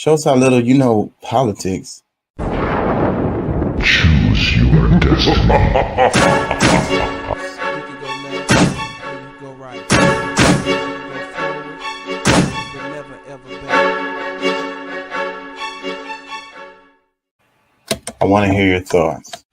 Shows how little you know politics. Choose your destiny. You can go left or you go right. You can go forward, but never ever back. I want to hear your thoughts.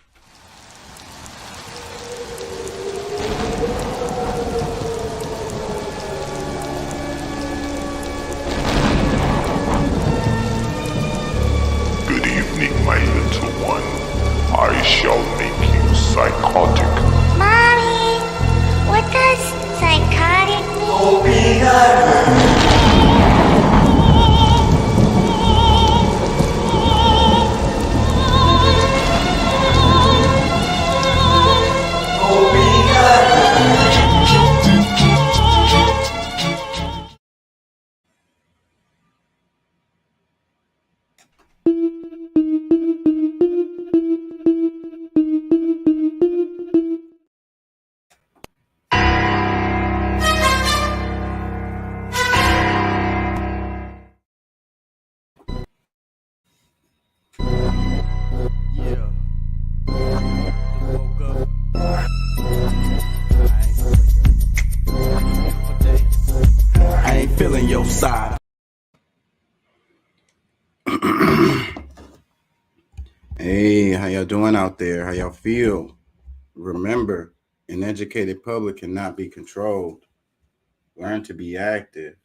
Good evening, my little one. I shall make you psychotic. Mommy, what does psychotic Yeah. Woke up. I ain't feeling your side. Hey, how y'all doing out there? How y'all feel? Remember, an educated public cannot be controlled. Learn to be active.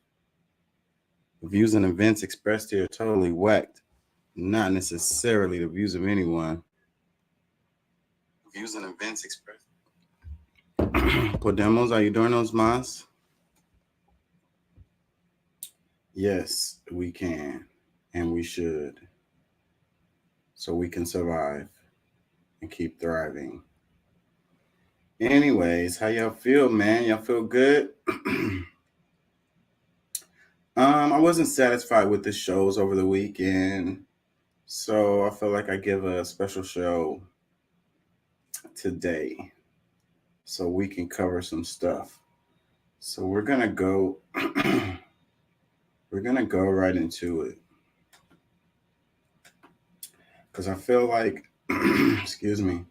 The views and events expressed here are totally whacked, not necessarily the views of anyone. Views and events expressed. Podemos, are you doing those, Mas? Yes, we can, and we should, so we can survive and keep thriving. Anyways, how y'all feel, man? Y'all feel good? I wasn't satisfied with the shows over the weekend, so I feel like I give a special show today so we can cover some stuff. So we're gonna go we're gonna go right into it. Because I feel like excuse me,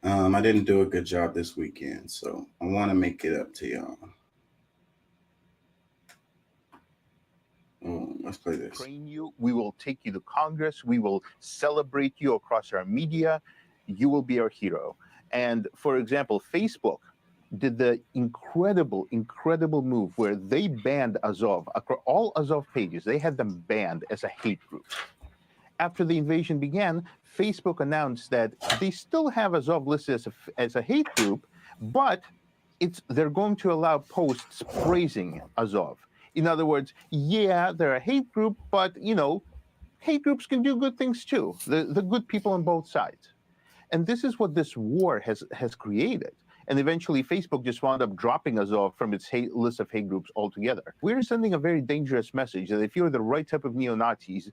I didn't do a good job this weekend, so I want to make it up to y'all. Let's play this. Train you. We will take you to Congress. We will celebrate you across our media. You will be our hero. And for example, Facebook did the incredible move where they banned Azov. Across all Azov pages, they had them banned as a hate group. After the invasion began, Facebook announced that they still have Azov listed as a hate group, but they're going to allow posts praising Azov. In other words, yeah, they're a hate group, but, hate groups can do good things too. The good people on both sides. And this is what this war has created. And eventually, Facebook just wound up dropping Azov from its list of hate groups altogether. We're sending a very dangerous message that if you're the right type of neo-Nazis,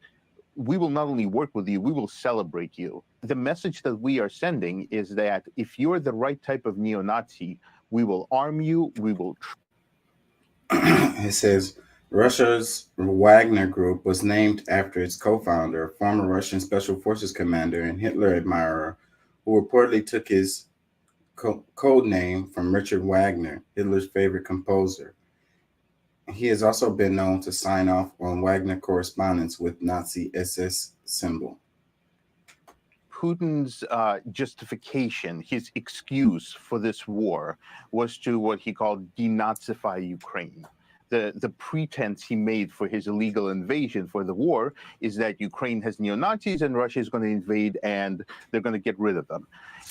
we will not only work with you, we will celebrate you. The message that we are sending is that if you're the right type of neo-Nazi, we will arm you, we will... It says, Russia's Wagner Group was named after its co-founder, former Russian Special Forces commander and Hitler admirer, who reportedly took his code name from Richard Wagner, Hitler's favorite composer. He has also been known to sign off on Wagner correspondence with Nazi SS symbol. Putin's justification, his excuse for this war, was to what he called denazify Ukraine. The pretense he made for his illegal invasion for the war is that Ukraine has neo-Nazis and Russia is going to invade and they're going to get rid of them.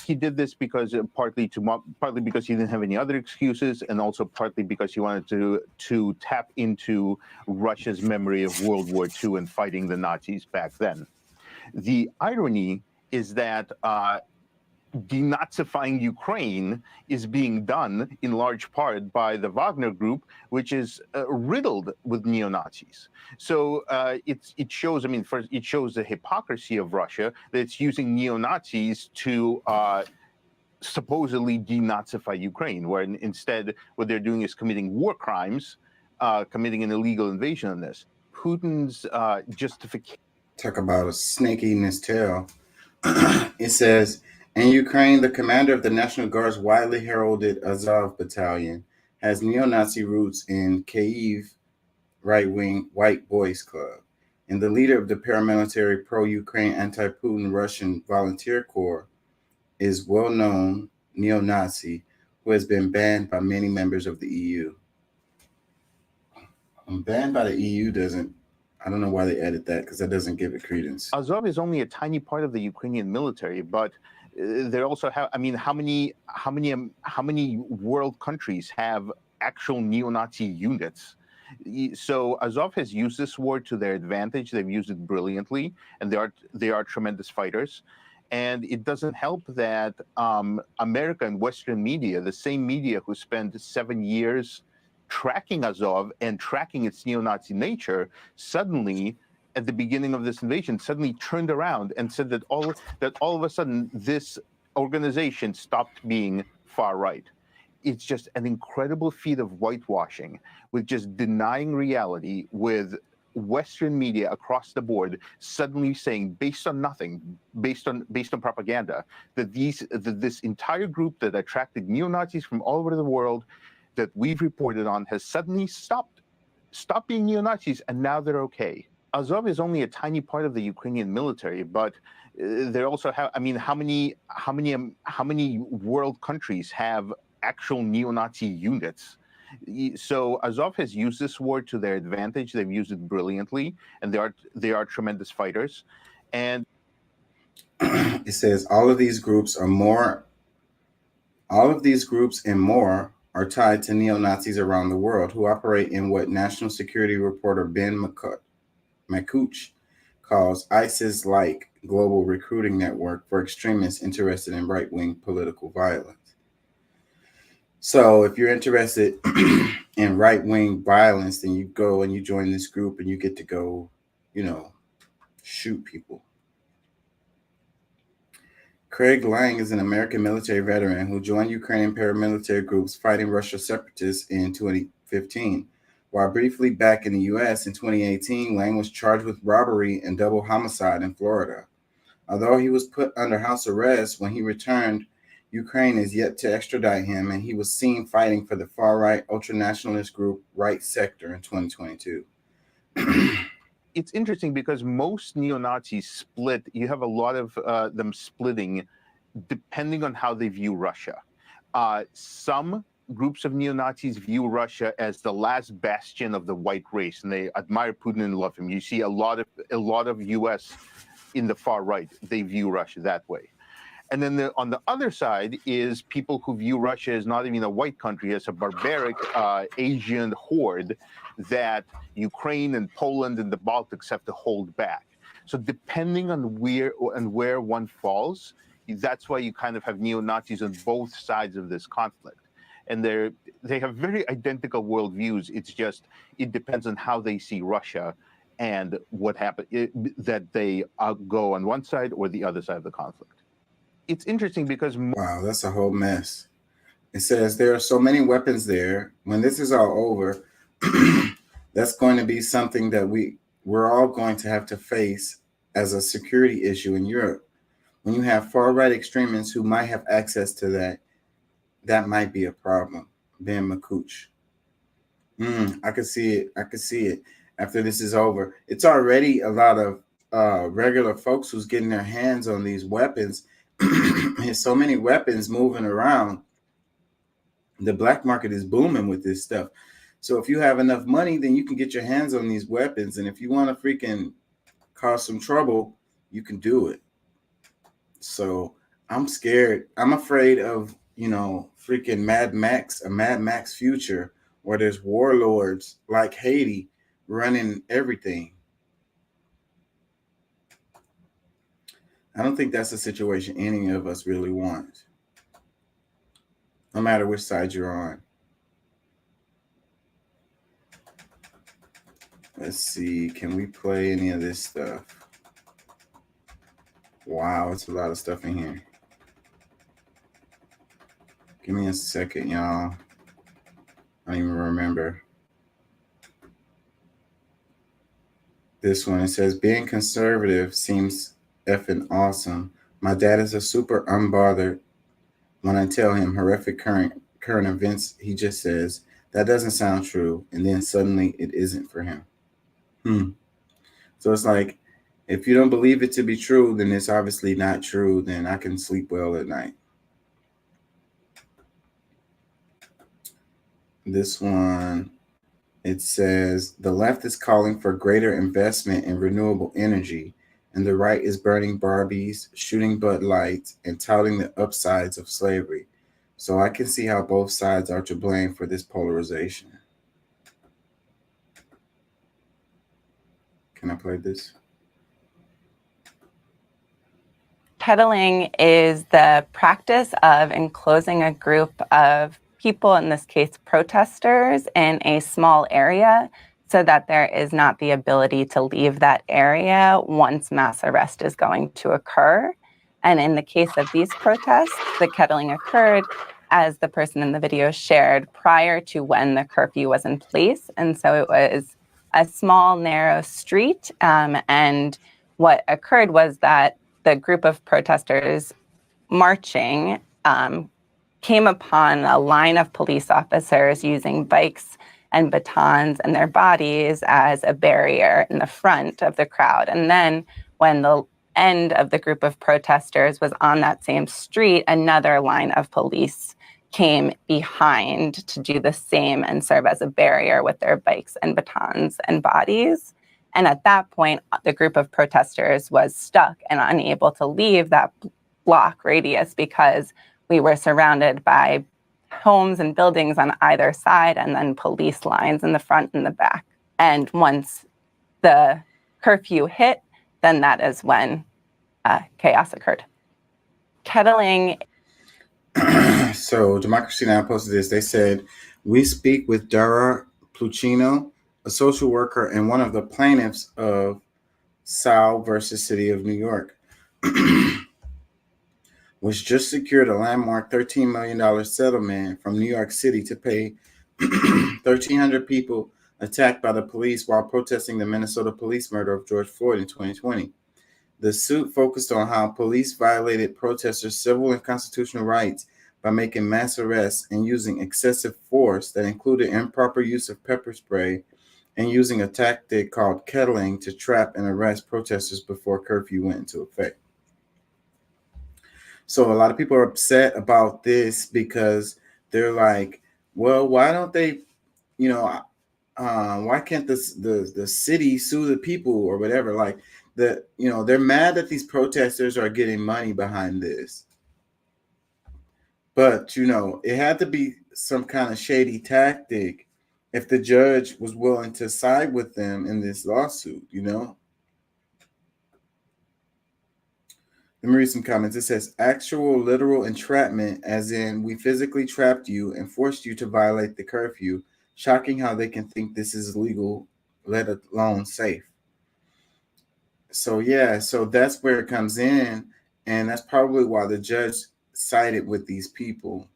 He did this because partly because he didn't have any other excuses, and also partly because he wanted to tap into Russia's memory of World War II and fighting the Nazis back then. The irony is that denazifying Ukraine is being done in large part by the Wagner Group, which is riddled with neo-Nazis. So it shows, first, it shows the hypocrisy of Russia that it's using neo-Nazis to supposedly denazify Ukraine, where instead what they're doing is committing war crimes, committing an illegal invasion on this. Putin's justification. Talk about a snake eating its tail. It says, in Ukraine, the commander of the National Guard's widely heralded Azov battalion has neo-Nazi roots in Kyiv right-wing White Boys Club, and the leader of the paramilitary pro-Ukraine anti-Putin Russian Volunteer Corps is well-known neo-Nazi who has been banned by many members of the EU. Banned by the EU I don't know why they added that, because that doesn't give it credence. Azov is only a tiny part of the Ukrainian military, but they also have. I mean, how many world countries have actual neo-Nazi units? So Azov has used this war to their advantage. They've used it brilliantly, and they are tremendous fighters. And it doesn't help that America and Western media, the same media who spent 7 years tracking Azov and tracking its neo-Nazi nature, suddenly, at the beginning of this invasion, suddenly turned around and said that all of a sudden this organization stopped being far right. It's just an incredible feat of whitewashing, with just denying reality, with Western media across the board suddenly saying, based on nothing, based on propaganda, that this entire group that attracted neo-Nazis from all over the world that we've reported on has suddenly stopped being neo-Nazis, and now they're okay. Azov is only a tiny part of the Ukrainian military, but they also have. I mean, how many world countries have actual neo-Nazi units? So Azov has used this war to their advantage. They've used it brilliantly, and they are tremendous fighters. And it says all of these groups and more are tied to neo-Nazis around the world who operate in what National Security reporter Ben McCouch calls ISIS-like global recruiting network for extremists interested in right-wing political violence. So if you're interested in right-wing violence, then you go and you join this group and you get to go, shoot people. Craig Lang is an American military veteran who joined Ukrainian paramilitary groups fighting Russian separatists in 2015. While briefly back in the U.S. in 2018, Lang was charged with robbery and double homicide in Florida. Although he was put under house arrest when he returned, Ukraine is yet to extradite him, and he was seen fighting for the far-right ultranationalist group Right Sector in 2022. It's interesting because most neo-Nazis split. You have a lot of them splitting depending on how they view Russia. Some groups of neo-Nazis view Russia as the last bastion of the white race, and they admire Putin and love him. You see a lot of U.S. in the far right. They view Russia that way. And then on the other side is people who view Russia as not even a white country, as a barbaric Asian horde that Ukraine and Poland and the Baltics have to hold back. So depending on where one falls, that's why you kind of have neo-Nazis on both sides of this conflict. And they have very identical worldviews. It's just, it depends on how they see Russia and what happened, that they go on one side or the other side of the conflict. It's interesting because wow, that's a whole mess. It says there are so many weapons there. When this is all over, that's going to be something that we're all going to have to face as a security issue in Europe. When you have far-right extremists who might have access to that might be a problem. Ben McCouch. I could see it. After this is over, it's already a lot of regular folks who's getting their hands on these weapons. There's so many weapons moving around. The black market is booming with this stuff. So if you have enough money, then you can get your hands on these weapons. And if you want to freaking cause some trouble, you can do it. So I'm scared. I'm afraid of, freaking Mad Max future where there's warlords like Haiti running everything. I don't think that's a situation any of us really want, no matter which side you're on. Let's see, can we play any of this stuff? Wow, it's a lot of stuff in here. Give me a second, y'all. I don't even remember. This one, it says, being conservative seems effing awesome. My dad is a super unbothered. When I tell him horrific current events, he just says, that doesn't sound true. And then suddenly it isn't for him. So it's like, if you don't believe it to be true, then it's obviously not true. Then I can sleep well at night. This one, it says, the left is calling for greater investment in renewable energy, and the right is burning Barbies, shooting Bud Lights, and touting the upsides of slavery. So I can see how both sides are to blame for this polarization. Can I play this? Kettling is the practice of enclosing a group of people, in this case protesters, in a small area so that there is not the ability to leave that area once mass arrest is going to occur. And in the case of these protests, the kettling occurred, as the person in the video shared, prior to when the curfew was in place. And so it was a small, narrow street. And what occurred was that the group of protesters marching came upon a line of police officers using bikes and batons and their bodies as a barrier in the front of the crowd. And then when the end of the group of protesters was on that same street, another line of police came behind to do the same and serve as a barrier with their bikes and batons and bodies. And at that point, the group of protesters was stuck and unable to leave that block radius because we were surrounded by homes and buildings on either side, and then police lines in the front and the back. And once the curfew hit, then that is when chaos occurred. Kettling. So Democracy Now! Posted this. They said, we speak with Dara Pluchino, a social worker and one of the plaintiffs of Sal versus City of New York, which just secured a landmark $13 million settlement from New York City to pay 1,300 people attacked by the police while protesting the Minnesota police murder of George Floyd in 2020. The suit focused on how police violated protesters' civil and constitutional rights by making mass arrests and using excessive force that included improper use of pepper spray and using a tactic called kettling to trap and arrest protesters before curfew went into effect. So a lot of people are upset about this because they're like, well, why don't they, why can't the city sue the people or whatever? Like, they're mad that these protesters are getting money behind this. But, it had to be some kind of shady tactic if the judge was willing to side with them in this lawsuit, Let me read some comments. It says, actual literal entrapment, as in we physically trapped you and forced you to violate the curfew. Shocking how they can think this is legal, let alone safe. So, yeah, so that's where it comes in. And that's probably why the judge sided with these people.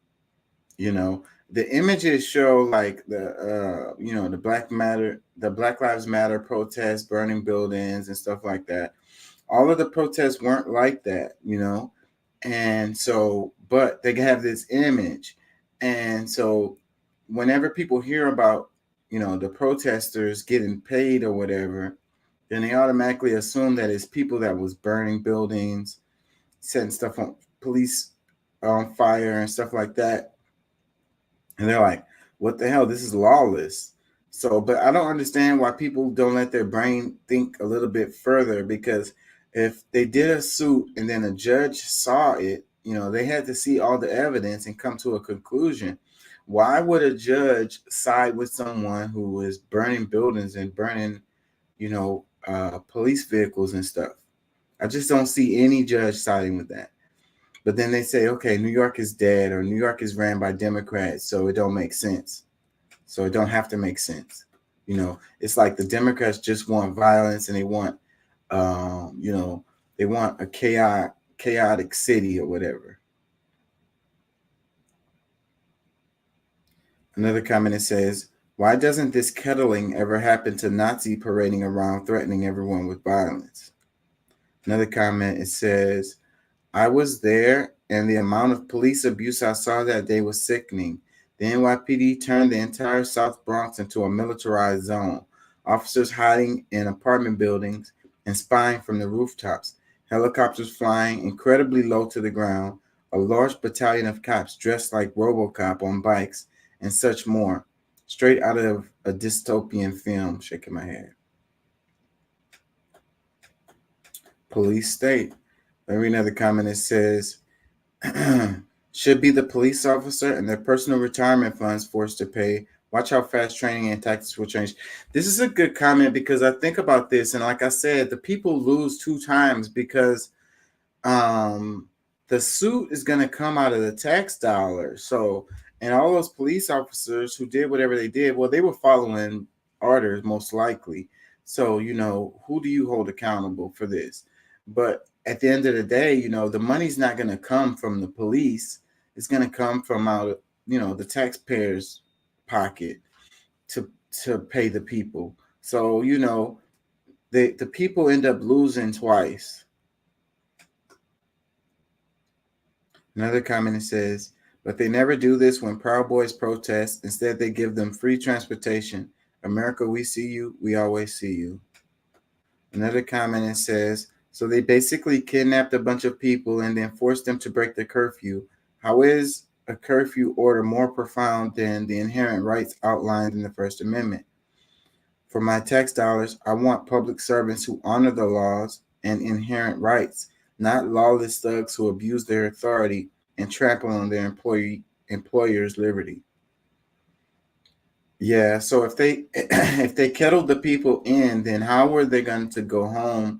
The images show like the Black Lives Matter protests, burning buildings and stuff like that. All of the protests weren't like that, and so, but they have this image. And so whenever people hear about, the protesters getting paid or whatever, then they automatically assume that it's people that was burning buildings, setting stuff on, police on fire and stuff like that. And they're like, what the hell? This is lawless. So, but I don't understand why people don't let their brain think a little bit further, because if they did a suit and then a judge saw it, they had to see all the evidence and come to a conclusion. Why would a judge side with someone who is burning buildings and burning, police vehicles and stuff? I just don't see any judge siding with that. But then they say, okay, New York is dead, or New York is ran by Democrats, so it don't make sense. So it don't have to make sense. It's like the Democrats just want violence and they want, they want a chaotic city or whatever. Another comment, it says, Why doesn't this kettling ever happen to Nazi parading around threatening everyone with violence? Another comment, it says, I was there and the amount of police abuse I saw that day was sickening. The NYPD turned the entire South Bronx into a militarized zone. Officers hiding in apartment buildings and spying from the rooftops. Helicopters flying incredibly low to the ground. A large battalion of cops dressed like RoboCop on bikes and such more. Straight out of a dystopian film, shaking my head. Police state. Let me read another comment. It says, should be the police officer and their personal retirement funds forced to pay. Watch how fast training and tactics will change. This is a good comment because I think about this, and like I said, the people lose 2 times because the suit is going to come out of the tax dollars. So, and all those police officers who did whatever they did, well, they were following orders most likely. So, who do you hold accountable for this? But at the end of the day, the money's not going to come from the police. It's going to come from out, the taxpayers' pocket to pay the people. So, the people end up losing twice. Another comment says, but they never do this when Proud Boys protest. Instead, they give them free transportation. America, we see you. We always see you. Another comment says, so they basically kidnapped a bunch of people and then forced them to break the curfew. How is a curfew order more profound than the inherent rights outlined in the First Amendment? For my tax dollars, I want public servants who honor the laws and inherent rights, not lawless thugs who abuse their authority and trample on their employer's liberty. Yeah, so if they kettled the people in, then how were they going to go home,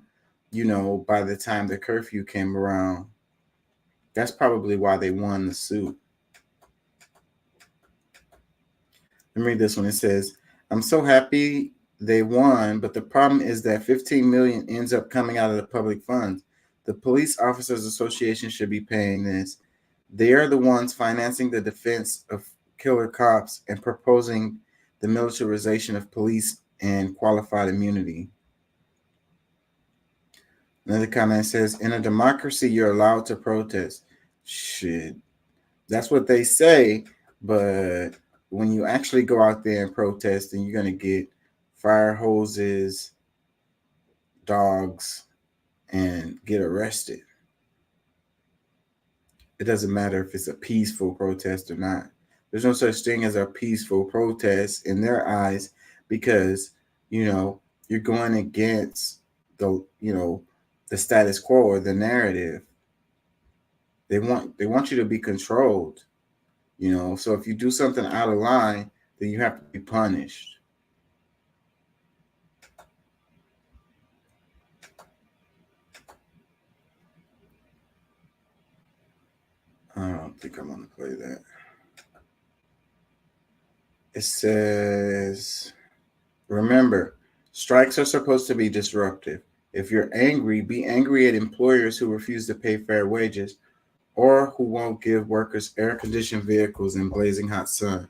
by the time the curfew came around? That's probably why they won the suit. Let me read this one. It says, I'm so happy they won, but the problem is that $15 million ends up coming out of the public funds. The Police Officers Association should be paying this. They are the ones financing the defense of killer cops and proposing the militarization of police and qualified immunity. Another comment says, in a democracy, you're allowed to protest. Shit. That's what they say, but when you actually go out there and protest, then you're going to get fire hoses, dogs, and get arrested. It doesn't matter if it's a peaceful protest or not. There's no such thing as a peaceful protest in their eyes because, you're going against the status quo or the narrative. They want you to be controlled, So if you do something out of line, then you have to be punished. I don't think I'm going to play that. It says, remember, strikes are supposed to be disruptive. If you're angry, be angry at employers who refuse to pay fair wages or who won't give workers air-conditioned vehicles in blazing hot sun.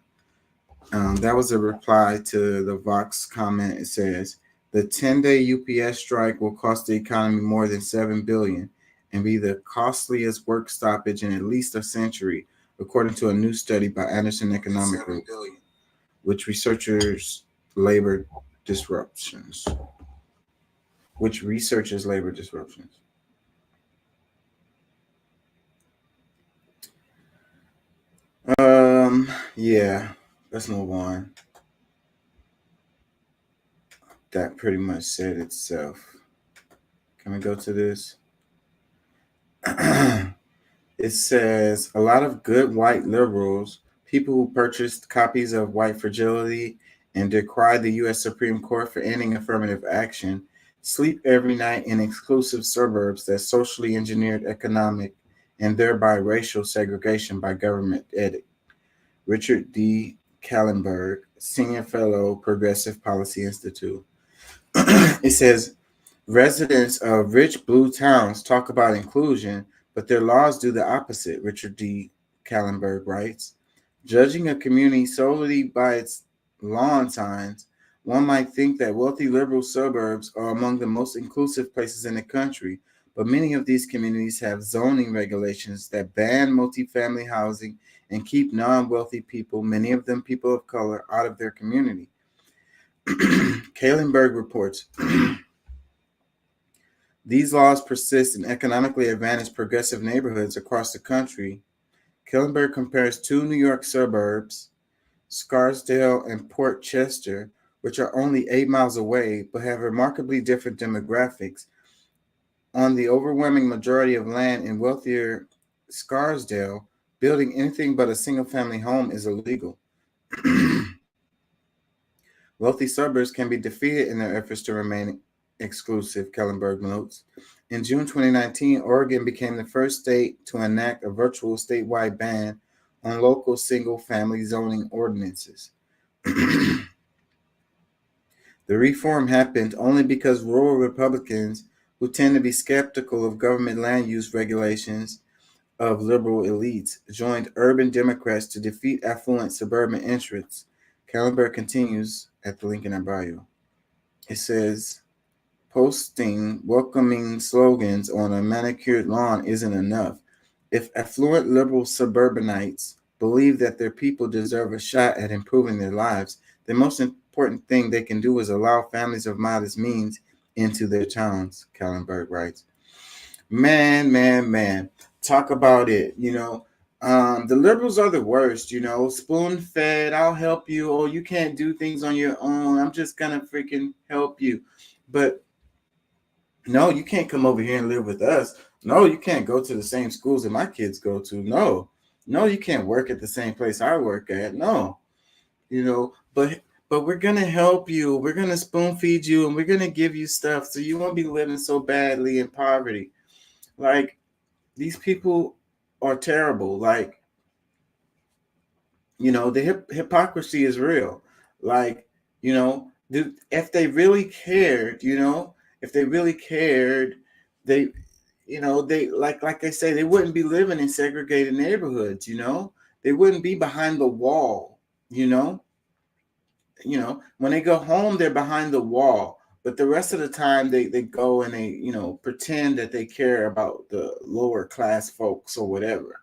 That was a reply to the Vox comment. It says, the 10-day UPS strike will cost the economy more than $7 billion and be the costliest work stoppage in at least a century, according to a new study by Anderson Economic Group, which researches labor disruptions. Yeah, let's move on. That pretty much said itself. Can we go to this? It says a lot of good white liberals, people who purchased copies of White Fragility and decried the U.S. Supreme Court for ending affirmative action, sleep every night in exclusive suburbs that socially engineered economic and thereby racial segregation by government edict. Richard D. Kallenberg, Senior Fellow, Progressive Policy Institute. It says, residents of rich blue towns talk about inclusion, but their laws do the opposite, Richard D. Kallenberg writes. Judging a community solely by its lawn signs, one might think that wealthy liberal suburbs are among the most inclusive places in the country, but many of these communities have zoning regulations that ban multifamily housing and keep non-wealthy people, many of them people of color, out of their community. Kahlenberg reports, these laws persist in economically advantaged progressive neighborhoods across the country. Kahlenberg compares two New York suburbs, Scarsdale and Port Chester, which are only 8 miles away but have remarkably different demographics. On the overwhelming majority of land in wealthier Scarsdale, building anything but a single-family home is illegal. Wealthy suburbs can be defeated in their efforts to remain exclusive, Kahlenberg notes. In June 2019, Oregon became the first state to enact a virtual statewide ban on local single-family zoning ordinances. The reform happened only because rural Republicans, who tend to be skeptical of government land use regulations of liberal elites, joined urban Democrats to defeat affluent suburban interests. Kahlenberg continues at the link in our bio. It says, posting welcoming slogans on a manicured lawn isn't enough. If affluent liberal suburbanites believe that their people deserve a shot at improving their lives, the most important thing they can do is allow families of modest means into their towns, Kahlenberg writes. Man. Talk about it, the liberals are the worst, spoon-fed, I'll help you, or you can't do things on your own, I'm just gonna freaking help you. But no, you can't come over here and live with us. No, you can't go to the same schools that my kids go to. No, you can't work at the same place I work at. No, but we're gonna help you. We're gonna spoon feed you, and we're gonna give you stuff so you won't be living so badly in poverty. Like, these people are terrible. Like, the hypocrisy is real. Like, if they really cared, they, they like I say, they wouldn't be living in segregated neighborhoods. They wouldn't be behind the wall. When they go home, they're behind the wall. But the rest of the time, they go and they, pretend that they care about the lower class folks or whatever.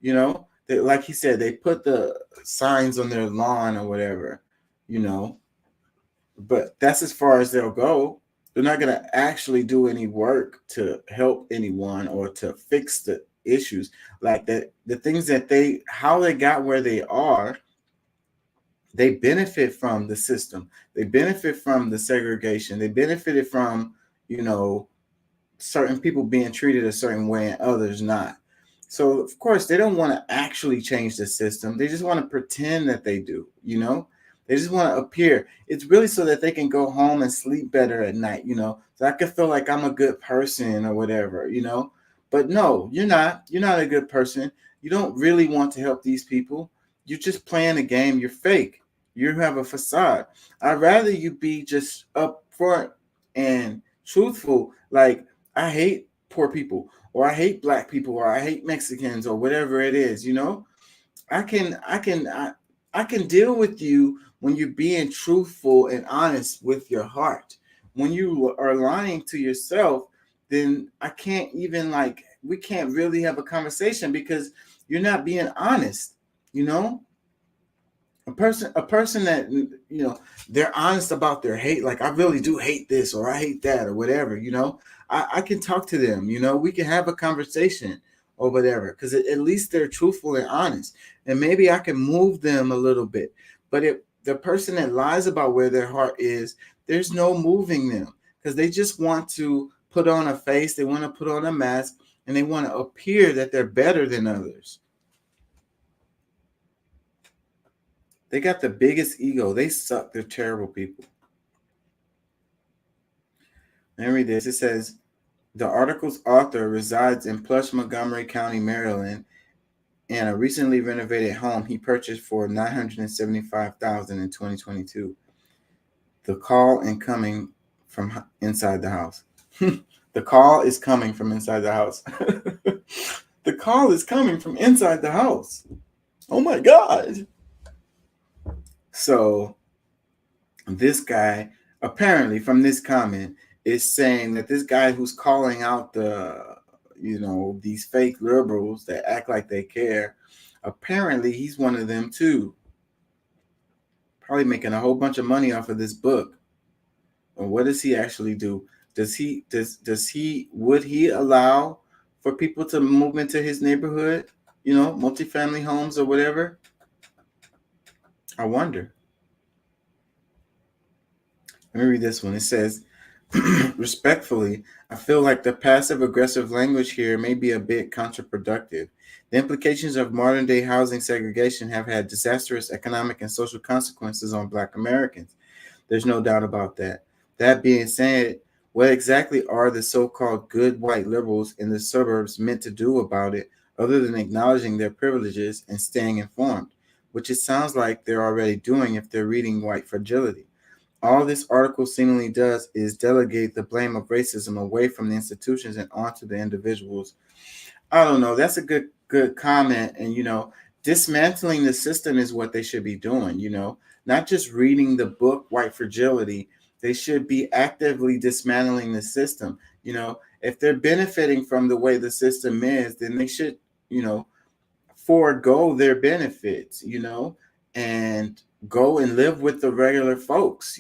They, like he said, they put the signs on their lawn or whatever, But that's as far as they'll go. They're not going to actually do any work to help anyone or to fix the issues. Like the things that how they got where they are, they benefit from the system. They benefit from the segregation. They benefited from, certain people being treated a certain way and others not. So, of course, they don't want to actually change the system. They just want to pretend that they do, They just want to appear. It's really so that they can go home and sleep better at night, So I can feel like I'm a good person or whatever, But no, you're not. You're not a good person. You don't really want to help these people. You're just playing a game. You're fake. You have a facade. I'd rather you be just upfront and truthful. Like, I hate poor people, or I hate black people, or I hate Mexicans, or whatever it is. I can deal with you when you're being truthful and honest with your heart. When you are lying to yourself, then I can't even, we can't really have a conversation because you're not being honest, A person that, they're honest about their hate, like, I really do hate this, or I hate that, or whatever, I can talk to them, we can have a conversation or whatever, because at least they're truthful and honest, and maybe I can move them a little bit. But if the person that lies about where their heart is, there's no moving them, because they just want to put on a face, they want to put on a mask, and they want to appear that they're better than others. They got the biggest ego. They suck. They're terrible people. Let me read this. It says, the article's author resides in plush Montgomery County, Maryland, in a recently renovated home he purchased for $975,000 in 2022. The call incoming from inside the house. The call is coming from inside the house. The call is coming from inside the house. Oh my God. So this guy, apparently from this comment, is saying that this guy who's calling out these fake liberals that act like they care, apparently he's one of them too. Probably making a whole bunch of money off of this book. And what does he actually do? Would he allow for people to move into his neighborhood, multifamily homes or whatever? I wonder. Let me read this one. It says, respectfully, I feel like the passive aggressive language here may be a bit counterproductive. The implications of modern day housing segregation have had disastrous economic and social consequences on Black Americans. There's no doubt about that. That being said, what exactly are the so-called good white liberals in the suburbs meant to do about it, other than acknowledging their privileges and staying informed, which it sounds like they're already doing if they're reading White Fragility. All this article seemingly does is delegate the blame of racism away from the institutions and onto the individuals. I don't know. That's a good comment. And, dismantling the system is what they should be doing, not just reading the book, White Fragility. They should be actively dismantling the system. If they're benefiting from the way the system is, then they should, forego their benefits, and go and live with the regular folks,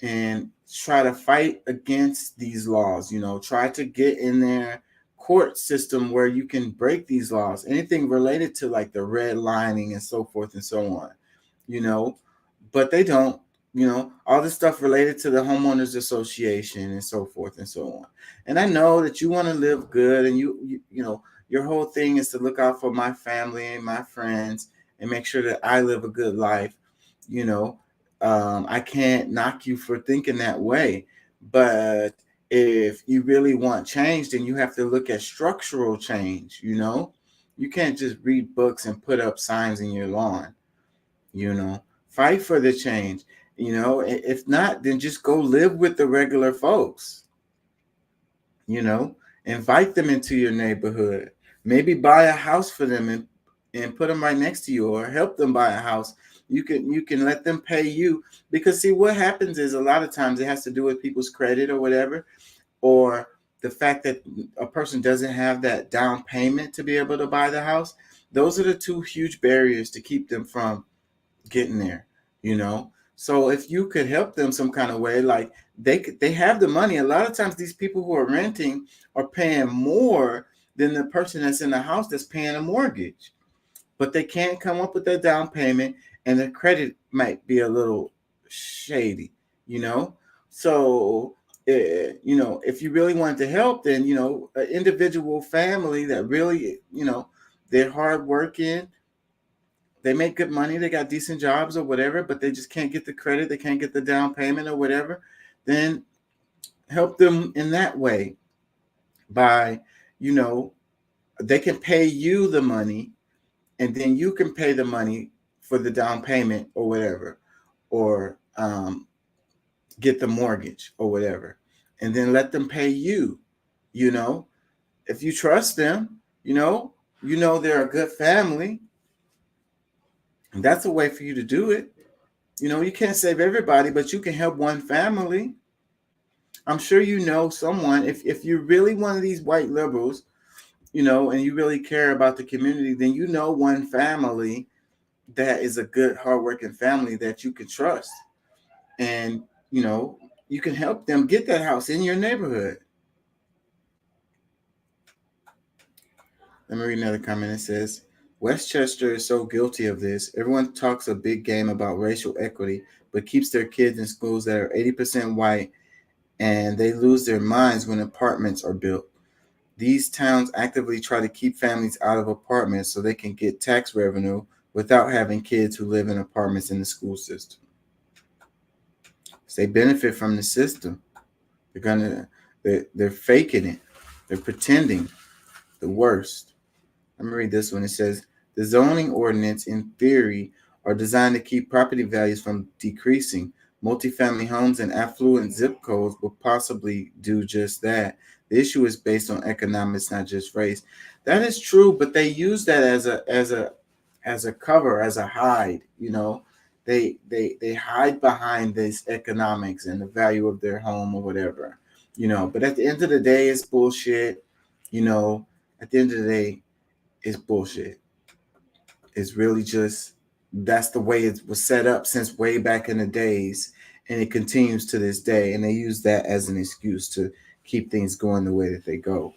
and try to fight against these laws, try to get in their court system where you can break these laws, anything related to like the redlining and so forth and so on, but they don't, all this stuff related to the homeowners association and so forth and so on. And I know that you want to live good, and your whole thing is to look out for my family and my friends and make sure that I live a good life. I can't knock you for thinking that way, but if you really want change, then you have to look at structural change. You can't just read books and put up signs in your lawn. Fight for the change. If not, then just go live with the regular folks. Invite them into your neighborhood. Maybe buy a house for them and put them right next to you, or help them buy a house. You can let them pay you, because see, what happens is a lot of times it has to do with people's credit or whatever, or the fact that a person doesn't have that down payment to be able to buy the house. Those are the two huge barriers to keep them from getting there. So if you could help them some kind of way, like they have the money. A lot of times these people who are renting are paying more than the person that's in the house that's paying a mortgage, but they can't come up with that down payment, and their credit might be a little shady, So, if you really wanted to help, then, an individual family that really, they're hardworking, they make good money, they got decent jobs or whatever, but they just can't get the credit, they can't get the down payment or whatever, then help them in that way by, they can pay you the money, and then you can pay the money for the down payment or whatever, or get the mortgage or whatever, and then let them pay you. If you trust them, they're a good family, and that's a way for you to do it. You can't save everybody, but you can help one family. I'm sure someone, if you're really one of these white liberals, and you really care about the community, then one family that is a good, hardworking family that you can trust. And, you can help them get that house in your neighborhood. Let me read another comment. It says, Westchester is so guilty of this. Everyone talks a big game about racial equity, but keeps their kids in schools that are 80% white, and they lose their minds when apartments are built. These towns actively try to keep families out of apartments so they can get tax revenue without having kids who live in apartments in the school system. So they benefit from the system. They're faking it. They're pretending the worst. Let me read this one. It says, the zoning ordinance in theory are designed to keep property values from decreasing. Multifamily homes in affluent zip codes will possibly do just that. The issue is based on economics, not just race. That is true, but they use that as a cover, as a hide, they hide behind this economics and the value of their home or whatever, but at the end of the day, it's bullshit. At the end of the day, it's bullshit. It's really just, that's the way it was set up since way back in the days, and it continues to this day, and they use that as an excuse to keep things going the way that they go.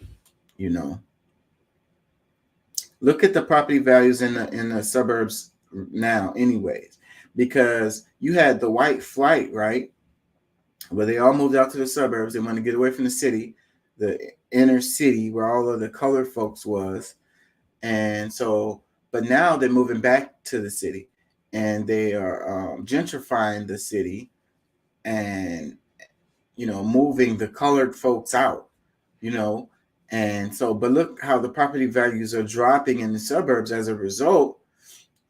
Look at the property values in the suburbs now, anyways, because you had the white flight, right? Where they all moved out to the suburbs. They wanted to get away from the city, the inner city where all of the colored folks was. And so, but now they're moving back to the city, and they are gentrifying the city and, moving the colored folks out, and so, but look how the property values are dropping in the suburbs as a result.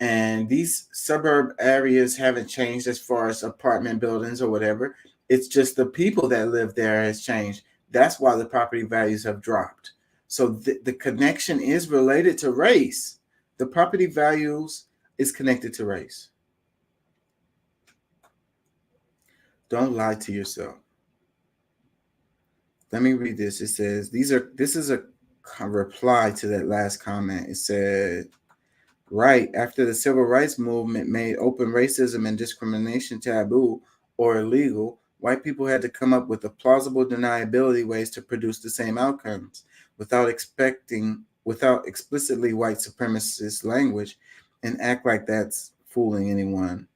And these suburb areas haven't changed as far as apartment buildings or whatever. It's just the people that live there has changed. That's why the property values have dropped. So the connection is related to race. The property values is connected to race. Don't lie to yourself. Let me read this. It says, this is a reply to that last comment. It said, right after the civil rights movement made open racism and discrimination taboo or illegal, white people had to come up with a plausible deniability ways to produce the same outcomes without explicitly white supremacist language, and act like that's fooling anyone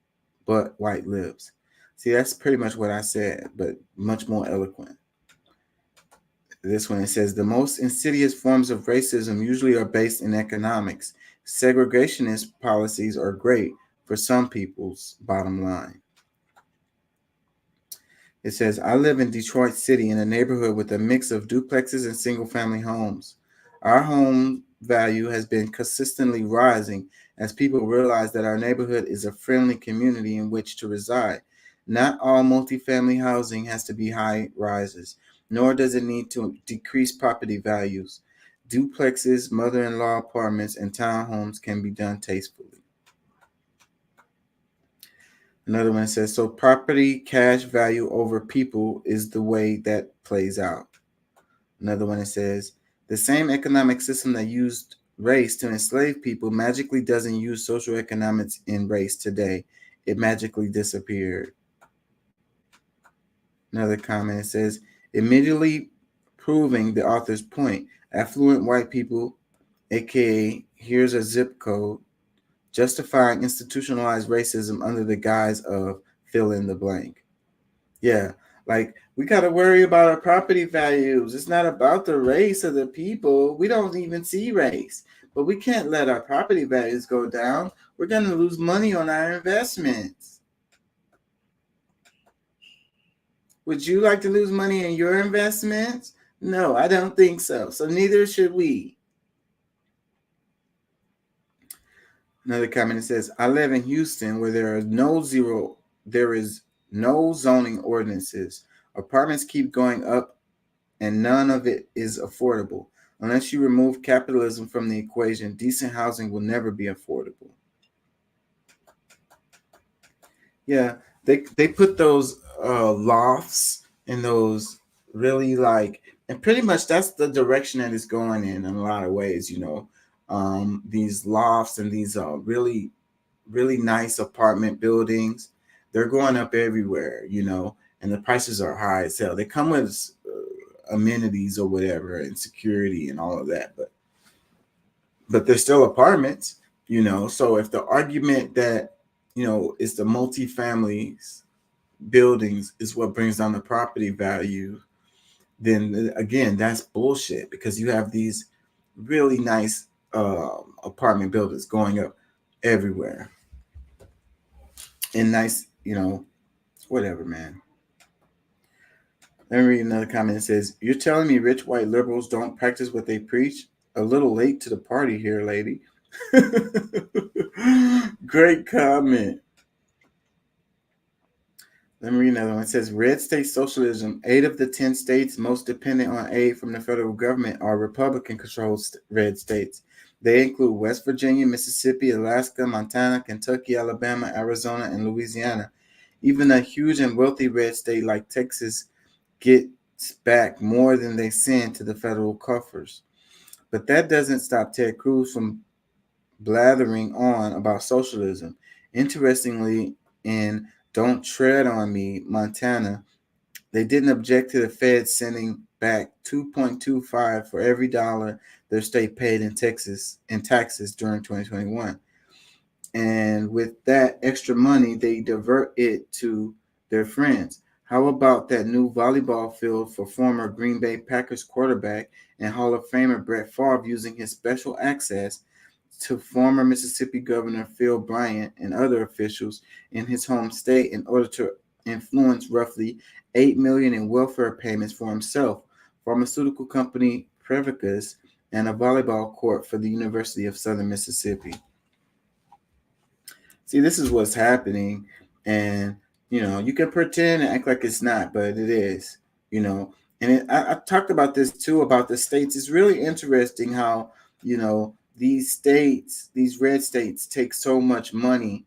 but white libs. See, that's pretty much what I said, but much more eloquent. This one, it says, the most insidious forms of racism usually are based in economics. Segregationist policies are great for some people's bottom line. It says, I live in Detroit City in a neighborhood with a mix of duplexes and single-family homes. Our home value has been consistently rising as people realize that our neighborhood is a friendly community in which to reside. Not all multifamily housing has to be high rises, nor does it need to decrease property values. Duplexes, mother-in-law apartments, and townhomes can be done tastefully. Another one says, so property cash value over people is the way that plays out. Another one that says, the same economic system that used race to enslave people magically doesn't use social economics in race today. It magically disappeared. Another comment, it says, immediately proving the author's point, affluent white people, aka here's a zip code, justifying institutionalized racism under the guise of fill in the blank. Yeah, like we got to worry about our property values. It's not about the race of the people. We don't even see race, but we can't let our property values go down. We're going to lose money on our investments. Would you like to lose money in your investments? No, I don't think so. So neither should we. Another comment says, I live in Houston where there is no zoning ordinances. Apartments keep going up and none of it is affordable. Unless you remove capitalism from the equation, decent housing will never be affordable. Yeah, they put those lofts and those really and pretty much that's the direction that it's going in a lot of ways, these lofts and these really, really nice apartment buildings, they're going up everywhere, and the prices are high as hell. They come with amenities or whatever and security and all of that, but they're still apartments, so if the argument that it's the multifamilies buildings is what brings down the property value, then again, that's bullshit, because you have these really nice apartment buildings going up everywhere. And nice, whatever, man. Let me read another comment. It says, you're telling me rich white liberals don't practice what they preach? A little late to the party here, lady. Great comment. Let me read another one. It says, red state socialism, 8 of the 10 states most dependent on aid from the federal government are Republican-controlled red states. They include West Virginia, Mississippi, Alaska, Montana, Kentucky, Alabama, Arizona, and Louisiana. Even a huge and wealthy red state like Texas gets back more than they send to the federal coffers. But that doesn't stop Ted Cruz from blathering on about socialism. Interestingly, in Don't Tread on Me, Montana, they didn't object to the Fed sending back $2.25 for every dollar their state paid in taxes during 2021. And with that extra money, they divert it to their friends. How about that new volleyball field for former Green Bay Packers quarterback and Hall of Famer Brett Favre using his special access to former Mississippi Governor Phil Bryant and other officials in his home state in order to influence roughly $8 million in welfare payments for himself, pharmaceutical company Prevacus, and a volleyball court for the University of Southern Mississippi. See, this is what's happening, and you can pretend and act like it's not, but it is. And I talked about this too, about the states. It's really interesting how these states, these red states, take so much money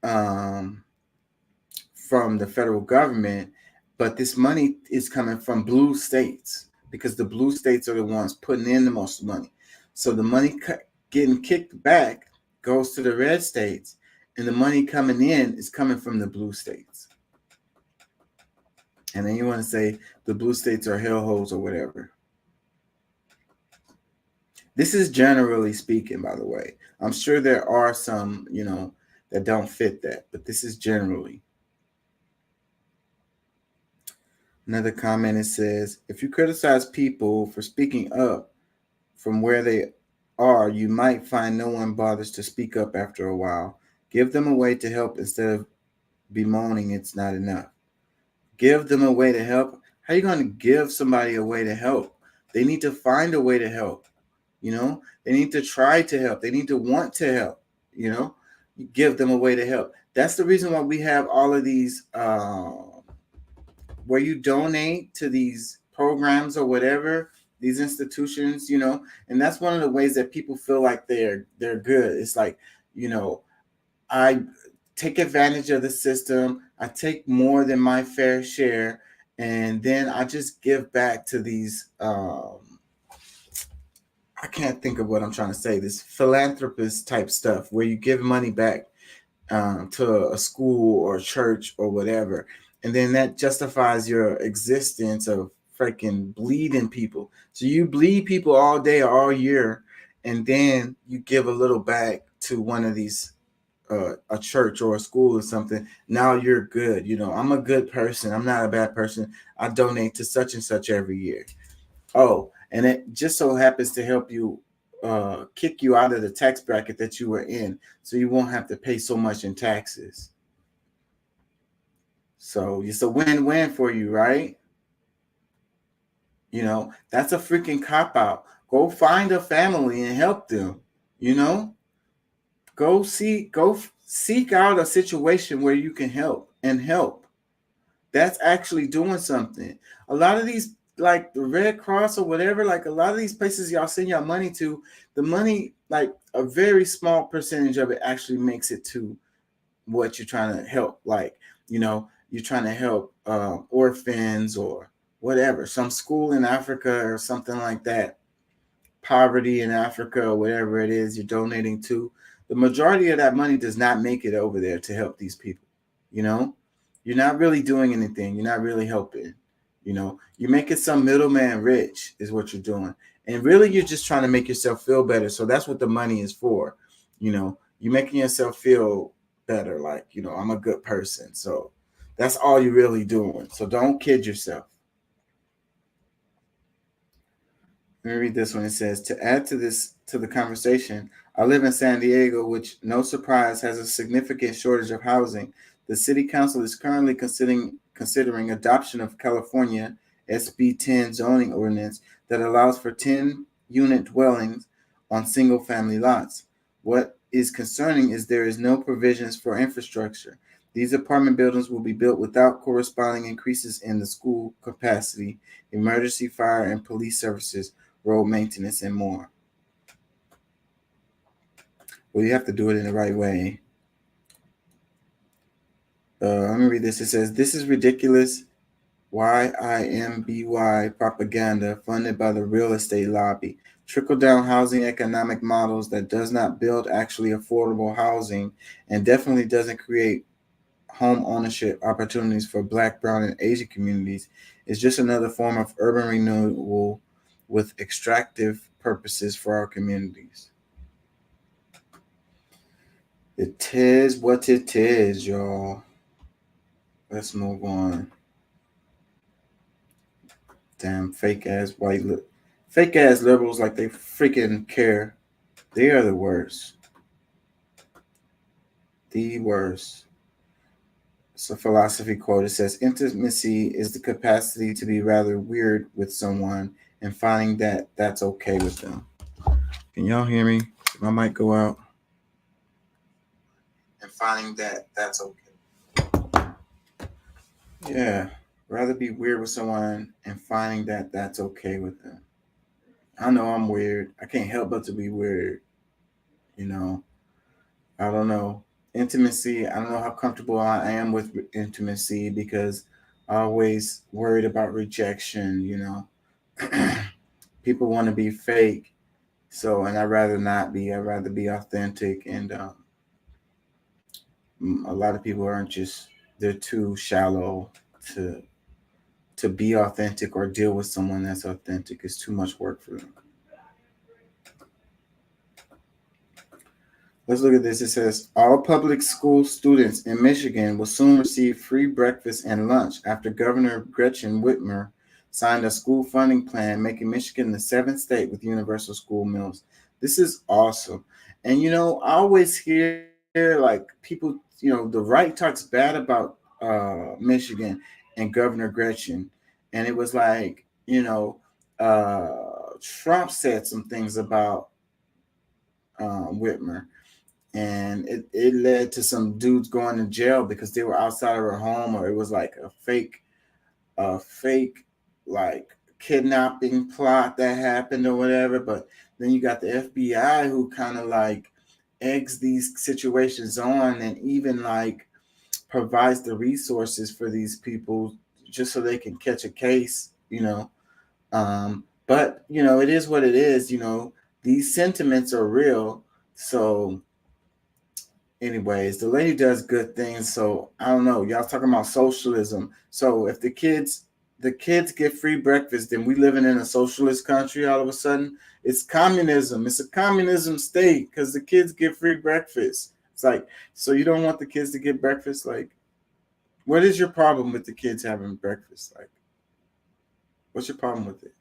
from the federal government, but this money is coming from blue states because the blue states are the ones putting in the most money. So the money getting kicked back goes to the red states, and the money coming in is coming from the blue states. And then you want to say the blue states are hellholes or whatever. This is generally speaking, by the way. I'm sure there are some, that don't fit that, but this is generally. Another comment, it says, if you criticize people for speaking up from where they are, you might find no one bothers to speak up after a while. Give them a way to help instead of bemoaning it's not enough. Give them a way to help. How are you going to give somebody a way to help? They need to find a way to help. They need to try to help. They need to want to help. You give them a way to help. That's the reason why we have all of these where you donate to these programs or whatever, these institutions, and that's one of the ways that people feel like they're good. It's like, I take advantage of the system. I take more than my fair share, and then I just give back to these I can't think of what I'm trying to say, this philanthropist type stuff where you give money back to a school or a church or whatever. And then that justifies your existence of freaking bleeding people. So you bleed people all day or all year, and then you give a little back to one of these, a church or a school or something. Now you're good. I'm a good person. I'm not a bad person. I donate to such and such every year. Oh, and it just so happens to help you kick you out of the tax bracket that you were in, so you won't have to pay so much in taxes. So it's a win-win for you, right? That's a freaking cop-out. Go find a family and help them, Go seek out a situation where you can help. That's actually doing something. A lot of these, like the Red Cross or whatever, like a lot of these places y'all send y'all money to, the money, like a very small percentage of it actually makes it to what you're trying to help. Like, you're trying to help orphans or whatever, some school in Africa or something like that, poverty in Africa or whatever it is you're donating to. The majority of that money does not make it over there to help these people. You're not really doing anything. You're not really helping. You're making some middleman rich is what you're doing. And really, you're just trying to make yourself feel better. So that's what the money is for. You're making yourself feel better. Like, I'm a good person. So that's all you're really doing. So don't kid yourself. Let me read this one. It says, to add to the conversation, I live in San Diego, which, no surprise, has a significant shortage of housing. The city council is currently considering adoption of California SB 10 zoning ordinance that allows for 10-unit dwellings on single-family lots. What is concerning is there is no provisions for infrastructure. These apartment buildings will be built without corresponding increases in the school capacity, emergency fire and police services, road maintenance, and more. Well, you have to do it in the right way. Let me read this. It says, "This is ridiculous YIMBY propaganda funded by the real estate lobby. Trickle-down housing economic models that does not build actually affordable housing and definitely doesn't create home ownership opportunities for Black, Brown, and Asian communities is just another form of urban renewal with extractive purposes for our communities." It is what it is, y'all. Let's move on. Damn fake ass fake ass liberals, like they freaking care. They are the worst. The worst. It's a philosophy quote. It says, "Intimacy is the capacity to be rather weird with someone and finding that that's okay with them." Can y'all hear me? I might go out. And finding that that's okay. Yeah. Rather be weird with someone and finding that that's okay with them. I know I'm weird. I can't help but to be weird. You know, I don't know. Intimacy, I don't know how comfortable I am with intimacy because I always worried about rejection, you know. People want to be fake. So, and I'd rather not be. I'd rather be authentic. And a lot of people aren't just, they're too shallow to be authentic or deal with someone that's authentic. It's too much work for them. Let's look at this. It says, "All public school students in Michigan will soon receive free breakfast and lunch after Governor Gretchen Whitmer signed a school funding plan, making Michigan the 7th state with universal school meals." This is awesome. And, you know, I always hear like people, you know, the right talks bad about Michigan and Governor Gretchen. And it was like, you know, Trump said some things about Whitmer. And it led to some dudes going to jail because they were outside of her home, or it was like a fake like kidnapping plot that happened or whatever. But then you got the FBI who kind of like eggs these situations on and even like provides the resources for these people just so they can catch a case, you know. But you know, it is what it is, you know. These sentiments are real. So anyways, the lady does good things. So I don't know. Y'all talking about socialism. So if the kids get free breakfast, then we living in a socialist country all of a sudden. It's communism. It's a communism state because the kids get free breakfast. It's like, so you don't want the kids to get breakfast? Like, what is your problem with the kids having breakfast? Like, what's your problem with it?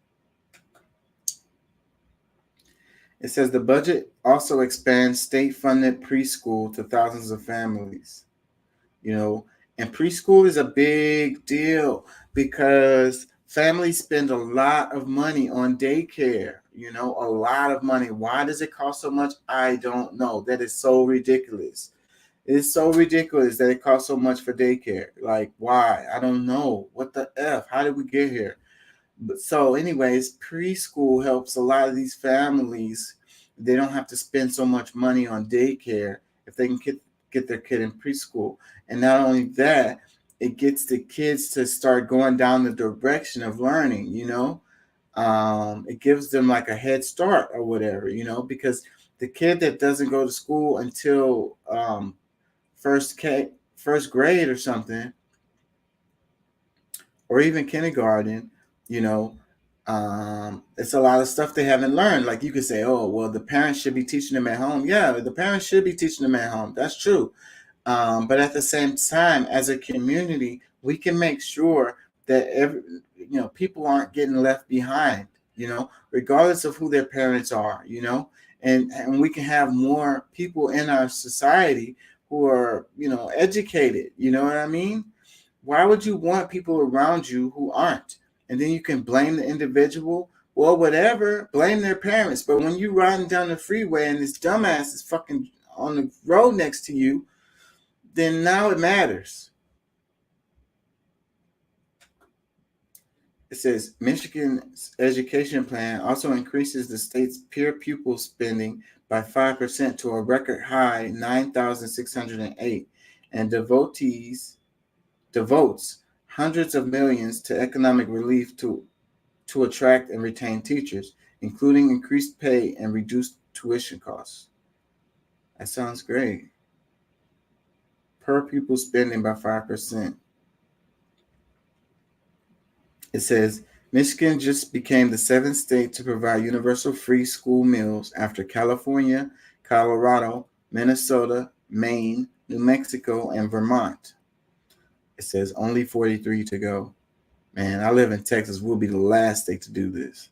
It says the budget also expands state-funded preschool to thousands of families. You know, and preschool is a big deal because families spend a lot of money on daycare. You know, a lot of money. Why does it cost so much? I don't know. That is so ridiculous. It's so ridiculous that it costs so much for daycare. Like, why? I don't know. What the F? How did we get here? But so, anyways, preschool helps a lot of these families. They don't have to spend so much money on daycare if they can get their kid in preschool. And not only that, it gets the kids to start going down the direction of learning, you know. It gives them like a head start or whatever, you know, because the kid that doesn't go to school until first grade or something, or even kindergarten, you know, it's a lot of stuff they haven't learned. Like you could say, oh, well, the parents should be teaching them at home. Yeah, the parents should be teaching them at home. That's true. But at the same time, as a community, we can make sure that people aren't getting left behind, you know, regardless of who their parents are, you know, and we can have more people in our society who are, you know, educated. You know what I mean? Why would you want people around you who aren't? And then you can blame the individual. Well, whatever, blame their parents. But when you riding down the freeway and this dumbass is fucking on the road next to you, then now it matters. It says Michigan's education plan also increases the state's per pupil spending by 5% to a record high 9,608, and devotes hundreds of millions to economic relief to attract and retain teachers, including increased pay and reduced tuition costs. That sounds great. Per pupil spending by 5%. It says, Michigan just became the 7th state to provide universal free school meals after California, Colorado, Minnesota, Maine, New Mexico, and Vermont. It says only 43 to go. Man, I live in Texas. We'll be the last state to do this.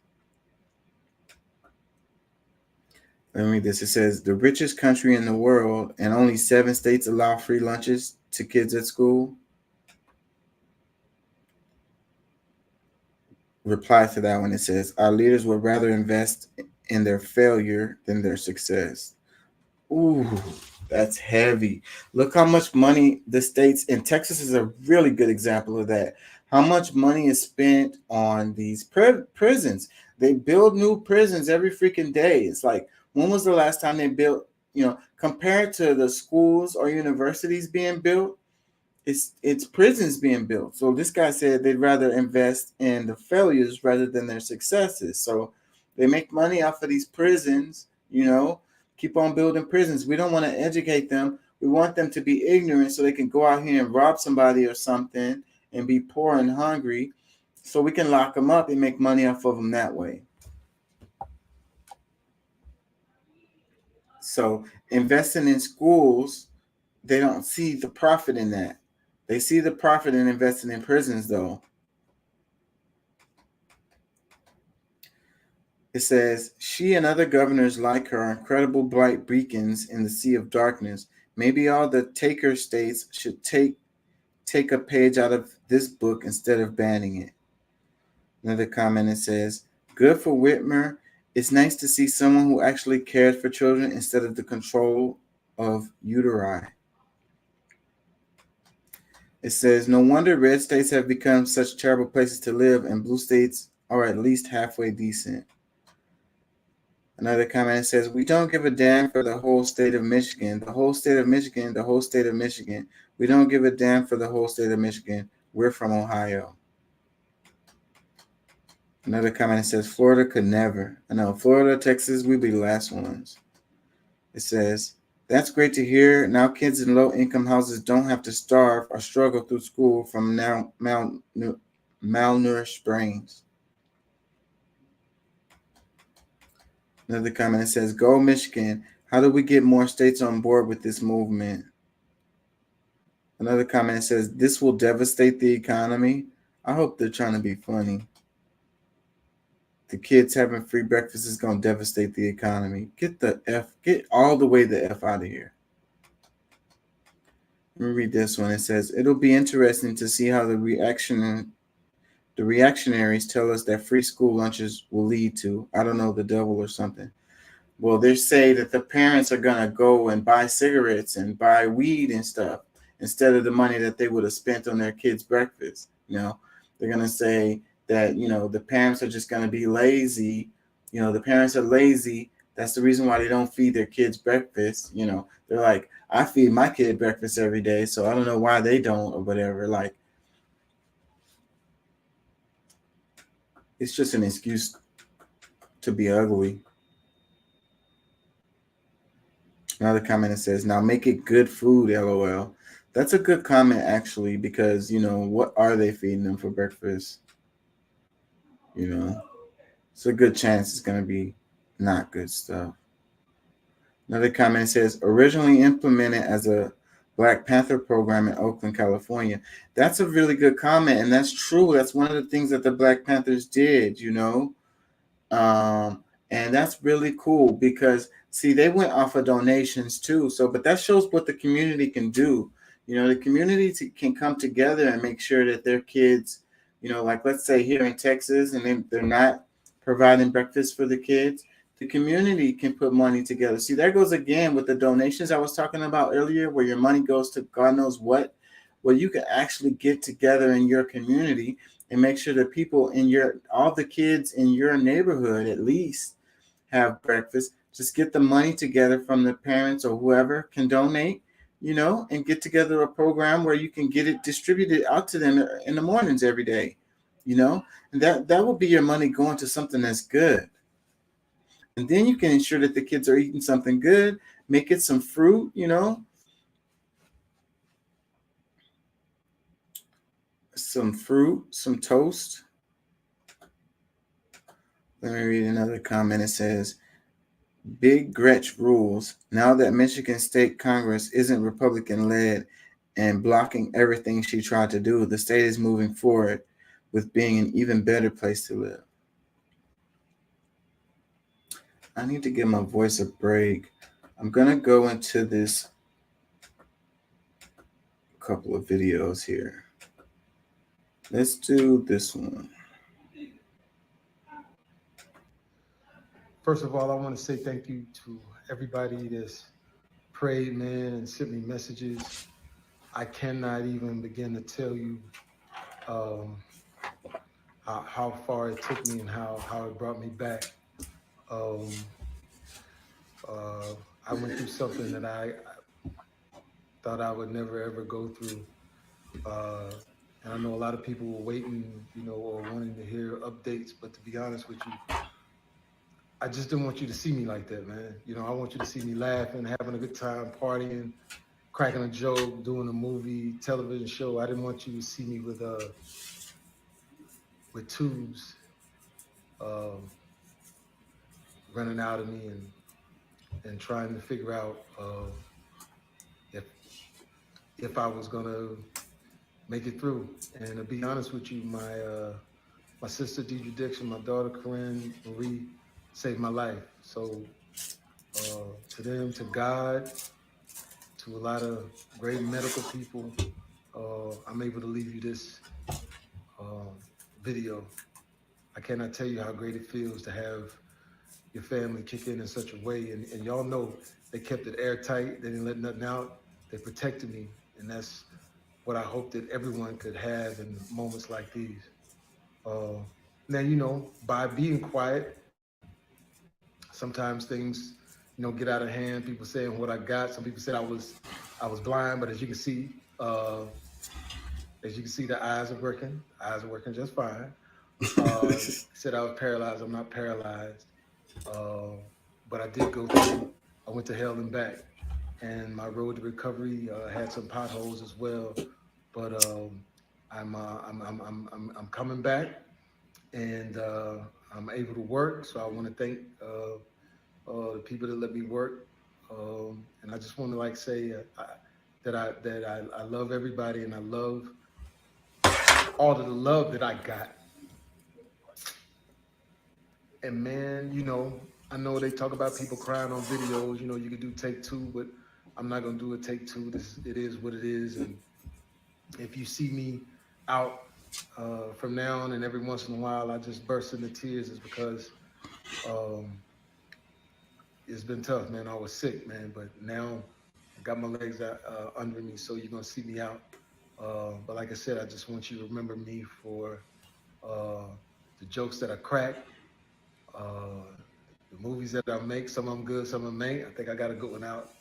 Let me read this. It says, the richest country in the world and only 7 states allow free lunches to kids at school. Reply to that one. It says, our leaders would rather invest in their failure than their success. Ooh, that's heavy. Look how much money the states, and Texas is a really good example of that. How much money is spent on these prisons. They build new prisons every freaking day. It's like, when was the last time they built, compared to the schools or universities being built, it's prisons being built. So this guy said they'd rather invest in the failures rather than their successes. So they make money off of these prisons, keep on building prisons. We don't want to educate them. We want them to be ignorant so they can go out here and rob somebody or something and be poor and hungry, so we can lock them up and make money off of them that way. So investing in schools, they don't see the profit in that. They see the profit in investing in prisons, though. It says, she and other governors like her are incredible bright beacons in the sea of darkness. Maybe all the taker states should take a page out of this book instead of banning it. Another comment, it says, good for Whitmer. It's nice to see someone who actually cares for children instead of the control of uteri. It says, no wonder red states have become such terrible places to live and blue states are at least halfway decent. Another comment says, we don't give a damn for the whole state of Michigan. The whole state of Michigan, the whole state of Michigan. We don't give a damn for the whole state of Michigan. We're from Ohio. Another comment says, Florida could never. I know, Florida, Texas, we'd be the last ones. It says, that's great to hear. Now kids in low-income houses don't have to starve or struggle through school from now malnourished brains. Another comment says, go Michigan. How do we get more states on board with this movement? Another comment says, this will devastate the economy. I hope they're trying to be funny. The kids having free breakfast is going to devastate the economy. Get all the way the F out of here. Let me read this one. It says, it'll be interesting to see how the reactionaries tell us that free school lunches will lead to, I don't know, the devil or something. Well, they say that the parents are going to go and buy cigarettes and buy weed and stuff instead of the money that they would have spent on their kids' breakfast. They're going to say that, the parents are just going to be lazy. The parents are lazy. That's the reason why they don't feed their kids breakfast. They're like, I feed my kid breakfast every day, so I don't know why they don't or whatever. Like, it's just an excuse to be ugly. Another comment that says, now make it good food, LOL. That's a good comment, actually, because, what are they feeding them for breakfast? It's a good chance it's going to be not good stuff. Another comment says, originally implemented as a Black Panther program in Oakland, California. That's a really good comment, and that's true. That's one of the things that the Black Panthers did, and that's really cool because, see, they went off of donations too. But that shows what the community can do. The community can come together and make sure that their kids, like let's say here in Texas, and they're not providing breakfast for the kids. The community can put money together. See, there goes again with the donations I was talking about earlier, where your money goes to God knows what. Well, you can actually get together in your community and make sure that people all the kids in your neighborhood at least have breakfast. Just get the money together from the parents or whoever can donate, and get together a program where you can get it distributed out to them in the mornings every day, and that will be your money going to something that's good. And then you can ensure that the kids are eating something good, make it some fruit, some fruit, some toast. Let me read another comment. It says, Big Gretch rules. Now that Michigan State Congress isn't Republican led and blocking everything she tried to do, the state is moving forward with being an even better place to live. I need to give my voice a break. I'm going to go into this couple of videos here. Let's do this one. First of all, I want to say thank you to everybody that's prayed, man, and sent me messages. I cannot even begin to tell you how far it took me and how it brought me back. I went through something that I thought I would never ever go through. And I know a lot of people were waiting, or wanting to hear updates, but to be honest with you, I just didn't want you to see me like that, man. I want you to see me laughing, having a good time, partying, cracking a joke, doing a movie, television show. I didn't want you to see me with tubes running out of me and trying to figure out if I was gonna make it through. And to be honest with you, my sister Deidre Dixon, my daughter Corinne Marie saved my life. So to them, to God, to a lot of great medical people, I'm able to leave you this video. I cannot tell you how great it feels to have your family kick in such a way. And y'all know they kept it airtight. They didn't let nothing out. They protected me. And that's what I hope that everyone could have in moments like these. Now, by being quiet, sometimes things, get out of hand. People saying what I got. Some people said I was blind, but as you can see, the eyes are working. Eyes are working just fine. Said I was paralyzed. I'm not paralyzed, but I did go through. I went to hell and back, and my road to recovery had some potholes as well. But I'm coming back, and I'm able to work. So I want to thank the people that let me work, and I just want to say that I love everybody, and I love all of the love that I got. And man, I know they talk about people crying on videos. You can do take two, but I'm not gonna do a take two. It is what it is, and if you see me out from now on and every once in a while I just burst into tears, is because it's been tough, man. I was sick, man, but now I got my legs under me, so you're gonna see me out. But like I said, I just want you to remember me for the jokes that I crack, the movies that I make. Some of them good, some of them ain't. I think I got a good one out.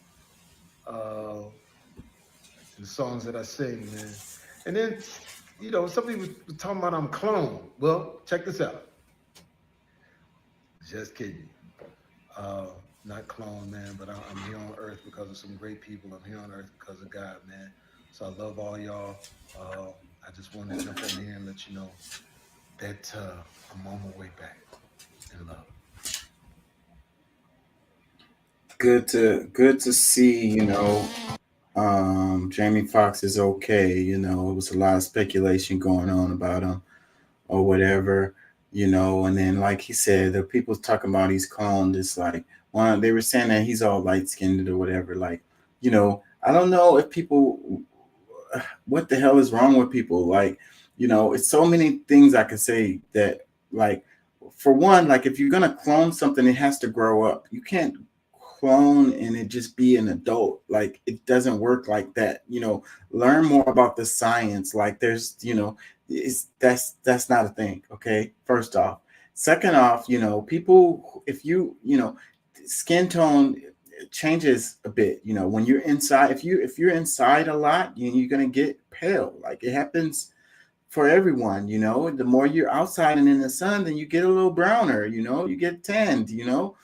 The songs that I sing, man. And then, some people were talking about I'm clone. Well, check this out. Just kidding. Not clone, man, but I'm here on earth because of some great people. I'm here on earth because of God, man. So I love all y'all. I just wanted to jump on here and let you know that I'm on my way back in love. Good to see, Jamie Foxx is okay. It was a lot of speculation going on about him or whatever, and then like he said, the people talking about he's cloned. It's like, they were saying that he's all light-skinned or whatever. Like, I don't know if people, what the hell is wrong with people? Like, it's so many things I could say that, like, for one, like if you're going to clone something, it has to grow up. You can't clone and it just be an adult. Like, it doesn't work like that. Learn more about the science. Like, there's, that's not a thing. Okay. First off. Second off, people, if skin tone changes a bit. You know, when you're inside, if you're inside a lot, you're gonna get pale. Like it happens for everyone. You know, the more you're outside and in the sun, then you get a little browner. You know, you get tanned. You know,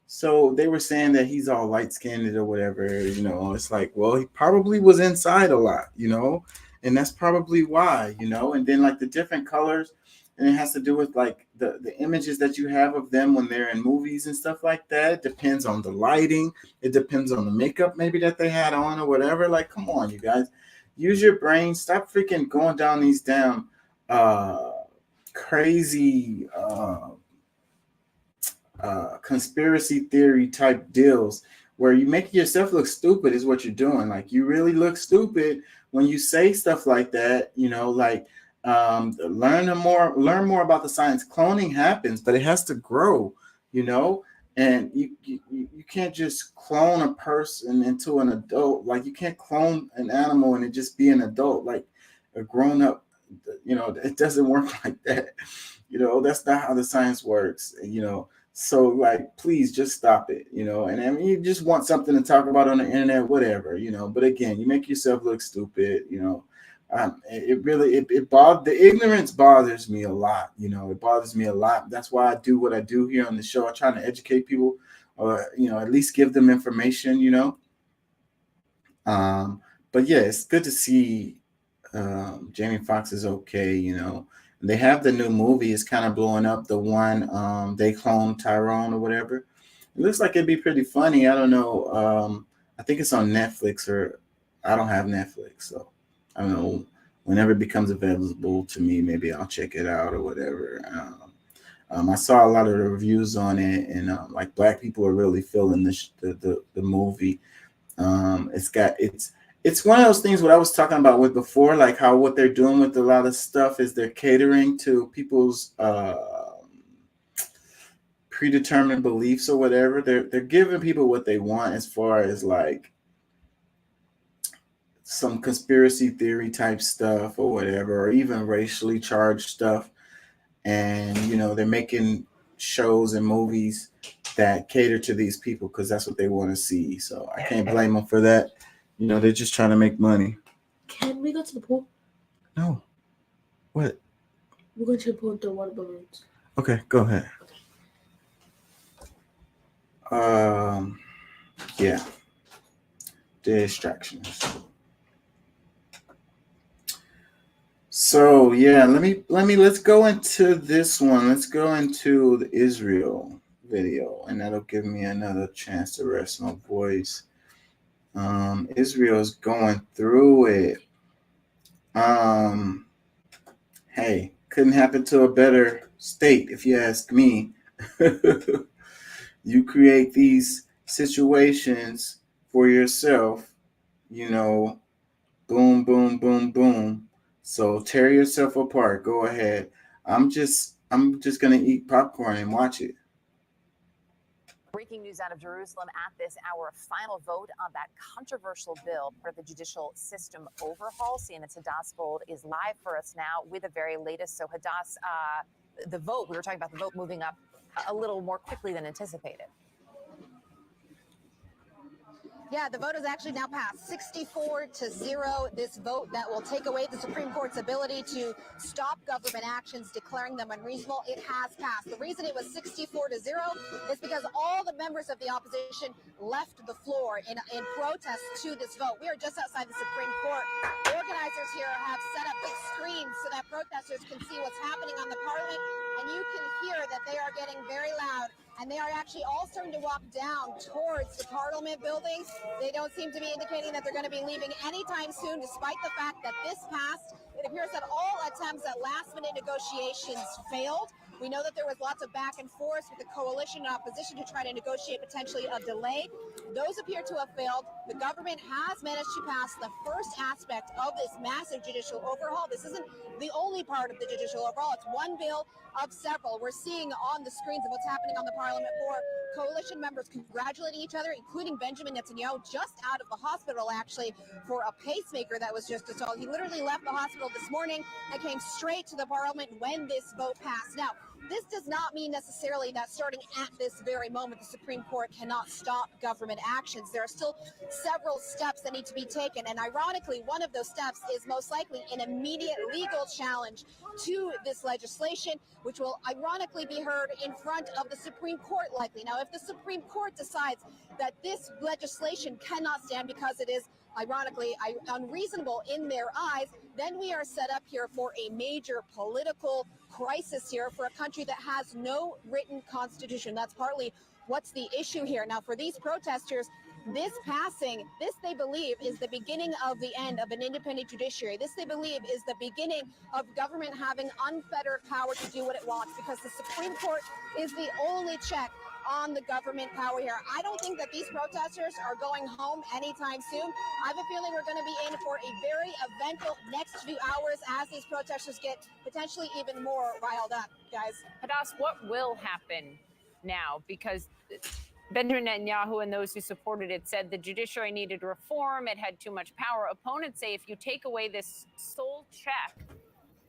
so they were saying that he's all light skinned or whatever. You know, it's like, well, he probably was inside a lot. You know, and that's probably why. You know, and then like the different colors. And it has to do with like the images that you have of them when they're in movies and stuff like that. It depends on the lighting. It depends on the makeup maybe that they had on or whatever. Like, come on, you guys. Use your brain. Stop freaking going down these damn crazy conspiracy theory type deals where you make yourself look stupid is what you're doing. Like you really look stupid when you say stuff like that, you know, like learn more about the science. Cloning happens, but it has to grow, you know, and you can't just clone a person into an adult. Like you can't clone an animal and it just be an adult, like a grown up, you know. It doesn't work like that, you know. That's not how the science works, you know. So like, please just stop it, you know. And I mean, you just want something to talk about on the internet, whatever, you know. But again, you make yourself look stupid, you know. The ignorance bothers me a lot, you know. It bothers me a lot. That's why I do what I do here on the show. I try to educate people, or you know, at least give them information, you know. But yeah, it's good to see Jamie Foxx is okay, you know. They have the new movie. It's kind of blowing up. The one they cloned Tyrone or whatever. It looks like it'd be pretty funny. I don't know. I think it's on Netflix, or I don't have Netflix, so I don't know. Whenever it becomes available to me, maybe I'll check it out or whatever. I saw a lot of the reviews on it, and like Black people are really feeling the movie. It's one of those things what I was talking about with before, like how what they're doing with a lot of stuff is they're catering to people's predetermined beliefs or whatever. They're giving people what they want as far as like some conspiracy theory type stuff or whatever, or even racially charged stuff. And, you know, they're making shows and movies that cater to these people because that's what they want to see. So I can't blame them for that. You know, they're just trying to make money. Can we go to the pool? No. What? We're going to the pool with the water balloons. Okay, go ahead. Yeah. Distractions. So yeah, let's go into this one. Let's go into the Israel video, and that'll give me another chance to rest my voice. Israel's going through it. Hey, couldn't happen to a better state if you ask me. You create these situations for yourself, you know, boom, boom, boom, boom. So tear yourself apart. Go ahead. I'm just gonna eat popcorn and watch it. Breaking news out of Jerusalem at this hour, a final vote on that controversial bill, part of the judicial system overhaul. CNN's Hadass Gold is live for us now with the very latest. So Hadass, the vote, we were talking about the vote moving up a little more quickly than anticipated. Yeah, the vote has actually now passed 64-0. This vote that will take away the Supreme Court's ability to stop government actions, declaring them unreasonable. It has passed. The reason it was 64-0 is because all the members of the opposition left the floor in protest to this vote. We are just outside the Supreme Court. Organizers here have set up big screens so that protesters can see what's happening on the Parliament, and you can hear that they are getting very loud. And they are actually all starting to walk down towards the Parliament building. They don't seem to be indicating that they're going to be leaving anytime soon, despite the fact that this passed. It appears that all attempts at last-minute negotiations failed. We know that there was lots of back and forth with the coalition and opposition to try to negotiate potentially a delay. Those appear to have failed. The government has managed to pass the first aspect of this massive judicial overhaul. This isn't the only part of the judicial overhaul. It's one bill of several. We're seeing on the screens of what's happening on the Parliament floor, coalition members congratulating each other, including Benjamin Netanyahu, just out of the hospital, actually, for a pacemaker that was just installed. He literally left the hospital this morning and came straight to the Parliament when this vote passed. Now, this does not mean necessarily that starting at this very moment, the Supreme Court cannot stop government actions. There are still several steps that need to be taken. And ironically, one of those steps is most likely an immediate legal challenge to this legislation, which will ironically be heard in front of the Supreme Court likely. Now, if the Supreme Court decides that this legislation cannot stand because it is ironically unreasonable in their eyes, then we are set up here for a major political crisis here for a country that has no written constitution. That's partly what's the issue here. Now, for these protesters, this passing, this they believe is the beginning of the end of an independent judiciary. This they believe is the beginning of government having unfettered power to do what it wants, because the Supreme Court is the only check on the government power here. I don't think that these protesters are going home anytime soon. I have a feeling we're going to be in for a very eventful next few hours as these protesters get potentially even more riled up, guys. Hadas, what will happen now? Because Benjamin Netanyahu and those who supported it said the judiciary needed reform, it had too much power. Opponents say if you take away this sole check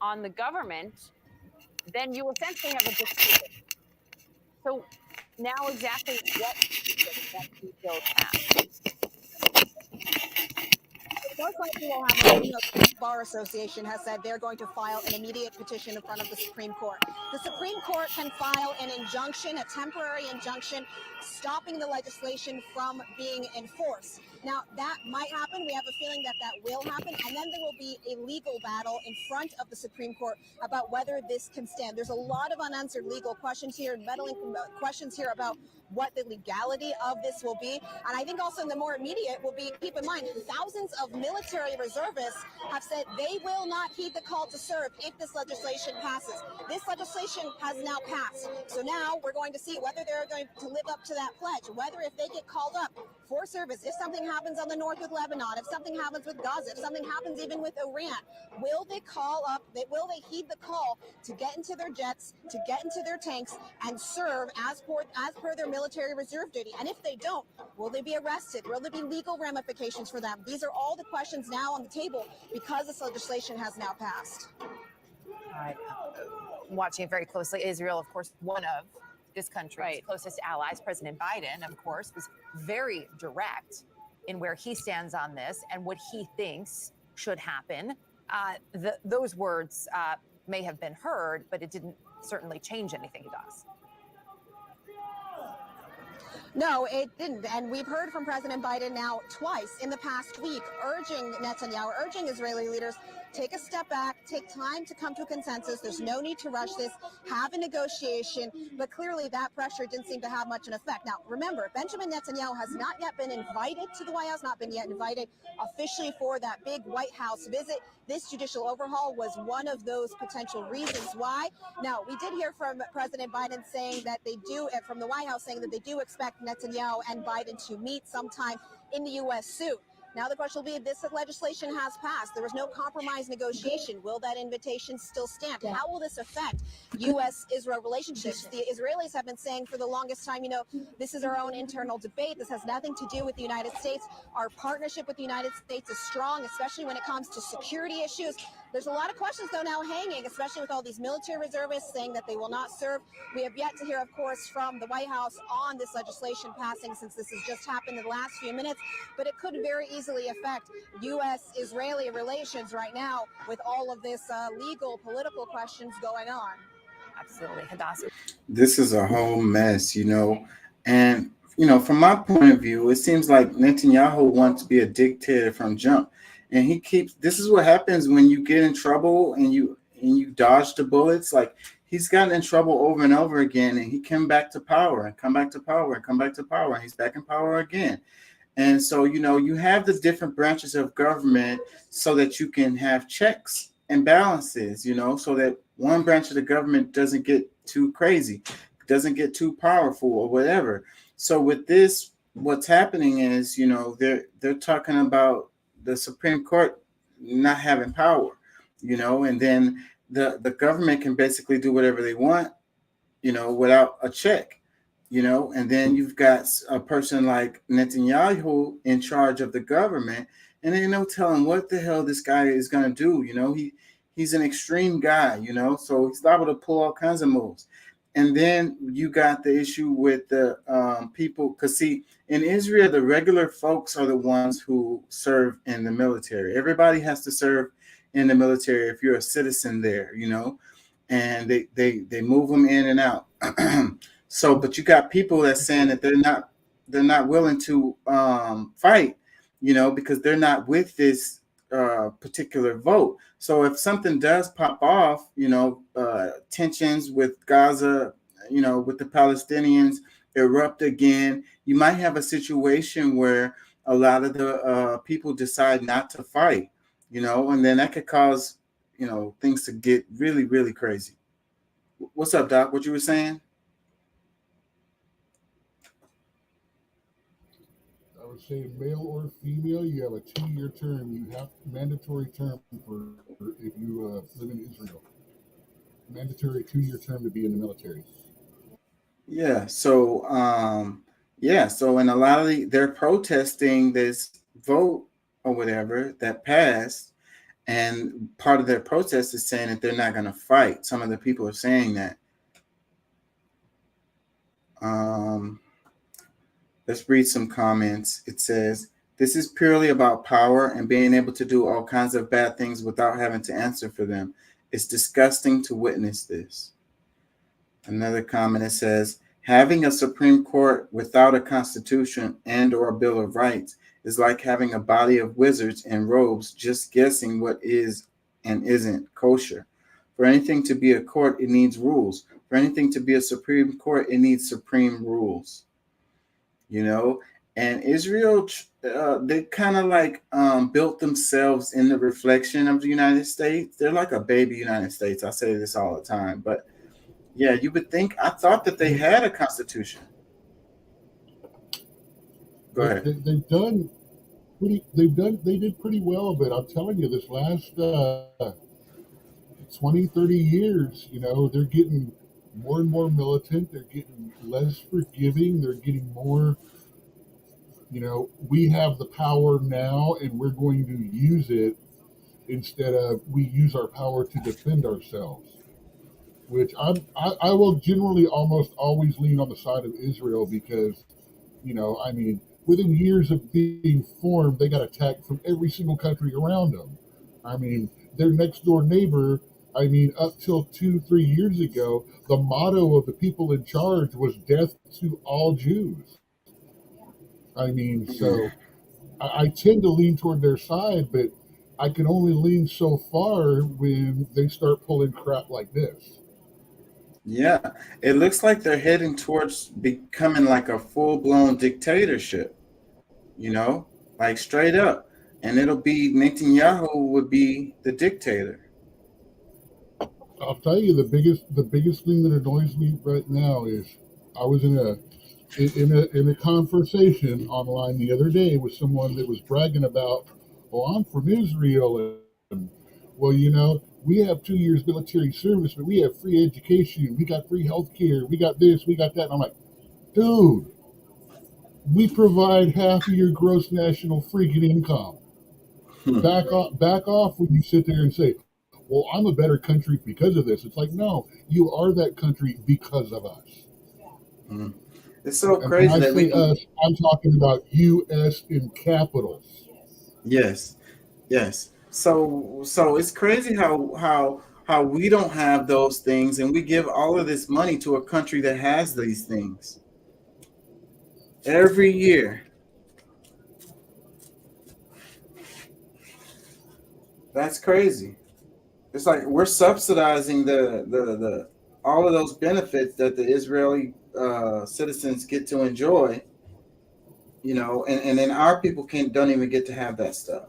on the government, then you essentially have a dictatorship. So now exactly what that bill passed? Most likely will happen. The Bar Association has said they're going to file an immediate petition in front of the Supreme Court. The Supreme Court can file an injunction, a temporary injunction, stopping the legislation from being enforced. Now, that might happen. We have a feeling that that will happen. And then there will be a legal battle in front of the Supreme Court about whether this can stand. There's a lot of unanswered legal questions here, meddling questions here about what the legality of this will be. And I think also in the more immediate will be, keep in mind, thousands of military reservists have said they will not heed the call to serve if this legislation passes. This legislation has now passed. So now we're going to see whether they're going to live up to that pledge, whether if they get called up for service, if something happens on the north with Lebanon, if something happens with Gaza, if something happens even with Iran, will they call up, will they heed the call to get into their jets, to get into their tanks and serve as per their military reserve duty? And if they don't, will they be arrested? Will there be legal ramifications for them? These are all the questions now on the table because this legislation has now passed. All right. Watching it very closely, Israel, of course, one of this country's closest allies. President Biden, of course, was very direct in where he stands on this and what he thinks should happen. Those words may have been heard, but it didn't certainly change anything he does. No, it didn't. And we've heard from President Biden now twice in the past week, urging Netanyahu, urging Israeli leaders, take a step back, take time to come to a consensus. There's no need to rush this, have a negotiation. But clearly that pressure didn't seem to have much an effect. Now, remember, Benjamin Netanyahu has not yet been invited to the White House, not been yet invited officially for that big White House visit. This judicial overhaul was one of those potential reasons why. Now, we did hear from President Biden saying that they do, from the White House saying that they do expect Netanyahu and Biden to meet sometime in the U.S. soon. Now the question will be, this legislation has passed. There was no compromise negotiation. Will that invitation still stand? Yeah. How will this affect U.S.-Israel relationships? The Israelis have been saying for the longest time, this is our own internal debate. This has nothing to do with the United States. Our partnership with the United States is strong, especially when it comes to security issues. There's a lot of questions, though, now hanging, especially with all these military reservists saying that they will not serve. We have yet to hear, of course, from the White House on this legislation passing, since this has just happened in the last few minutes. But it could very easily affect U.S.-Israeli relations right now with all of this legal, political questions going on. Absolutely. Hadassah. This is a whole mess, and, from my point of view, it seems like Netanyahu wants to be a dictator from jump. And this is what happens when you get in trouble and you dodge the bullets. Like, he's gotten in trouble over and over again, and he came back to power and come back to power and come back to power, and he's back in power again. And so, you have the different branches of government so that you can have checks and balances, so that one branch of the government doesn't get too crazy, doesn't get too powerful or whatever. So with this, what's happening is, they're talking about the Supreme Court not having power, and then the government can basically do whatever they want, without a check, and then you've got a person like Netanyahu in charge of the government, and ain't no telling what the hell this guy is going to do. He's an extreme guy, so he's liable to pull all kinds of moves. And then you got the issue with the people, because see, in Israel, the regular folks are the ones who serve in the military. Everybody has to serve in the military if you're a citizen there, you know, and they move them in and out. So, but you got people that's saying that they're not willing to fight, you know, because they're not with this particular vote. So if something does pop off, you know, tensions with Gaza, you know, with the Palestinians erupt again, you might have a situation where a lot of the people decide not to fight, you know, and then that could cause, you know, things to get really, really crazy. What's up, Doc? What you were saying? I would say male or female, you have a 2-year term. You have mandatory term for if you live in Israel. Mandatory 2-year term to be in the military. Yeah. So, so in a lot of they're protesting this vote or whatever that passed, and part of their protest is saying that they're not going to fight. Some of the people are saying that. Let's read some comments. It says, "This is purely about power and being able to do all kinds of bad things without having to answer for them. It's disgusting to witness this." Another comment, it says, "Having a Supreme Court without a constitution and or a Bill of Rights is like having a body of wizards in robes just guessing what is and isn't kosher. For anything to be a court, it needs rules. For anything to be a Supreme Court, it needs supreme rules." You know, and Israel, they kind of like built themselves in the reflection of the United States. They're like a baby United States. I say this all the time, but yeah, you would think. I thought that they had a constitution. Go ahead. They did pretty well, but I'm telling you, this last 20, 30 years, you know, they're getting more and more militant. They're getting less forgiving. They're getting more, you know, we have the power now and we're going to use it instead of we use our power to defend ourselves. Which I will generally almost always lean on the side of Israel because, you know, I mean, within years of being formed, they got attacked from every single country around them. I mean, their next door neighbor, I mean, up till 2-3 years ago, the motto of the people in charge was death to all Jews. I mean, so I tend to lean toward their side, but I can only lean so far when they start pulling crap like this. Yeah, it looks like they're heading towards becoming like a full-blown dictatorship, you know, like straight up. And it'll be Netanyahu would be the dictator. I'll tell you, the biggest thing that annoys me right now is I was in a conversation online the other day with someone that was bragging about, well, I'm from Israel, and well, you know, we have 2 years military service, but we have free education, we got free health care, we got this, we got that. And I'm like, dude, we provide half of your gross national freaking income. Back off when you sit there and say, well, I'm a better country because of this. It's like, no, you are that country because of us. It's so And crazy when I that we say us, I'm talking about U.S. in capitals. Yes. So it's crazy how we don't have those things, and we give all of this money to a country that has these things every year. That's crazy. It's like we're subsidizing the all of those benefits that the Israeli citizens get to enjoy, you know, and then our people don't even get to have that stuff.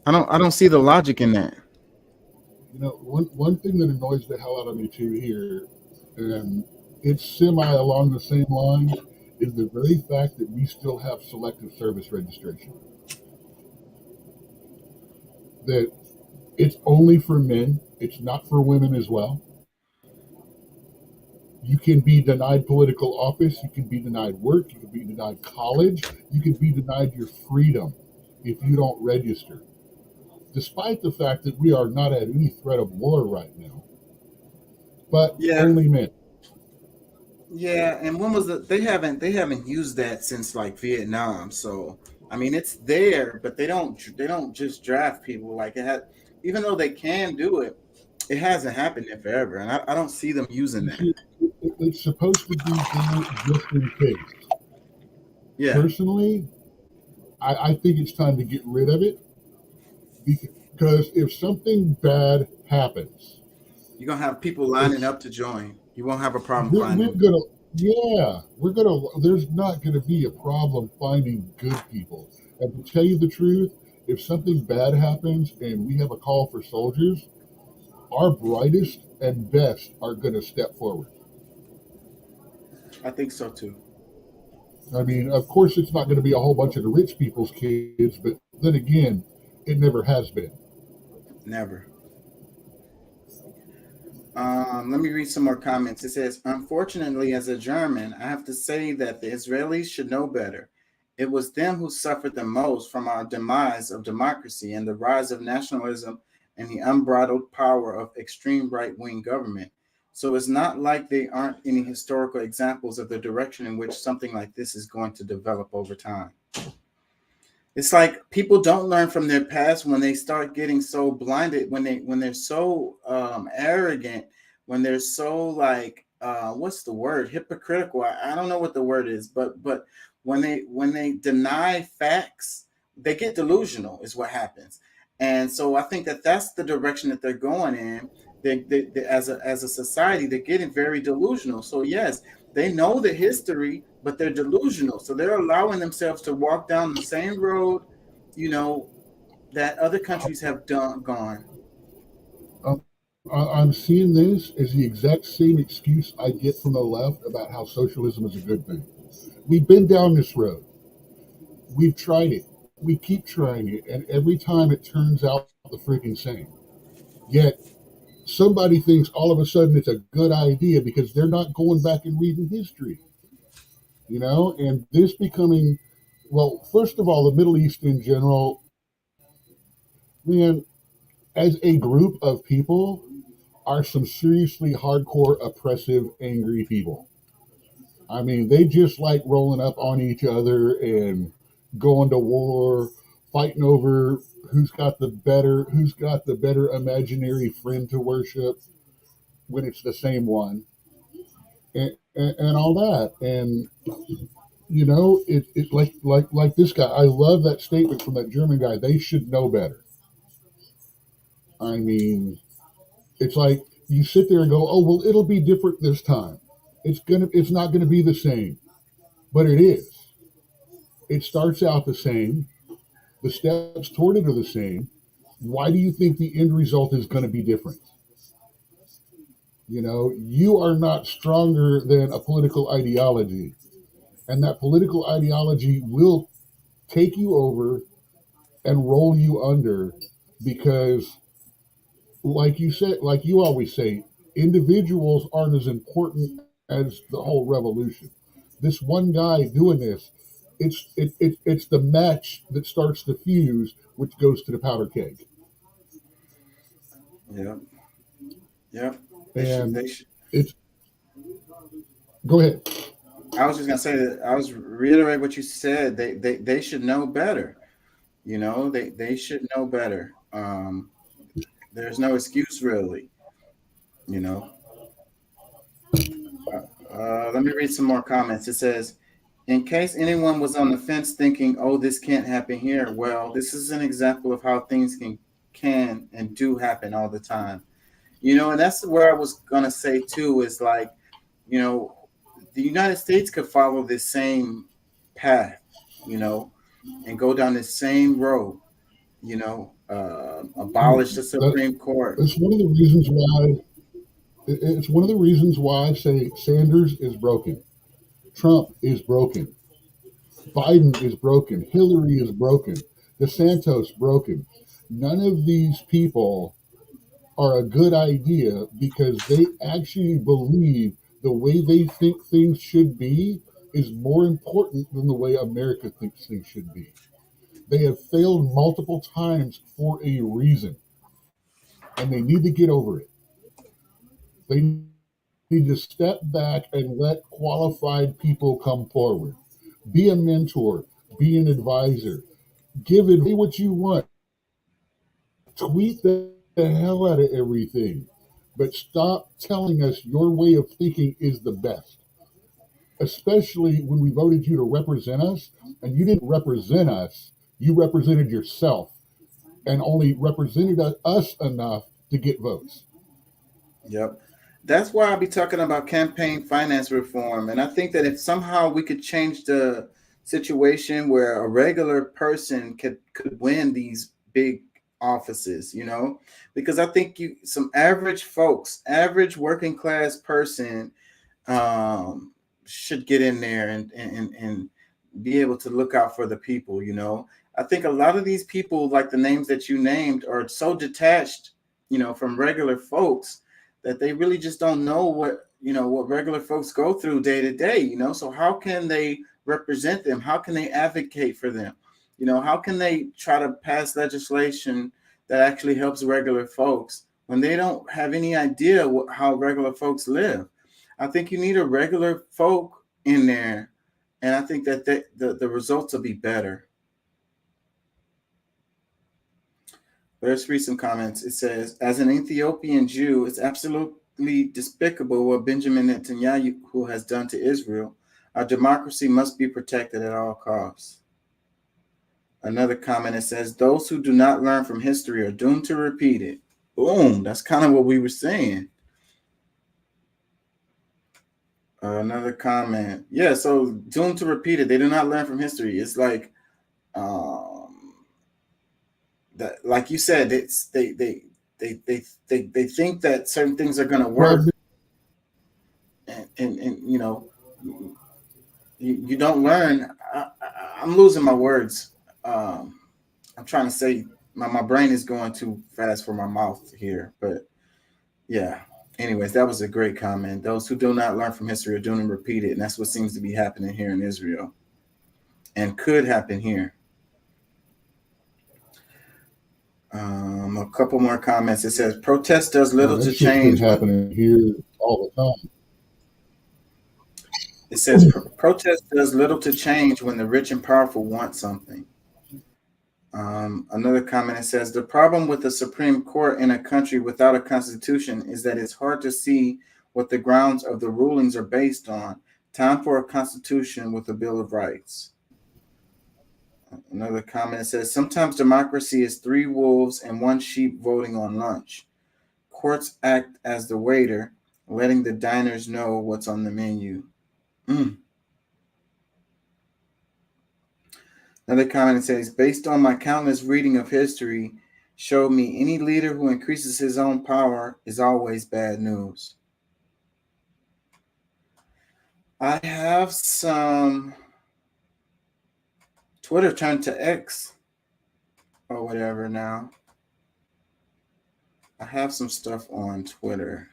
I don't see the logic in that. You know, one thing that annoys the hell out of me too here, and it's semi along the same lines, is the very fact that we still have selective service registration. That it's only for men, it's not for women as well. You can be denied political office, you can be denied work, you can be denied college, you can be denied your freedom if you don't register. despite the fact that we are not at any threat of war right now, but Yeah, only men. yeah. And when was it? They haven't used that since like Vietnam. So I mean, it's there, but they don't just draft people like it had. Even though they can do it, it hasn't happened there forever, and I don't see them using You that. see, it's supposed to be there just in case. Yeah, Personally, I think it's time to get rid of it because if something bad happens, you're gonna have people lining up to join. You won't have a problem we're finding. gonna, there's not gonna be a problem finding good people. And to tell you the truth, if something bad happens and we have a call for soldiers, our brightest and best are gonna step forward. I think so too. I mean, of course, it's not going to be a whole bunch of the rich people's kids, but then again, it never has been. Never. Let me read some more comments. It says, unfortunately, as a German, I have to say that the Israelis should know better. It was them who suffered the most from our demise of democracy and the rise of nationalism and the unbridled power of extreme right-wing government. So it's not like there aren't any historical examples of the direction in which something like this is going to develop over time. It's like people don't learn from their past when they start getting so blinded, when they're so arrogant, when they're so like what's the word, hypocritical. I don't know what the word is, but when they deny facts, they get delusional is what happens. And so I think that that's the direction that they're going in. They as a society, they're getting very delusional. So yes, they know the history, but they're delusional. So they're allowing themselves to walk down the same road, that other countries have gone. I'm seeing this as the exact same excuse I get from the left about how socialism is a good thing. We've been down this road. We've tried it. We keep trying it, and every time it turns out the freaking same. Yet somebody thinks all of a sudden it's a good idea because they're not going back and reading history. And this becoming, well, first of all, the Middle East in general, man, as a group of people, are some seriously hardcore, oppressive, angry people. I mean, they just like rolling up on each other and going to war, fighting over who's got the better imaginary friend to worship when it's the same one, and all that. And it like this guy. I love that statement from that German guy. They should know better. I mean, it's like you sit there and go, "Oh well, it'll be different this time. It's not gonna be the same," but it is. It starts out the same. The steps toward it are the same. Why do you think the end result is going to be different? You are not stronger than a political ideology, and that political ideology will take you over and roll you under because, like you always say, individuals aren't as important as the whole revolution. This one guy doing this, it's the match that starts the fuse, which goes to the powder keg. Yeah. Yep. And They should. it's go ahead. I was just gonna say that I was reiterate what you said. They should know better. They should know better. There's no excuse really. Let me read some more comments. It says, in case anyone was on the fence thinking, oh, this can't happen here. Well, this is an example of how things can and do happen all the time. And that's where I was going to say too, is like, the United States could follow this same path, and go down this same road, abolish the Supreme Court. It's one of the reasons why. It's one of the reasons why I say Sanders is broken, Trump is broken, Biden is broken, Hillary is broken, DeSantis broken. None of these people are a good idea because they actually believe the way they think things should be is more important than the way America thinks things should be. They have failed multiple times for a reason, and they need to get over it. They need to step back and let qualified people come forward. Be a mentor, be an advisor, give it what you want. Tweet the hell out of everything, but stop telling us your way of thinking is the best. Especially when we voted you to represent us, and you didn't represent us, you represented yourself and only represented us enough to get votes. Yep. That's why I'll be talking about campaign finance reform. And I think that if somehow we could change the situation where a regular person could win these big offices, you know, because I think some average folks, average working class person should get in there and be able to look out for the people, you know. I think a lot of these people, like the names that you named, are so detached, you know, from regular folks that they really just don't know what regular folks go through day to day, you know. So how can they represent them? How can they advocate for them? You know, how can they try to pass legislation that actually helps regular folks when they don't have any idea how regular folks live? I think you need a regular folk in there, and I think that the results will be better. Let's read some comments. It says, as an Ethiopian Jew, it's absolutely despicable what Benjamin Netanyahu has done to Israel. Our democracy must be protected at all costs. Another comment, it says, those who do not learn from history are doomed to repeat it. Boom. That's kind of what we were saying. Another comment. Yeah, so doomed to repeat it. They do not learn from history. It's like, that, like you said, it's they think that certain things are going to work, and you know, you don't learn. I'm losing my words. I'm trying to say my brain is going too fast for my mouth here, but yeah. Anyways, that was a great comment. Those who do not learn from history are doomed to repeat it, and that's what seems to be happening here in Israel, and could happen here. A couple more comments. It says, protest does little to change. Happening here all the time. It says, protest does little to change when the rich and powerful want something. Another comment, it says, the problem with the Supreme Court in a country without a constitution is that it's hard to see what the grounds of the rulings are based on. Time for a constitution with a Bill of Rights. Another comment says, sometimes democracy is 3 wolves and 1 sheep voting on lunch. Courts act as the waiter, letting the diners know what's on the menu. Another comment says, based on my countless reading of history, showed me any leader who increases his own power is always bad news. I have some Twitter turned to X or whatever now. I have some stuff on Twitter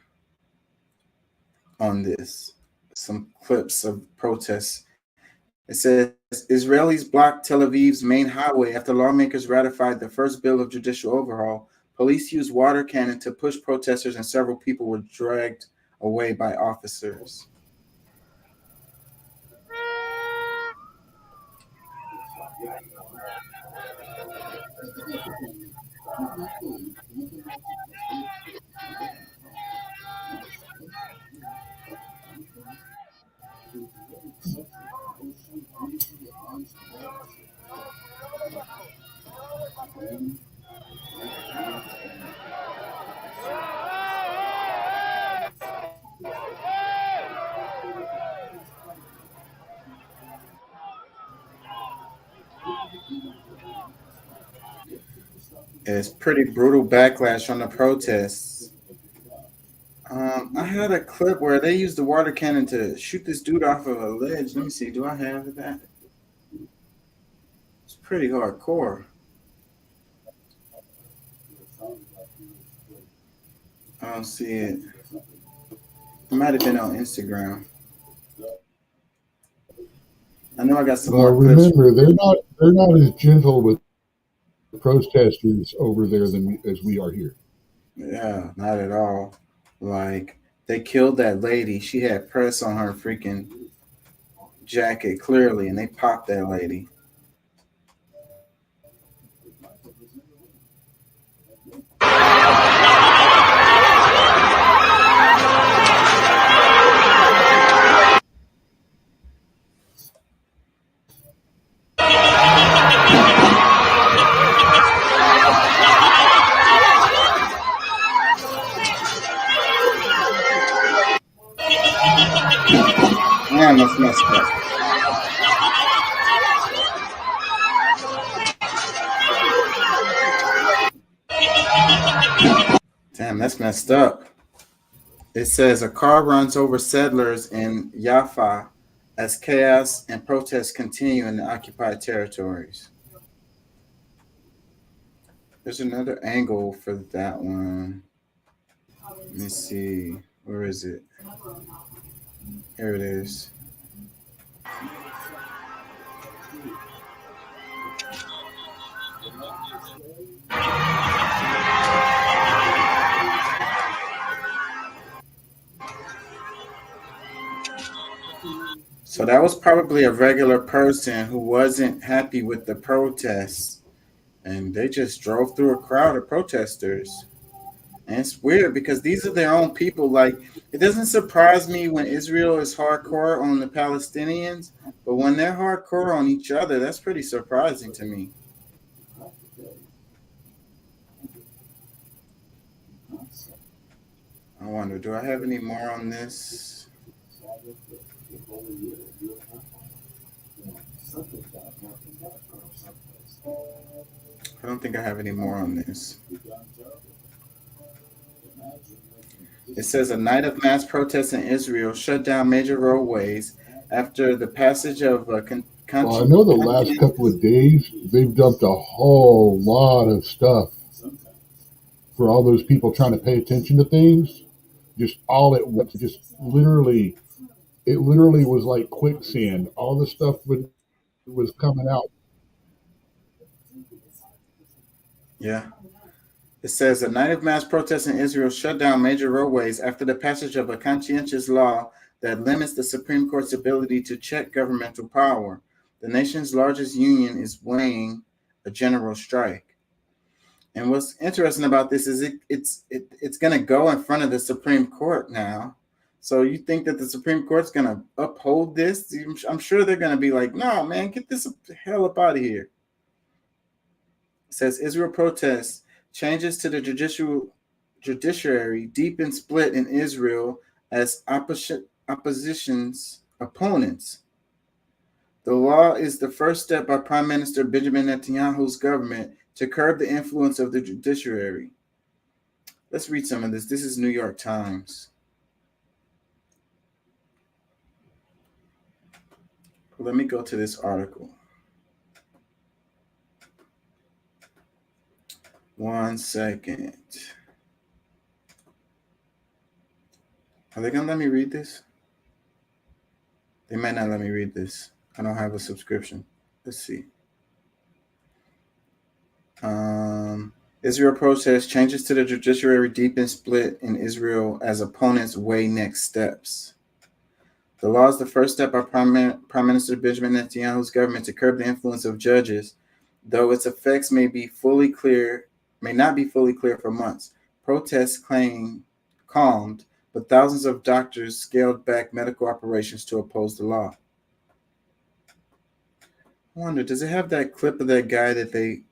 on this, some clips of protests. It says, Israelis blocked Tel Aviv's main highway after lawmakers ratified the first bill of judicial overhaul. Police used water cannon to push protesters, and several people were dragged away by officers. It's pretty brutal backlash on the protests. I had a clip where they used the water cannon to shoot this dude off of a ledge. Let me see. Do I have that? It's pretty hardcore. I don't see it. It might have been on Instagram. I know I got some Well, more clips. remember, they're not as gentle with protesters over there as we are here. Yeah, not at all. Like they killed that lady. She had press on her freaking jacket clearly, and they popped that lady. Man, that's messed up. Damn, that's messed up. It says a car runs over settlers in Jaffa as chaos and protests continue in the occupied territories. There's another angle for that one. Let me see. Where is it? Here it is. So that was probably a regular person who wasn't happy with the protests, and they just drove through a crowd of protesters. And it's weird because these are their own people. Like, it doesn't surprise me when Israel is hardcore on the Palestinians, but when they're hardcore on each other, that's pretty surprising to me. I wonder, do I have any more on this? I don't think I have any more on this. It says a night of mass protests in Israel shut down major roadways after the passage of a Well, I know the last couple of days they've dumped a whole lot of stuff for all those people trying to pay attention to things, just all at once. Just literally, it literally was like quicksand. All the stuff was coming out. Yeah. It says a night of mass protests in Israel shut down major roadways after the passage of a conscientious law that limits the Supreme Court's ability to check governmental power. The nation's largest union is weighing a general strike. And what's interesting about this is it's going to go in front of the Supreme Court now. So you think that the Supreme Court's going to uphold this? I'm sure they're going to be like, no, man, get this hell up out of here. It says Israel protests changes to the judiciary deepen split in Israel as opposition's opponents. The law is the first step by Prime Minister Benjamin Netanyahu's government to curb the influence of the judiciary. Let's read some of this. This is New York Times. Let me go to this article. One second. Are they going to let me read this? They might not let me read this. I don't have a subscription. Let's see. Israel protests changes to the judiciary deepen split in Israel as opponents weigh next steps. The law is the first step by Prime Minister Benjamin Netanyahu's government to curb the influence of judges, though its effects may not be fully clear for months. Protests calmed, but thousands of doctors scaled back medical operations to oppose the law. I wonder, does it have that clip of that guy that they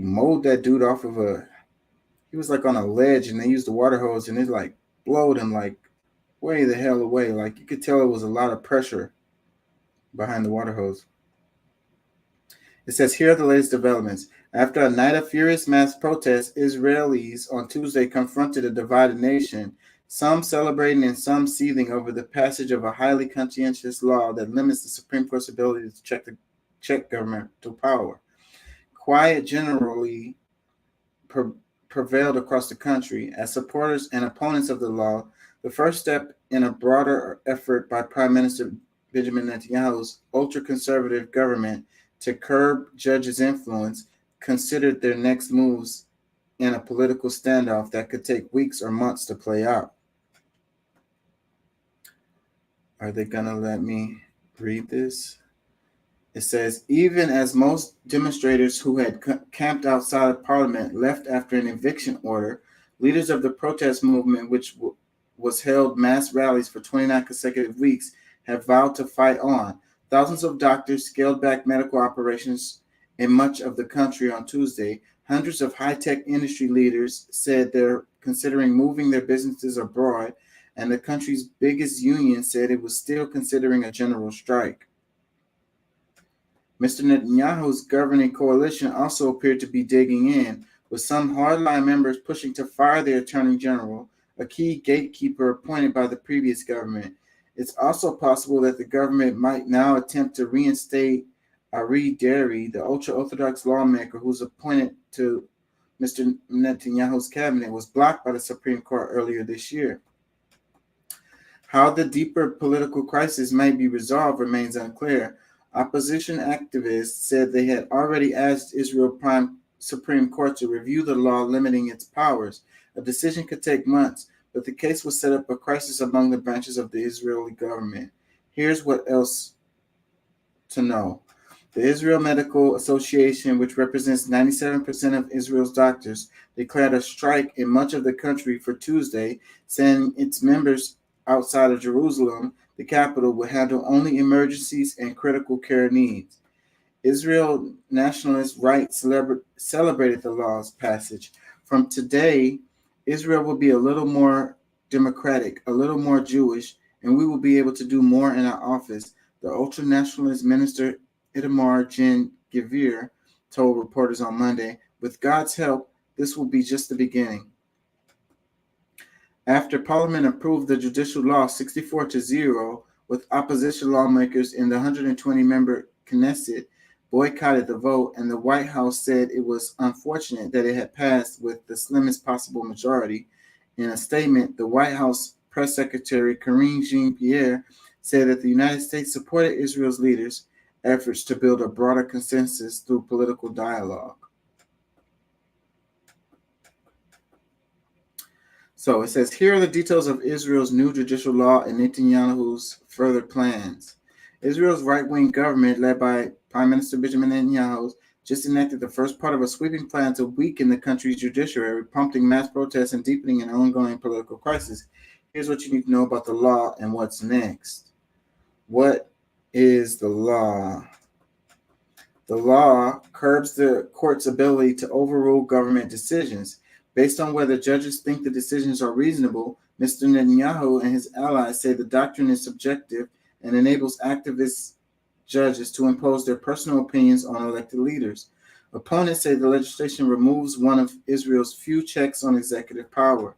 mowed that dude off of he was like on a ledge and they used the water hose and it like blowed him like way the hell away. Like you could tell it was a lot of pressure behind the water hose. It says, here are the latest developments. After a night of furious mass protests, Israelis on Tuesday confronted a divided nation, some celebrating and some seething over the passage of a highly conscientious law that limits the Supreme Court's ability to check governmental power. Quiet generally prevailed across the country as supporters and opponents of the law, the first step in a broader effort by Prime Minister Benjamin Netanyahu's ultra-conservative government to curb judges' influence considered their next moves in a political standoff that could take weeks or months to play out. Are they going to let me read this? It says, even as most demonstrators who had camped outside of Parliament left after an eviction order, leaders of the protest movement, which was held mass rallies for 29 consecutive weeks, have vowed to fight on. Thousands of doctors scaled back medical operations in much of the country on Tuesday. Hundreds of high-tech industry leaders said they're considering moving their businesses abroad, and the country's biggest union said it was still considering a general strike. Mr. Netanyahu's governing coalition also appeared to be digging in, with some hardline members pushing to fire the attorney general, a key gatekeeper appointed by the previous government. It's also possible that the government might now attempt to reinstate Ari Deri, the ultra-Orthodox lawmaker who's appointed to Mr. Netanyahu's cabinet, was blocked by the Supreme Court earlier this year. How the deeper political crisis might be resolved remains unclear. Opposition activists said they had already asked Israel Supreme Court to review the law limiting its powers. A decision could take months, but the case will set up a crisis among the branches of the Israeli government. Here's what else to know. The Israel Medical Association, which represents 97% of Israel's doctors, declared a strike in much of the country for Tuesday, saying its members outside of Jerusalem, the capital, will handle only emergencies and critical care needs. Israel Nationalist Right celebrated the law's passage. From today, Israel will be a little more democratic, a little more Jewish, and we will be able to do more in our office, the ultra-nationalist minister Itamar Ben-Gvir told reporters on Monday. With God's help, this will be just the beginning. After Parliament approved the judicial law 64-0, with opposition lawmakers in the 120-member Knesset boycotted the vote, and the White House said it was unfortunate that it had passed with the slimmest possible majority. In a statement, the White House press secretary Karine Jean-Pierre said that the United States supported Israel's leaders' efforts to build a broader consensus through political dialogue. So it says, here are the details of Israel's new judicial law and Netanyahu's further plans. Israel's right-wing government, led by Prime Minister Benjamin Netanyahu, just enacted the first part of a sweeping plan to weaken the country's judiciary, prompting mass protests and deepening an ongoing political crisis. Here's what you need to know about the law and what's next. What is the law? The law curbs the court's ability to overrule government decisions. Based on whether judges think the decisions are reasonable, Mr. Netanyahu and his allies say the doctrine is subjective and enables activist judges to impose their personal opinions on elected leaders. Opponents say the legislation removes one of Israel's few checks on executive power.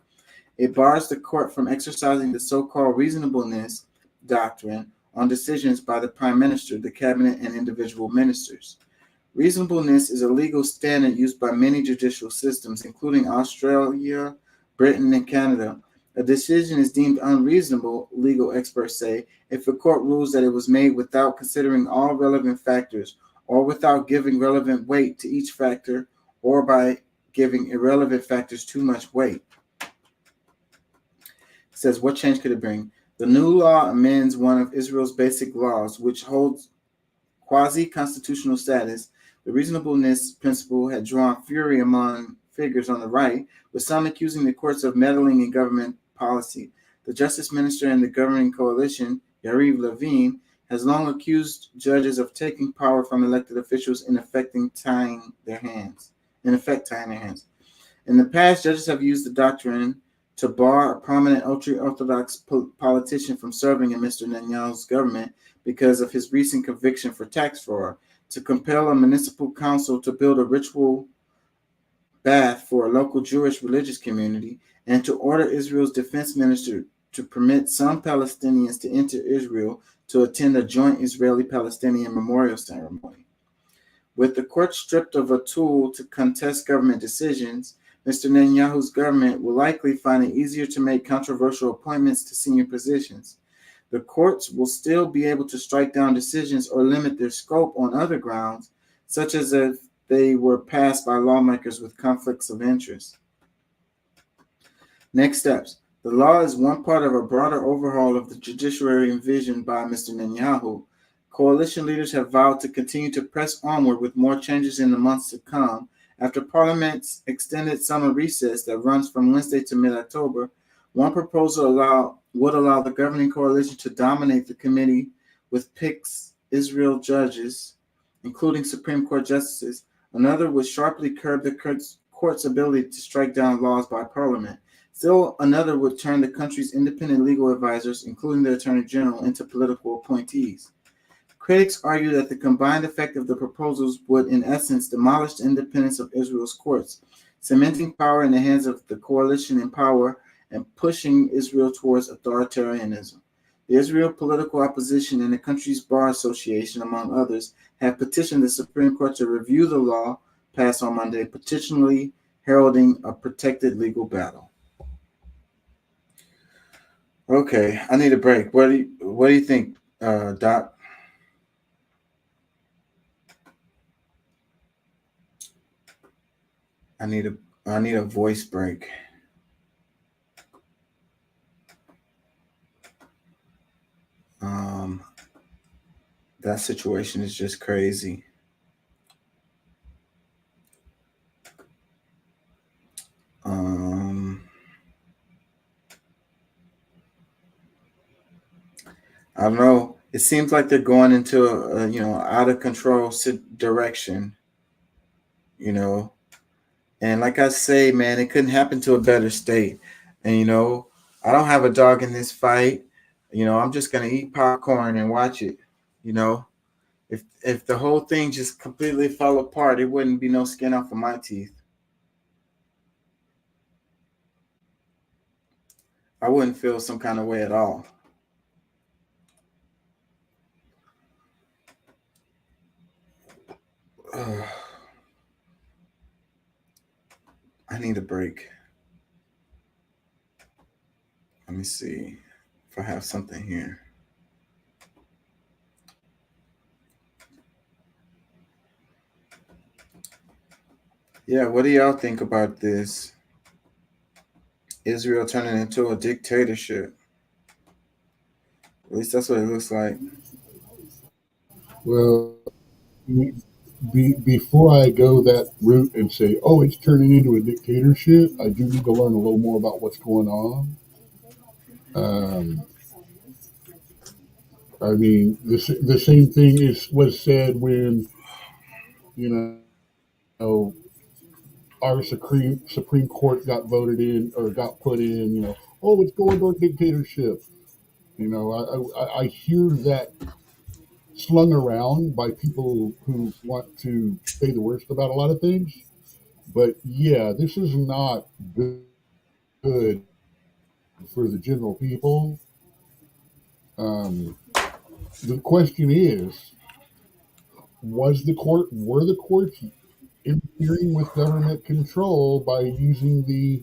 It bars the court from exercising the so-called reasonableness doctrine on decisions by the prime minister, the cabinet, and individual ministers. Reasonableness is a legal standard used by many judicial systems, including Australia, Britain, and Canada. A decision is deemed unreasonable, legal experts say, if a court rules that it was made without considering all relevant factors, or without giving relevant weight to each factor, or by giving irrelevant factors too much weight. It says, what change could it bring? The new law amends one of Israel's basic laws, which holds quasi-constitutional status. The reasonableness principle had drawn fury among figures on the right, with some accusing the courts of meddling in government policy. The justice minister in the governing coalition, Yariv Levin, has long accused judges of taking power from elected officials in effect tying their hands. In the past, judges have used the doctrine to bar a prominent ultra-Orthodox politician from serving in Mr. Netanyahu's government because of his recent conviction for tax fraud, to compel a municipal council to build a ritual bath for a local Jewish religious community, and to order Israel's defense minister to permit some Palestinians to enter Israel to attend a joint Israeli-Palestinian memorial ceremony. With the court stripped of a tool to contest government decisions, Mr. Netanyahu's government will likely find it easier to make controversial appointments to senior positions. the courts will still be able to strike down decisions or limit their scope on other grounds, such as if they were passed by lawmakers with conflicts of interest. Next steps. The law is one part of a broader overhaul of the judiciary envisioned by Mr. Netanyahu. Coalition leaders have vowed to continue to press onward with more changes in the months to come. After Parliament's extended summer recess that runs from Wednesday to mid-October, one proposal would allow the governing coalition to dominate the committee with picks Israel judges, including Supreme Court justices. Another would sharply curb the court's ability to strike down laws by Parliament. Still another would turn the country's independent legal advisors, including the Attorney General, into political appointees. Critics argue that the combined effect of the proposals would, in essence, demolish the independence of Israel's courts, cementing power in the hands of the coalition in power and pushing Israel towards authoritarianism. The Israel political opposition and the country's bar association, among others, have petitioned the Supreme Court to review the law passed on Monday, petitionally heralding a protected legal battle. Okay, I need a break. What do you think, Doc? I need a voice break. That situation is just crazy. I don't know. It seems like they're going into a out of control direction. And like I say, man, it couldn't happen to a better state. And I don't have a dog in this fight. I'm just gonna eat popcorn and watch it. If the whole thing just completely fell apart, it wouldn't be no skin off of my teeth. I wouldn't feel some kind of way at all. I need a break. Let me see if I have something here. Yeah, what do y'all think about this? Israel turning into a dictatorship. At least that's what it looks like. Well, before I go that route and say, oh, it's turning into a dictatorship, I do need to learn a little more about what's going on. I mean, the same thing was said when, our Supreme Court got voted in or got put in, oh, it's going toward dictatorship. I hear that slung around by people who want to say the worst about a lot of things. But yeah, this is not good for the general people. The question is, were the courts interfering with government control by using the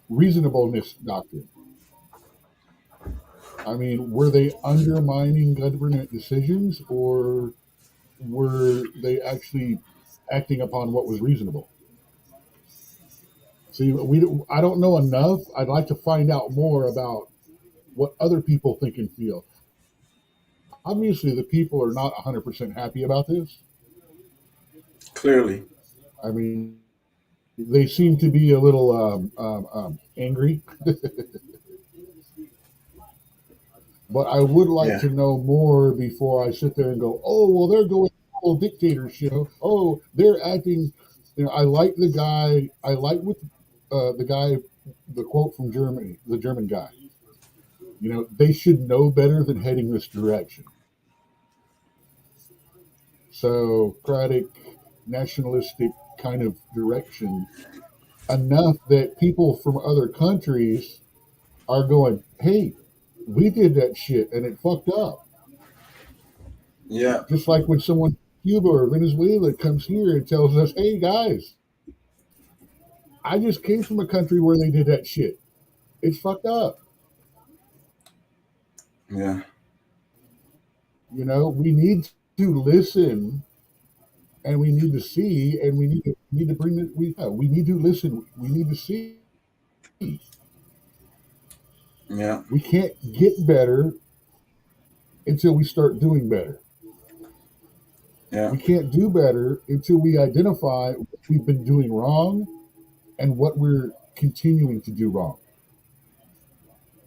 reasonableness doctrine? I mean, were they undermining government decisions, or were they actually acting upon what was reasonable? See, I don't know enough. I'd like to find out more about what other people think and feel. Obviously, the people are not 100% happy about this. Clearly. I mean, they seem to be a little angry. But I would like to know more before I sit there and go, oh, well, they're going full dictatorship. Oh, they're acting. I like the guy. I like what the quote from Germany, the German guy. They should know better than heading this direction. So, democratic, nationalistic kind of direction, enough that people from other countries are going, hey, we did that shit and it fucked up. Yeah. Just like when someone from Cuba or Venezuela comes here and tells us, hey guys, I just came from a country where they did that shit. It's fucked up. Yeah. You know, we need to listen, and we need to see, and we need to bring it. We need to listen. We need to see. Yeah. We can't get better until we start doing better. Yeah. We can't do better until we identify what we've been doing wrong and what we're continuing to do wrong.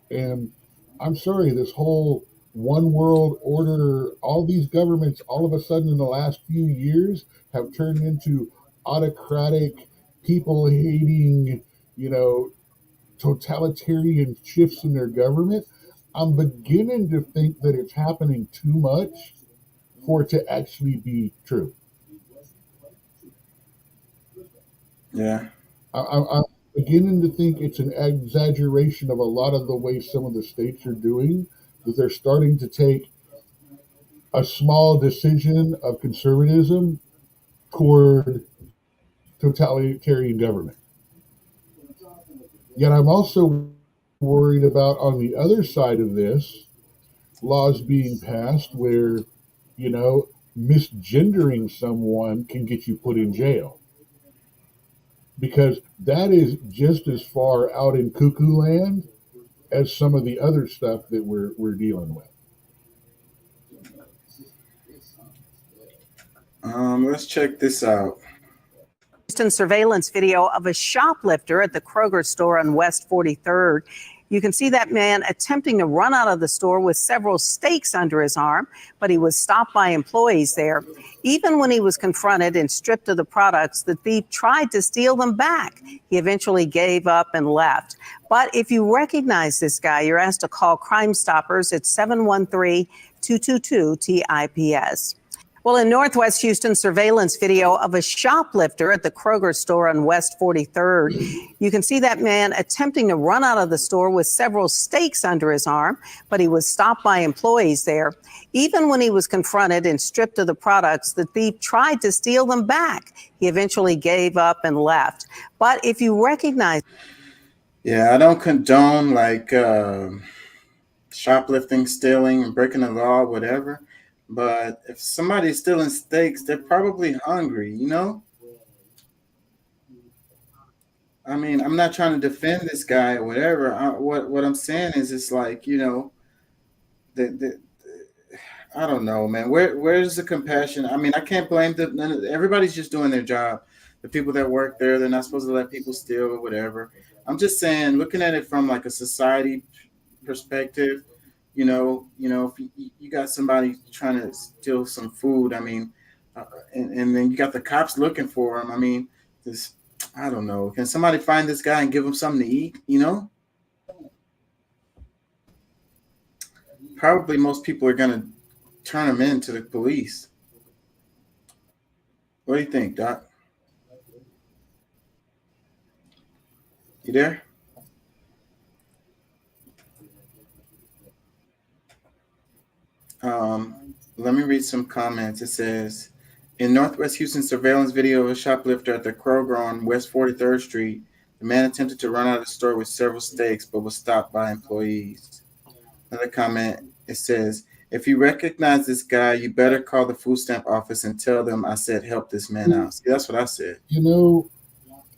And I'm sorry, this whole one world order, all these governments, all of a sudden in the last few years, have turned into autocratic, people hating, you know, totalitarian shifts in their government. I'm beginning to think that it's happening too much for it to actually be true. Yeah. I'm beginning to think it's an exaggeration of a lot of the way some of the states are doing, that they're starting to take a small decision of conservatism toward totalitarian government. Yet I'm also worried about, on the other side of this, laws being passed where, you know, misgendering someone can get you put in jail. Because that is just as far out in cuckoo land as some of the other stuff that we're dealing with. Let's check this out. Surveillance video of a shoplifter at the Kroger store on West 43rd. You can see that man attempting to run out of the store with several steaks under his arm, but he was stopped by employees there. Even when he was confronted and stripped of the products, the thief tried to steal them back. He eventually gave up and left. But if you recognize this guy, you're asked to call Crime Stoppers at 713-222-TIPS. Well, in Northwest Houston, surveillance video of a shoplifter at the Kroger store on West 43rd. You can see that man attempting to run out of the store with several steaks under his arm, but he was stopped by employees there. Even when he was confronted and stripped of the products, the thief tried to steal them back. He eventually gave up and left. But if you recognize... Yeah, I don't condone like shoplifting, stealing, and breaking the law, whatever. But if somebody's stealing steaks, they're probably hungry, you know? I mean, I'm not trying to defend this guy or whatever. What I'm saying is, it's like, you know, I don't know, man. Where's the compassion? I mean, I can't blame everybody's just doing their job. The people that work there, they're not supposed to let people steal or whatever. I'm just saying, looking at it from like a society perspective, you know, if you got somebody trying to steal some food, I mean, and then you got the cops looking for him. I mean, I don't know. Can somebody find this guy and give him something to eat? You know, probably most people are gonna turn him in to the police. What do you think, Doc? You there? Let me read some comments. It says, in Northwest Houston, surveillance video of a shoplifter at the Kroger on West 43rd Street. The man attempted to run out of the store with several steaks, but was stopped by employees. Another comment, it says, if you recognize this guy, you better call the food stamp office and tell them I said help this man out. See, that's what I said. You know,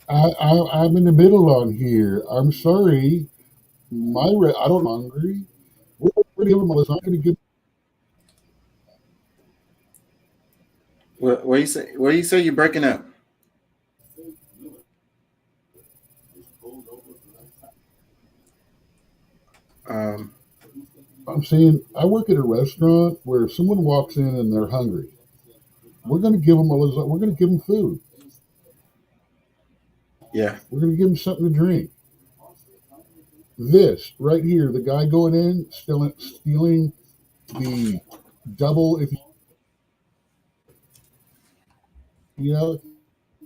I'm in the middle on here. I'm sorry. I don't hungry. We're going to give him a list. I'm going to give. What do you say? What do you say? You're breaking up. I'm saying I work at a restaurant where if someone walks in and they're hungry, we're going to give them we're going to give them food. Yeah. We're going to give them something to drink. This right here, the guy going in, stealing the double, you know,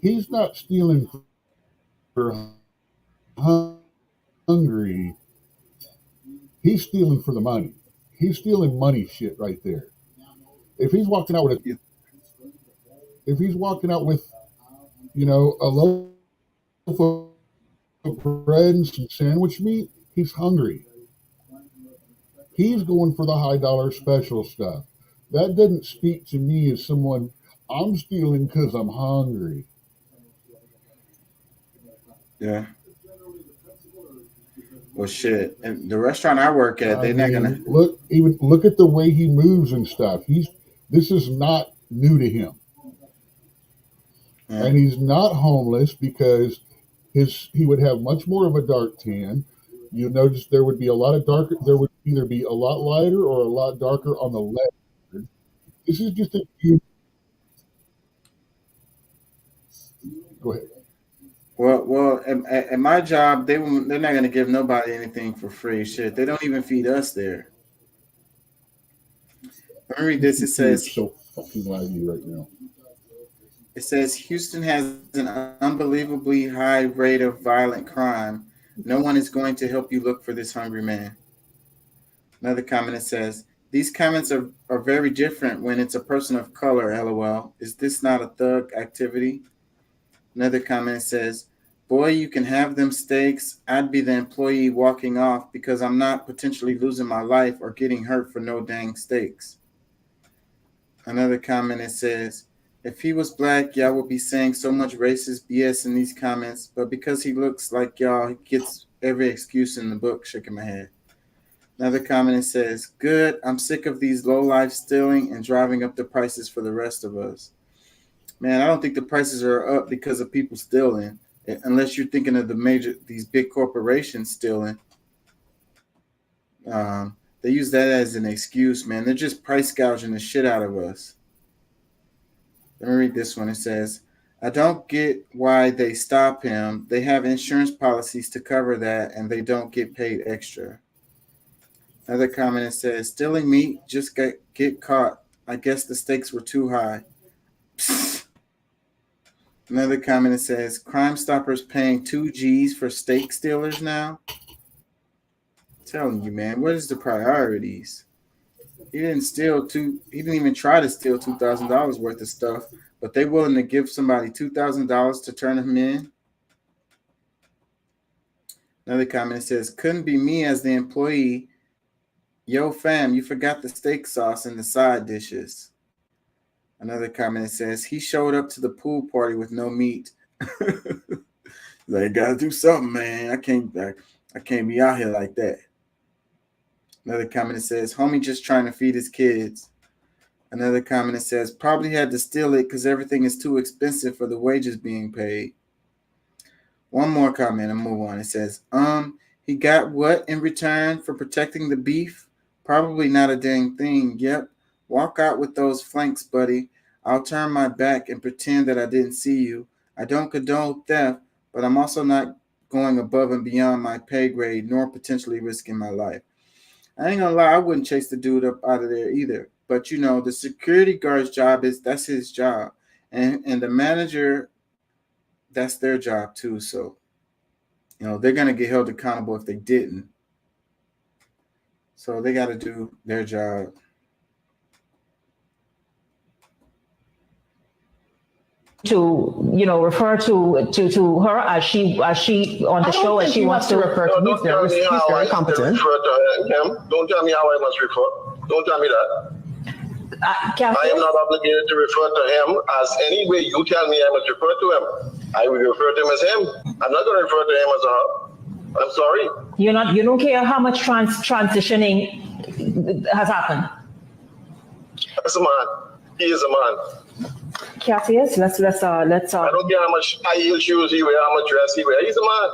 he's not stealing for hungry. He's stealing for the money. He's stealing money shit right there. If he's walking out with, you know, a loaf of bread and some sandwich meat, he's hungry. He's going for the high dollar special stuff. That doesn't speak to me as someone, I'm stealing because I'm hungry. Yeah. Well, shit. And the restaurant I work at, they're not gonna look at the way he moves and stuff. This is not new to him. Yeah. And he's not homeless because he would have much more of a dark tan. You notice there would be a lot of darker. There would either be a lot lighter or a lot darker on the left. This is just a few. Go ahead. Well, at my job, they're not gonna give nobody anything for free. Shit, they don't even feed us there. Let me read this. It says, so fucking laggy right now. It says Houston has an unbelievably high rate of violent crime. No one is going to help you look for this hungry man. Another comment, it says, these comments are very different when it's a person of color, LOL. Is this not a thug activity? Another comment says, boy, you can have them steaks. I'd be the employee walking off because I'm not potentially losing my life or getting hurt for no dang steaks. Another comment, it says, if he was black, y'all would be saying so much racist BS in these comments, but because he looks like y'all, he gets every excuse in the book. Shaking my head. Another comment, it says, good, I'm sick of these low-life stealing and driving up the prices for the rest of us. Man, I don't think the prices are up because of people stealing, unless you're thinking of these big corporations stealing. They use that as an excuse, man. They're just price gouging the shit out of us. Let me read this one. It says, I don't get why they stop him. They have insurance policies to cover that, and they don't get paid extra. Another comment, it says, stealing meat, just get caught. I guess the stakes were too high. Another comment, it says, Crime Stoppers paying 2 G's for steak stealers now? I'm telling you, man, what is the priorities? He didn't even try to steal $2,000 worth of stuff, but they willing to give somebody $2,000 to turn him in. Another comment says, couldn't be me as the employee. Yo, fam, you forgot the steak sauce and the side dishes. Another comment says, he showed up to the pool party with no meat. Like, gotta do something, man. I can't be out here like that. Another comment says, homie just trying to feed his kids. Another comment says, probably had to steal it because everything is too expensive for the wages being paid. One more comment and move on. It says, he got what in return for protecting the beef? Probably not a dang thing. Yep. Walk out with those flanks, buddy. I'll turn my back and pretend that I didn't see you. I don't condone theft, but I'm also not going above and beyond my pay grade, nor potentially risking my life. I ain't gonna lie, I wouldn't chase the dude up out of there either. But you know, the security guard's job that's his job. And the manager, that's their job too. So, you know, they're gonna get held accountable if they didn't. So they gotta do their job. To refer to her as she on the show as she wants to refer to. He's very competent. Don't tell me how I must refer. Don't tell me that. I am not obligated to refer to him as any way you tell me I must refer to him. I will refer to him as him. I'm not going to refer to him as her. I'm sorry. You don't care how much transitioning has happened. That's a man. He is a man. Cassius, let's. I don't care how much high heel shoes he wear, how much dress he wear. He's a man.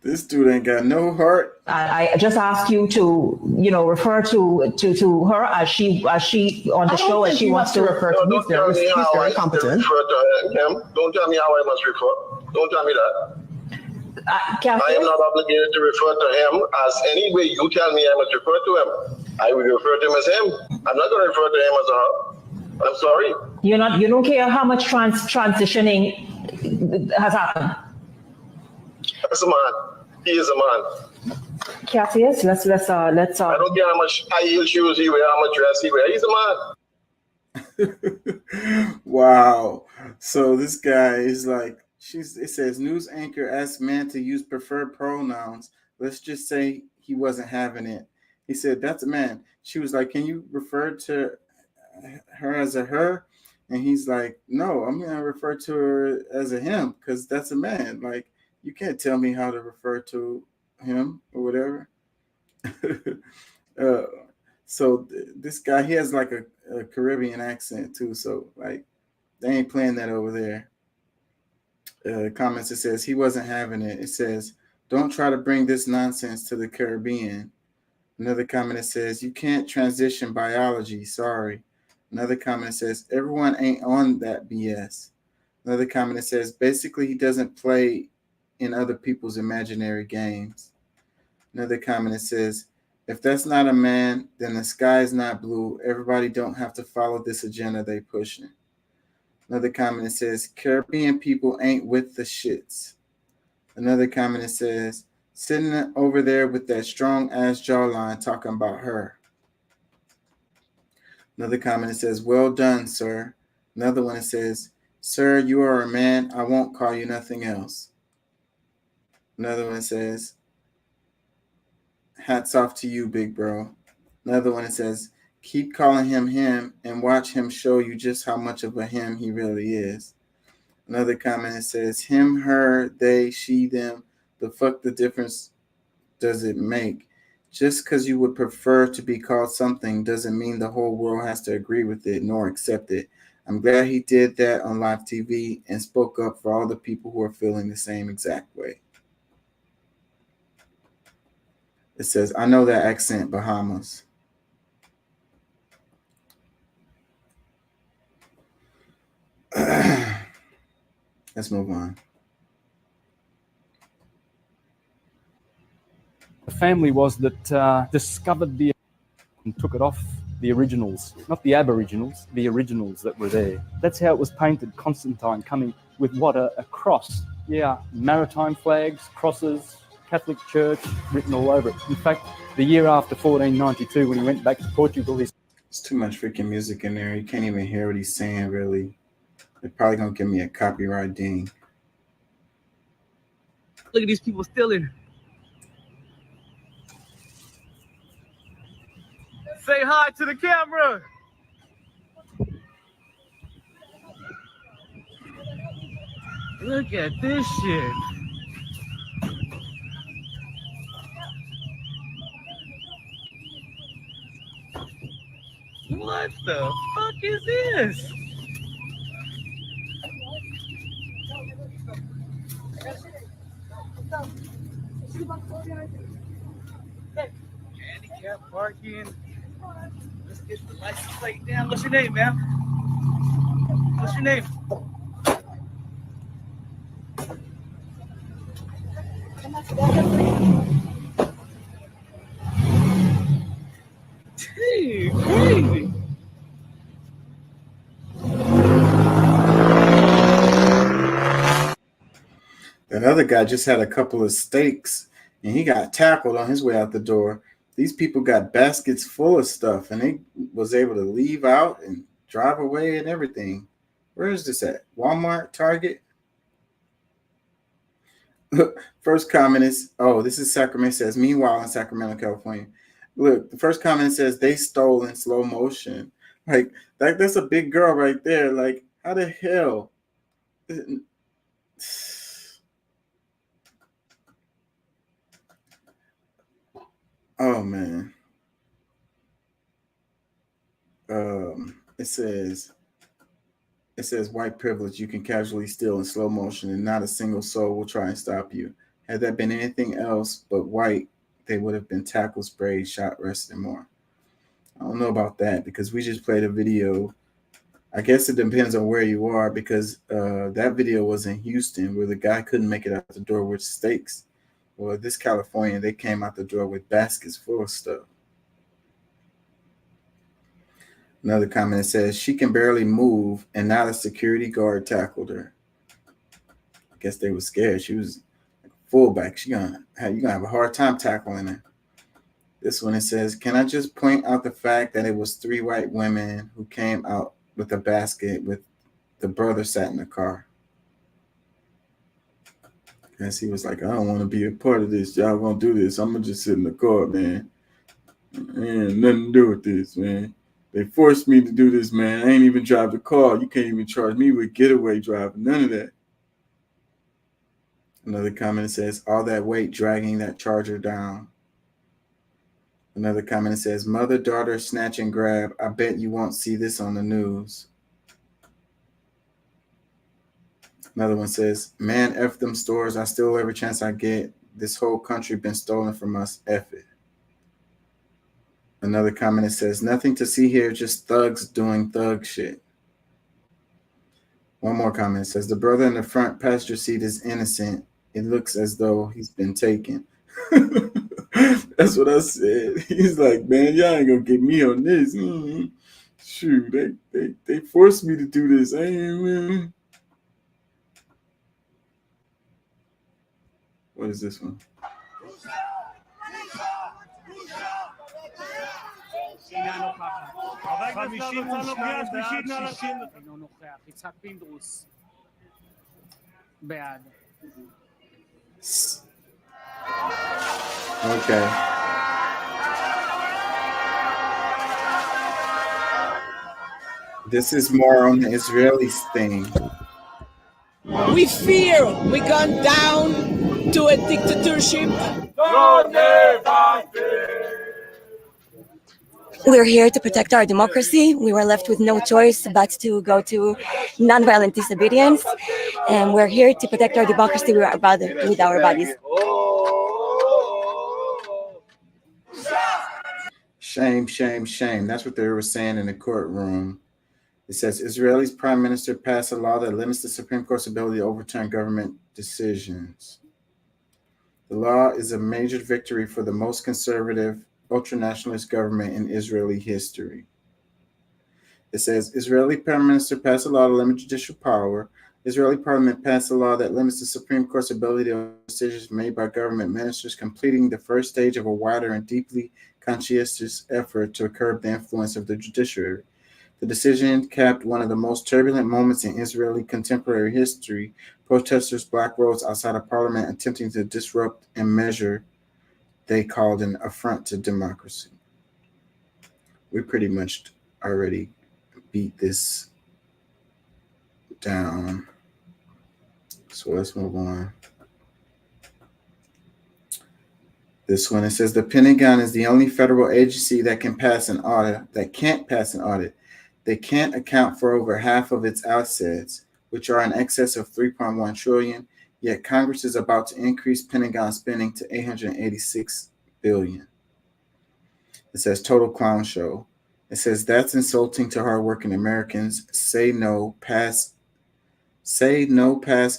This dude ain't got no heart. I just ask you to, refer to her as she on the show as she wants to refer to. He's very competent. Don't tell me how I must refer. Don't tell me that. I am not obligated to refer to him as any way you tell me I must refer to him. I will refer to him as him. I'm not going to refer to him as her. I'm sorry. You don't care how much transitioning has happened. That's a man. He is a man. Cassius, let's. I don't care how much high heel shoes he wear, how much dress he wear. He's a man. Wow. So this guy is like, it says news anchor asks man to use preferred pronouns. Let's just say he wasn't having it. He said, that's a man. She was like, can you refer to her as a her? And he's like, no, I'm going to refer to her as a him because that's a man. Like, you can't tell me how to refer to him or whatever. So this guy, he has like a Caribbean accent too. So like, they ain't playing that over there. Comments, it says, he wasn't having it. It says, don't try to bring this nonsense to the Caribbean. Another comment, it says, you can't transition biology. Sorry. Another comment says, everyone ain't on that BS. Another comment, it says, basically, he doesn't play in other people's imaginary games. Another comment, it says, if that's not a man, then the sky is not blue. Everybody don't have to follow this agenda they pushing. Another comment, it says, Caribbean people ain't with the shits. Another comment, it says, sitting over there with that strong ass jawline talking about her. Another comment, it says, well done, sir. Another one, it says, sir, you are a man. I won't call you nothing else. Another one says, hats off to you, big bro. Another one, it says, keep calling him him and watch him show you just how much of a him he really is. Another comment, it says, him, her, they, she, them. The fuck the difference does it make? Just because you would prefer to be called something doesn't mean the whole world has to agree with it nor accept it. I'm glad he did that on live TV and spoke up for all the people who are feeling the same exact way. It says, I know that accent, Bahamas. Let's move on. The family was that discovered the and took it off the originals, not the Aboriginals, the originals that were there. That's how it was painted. Constantine coming with what, a cross. Yeah, maritime flags, crosses, Catholic Church written all over it. In fact, the year after 1492, when he went back to Portugal, There's too much freaking music in there. You can't even hear what he's saying, really. They're probably going to give me a copyright ding. Look at these people stealing. Say hi to the camera. Look at this shit. What the fuck is this? Handicap parking. Let's get the license plate down. What's your name, man? What's your name? Hey, crazy. That other guy just had a couple of steaks and he got tackled on his way out the door. These people got baskets full of stuff and they was able to leave out and drive away and everything. Where is this at? Walmart, Target? First comment is, oh, this is Sacramento. It says, meanwhile in Sacramento, California. Look, the first comment says they stole in slow motion. Like that's a big girl right there. Like, how the hell? Oh man. It says white privilege. You can casually steal in slow motion and not a single soul will try and stop you. Had that been anything else but white, they would have been tackled, sprayed, shot, arrested, and more. I don't know about that because we just played a video. I guess it depends on where you are because that video was in Houston where the guy couldn't make it out the door with steaks. Well, this California, they came out the door with baskets full of stuff. Another comment says she can barely move and not a security guard tackled her. I guess they were scared. She was like a fullback. You're gonna have a hard time tackling her. This one, it says, can I just point out the fact that it was 3 white women who came out with a basket with the brother sat in the car. Guess he was like, I don't want to be a part of this. Y'all gonna do this. I'm gonna just sit in the car, man. Man, nothing to do with this, man. They forced me to do this, man. I ain't even drive the car. You can't even charge me with getaway driving. None of that. Another comment says, all that weight dragging that charger down. Another comment says, mother, daughter, snatch and grab. I bet you won't see this on the news. Another one says, man, F them stores. I steal every chance I get. This whole country been stolen from us. F it. Another comment says, nothing to see here, just thugs doing thug shit. One more comment says, the brother in the front passenger seat is innocent. It looks as though he's been taken. That's what I said. He's like, man, y'all ain't gonna get me on this. Shoot, they forced me to do this. I ain't. What is this one? אינו נוכח. יצחק פינדרוס. בעד. Okay. This is more on the Israelis thing. We fear we gone down to a dictatorship. We're here to protect our democracy. We were left with no choice but to go to nonviolent disobedience. And we're here to protect our democracy with our bodies. Shame, shame, shame. That's what they were saying in the courtroom. It says Israeli's prime minister passed a law that limits the Supreme Court's ability to overturn government decisions. The law is a major victory for the most conservative, ultra-nationalist government in Israeli history. It says Israeli prime minister passed a law to limit judicial power. Israeli parliament passed a law that limits the Supreme Court's ability to make decisions made by government ministers, completing the first stage of a wider and deeply conscientious effort to curb the influence of the judiciary. The decision capped one of the most turbulent moments in Israeli contemporary history. Protesters blocked roads outside of parliament, attempting to disrupt and measure they called an affront to democracy. We pretty much already beat this down. So let's move on. This one, it says the Pentagon is the only federal agency that can't pass an audit. They can't account for over half of its assets, which are in excess of $3.1 trillion. Yet Congress is about to increase Pentagon spending to $886 billion. It says total clown show. It says that's insulting to hardworking Americans. Say no, pass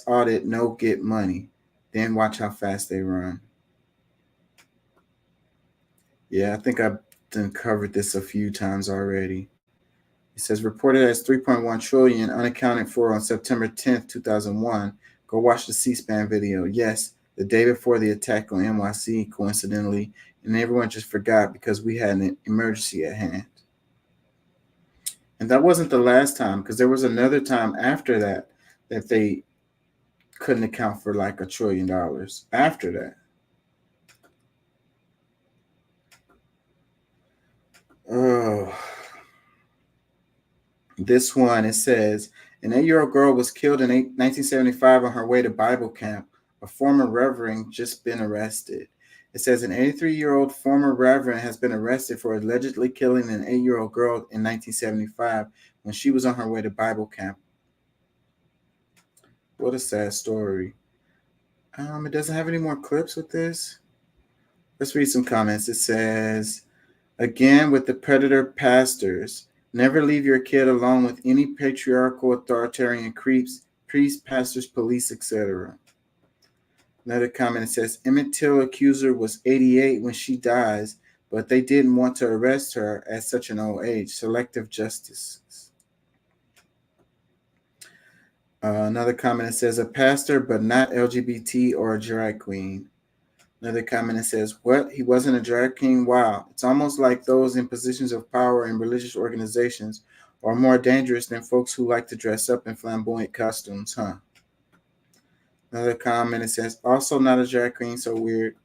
audit, no get money. Then watch how fast they run. Yeah, I think I've done covered this a few times already. It says reported as $3.1 trillion unaccounted for on September 10th, 2001. Go watch the C-SPAN video. Yes, the day before the attack on NYC, coincidentally, and everyone just forgot because we had an emergency at hand. And that wasn't the last time, because there was another time after that they couldn't account for like $1 trillion after that. Oh. This one, it says, an 8-year-old girl was killed in 1975 on her way to Bible camp. A former reverend just been arrested. It says an 83-year-old former reverend has been arrested for allegedly killing an 8-year-old girl in 1975 when she was on her way to Bible camp. What a sad story. It doesn't have any more clips with this. Let's read some comments. It says, again with the predator pastors. Never leave your kid alone with any patriarchal authoritarian creeps, priests, pastors, police, etc. Another comment says, Emmett Till accuser was 88 when she dies, but they didn't want to arrest her at such an old age. Selective justice. Another comment says, a pastor, but not LGBT or a drag queen. Another comment says, what? He wasn't a drag king? Wow. It's almost like those in positions of power in religious organizations are more dangerous than folks who like to dress up in flamboyant costumes, huh? Another comment, it says, also not a drag queen, so weird.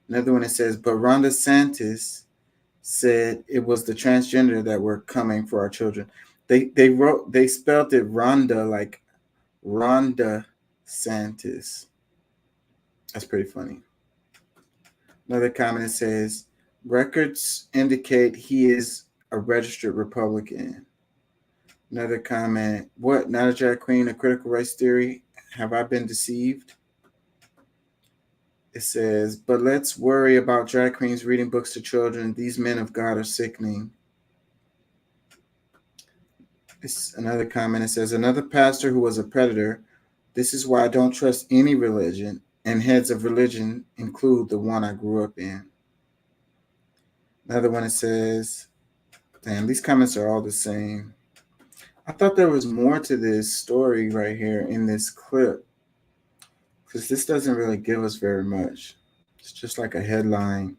Another one, it says, but Ron DeSantis said it was the transgender that were coming for our children. They spelled it Rhonda like Rhonda Santis. That's pretty funny. Another comment, it says, records indicate he is a registered Republican. Another comment, what, not a drag queen, a critical race theory? Have I been deceived? It says, but let's worry about drag queens reading books to children. These men of God are sickening. It's another comment. It says, another pastor who was a predator. This is why I don't trust any religion, and heads of religion include the one I grew up in. Another one, it says, damn, these comments are all the same. I thought there was more to this story right here in this clip, because this doesn't really give us very much. It's just like a headline.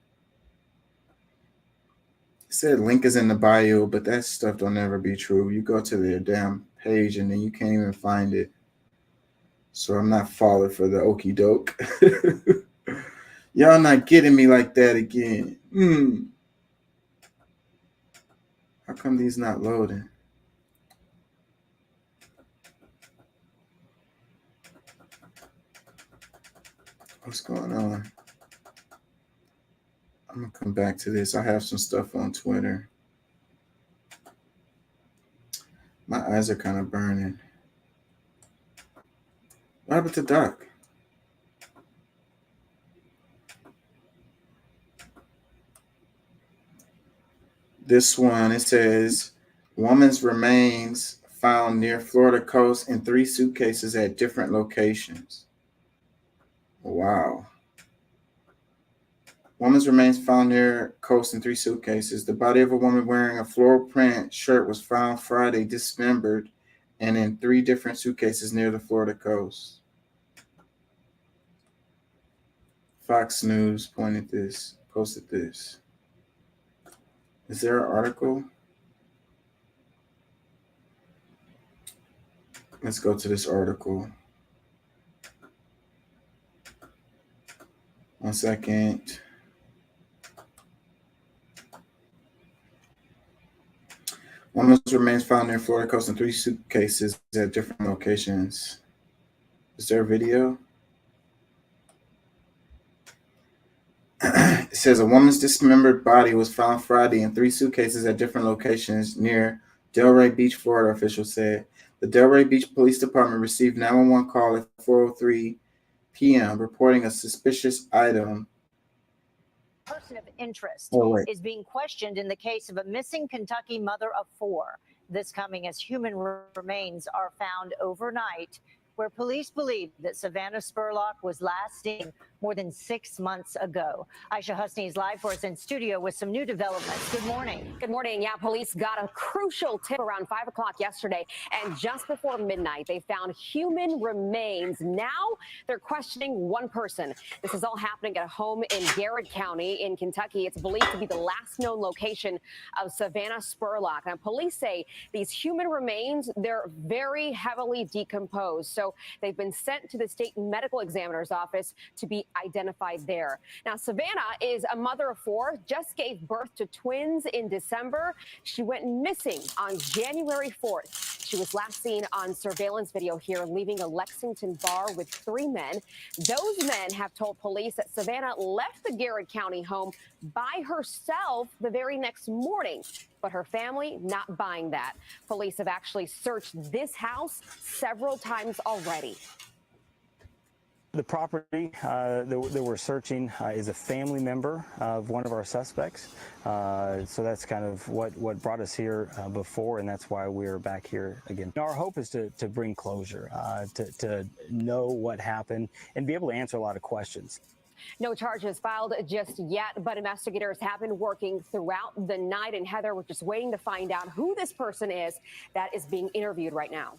It said link is in the bio, but that stuff don't ever be true. You go to their damn page and then you can't even find it. So I'm not falling for the okie doke. Y'all not getting me like that again. How come these not loading? What's going on? I'm gonna come back to this. I have some stuff on Twitter. My eyes are kind of burning. What happened to Doc? This one, it says, woman's remains found near Florida coast in 3 suitcases at different locations. Wow. Woman's remains found near coast in 3 suitcases. The body of a woman wearing a floral print shirt was found Friday, dismembered, and in 3 different suitcases near the Florida coast. Fox News posted this. Is there an article? Let's go to this article. 1 second. Woman's remains found near Florida coast in 3 suitcases at different locations. Is there a video? It says a woman's dismembered body was found Friday in 3 suitcases at different locations near Delray Beach, Florida, officials said. The Delray Beach Police Department received 911 call at 4:03 p.m. reporting a suspicious item. Person of interest is being questioned in the case of a missing Kentucky mother of 4. This coming as human remains are found overnight, where police believe that Savannah Spurlock was last seen more than 6 months ago. Aisha Husney is live for us in studio with some new developments. Good morning. Good morning. Yeah, police got a crucial tip around 5 o'clock yesterday, and just before midnight, they found human remains. Now they're questioning one person. This is all happening at a home in Garrett County in Kentucky. It's believed to be the last known location of Savannah Spurlock. Now, police say these human remains, they're very heavily decomposed. So they've been sent to the state medical examiner's office to be identified there. Now, Savannah is a mother of 4, just gave birth to twins in December. She went missing on January 4th. She was last seen on surveillance video here leaving a Lexington bar with 3 men. Those men have told police that Savannah left the Garrett County home by herself the very next morning, but her family not buying that. Police have actually searched this house several times already. The property that we're searching is a family member of one of our suspects. So that's kind of what brought us here before, and that's why we're back here again. Our hope is to bring closure, to know what happened and be able to answer a lot of questions. No charges filed just yet, but investigators have been working throughout the night. And Heather, we're just waiting to find out who this person is that is being interviewed right now.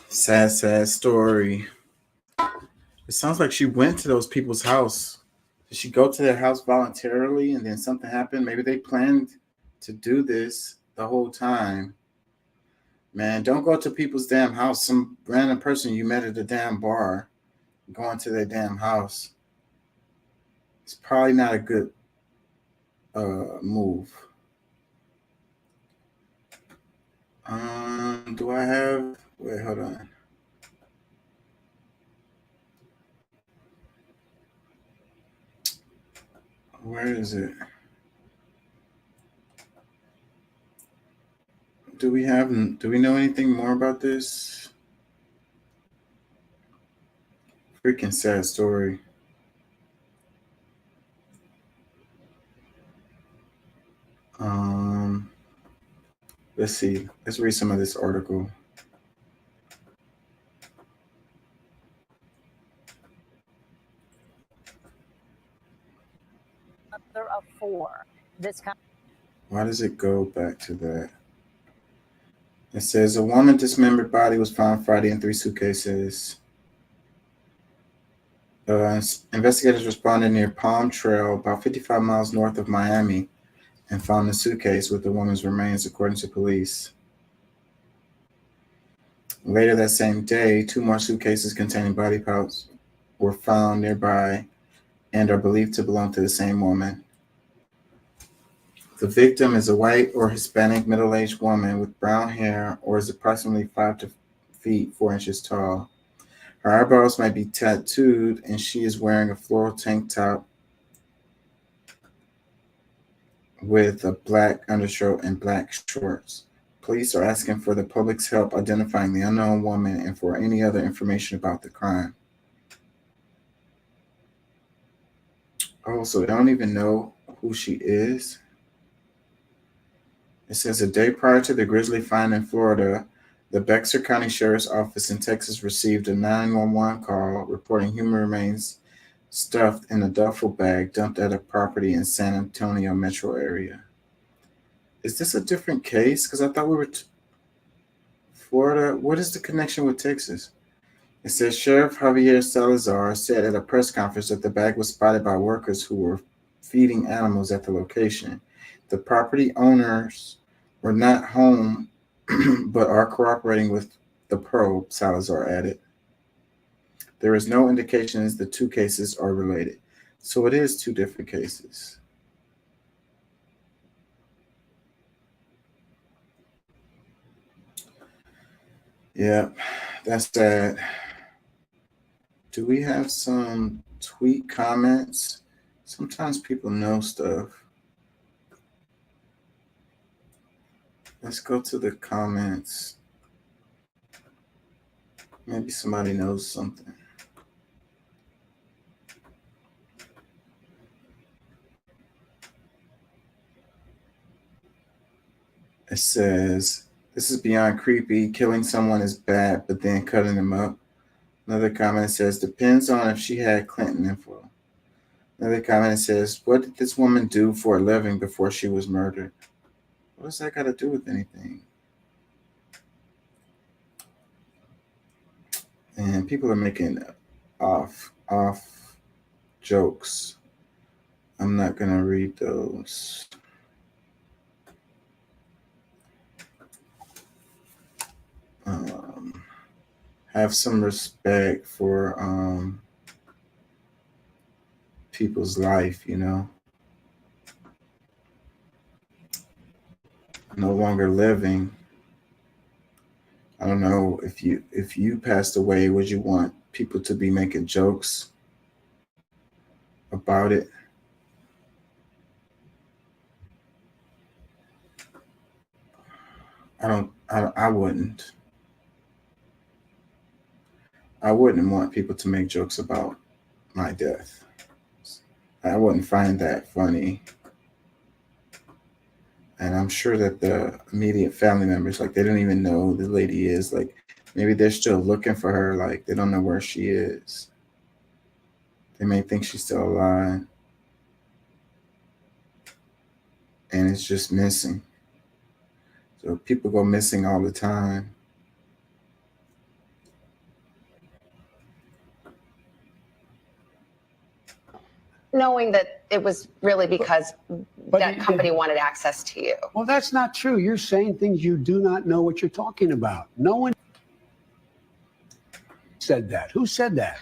Sad story. It sounds like she went to those people's house. Did she go to their house voluntarily and then something happened? Maybe they planned to do this the whole time. Man, don't go to people's damn house. Some random person you met at a damn bar, going to their damn house. It's probably not a good move. Do I have? Wait, hold on. Where is it? Do we know anything more about this? Freaking sad story. Let's see. Let's read some of this article. Mother of 4. Why does it go back to that? It says a woman's dismembered body was found Friday in 3 suitcases. Investigators responded near Palm Trail, about 55 miles north of Miami, and found a suitcase with the woman's remains, according to police. Later that same day, 2 more suitcases containing body parts were found nearby and are believed to belong to the same woman. The victim is a white or Hispanic middle-aged woman with brown hair or is approximately 5 feet 4 inches tall. Her eyebrows might be tattooed, and she is wearing a floral tank top with a black undershirt and black shorts. Police are asking for the public's help identifying the unknown woman and for any other information about the crime. Oh, so they don't even know who she is? It says a day prior to the grisly find in Florida, the Bexar County Sheriff's Office in Texas received a 911 call reporting human remains stuffed in a duffel bag dumped at a property in San Antonio metro area. Is this a different case? Because I thought we were Florida. What is the connection with Texas? It says Sheriff Javier Salazar said at a press conference that the bag was spotted by workers who were feeding animals at the location. The property owners were not home, but are cooperating with the probe, Salazar added. There is no indications the 2 cases are related. So it is 2 different cases. Yeah, that's sad. Do we have some tweet comments? Sometimes people know stuff. Let's go to the comments. Maybe somebody knows something. It says, this is beyond creepy. Killing someone is bad, but then cutting them up. Another comment says, depends on if she had Clinton info. Another comment says, what did this woman do for a living before she was murdered? What does that got to do with anything? And people are making off jokes. I'm not going to read those. Have some respect for people's life, you know. No longer living. I don't know, if you passed away, would you want people to be making jokes about it? I wouldn't. I wouldn't want people to make jokes about my death. I wouldn't find that funny. And I'm sure that the immediate family members, like, they don't even know who the lady is. Like, maybe they're still looking for her. Like, they don't know where she is. They may think she's still alive. And it's just missing. So people go missing all the time. Knowing that it was really because that company wanted access to you. Well, that's not true. You're saying things you do not know what you're talking about. No one said that. Who said that?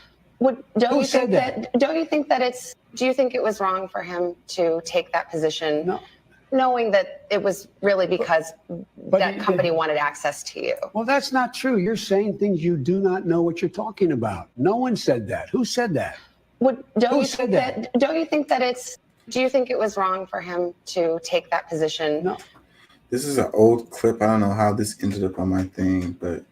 Don't you think that it's, do you think it was wrong for him to take that position? No. Knowing that it was really because that company wanted access to you. Well, that's not true. You're saying things you do not know what you're talking about. No one said that. Who said that? Don't you think that it's, do you think it was wrong for him to take that position? No. This is an old clip. I don't know how this ended up on my thing, but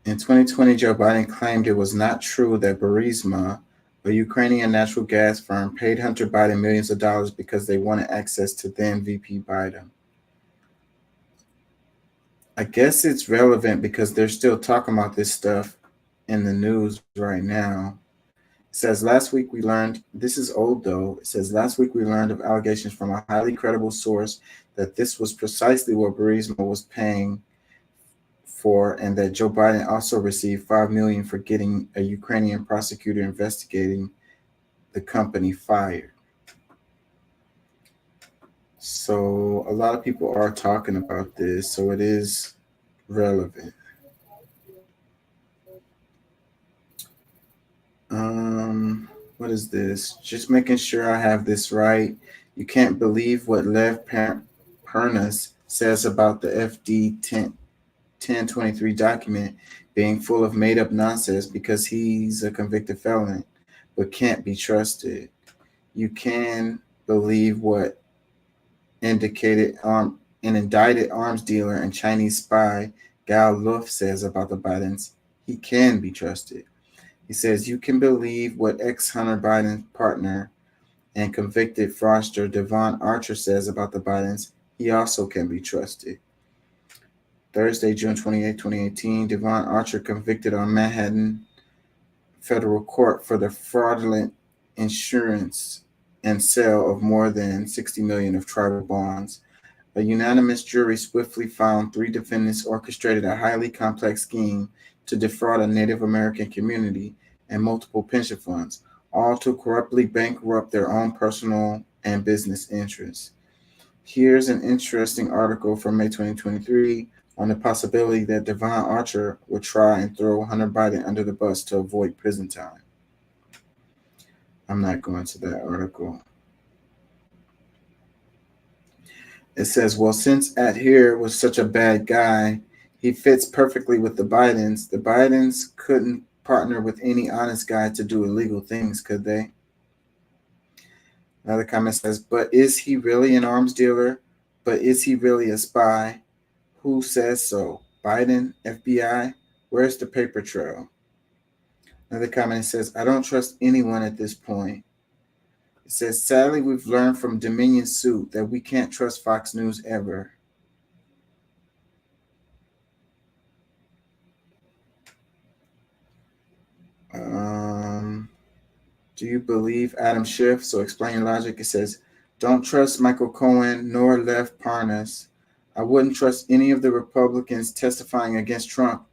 in 2020, Joe Biden claimed it was not true that Burisma, a Ukrainian natural gas firm, paid Hunter Biden millions of dollars because they wanted access to then VP Biden. I guess it's relevant because they're still talking about this stuff in the news right now. It says last week we learned, this is old though, it says last week we learned of allegations from a highly credible source that this was precisely what Burisma was paying for, and that Joe Biden also received $5 million for getting a Ukrainian prosecutor investigating the company fired. So a lot of people are talking about this, so it is relevant. What is this? Just making sure I have this right. You can't believe what Lev Pernas says about the FD 1023 document being full of made-up nonsense because he's a convicted felon but can't be trusted. You can believe what an indicted arms dealer and Chinese spy Gao Luft says about the Bidens. He can be trusted. He says you can believe what ex-Hunter Biden partner and convicted fraudster Devon Archer says about the Bidens. He also can be trusted. Thursday, June 28, 2018, Devon Archer convicted on Manhattan federal court for the fraudulent insurance and sale of more than $60 million of tribal bonds. A unanimous jury swiftly found 3 defendants orchestrated a highly complex scheme to defraud a Native American community and multiple pension funds, all to corruptly bankrupt their own personal and business interests. Here's an interesting article from May 2023 on the possibility that Devon Archer would try and throw Hunter Biden under the bus to avoid prison time. I'm not going to that article. It says, well, since Adhere was such a bad guy, he fits perfectly with the Bidens. The Bidens couldn't partner with any honest guy to do illegal things, could they? Another comment says, but is he really an arms dealer? But is he really a spy? Who says so? Biden, FBI? Where's the paper trail? Another comment says, I don't trust anyone at this point. It says, sadly, we've learned from Dominion Suit that we can't trust Fox News ever. Do you believe Adam Schiff? So explain your logic. It says, don't trust Michael Cohen nor Lev Parnas. I wouldn't trust any of the Republicans testifying against Trump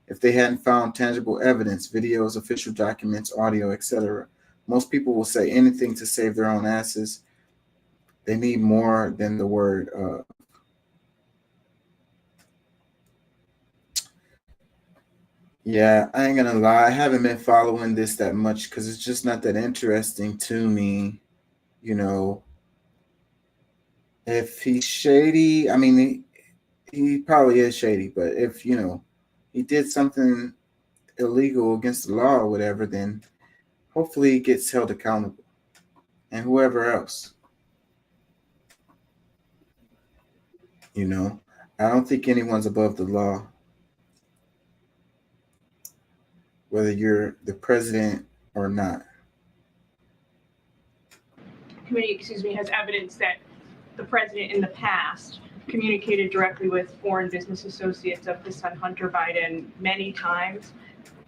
if they hadn't found tangible evidence, videos, official documents, audio, etc. Most people will say anything to save their own asses. They need more than the word of. Yeah, I ain't gonna lie. I haven't been following this that much because it's just not that interesting to me. You know, if he's shady, I mean, he probably is shady, but if, you know, he did something illegal against the law or whatever, then hopefully he gets held accountable. And whoever else. You know, I don't think anyone's above the law. Whether you're the president or not. Committee, has evidence that the president in the past communicated directly with foreign business associates of his son Hunter Biden many times.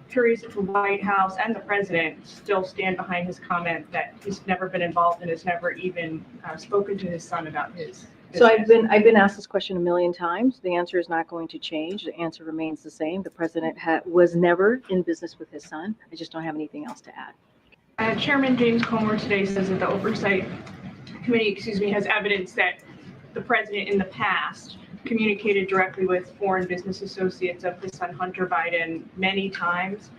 Curious if the White House and the president still stand behind his comment that he's never been involved and has never even spoken to his son about his So I've been asked this question a million times. The answer is not going to change. The answer remains the same. The president was never in business with his son. I just don't have anything else to add. Chairman James Comer today says that the Oversight committee, has evidence that the president in the past communicated directly with foreign business associates of his son Hunter Biden many times.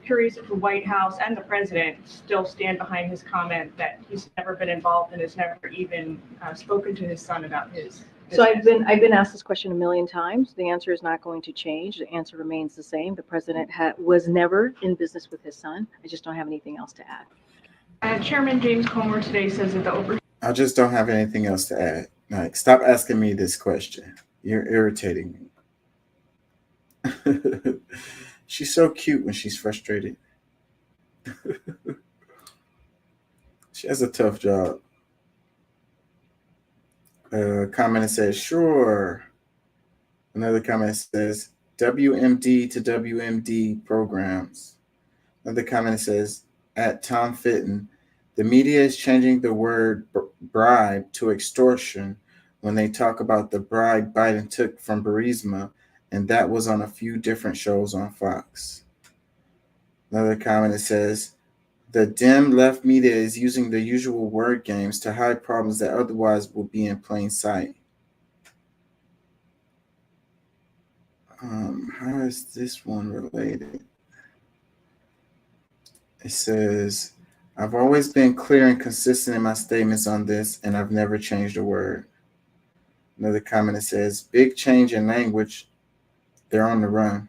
Curious if the White House and the president still stand behind his comment that he's never been involved and has never even spoken to his son about his So business. I've been asked this question a million times. The answer is not going to change. The answer remains the same. The president was never in business with his son. I just don't have anything else to add. Chairman James Comer today says that the over. I just don't have anything else to add. Like, stop asking me this question. You're irritating me. She's so cute when she's frustrated. She has a tough job. Comment says, sure. Another comment says, WMD to WMD programs. Another comment says, at Tom Fitton, the media is changing the word bribe to extortion when they talk about the bribe Biden took from Burisma, and that was on a few different shows on Fox. Another comment that says, the dim left media is using the usual word games to hide problems that otherwise will be in plain sight. How is this one related? It says, I've always been clear and consistent in my statements on this, and I've never changed a word. Another comment that says, big change in language, they're on the run.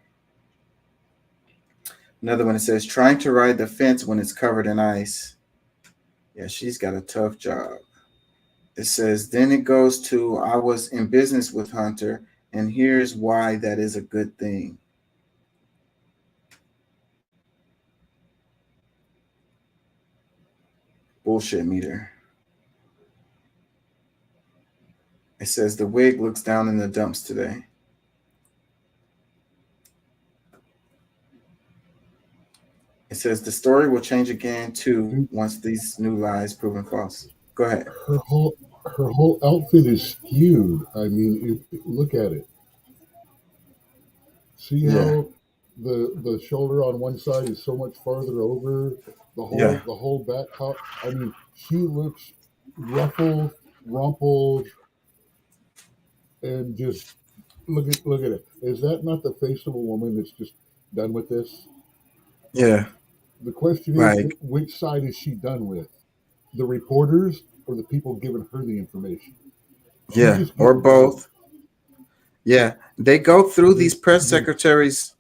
Another one that says, trying to ride the fence when it's covered in ice. Yeah, she's got a tough job. It says, then it goes to, I was in business with Hunter, and here's why that is a good thing. Bullshit meter. It says, the wig looks down in the dumps today. It says the story will change again too once these new lies proven false. Go ahead. Her whole outfit is skewed. I mean, look at it. See how the shoulder on one side is so much farther over the whole back top. I mean, she looks ruffled, rumpled, and just look at it. Is that not the face of a woman that's just done with this? Yeah. The question is, which side is she done with? The reporters or the people giving her the information? Yeah, or both. Yeah, they go through these press secretaries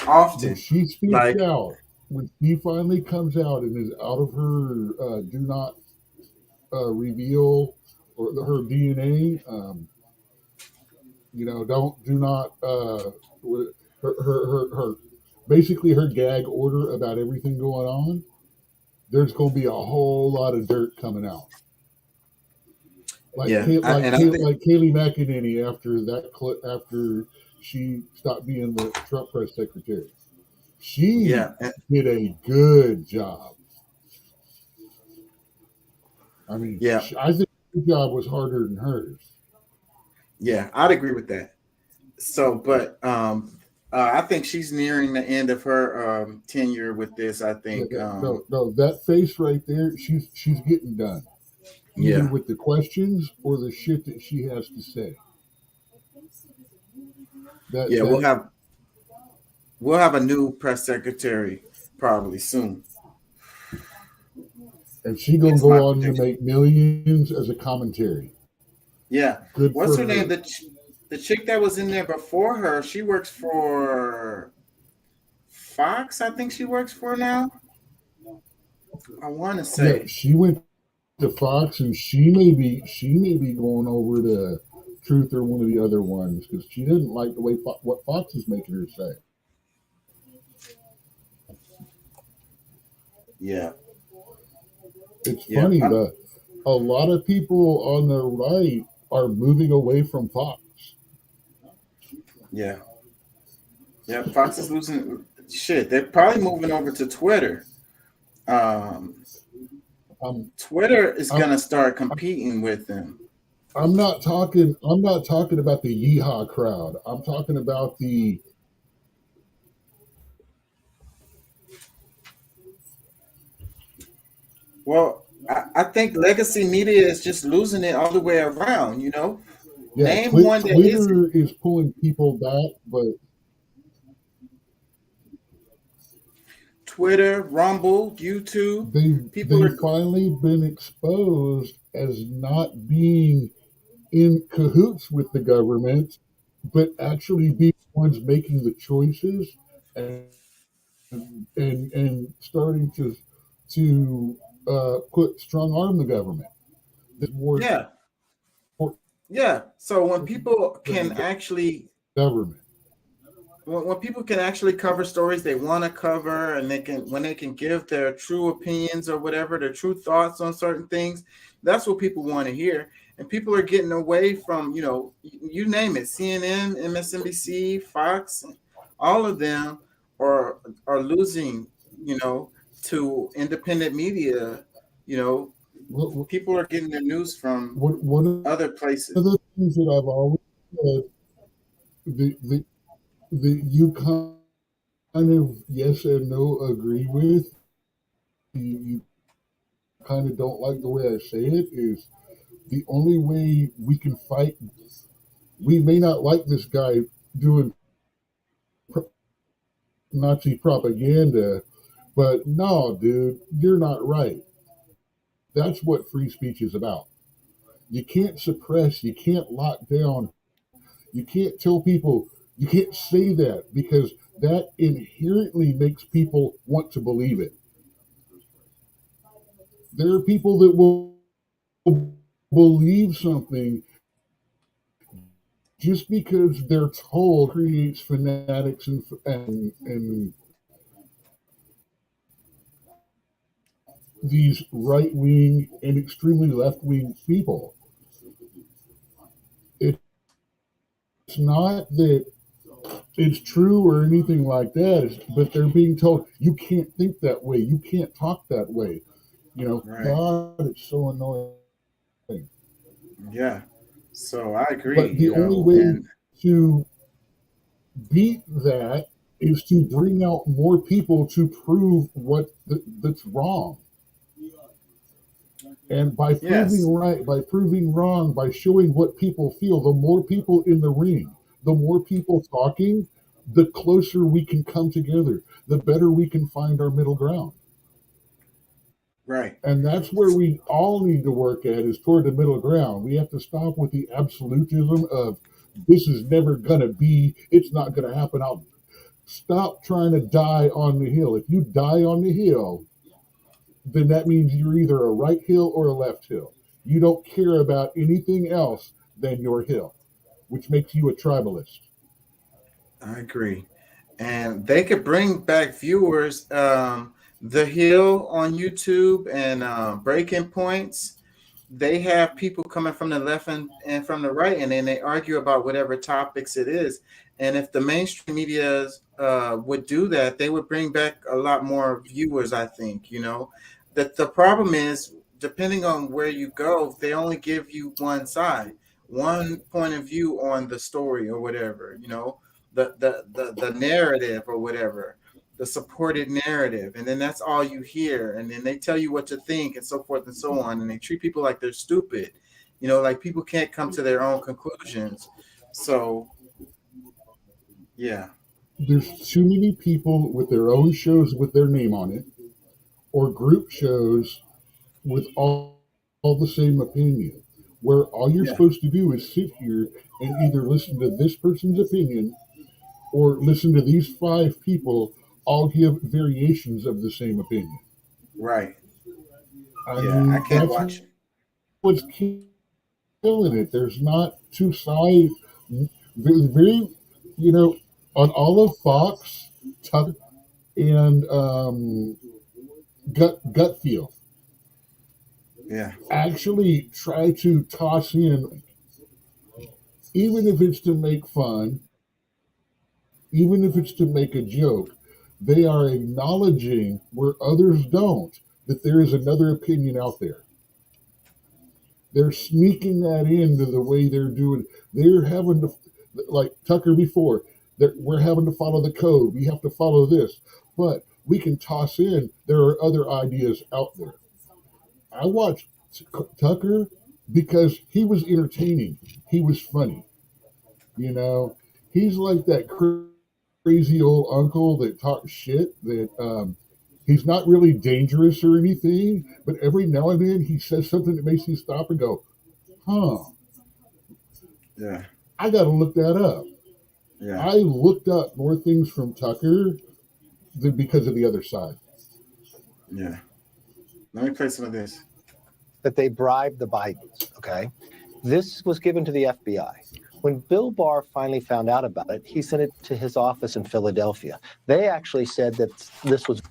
often. When she speaks out, when she finally comes out and is out of her do not reveal or her DNA, her basically her gag order about everything going on, there's going to be a whole lot of dirt coming out. Like Kayleigh McEnany after she stopped being the Trump press secretary. She did a good job. I mean, I think her job was harder than hers. Yeah, I'd agree with that. So, but I think she's nearing the end of her tenure with this. I think. No, that face right there, she's getting done. Either with the questions or the shit that she has to say. We'll have a new press secretary probably soon. And she's gonna go on to make millions as a commentary. Yeah. Good. What's her name? The chick that was in there before her, she works for Fox, I think she works for now. I want to say she went to Fox, and she may be going over to Truth or one of the other ones because she doesn't like the way what Fox is making her say. Yeah. It's funny that a lot of people on the right are moving away from Fox. Yeah. Yeah, Fox is losing shit. They're probably moving over to Twitter. Twitter is gonna start competing with them. I'm not talking about the yeehaw crowd. I'm talking about the I think legacy media is just losing it all the way around. You know, Yeah, name one that isn't. Twitter is pulling people back, but Twitter, Rumble, YouTube. they've finally been exposed as not being in cahoots with the government, but actually being the ones making the choices and starting to put strong arm the government. Yeah. Yeah. So when people can actually government. When people can actually cover stories they want to cover, and when they can give their true opinions or whatever, their true thoughts on certain things, that's what people want to hear. And people are getting away from, you name it, CNN, MSNBC, Fox, all of them are losing, to independent media. People are getting their news from other places. One of the things that I've always said, that you kind of yes and no agree with, you kind of don't like the way I say it, is the only way we can fight. We may not like this guy doing Nazi propaganda, but no, dude, you're not right. That's what free speech is about. You can't suppress, you can't lock down, you can't tell people, you can't say that, because that inherently makes people want to believe it. There are people that will believe something just because they're told. Creates fanatics and these right-wing and extremely left-wing people. It's not that it's true or anything like that, but they're being told, you can't think that way, you can't talk that way. Right. God, it's so annoying. Yeah. So I agree. But the only way to beat that is to bring out more people to prove that's wrong. And by proving right, by proving wrong, by showing what people feel, the more people in the ring, the more people talking, the closer we can come together, the better we can find our middle ground. Right. And that's where we all need to work at, is toward the middle ground. We have to stop with the absolutism of this is never going to be, it's not going to happen. I'll stop trying to die on the hill. If you die on the hill, then that means you're either a right hill or a left hill. You don't care about anything else than your hill, which makes you a tribalist. I agree. And they could bring back viewers. The Hill on YouTube and Breaking Points, they have people coming from the left and from the right, and then they argue about whatever topics it is. And if the mainstream media would do that, they would bring back a lot more viewers, I think. That the problem is, depending on where you go, they only give you one side, one point of view on the story or whatever, the narrative or whatever, the supported narrative, and then that's all you hear, and then they tell you what to think and so forth and so on, and they treat people like they're stupid, like people can't come to their own conclusions. So yeah, there's too many people with their own shows with their name on it, or group shows with all the same opinion, where all you're supposed to do is sit here and either listen to this person's opinion or listen to these 5 people all give variations of the same opinion. Right. I can't watch it. What's killing it? There's not two sides. Very, on all of Fox, Tucker, and gut feel. Yeah. Actually try to toss in, even if it's to make fun, even if it's to make a joke, they are acknowledging where others don't, that there is another opinion out there. They're sneaking that into the way they're doing. They're having to, like Tucker before, we're having to follow the code. We have to follow this. But we can toss in, there are other ideas out there. I watched Tucker because he was entertaining. He was funny. You know, he's like that crazy old uncle that talks shit. That he's not really dangerous or anything, but every now and then he says something that makes you stop and go, "Huh." Yeah. I got to look that up. Yeah. I looked up more things from Tucker than because of the other side. Yeah. Let me play some of this. That they bribed the Bidens, okay? This was given to the FBI. When Bill Barr finally found out about it, he sent it to his office in Philadelphia. They actually said that this was...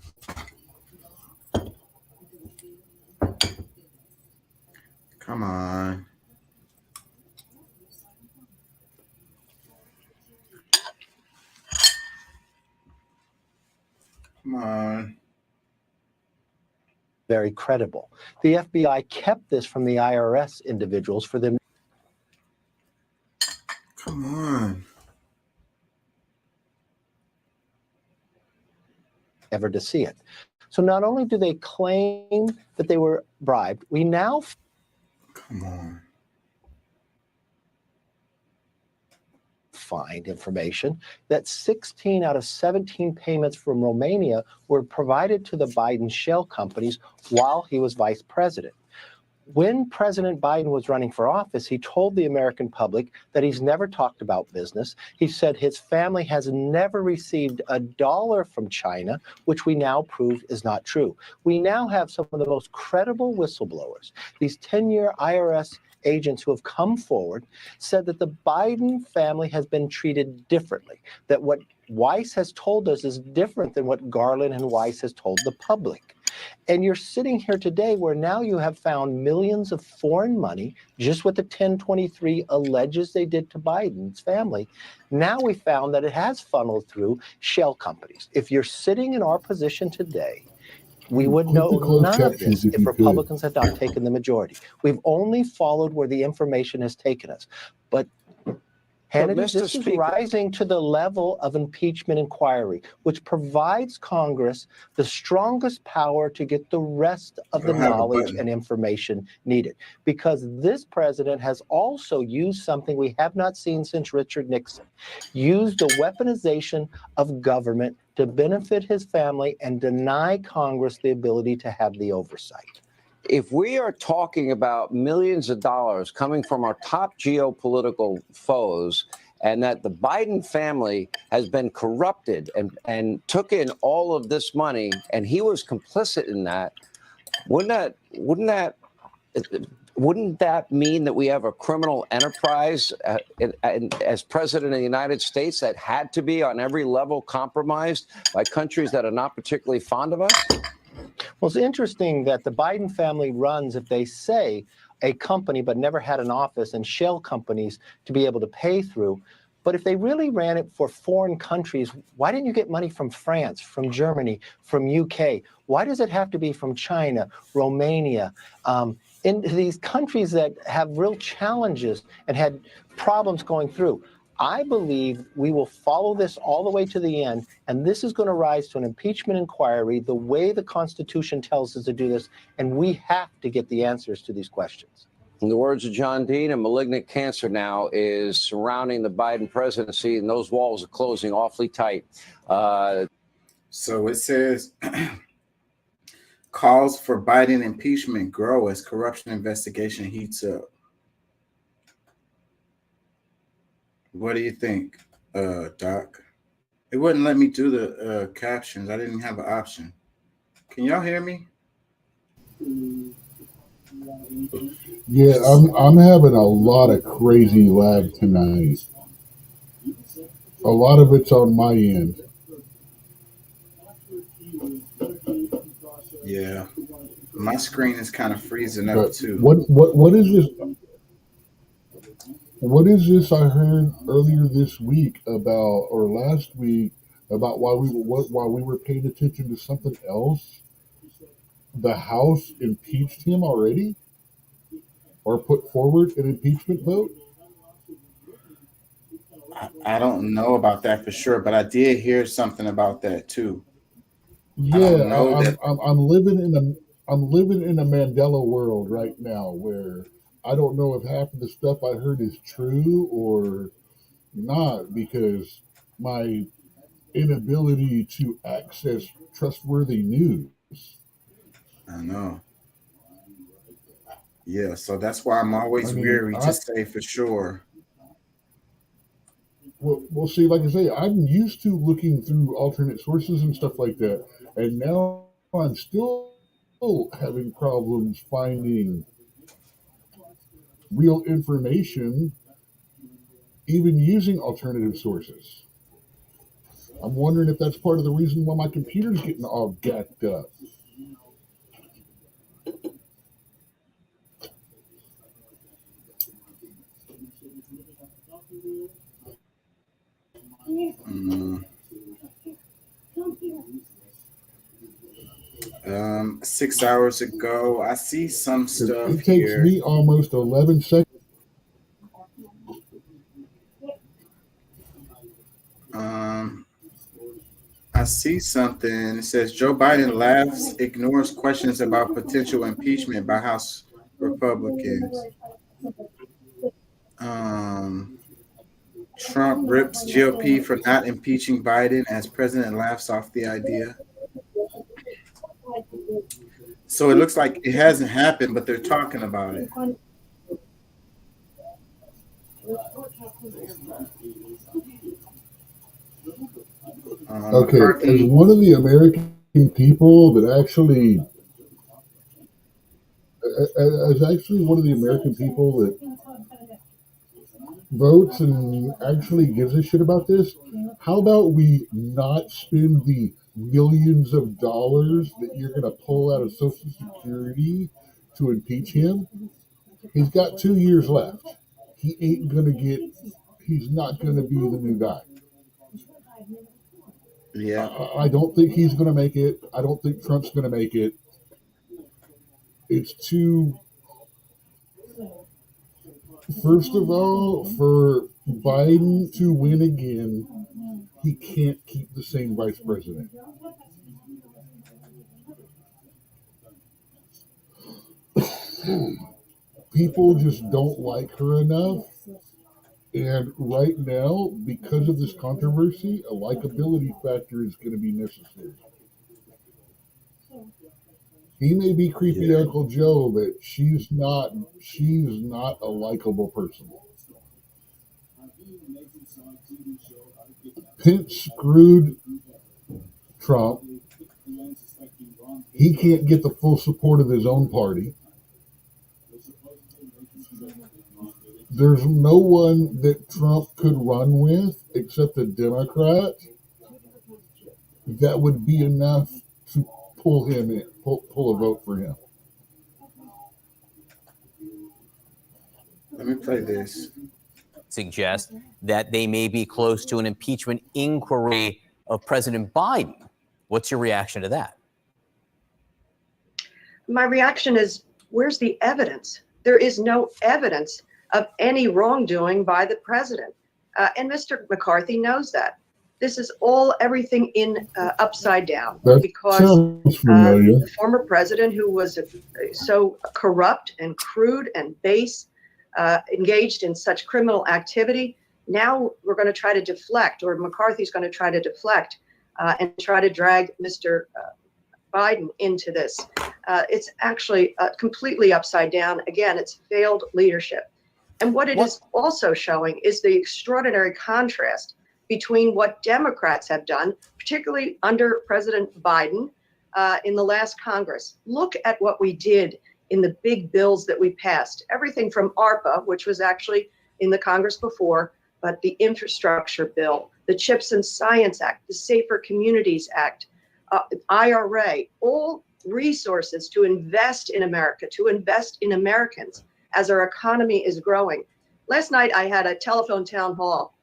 Come on. Come on. very credible. The FBI kept this from the IRS individuals for them. Come on. Ever to see it. So not only do they claim that they were bribed, we now come on. Find information that 16 out of 17 payments from Romania were provided to the Biden shell companies while he was vice president. When President Biden was running for office, he told the American public that he's never talked about business. He said his family has never received $1 from China, which we now prove is not true. We now have some of the most credible whistleblowers. These 10-year IRS agents who have come forward said that the Biden family has been treated differently, that what Weiss has told us is different than what Garland and Weiss has told the public. And you're sitting here today where now you have found millions of foreign money, just what the 1023 alleges they did to Biden's family. Now we found that it has funneled through shell companies. If you're sitting in our position today, we would know none of this if Republicans had not taken the majority. We've only followed where the information has taken us. But Hannity, this is rising to the level of impeachment inquiry, which provides Congress the strongest power to get the rest of the knowledge and information needed. Because this president has also used something we have not seen since Richard Nixon, used the weaponization of government to benefit his family and deny Congress the ability to have the oversight. If we are talking about millions of dollars coming from our top geopolitical foes, and that the Biden family has been corrupted and took in all of this money, and he was complicit in that, wouldn't that mean that we have a criminal enterprise as president of the United States that had to be on every level compromised by countries that are not particularly fond of us? Well, it's interesting that the Biden family runs, if they say, a company but never had an office and shell companies to be able to pay through. But if they really ran it for foreign countries, why didn't you get money from France, from Germany, from UK? Why does it have to be from China, Romania, in these countries that have real challenges and had problems going through? I believe we will follow this all the way to the end, and this is going to rise to an impeachment inquiry the way the Constitution tells us to do this, and we have to get the answers to these questions. In the words of John Dean, a malignant cancer now is surrounding the Biden presidency, and those walls are closing awfully tight. So it says, calls for Biden impeachment grow as corruption investigation heats up. What do you think, Doc? It wouldn't let me do the captions. I didn't have an option. Can y'all hear me? Yeah, I'm having a lot of crazy lag tonight. A lot of it's on my end. Yeah, my screen is kind of freezing up But too. what is this? What is this I heard earlier this week about, or last week, about while we were paying attention to something else? The House impeached him already, or put forward an impeachment vote? I don't know about that for sure, but I did hear something about that too. Yeah, I'm living I'm living in a Mandela world right now where I don't know if half of the stuff I heard is true or not, because my inability to access trustworthy news. I know. Yeah, so that's why I'm always weary to say for sure. Well, see, like I say, I'm used to looking through alternate sources and stuff like that, and now I'm still having problems finding real information, even using alternative sources. I'm wondering if that's part of the reason why my computer's getting all gacked up. Mm. 6 hours ago, I see some stuff It takes here. me almost 11 seconds. I see something. It says Joe Biden laughs, ignores questions about potential impeachment by House Republicans. Trump rips GOP for not impeaching Biden as president laughs off the idea. So it looks like it hasn't happened, but they're talking about it. Okay, as one of the American people that actually, votes and actually gives a shit about this, how about we not spend the millions of dollars that you're going to pull out of Social Security to impeach him? He's got 2 years left. He's not going to be the new guy. Yeah. I don't think he's going to make it. I don't think Trump's going to make it. It's too... First of all, for Biden to win again, he can't keep the same vice president. People just don't like her enough. And right now, because of this controversy, a likability factor is going to be necessary. He may be creepy Uncle Joe, but she's not a likable person. Pence screwed Trump. He can't get the full support of his own party. There's no one that Trump could run with except a Democrat that would be enough to pull him in, pull a vote for him. Let me play this. Suggest that they may be close to an impeachment inquiry of President Biden. What's your reaction to that? My reaction is, where's the evidence? There is no evidence of any wrongdoing by the president. And Mr. McCarthy knows that. This is everything in upside down, because the former president, who was so corrupt and crude and base, engaged in such criminal activity, now we're going to try to deflect, or McCarthy's going to try to deflect and try to drag Mr. Biden into this. It's actually completely upside down. Again, it's failed leadership. And what it is also showing is the extraordinary contrast between what Democrats have done, particularly under President Biden in the last Congress. Look at what we did in the big bills that we passed. Everything from ARPA, which was actually in the Congress before, but the infrastructure bill, the CHIPS and Science Act, the Safer Communities Act, IRA, all resources to invest in America, to invest in Americans as our economy is growing. Last night, I had a telephone town hall,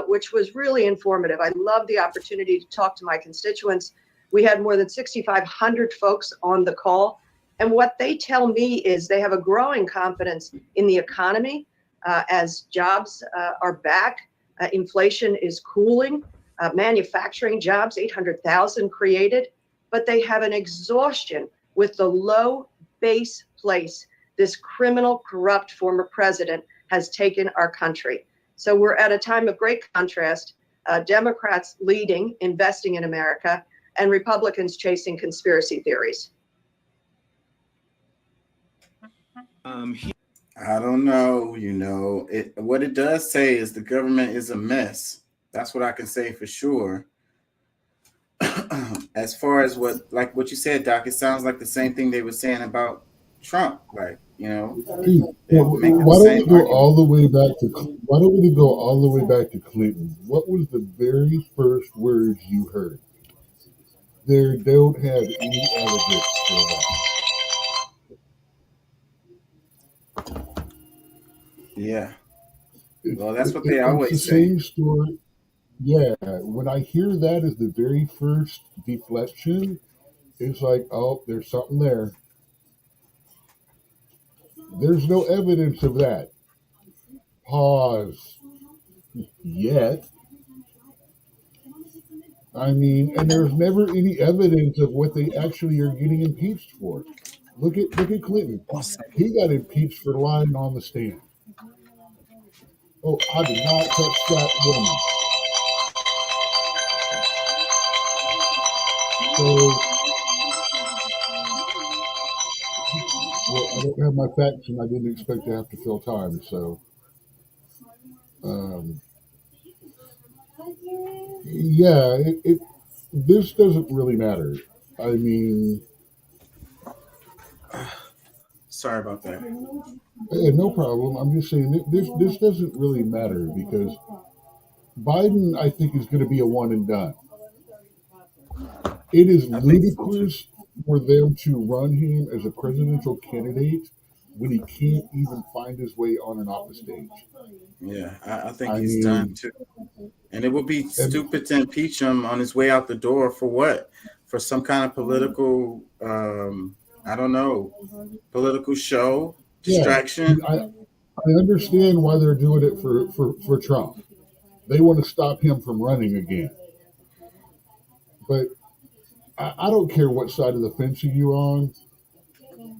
which was really informative. I loved the opportunity to talk to my constituents. We had more than 6,500 folks on the call. And what they tell me is they have a growing confidence in the economy as jobs are back. Inflation is cooling. Manufacturing jobs, 800,000 created. But they have an exhaustion with the low base place this criminal, corrupt former president has taken our country. So we're at a time of great contrast. Democrats leading, investing in America, and Republicans chasing conspiracy theories. I don't know. What it does say is the government is a mess. That's what I can say for sure. As far as what you said, Doc, it sounds like the same thing they were saying about Trump. Why don't we go all the way back to Clinton? What was the very first words you heard? They don't have any evidence for that. Yeah. Well, that's what they always it's the say. Same story. Yeah. When I hear that as the very first deflection, it's like, oh, there's something there. There's no evidence of that. Pause. Yet. I mean, and there's never any evidence of what they actually are getting impeached for. Look at Clinton. He got impeached for lying on the stand. Oh, I did not touch that woman. So, well, I don't have my facts, and I didn't expect to have to fill time. So, yeah, this doesn't really matter. I mean, sorry about that. No problem. I'm just saying this doesn't really matter because Biden, I think, is going to be a one and done. It is ludicrous for them to run him as a presidential candidate when he can't even find his way on and off the stage. Yeah, I think he's done too. And it would be stupid to impeach him on his way out the door for what? For some kind of political, I don't know, political show, distraction. Yeah, I understand why they're doing it for Trump. They want to stop him from running again. But I don't care what side of the fence you're on.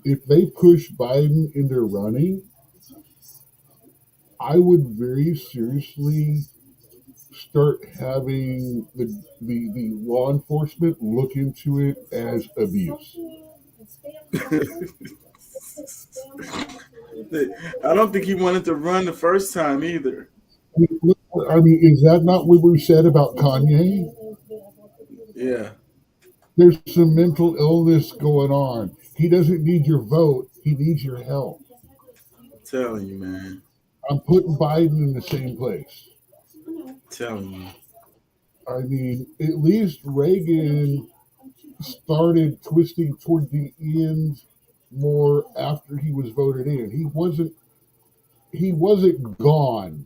If they push Biden into running, I would very seriously start having the law enforcement look into it as abuse. I don't think he wanted to run the first time either. I mean, is that not what we said about Kanye? Yeah. There's some mental illness going on. He doesn't need your vote. He needs your help. I'm telling you, man. I'm putting Biden in the same place. I'm telling you. I mean, at least Reagan started twisting toward the end more after he was voted in. He wasn't gone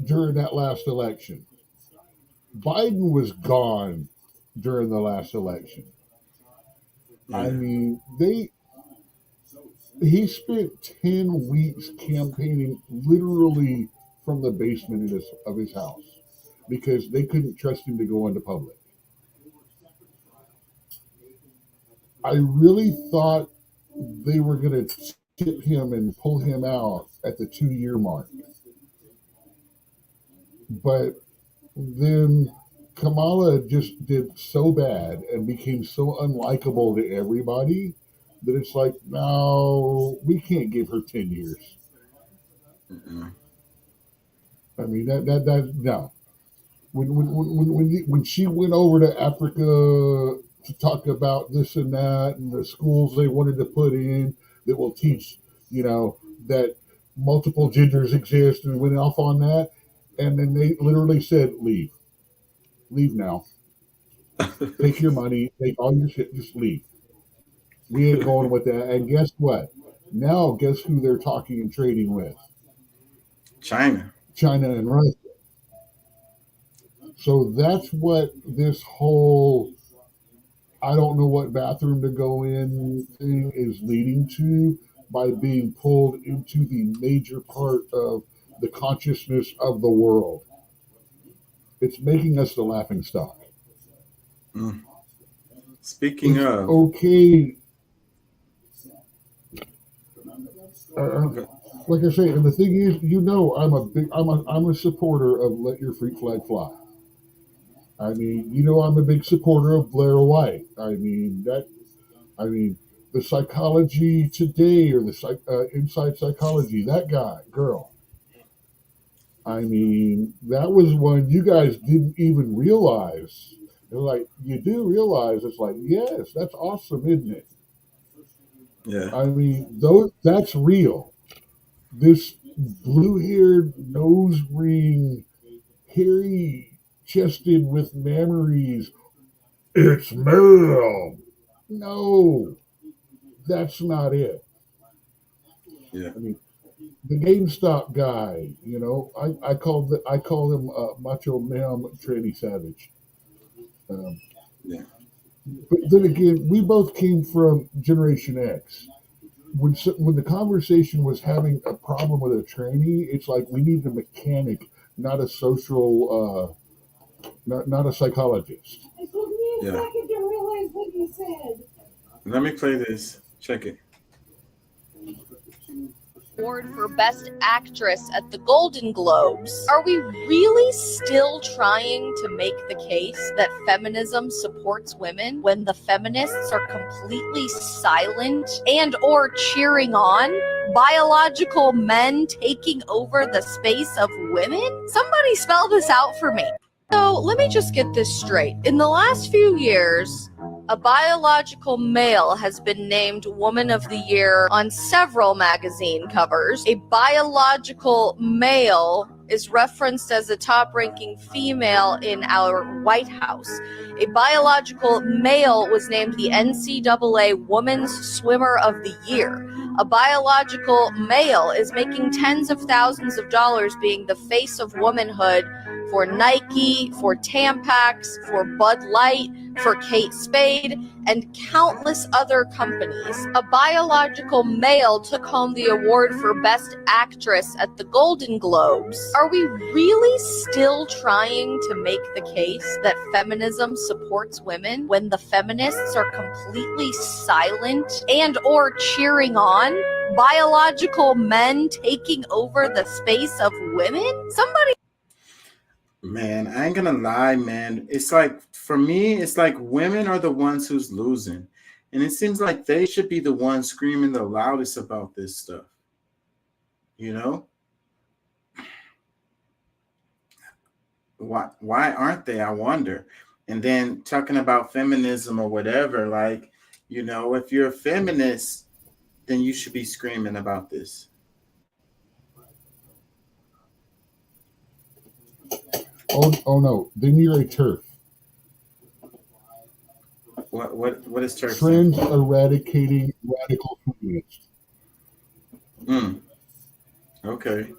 during that last election. Biden was gone during the last election. Yeah. I mean, he spent 10 weeks campaigning literally from the basement of his house because they couldn't trust him to go into public. I really thought they were going to tip him and pull him out at the 2-year mark. But then Kamala just did so bad and became so unlikable to everybody that it's like, no, we can't give her 10 years. Mm-mm. I mean, that no. When she went over to Africa to talk about this and that and the schools they wanted to put in that will teach, that multiple genders exist, and went off on that, and then they literally said, leave now, take your money, take all your shit, just leave. We ain't going with that. And guess what? Now, guess who they're talking and trading with? China and Russia. So that's what this whole I don't know what bathroom to go in thing is leading to by being pulled into the major part of the consciousness of the world. It's making us the laughing stock. Speaking it's of, okay. Like I say, and the thing is, I'm a supporter of let your freak flag fly. I mean, I'm a big supporter of Blair White. I mean, the Psychology Today or the Inside Psychology, that guy, girl. I mean, that was one you guys didn't even realize. And like, you do realize, it's like, yes, that's awesome, isn't it? yeah. I mean, that's real. This blue-haired, nose ring, hairy-chested with mammaries, it's male. No, that's not it. Yeah. I mean, the GameStop guy, I call him Macho Man Tranny Savage. Yeah. But then again, we both came from Generation X. When the conversation was having a problem with a tranny, it's like we need a mechanic, not a social, not a psychologist. It took me a Yeah. second to realize what you said. Let me play this. Check it. Award for Best Actress at the Golden Globes. Are we really still trying to make the case that feminism supports women when the feminists are completely silent and or cheering on biological men taking over the space of women? Somebody spell this out for me. So let me just get this straight. In the last few years, a biological male has been named Woman of the Year on several magazine covers. A biological male is referenced as a top-ranking female in our White House. A biological male was named the NCAA Women's Swimmer of the Year. A biological male is making tens of thousands of dollars being the face of womanhood for Nike, for Tampax, for Bud Light, for Kate Spade, and countless other companies. A biological male took home the award for Best Actress at the Golden Globes. Are we really still trying to make the case that feminism supports women when the feminists are completely silent and or cheering on biological men taking over the space of women? Somebody. Man, I ain't gonna lie, man. It's like, for me, it's like women are the ones who's losing. And it seems like they should be the ones screaming the loudest about this stuff. Why aren't they? I wonder. And then talking about feminism or whatever, like, if you're a feminist, then you should be screaming about this. Oh no, then you're a TERF. What is TERF? Trans eradicating radical feminist. Okay.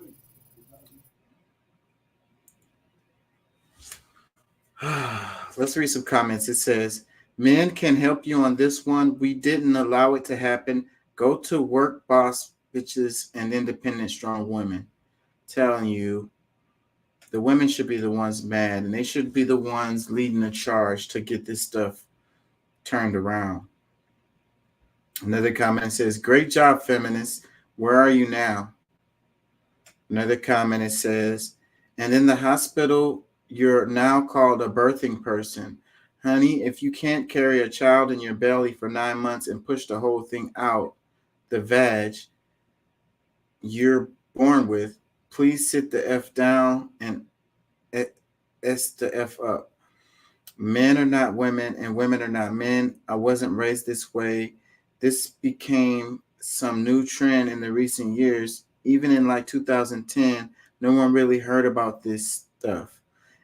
Let's read some comments. It says, men can help you on this one. We didn't allow it to happen. Go to work, boss bitches, and independent strong women. Telling you, the women should be the ones mad, and they should be the ones leading the charge to get this stuff turned around. Another comment says, great job, feminists. Where are you now? Another comment, it says, and in the hospital, you're now called a birthing person. Honey, if you can't carry a child in your belly for 9 months and push the whole thing out, the vag you're born with, please sit the F down and S the F up. Men are not women and women are not men. I wasn't raised this way. This became some new trend in the recent years. Even in like 2010, no one really heard about this stuff.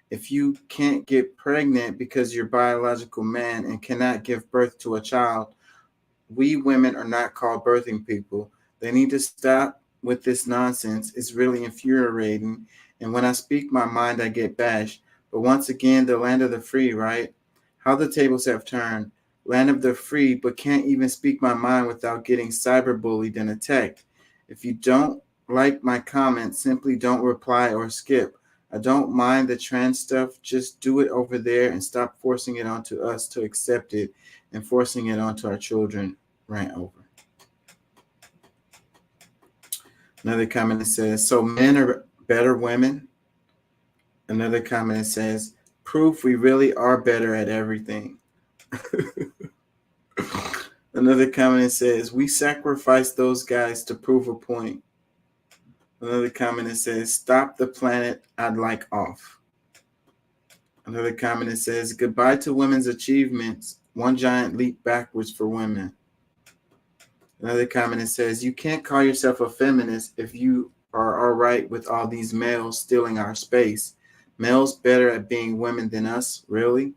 If you can't get pregnant because you're a biological man and cannot give birth to a child, we women are not called birthing people. They need to stop with this nonsense. It's really infuriating. And when I speak my mind, I get bashed. But once again, the land of the free, right? How the tables have turned. Land of the free, but can't even speak my mind without getting cyberbullied and attacked. If you don't like my comments, simply don't reply or skip. I don't mind the trans stuff. Just do it over there and stop forcing it onto us to accept it and forcing it onto our children. Rant over. Another comment that says, so men are better women. Another comment that says, proof we really are better at everything. Another comment that says, we sacrifice those guys to prove a point. Another comment that says, stop the planet I'd like off. Another comment that says, goodbye to women's achievements. One giant leap backwards for women. Another comment that says, you can't call yourself a feminist if you are all right with all these males stealing our space. Males better at being women than us, really?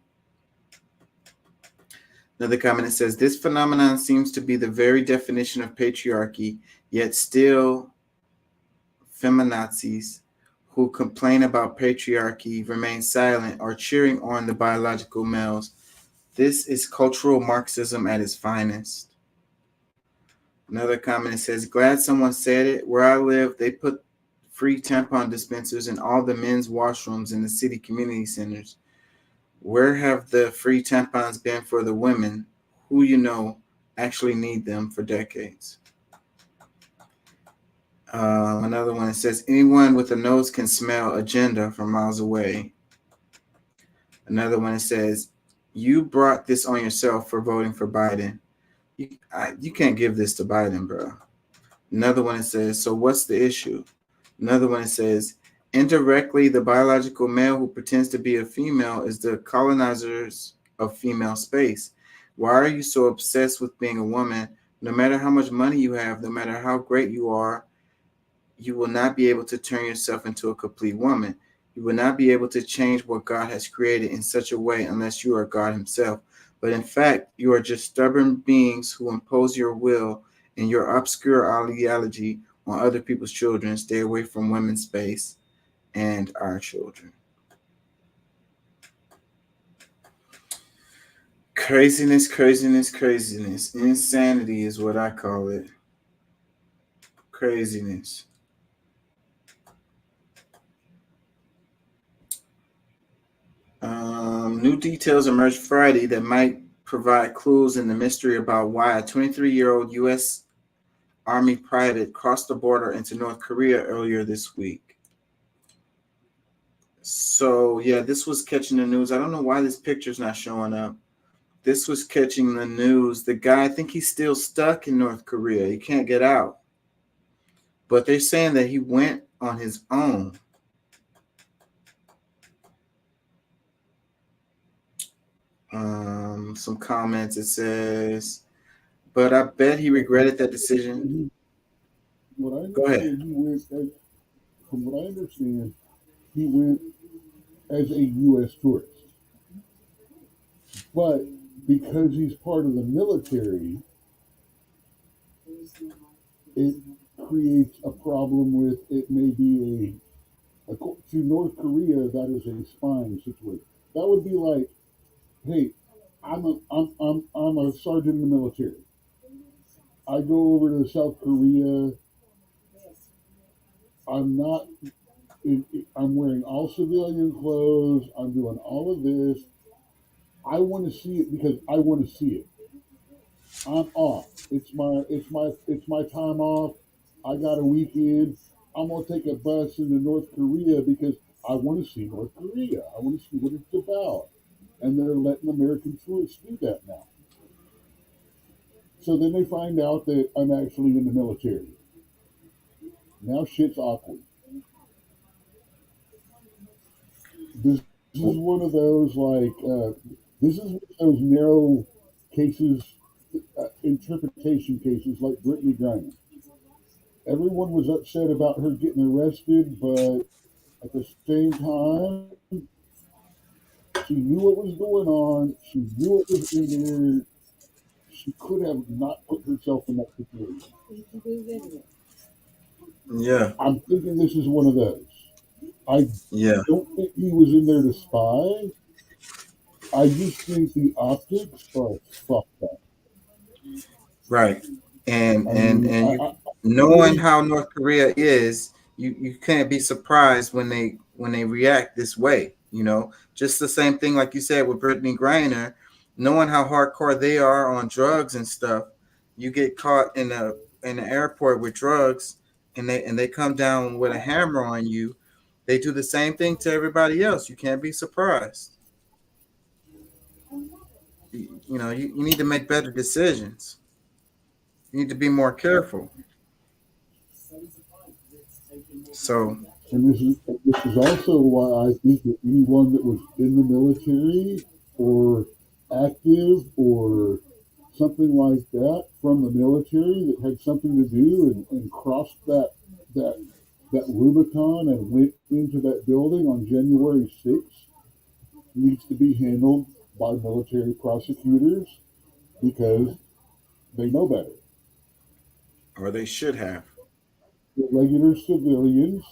Another comment that says, this phenomenon seems to be the very definition of patriarchy, yet still feminazis who complain about patriarchy remain silent or cheering on the biological males. This is cultural Marxism at its finest. Another comment that says, glad someone said it. Where I live, they put free tampon dispensers in all the men's washrooms in the city community centers. Where have the free tampons been for the women who, you know, actually need them for decades? Another one that says, anyone with a nose can smell agenda from miles away. Another one that says, you brought this on yourself for voting for Biden. You can't give this to Biden, bro. Another one that says, so what's the issue? Another one that says, indirectly, the biological male who pretends to be a female is the colonizers of female space. Why are you so obsessed with being a woman? No matter how much money you have, no matter how great you are, you will not be able to turn yourself into a complete woman. You will not be able to change what God has created in such a way unless you are God himself. But in fact, you are just stubborn beings who impose your will and your obscure ideology on other people's children. Stay away from women's space and our children. Craziness, craziness, craziness. Insanity is what I call it. Craziness. New details emerged Friday that might provide clues in the mystery about why a 23-year-old U.S. Army private crossed the border into North Korea earlier this week. So, yeah, this was catching the news. I don't know why this picture's not showing up. This was catching the news. The guy, I think he's still stuck in North Korea. He can't get out. But they're saying that he went on his own. Some comments, it says, but I bet he regretted that decision. Go ahead. From what I understand, he went as a U.S. tourist. But because he's part of the military, it creates a problem with it may be to North Korea, that is a spying situation. That would be like, hey, I'm a sergeant in the military. I go over to South Korea. I'm wearing all civilian clothes. I'm doing all of this. I want to see it because I want to see it. I'm off. It's my time off. I got a weekend. I'm gonna take a bus into North Korea because I want to see North Korea. I want to see what it's about. And they're letting American tourists do that now. So then they find out that I'm actually in the military. Now shit's awkward. This is one of those this is one of those narrow cases, interpretation cases like Brittany Griner. Everyone was upset about her getting arrested, but at the same time, she knew what was going on. She knew what was in there. She could have not put herself in that situation. Yeah. I'm thinking this is one of those. I don't think he was in there to spy. I just think the optics are fucked up. Right. And knowing how North Korea is, you can't be surprised when they react this way. Just the same thing like you said with Brittany Griner, knowing how hardcore they are on drugs and stuff. You get caught in the airport with drugs, and they come down with a hammer on you. They do the same thing to everybody else. You can't be surprised. You need to make better decisions. You need to be more careful. So, and this is also why I think that anyone that was in the military or active or something like that from the military that had something to do and crossed that Rubicon and went into that building on January 6th needs to be handled by military prosecutors because they know better. Or they should have. The regular civilians,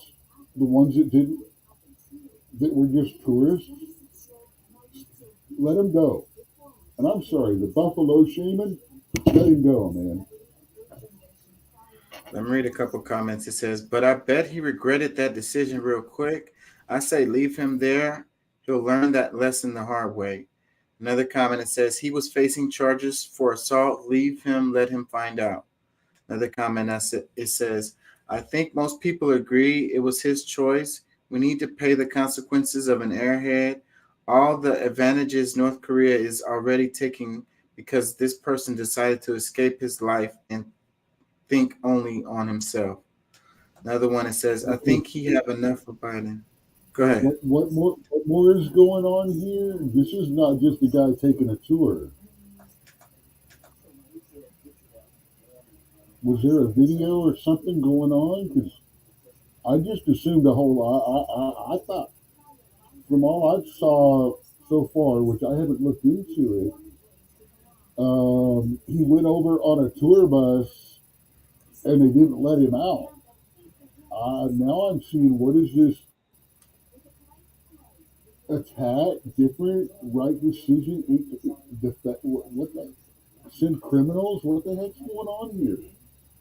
the ones that were just tourists, let them go. And I'm sorry, the Buffalo Shaman, let him go, man. Let me read a couple comments. It says, but I bet he regretted that decision real quick. I say leave him there. He'll learn that lesson the hard way. Another comment, it says, he was facing charges for assault. Leave him, let him find out. Another comment, it says, I think most people agree it was his choice. We need to pay the consequences of an airhead. All the advantages North Korea is already taking because this person decided to escape his life and think only on himself. Another one, it says, I think he have enough for Biden. Go ahead. What more is going on here? This is not just a guy taking a tour. Was there a video or something going on? Because I just assumed the whole. I thought from all I saw so far, which I haven't looked into it, he went over on a tour bus and they didn't let him out. Now I'm seeing what is this attack? Different right decision? What the? Send criminals? What the heck's going on here?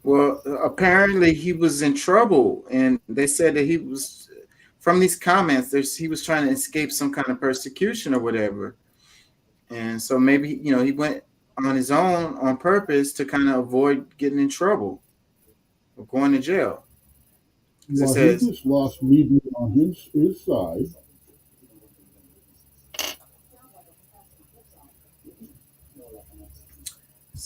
Well, apparently he was in trouble, and they said that he was, from these comments, he was trying to escape some kind of persecution or whatever. And so maybe, he went on his own on purpose to kind of avoid getting in trouble or going to jail. Well, he just lost media on his side.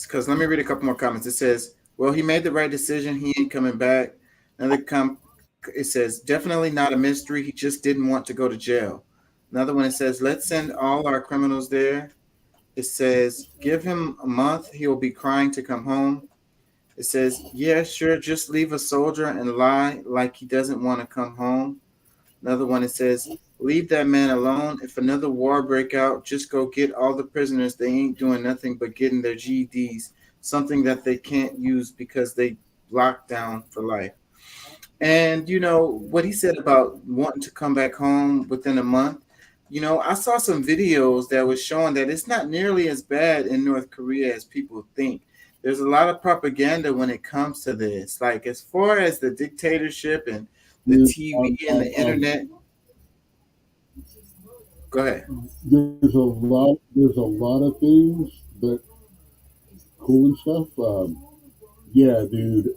Because let me read a couple more comments. It says, well, he made the right decision. He ain't coming back. It says, definitely not a mystery. He just didn't want to go to jail. Another one, it says, let's send all our criminals there. It says, give him a month. He'll be crying to come home. It says, yeah, sure. Just leave a soldier and lie like he doesn't want to come home. Another one, it says, leave that man alone. If another war break out, just go get all the prisoners. They ain't doing nothing but getting their GEDs, something that they can't use because they locked down for life. And, what he said about wanting to come back home within a month, I saw some videos that was showing that it's not nearly as bad in North Korea as people think. There's a lot of propaganda when it comes to this. Like, as far as the dictatorship and the TV and the internet. Go ahead. There's a lot of things, but cool and stuff. Yeah, dude.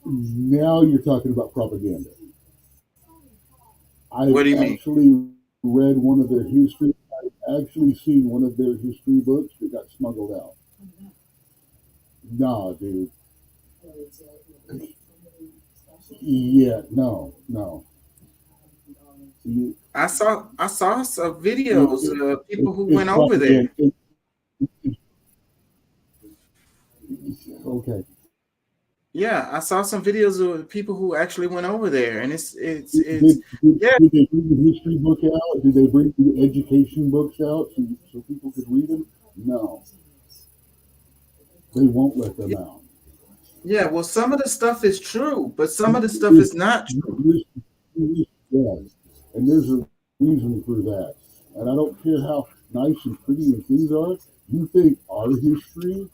Now you're talking about propaganda. What do you mean? Read one of their history. I've actually seen one of their history books that got smuggled out. Nah, dude. Yeah, no. I saw some videos of people who went over there. Okay. Yeah, I saw some videos of people who actually went over there, and it's Did they bring the history book out? Did they bring the education books out so people could read them? No. They won't let them out. Yeah, well, some of the stuff is true, but some of the stuff is not true. Yes, and there's a reason for that. And I don't care how nice and pretty and things are. You think our history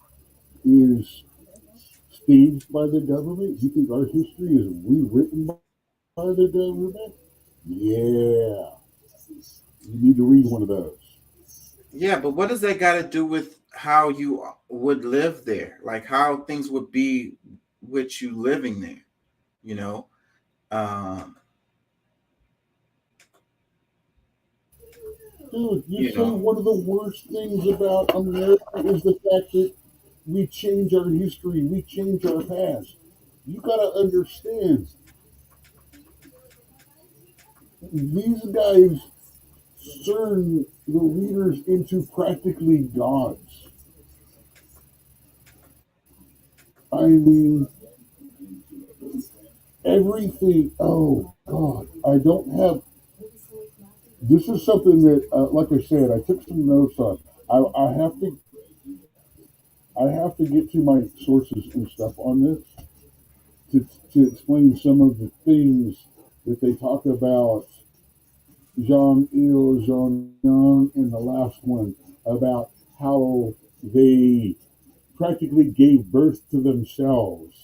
is staged by the government? You think our history is rewritten by the government? Yeah. You need to read one of those. Yeah, but what does that got to do with how you would live there? Like how things would be with you living there, you know? Dude, you say one of the worst things about America is the fact that we change our history, we change our past. You gotta understand, these guys turn the leaders into practically gods. I mean, everything. Oh God, I don't have. This is something that, like I said, I took some notes on. I have to get to my sources and stuff on this to explain some of the things that they talk about. Jean-Il, Jean-Young, and the last one about how they practically gave birth to themselves,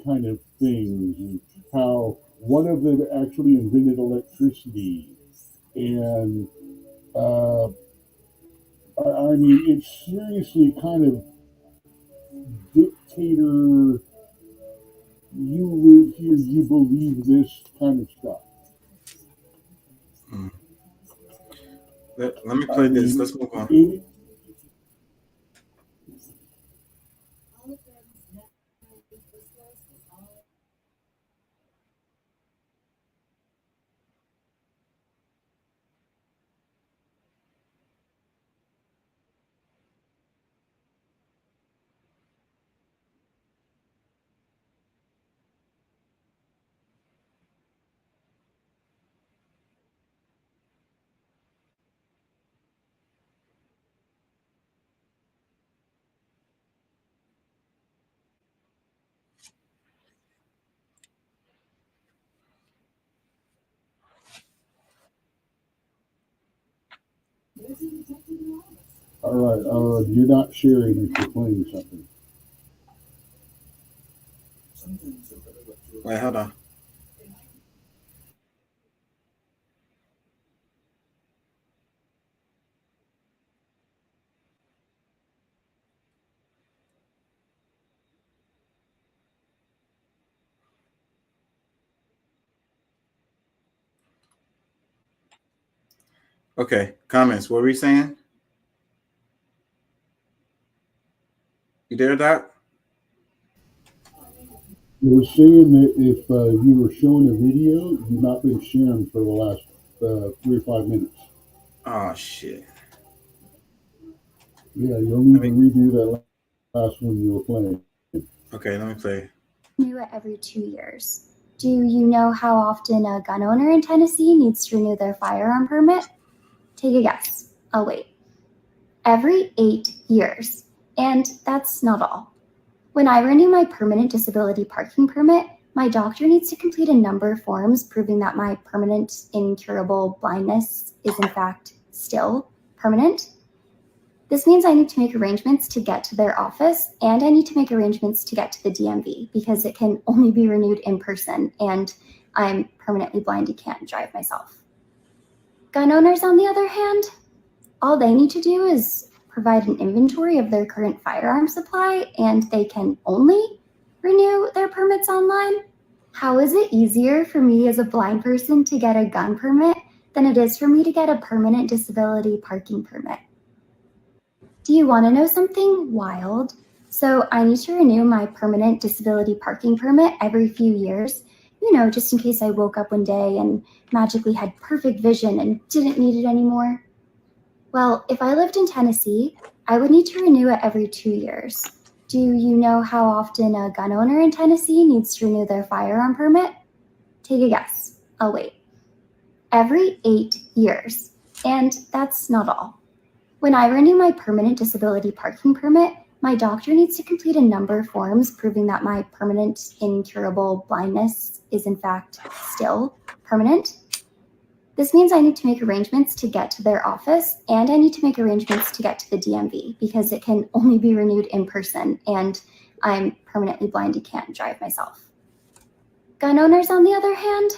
kind of things, and how one of them actually invented electricity. And I mean, it's seriously kind of dictator, you live here, you believe this kind of stuff. Let me play this. Let's move on. All right, you're not sharing if you're playing something. Wait, hold on. Okay, comments. What were we saying? You there, Doc? You were saying that if you were showing a video, you've not been sharing for the last 3 or 5 minutes. Oh, shit. Yeah, you'll need to redo that last one you were playing. Okay, let me play. Renew it every 2 years. Do you know how often a gun owner in Tennessee needs to renew their firearm permit? Take a guess. I'll wait. Every 8 years. And that's not all. When I renew my permanent disability parking permit, my doctor needs to complete a number of forms proving that my permanent incurable blindness is in fact still permanent. This means I need to make arrangements to get to their office, and I need to make arrangements to get to the DMV because it can only be renewed in person, and I'm permanently blind and can't drive myself. Gun owners, on the other hand, all they need to do is provide an inventory of their current firearm supply, and they can only renew their permits online. How is it easier for me as a blind person to get a gun permit than it is for me to get a permanent disability parking permit? Do you want to know something wild? So I need to renew my permanent disability parking permit every few years, you know, just in case I woke up one day and magically had perfect vision and didn't need it anymore. Well, if I lived in Tennessee, I would need to renew it every 2 years. Do you know how often a gun owner in Tennessee needs to renew their firearm permit? Take a guess. I'll wait. Every 8 years. And that's not all. When I renew my permanent disability parking permit, my doctor needs to complete a number of forms proving that my permanent incurable blindness is in fact still permanent. This means I need to make arrangements to get to their office, and I need to make arrangements to get to the DMV because it can only be renewed in person, and I'm permanently blind and can't drive myself. Gun owners, on the other hand,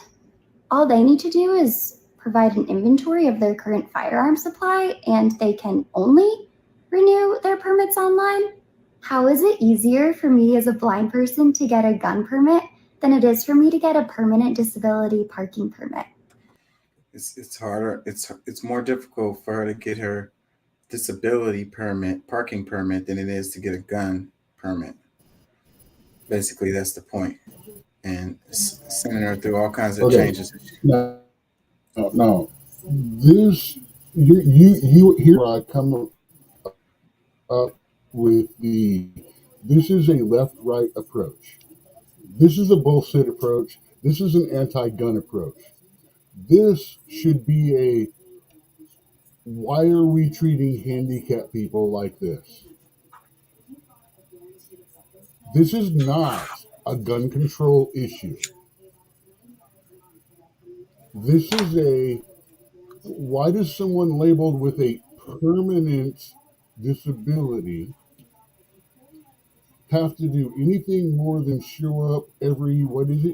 all they need to do is provide an inventory of their current firearm supply, and they can only renew their permits online. How is it easier for me as a blind person to get a gun permit than it is for me to get a permanent disability parking permit? It's harder. It's more difficult for her to get her disability permit, parking permit, than it is to get a gun permit. Basically, that's the point. And sending her through all kinds of changes. No. This you here I come up with this is a left-right approach. This is a bullshit approach. This is an anti-gun approach. This should be a why are we treating handicapped people like this? This is not a gun control issue. This is why does someone labeled with a permanent disability have to do anything more than show up every,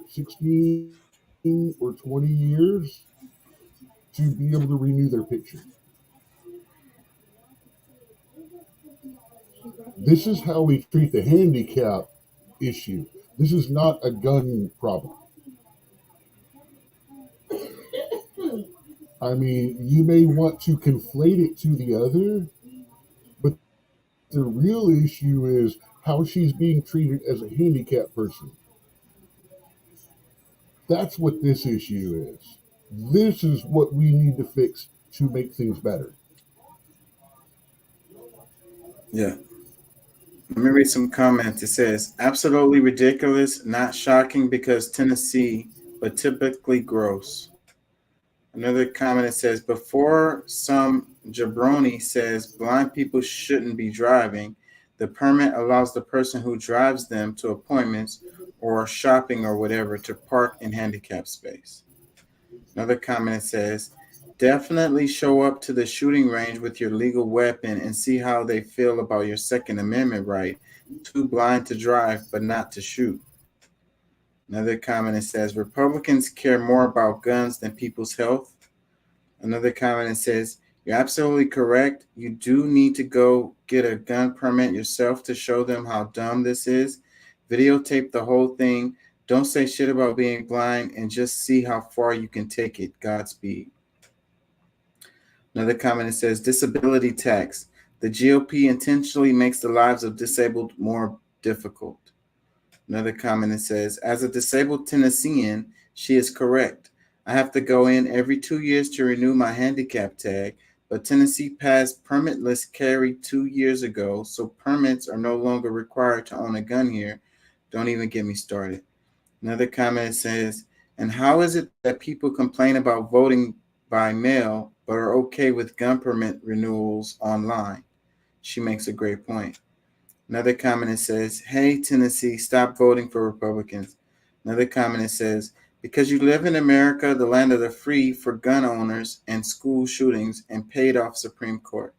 16 or 20 years to be able to renew their picture? This is how we treat the handicap issue. This is not a gun problem. I mean, you may want to conflate it to the other, but the real issue is how she's being treated as a handicapped person. That's what this issue is. This is what we need to fix to make things better. Yeah. Let me read some comments. It says, absolutely ridiculous, not shocking because Tennessee, but typically gross. Another comment that says, before some jabroni says blind people shouldn't be driving, the permit allows the person who drives them to appointments or shopping or whatever to park in handicap space. Another comment that says, definitely show up to the shooting range with your legal weapon and see how they feel about your Second Amendment right. Too blind to drive, but not to shoot. Another comment that says, Republicans care more about guns than people's health. Another comment that says, you're absolutely correct. You do need to go get a gun permit yourself to show them how dumb this is. Videotape the whole thing. Don't say shit about being blind and just see how far you can take it. Godspeed. Another comment that says, disability tax. The GOP intentionally makes the lives of disabled more difficult. Another comment that says, as a disabled Tennessean, she is correct. I have to go in every 2 years to renew my handicap tag, but Tennessee passed permitless carry 2 years ago, so permits are no longer required to own a gun here. Don't even get me started. Another comment says, and how is it that people complain about voting by mail, but are okay with gun permit renewals online? She makes a great point. Another comment that says, hey, Tennessee, stop voting for Republicans. Another comment that says, because you live in America, the land of the free, for gun owners and school shootings and paid off Supreme Court.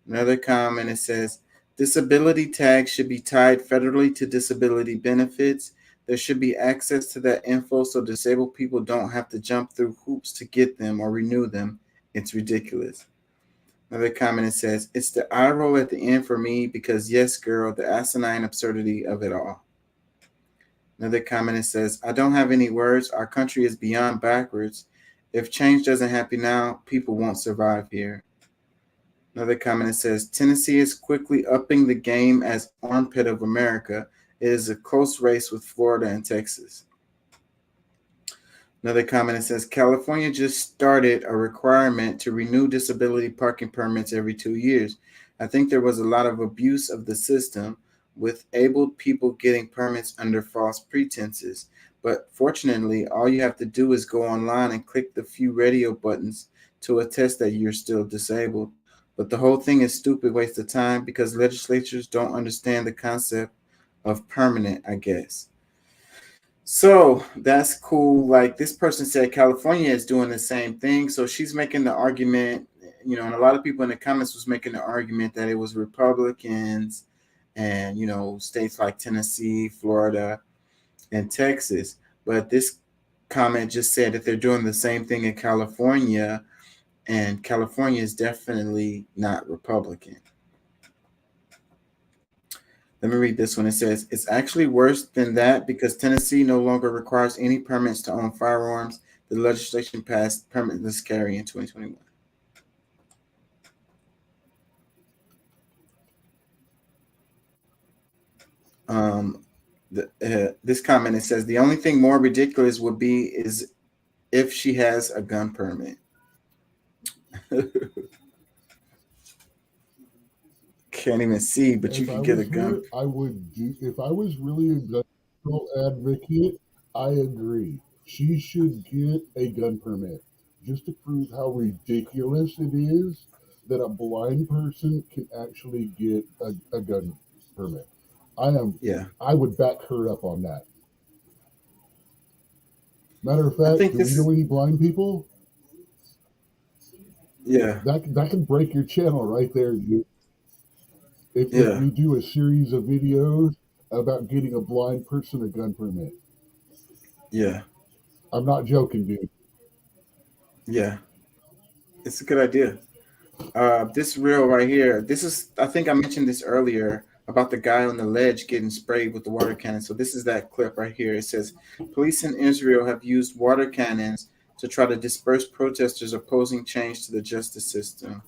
Another comment that says, disability tags should be tied federally to disability benefits. There should be access to that info so disabled people don't have to jump through hoops to get them or renew them. It's ridiculous. Another comment that says, it's the eye roll at the end for me because, yes, girl, the asinine absurdity of it all. Another comment that says, I don't have any words. Our country is beyond backwards. If change doesn't happen now, people won't survive here. Another comment that says, Tennessee is quickly upping the game as armpit of America. It is a close race with Florida and Texas. Another comment that says, California just started a requirement to renew disability parking permits every 2 years. I think there was a lot of abuse of the system with abled people getting permits under false pretenses. But fortunately, all you have to do is go online and click the few radio buttons to attest that you're still disabled. But the whole thing is stupid waste of time because legislatures don't understand the concept of permanent, I guess. So that's cool. Like this person said, California is doing the same thing. So she's making the argument, and a lot of people in the comments was making the argument that it was Republicans and states like Tennessee, Florida, and Texas. But this comment just said that they're doing the same thing in California, and California is definitely not Republican. Let me read this one. It says, it's actually worse than that because Tennessee no longer requires any permits to own firearms. The legislation passed permitless carry in 2021. This comment, it says, the only thing more ridiculous would be is if she has a gun permit. Can't even see, but you can get a gun. I would do, if I was really a gun control advocate, I agree. She should get a gun permit just to prove how ridiculous it is that a blind person can actually get a gun permit. I would back her up on that. Matter of fact, do we know any blind people? Yeah. That can break your channel right there, dude. If you do a series of videos about getting a blind person a gun permit. Yeah. I'm not joking, dude. Yeah. It's a good idea. This reel right here, I think I mentioned this earlier about the guy on the ledge getting sprayed with the water cannon. So this is that clip right here. It says, police in Israel have used water cannons to try to disperse protesters opposing change to the justice system.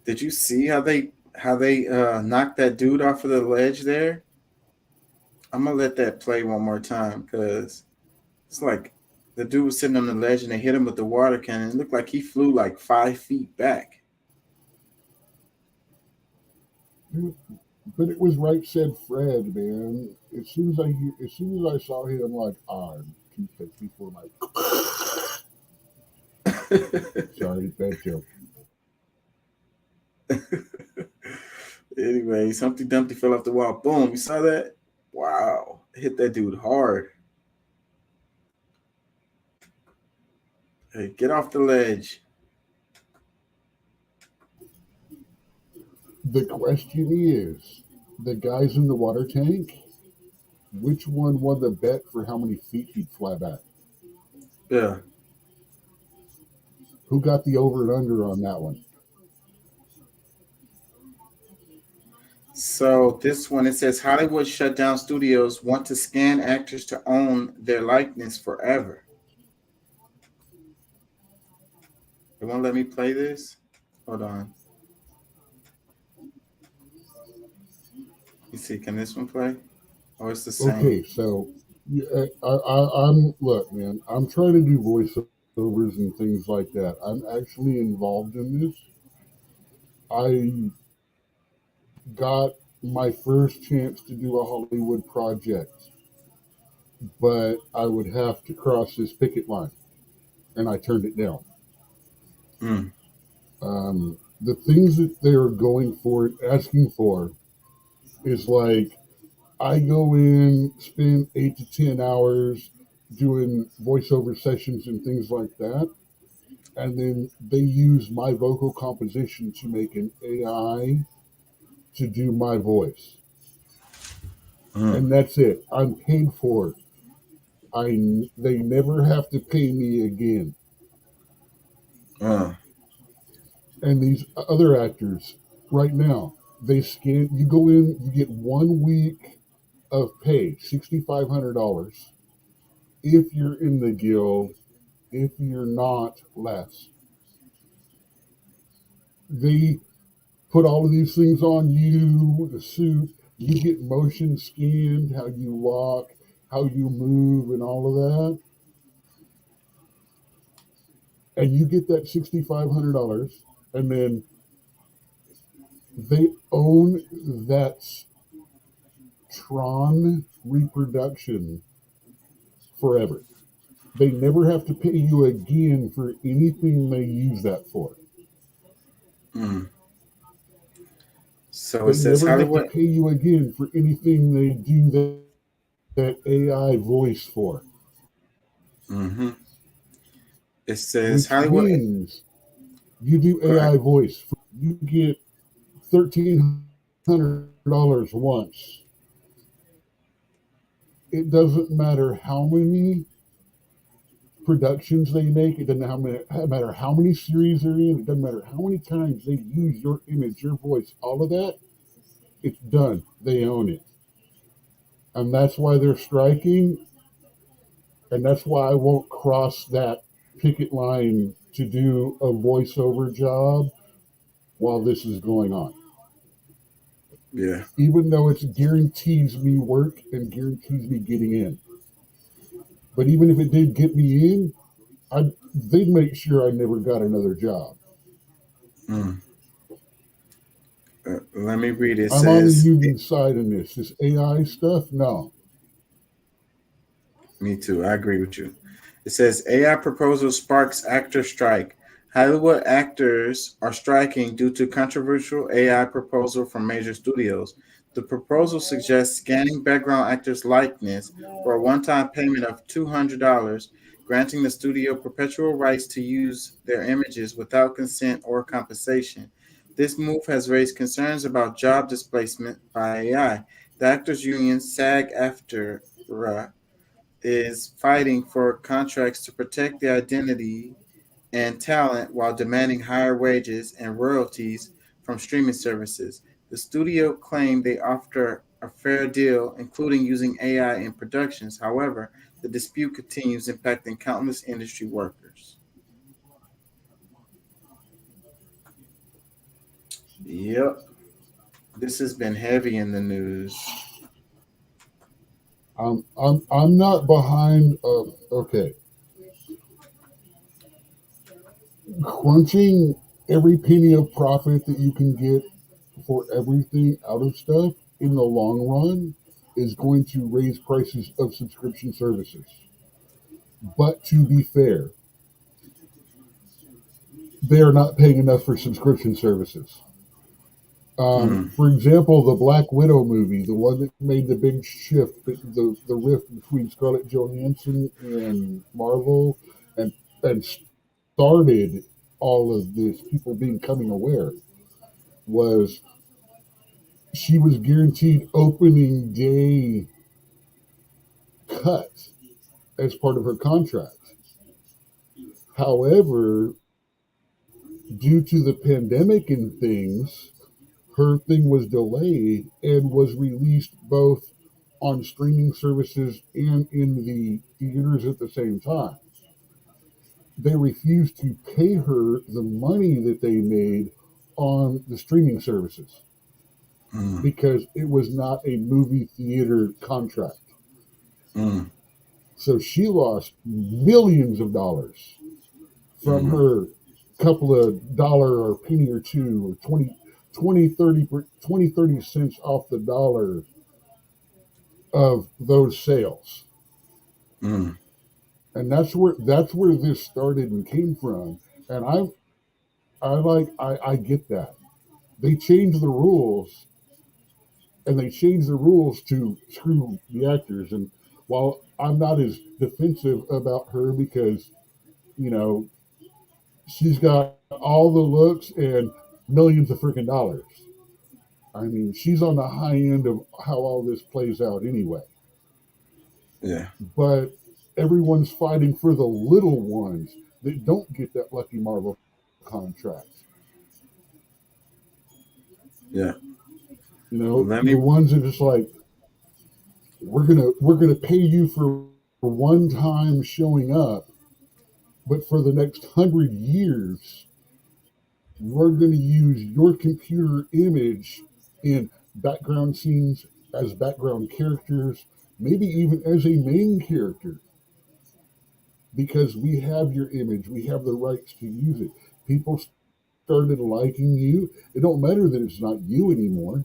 Did you see how they knocked that dude off of the ledge there? I'm gonna let that play one more time because it's like the dude was sitting on the ledge and they hit him with the water cannon. It looked like he flew like 5 feet back. But it was right said Fred, man. As soon as I saw him, I'm like, I'm 250 for my. Sorry, bad joke. Anyway, Humpty Dumpty fell off the wall. Boom! You saw that? Wow! Hit that dude hard. Hey, get off the ledge. The question is, the guys in the water tank, which one won the bet for how many feet he'd fly back? Yeah. Who got the over and under on that one? So this one, it says Hollywood shut down studios want to scan actors to own their likeness forever. They won't let me play this? Hold on. You see, can this one play? Oh, it's the same. Okay, so I'm look, man. I'm trying to do voiceovers and things like that. I'm actually involved in this. I got my first chance to do a Hollywood project, but I would have to cross this picket line, and I turned it down. The things that they're going for, asking for, is like, I go in, spend 8 to 10 hours doing voiceover sessions and things like that, and then they use my vocal composition to make an AI to do my voice. And that's it. I'm paid for it. They never have to pay me again. And these other actors, right now, they scan, you go in, you get 1 week of pay, $6,500. If you're in the guild, if you're not, less. They put all of these things on you, the suit, you get motion scanned, how you walk, how you move, and all of that. And you get that $6,500, and then they own that Tron reproduction forever. They never have to pay you again for anything they use that for. Mm. So They it says never have to Hollywood. pay you again for anything they do that AI voice for, Hmm. It says which Hollywood. means you do Go ahead. AI voice, you get $1,300 once. It doesn't matter how many productions they make. It doesn't matter how many series they're in. It doesn't matter how many times they use your image, your voice, all of that. It's done. They own it. And that's why they're striking. And that's why I won't cross that picket line to do a voiceover job while this is going on. Yeah. Even though it guarantees me work and guarantees me getting in. But even if it did get me in, they'd make sure I never got another job. Mm. Let me read it. I'm on the Says union side in this. This AI stuff, no. Me too. I agree with you. It says AI proposal sparks actor strike. Hollywood actors are striking due to controversial AI proposal from major studios. The proposal suggests scanning background actors' likeness for a one-time payment of $200, granting the studio perpetual rights to use their images without consent or compensation. This move has raised concerns about job displacement by AI. The actors' union SAG-AFTRA is fighting for contracts to protect the identity and talent while demanding higher wages and royalties from streaming services. The studio claimed they offer a fair deal, including using AI in productions. However, the dispute continues, impacting countless industry workers. Yep. This has been heavy in the news. I'm not behind. Okay, crunching every penny of profit that you can get for everything out of stuff in the long run is going to raise prices of subscription services. But to be fair, they're not paying enough for subscription services. For example, the Black Widow movie, the one that made the big shift, the rift between Scarlett Johansson and Marvel, and started all of this, people becoming aware, was she was guaranteed opening day cut as part of her contract. However, due to the pandemic and things, her thing was delayed and was released both on streaming services and in the theaters at the same time. They refused to pay her the money that they made on the streaming services because it was not a movie theater contract. So she lost millions of dollars from her couple of dollar or penny or two or 30 cents off the dollar of those sales. And that's where this started and came from. And I get that. They changed the rules, and they changed the rules to screw the actors. And while I'm not as defensive about her because, you know, she's got all the looks and millions of freaking dollars. I mean, she's on the high end of how all this plays out anyway. Yeah. But everyone's fighting for the little ones that don't get that lucky Marvel contract. Yeah. You know, the ones that just like, we're gonna pay you for one time showing up, but for the next 100 years, we're gonna use your computer image in background scenes as background characters, maybe even as a main character. Because we have your image, we have the rights to use it. People started liking you. It don't matter that it's not you anymore.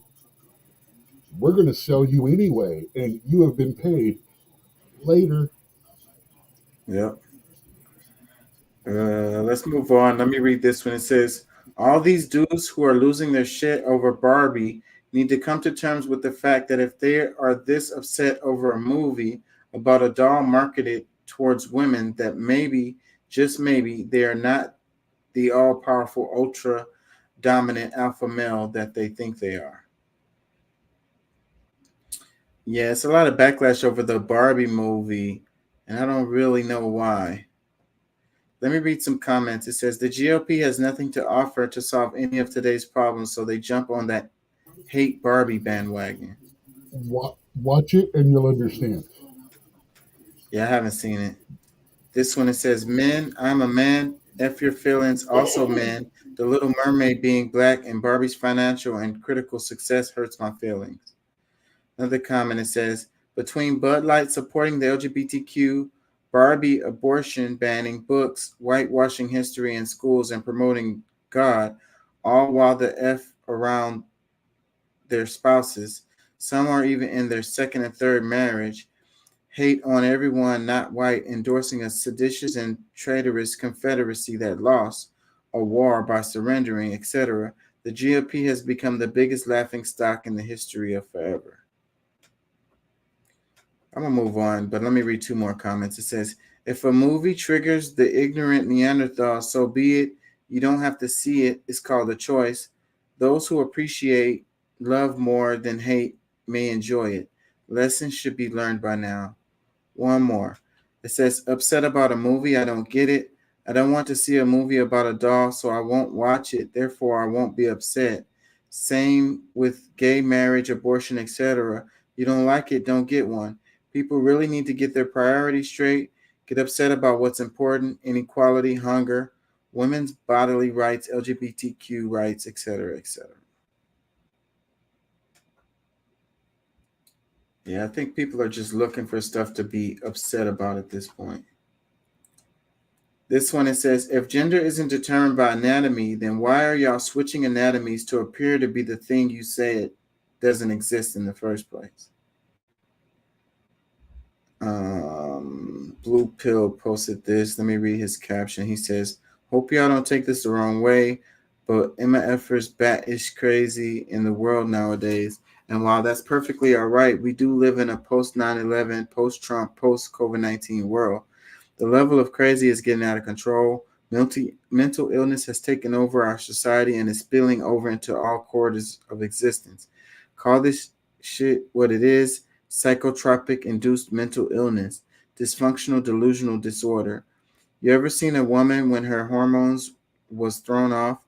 We're going to sell you anyway, and you have been paid later. Yep. Let's move on. Let me read this one. It says, All these dudes who are losing their shit over Barbie need to come to terms with the fact that if they are this upset over a movie about a doll marketed towards women, that maybe, just maybe, they are not the all-powerful, ultra-dominant alpha male that they think they are. Yeah, it's a lot of backlash over the Barbie movie, and I don't really know why. Let me read some comments. It says, the GOP has nothing to offer to solve any of today's problems, so they jump on that hate Barbie bandwagon. Watch it and you'll understand. Yeah, I haven't seen it. This one, it says, men, I'm a man, F your feelings, also men. The Little Mermaid being black and Barbie's financial and critical success hurts my feelings. Another comment, it says, between Bud Light supporting the LGBTQ, Barbie abortion banning books, whitewashing history in schools, and promoting God, all while the F around their spouses, some are even in their second and third marriage, hate on everyone not white, endorsing a seditious and traitorous confederacy that lost a war by surrendering, etc., the GOP has become the biggest laughingstock in the history of forever. I'm going to move on, but let me read two more comments. It says, if a movie triggers the ignorant Neanderthal, so be it. You don't have to see it. It's called a choice. Those who appreciate love more than hate may enjoy it. Lessons should be learned by now. One more. It says, upset about a movie. I don't get it. I don't want to see a movie about a doll, so I won't watch it. Therefore, I won't be upset. Same with gay marriage, abortion, etc. You don't like it, don't get one. People really need to get their priorities straight, get upset about what's important, inequality, hunger, women's bodily rights, LGBTQ rights, etc., etc. Yeah, I think people are just looking for stuff to be upset about at this point. This one, it says, if gender isn't determined by anatomy, then why are y'all switching anatomies to appear to be the thing you say it doesn't exist in the first place? Blue Pill posted this. Let me read his caption. He says, hope y'all don't take this the wrong way, but Emma Effer's bat is crazy in the world nowadays. And while that's perfectly all right, we do live in a post 9/11, post Trump, post COVID-19 world. The level of crazy is getting out of control. Mental illness has taken over our society and is spilling over into all quarters of existence. Call this shit what it is: psychotropic induced mental illness, dysfunctional delusional disorder. You ever seen a woman when her hormones was thrown off?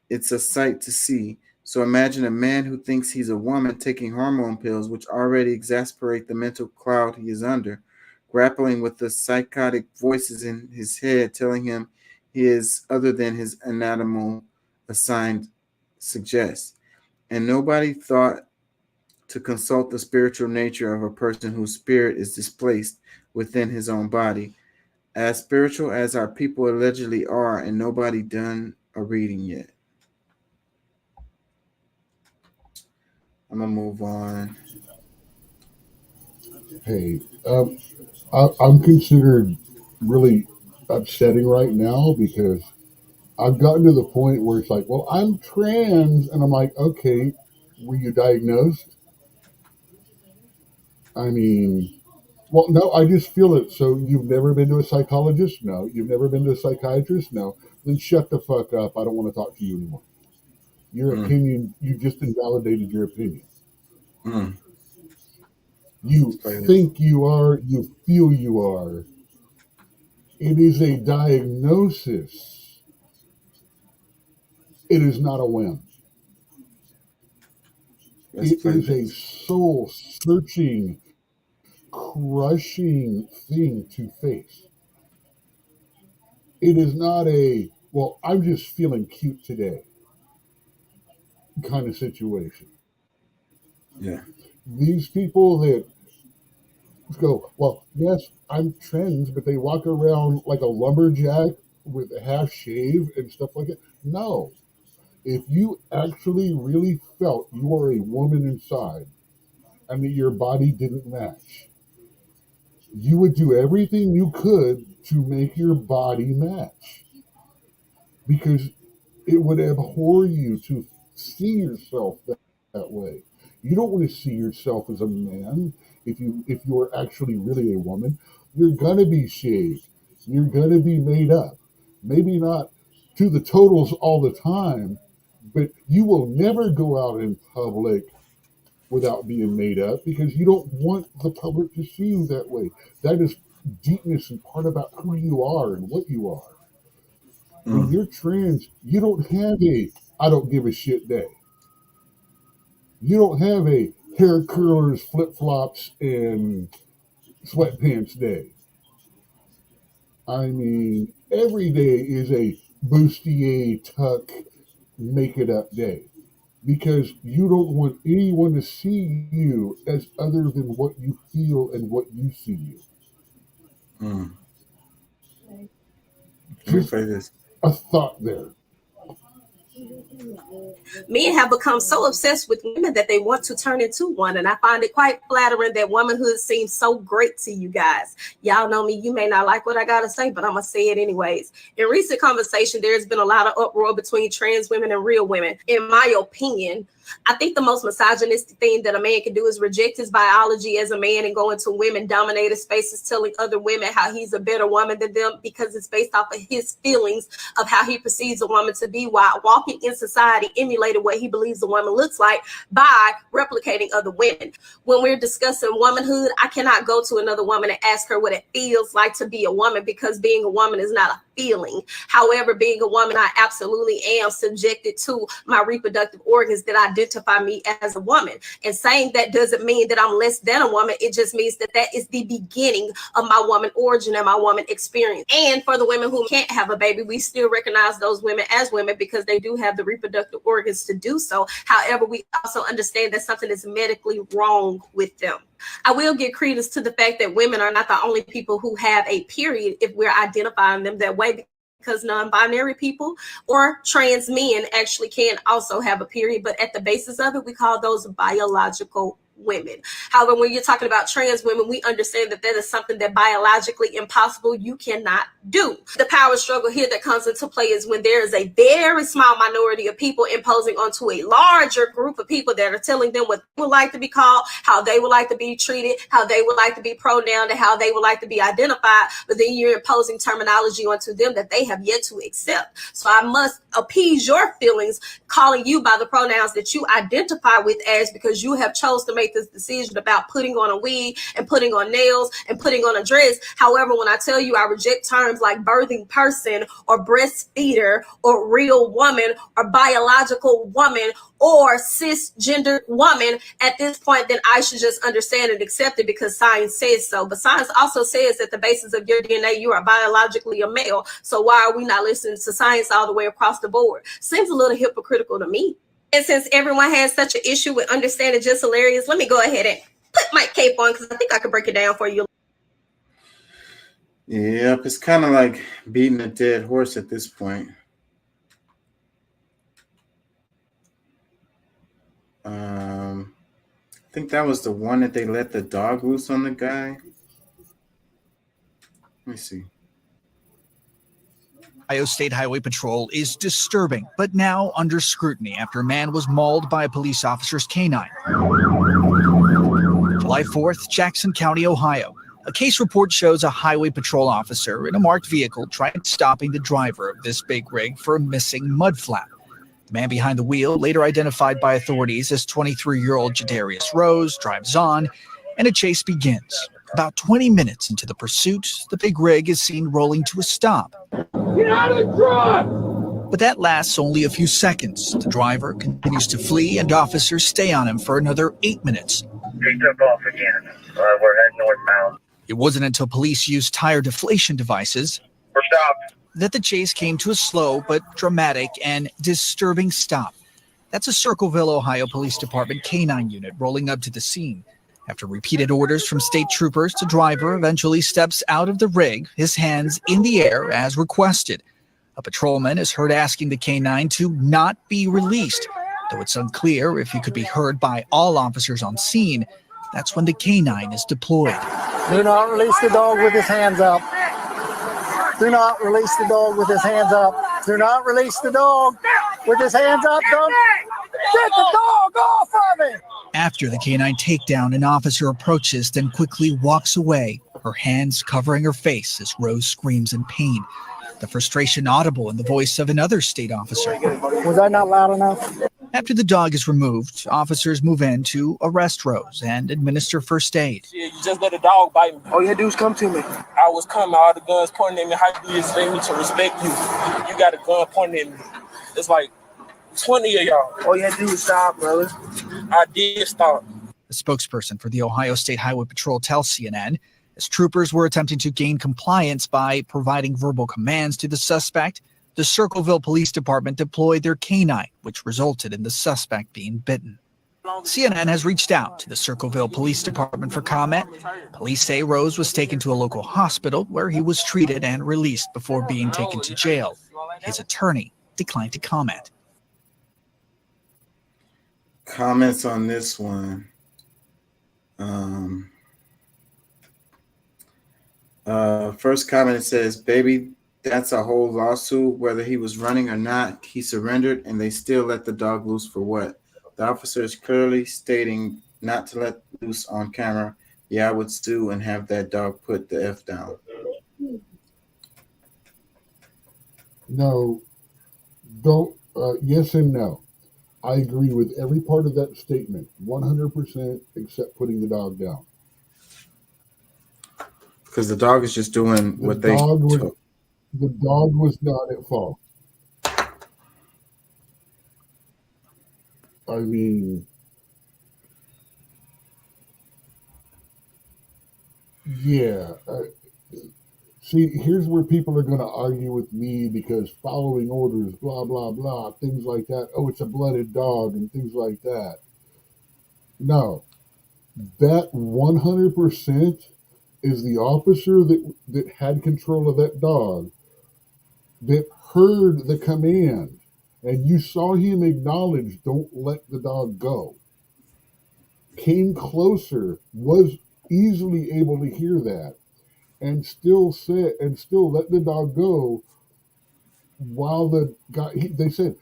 It's a sight to see. So imagine a man who thinks he's a woman taking hormone pills, which already exasperate the mental cloud he is under, grappling with the psychotic voices in his head telling him he is other than his anatomal assigned suggests. And nobody thought to consult the spiritual nature of a person whose spirit is displaced within his own body, as spiritual as our people allegedly are, and nobody done a reading yet. I'm gonna move on. Hey, I'm considered really upsetting right now because I've gotten to the point where it's like, well, I'm trans, and I'm like, okay, were you diagnosed? I mean, well, no, I just feel it. So you've never been to a psychologist? No. You've never been to a psychiatrist? No. Then shut the fuck up. I don't want to talk to you anymore. Your opinion, you just invalidated your opinion. You think you are, you feel you are. It is a diagnosis. It is not a whim. It is a soul-searching, crushing thing to face. It is not a, well, I'm just feeling cute today kind of situation. Yeah. These people that go, well, yes, I'm trans, but they walk around like a lumberjack with a half shave and stuff like that. No. If you actually really felt you were a woman inside and that your body didn't match, you would do everything you could to make your body match. Because It would abhor you to see yourself that way. You don't want to see yourself as a man. If you're actually really a woman, you're gonna be shaved. You're gonna be made up. Maybe not to the totals all the time, but you will never go out in public without being made up because you don't want the public to see you that way. That is deepness and part about who you are and what you are. When you're trans, you don't have a I don't give a shit day. You don't have a hair curlers, flip-flops, and sweatpants day. I mean, every day is a bustier, tuck, make it up day. Because you don't want anyone to see you as other than what you feel and what you see you. Just a thought there. Men have become so obsessed with women that they want to turn into one. And I find it quite flattering that womanhood seems so great to you guys. Y'all know me. You may not like what I got to say, but I'm going to say it anyways. In recent conversation, there's been a lot of uproar between trans women and real women. In my opinion, I think the most misogynistic thing that a man can do is reject his biology as a man and go into women-dominated spaces telling other women how he's a better woman than them because it's based off of his feelings of how he perceives a woman to be while walking in society emulating what he believes a woman looks like by replicating other women. When we're discussing womanhood, I cannot go to another woman and ask her what it feels like to be a woman because being a woman is not a feeling. However, being a woman, I absolutely am subjected to my reproductive organs that identify me as a woman. And saying that doesn't mean that I'm less than a woman. It just means that that is the beginning of my woman origin and my woman experience. And for the women who can't have a baby, we still recognize those women as women because they do have the reproductive organs to do so. However, we also understand that something is medically wrong with them. I will give credence to the fact that women are not the only people who have a period if we're identifying them that way, because non-binary people or trans men actually can also have a period, but at the basis of it, we call those biological women. However, when you're talking about trans women, we understand that that is something that biologically impossible you cannot do. The power struggle here that comes into play is when there is a very small minority of people imposing onto a larger group of people that are telling them what they would like to be called, how they would like to be treated, how they would like to be pronounced, and how they would like to be identified. But then you're imposing terminology onto them that they have yet to accept. So I must appease your feelings, calling you by the pronouns that you identify with as because you have chose to make this decision about putting on a wig and putting on nails and putting on a dress. However, when I tell you I reject terms like birthing person or breastfeeder or real woman or biological woman or cisgender woman, at this point, then I should just understand and accept it because science says so. But science also says that the basis of your DNA, you are biologically a male. So why are we not listening to science all the way across the board? Seems a little hypocritical to me. And since everyone has such an issue with understanding just hilarious, let me go ahead and put my cape on because I think I can break it down for you. Yep, it's kind of like beating a dead horse at this point. I think that was the one that they let the dog loose on the guy. Let me see. Ohio State Highway Patrol is disturbing, but now under scrutiny after a man was mauled by a police officer's canine. July 4th, Jackson County, Ohio. A case report shows a highway patrol officer in a marked vehicle tried stopping the driver of this big rig for a missing mud flap. The man behind the wheel, later identified by authorities as 23-year-old Jadarius Rose, drives on, and a chase begins. About 20 minutes into the pursuit, the big rig is seen rolling to a stop. Get out of the truck! But that lasts only a few seconds. The driver continues to flee, and officers stay on him for another 8 minutes. He took off again. We're heading northbound. It wasn't until police used tire deflation devices We're stopped. that the chase came to a slow but dramatic and disturbing stop. That's a Circleville, Ohio Police Department K-9 unit rolling up to the scene. After repeated orders from state troopers, the driver eventually steps out of the rig, his hands in the air as requested. A patrolman is heard asking the K-9 to not be released, though it's unclear if he could be heard by all officers on scene. That's when the K-9 is deployed. Do not release the dog with his hands up. Do not release the dog with his hands up. Do not release the dog. with his hands up. Don't get the dog off of me. After the canine takedown, an officer approaches, then quickly walks away, her hands covering her face as Rose screams in pain. The frustration audible in the voice of another state officer. Was I not loud enough? After the dog is removed, officers move in to arrest Rose and administer first aid. Yeah, you just let a dog bite me. All you had to do was come to me. I was coming, all the guns pointing at me. How do you expect me to respect you? You got a gun pointing at me. It's like 20 of y'all. All you had to do was stop, brother. I did stop. The spokesperson for the Ohio State Highway Patrol tells CNN, as troopers were attempting to gain compliance by providing verbal commands to the suspect, the Circleville Police Department deployed their canine, which resulted in the suspect being bitten. CNN has reached out to the Circleville Police Department for comment. Police say Rose was taken to a local hospital where he was treated and released before being taken to jail. His attorney declined to comment. Comments on this one. First comment, it says, baby, that's a whole lawsuit. Whether he was running or not, he surrendered and they still let the dog loose for what? The officer is clearly stating not to let loose on camera. Yeah, I would sue and have that dog put the F down. No, don't. Yes and no. I agree with every part of that statement, 100%, except putting the dog down. Because the dog is just doing what they took. The dog was not at fault. I mean, yeah. See, here's where people are going to argue with me because following orders, blah, blah, blah, things like that. Oh, it's a blooded dog and things like that. No, that 100% is the officer that had control of that dog that heard the command, and you saw him acknowledge, don't let the dog go. Came closer, was easily able to hear that, and still let the dog go while the guy, they said,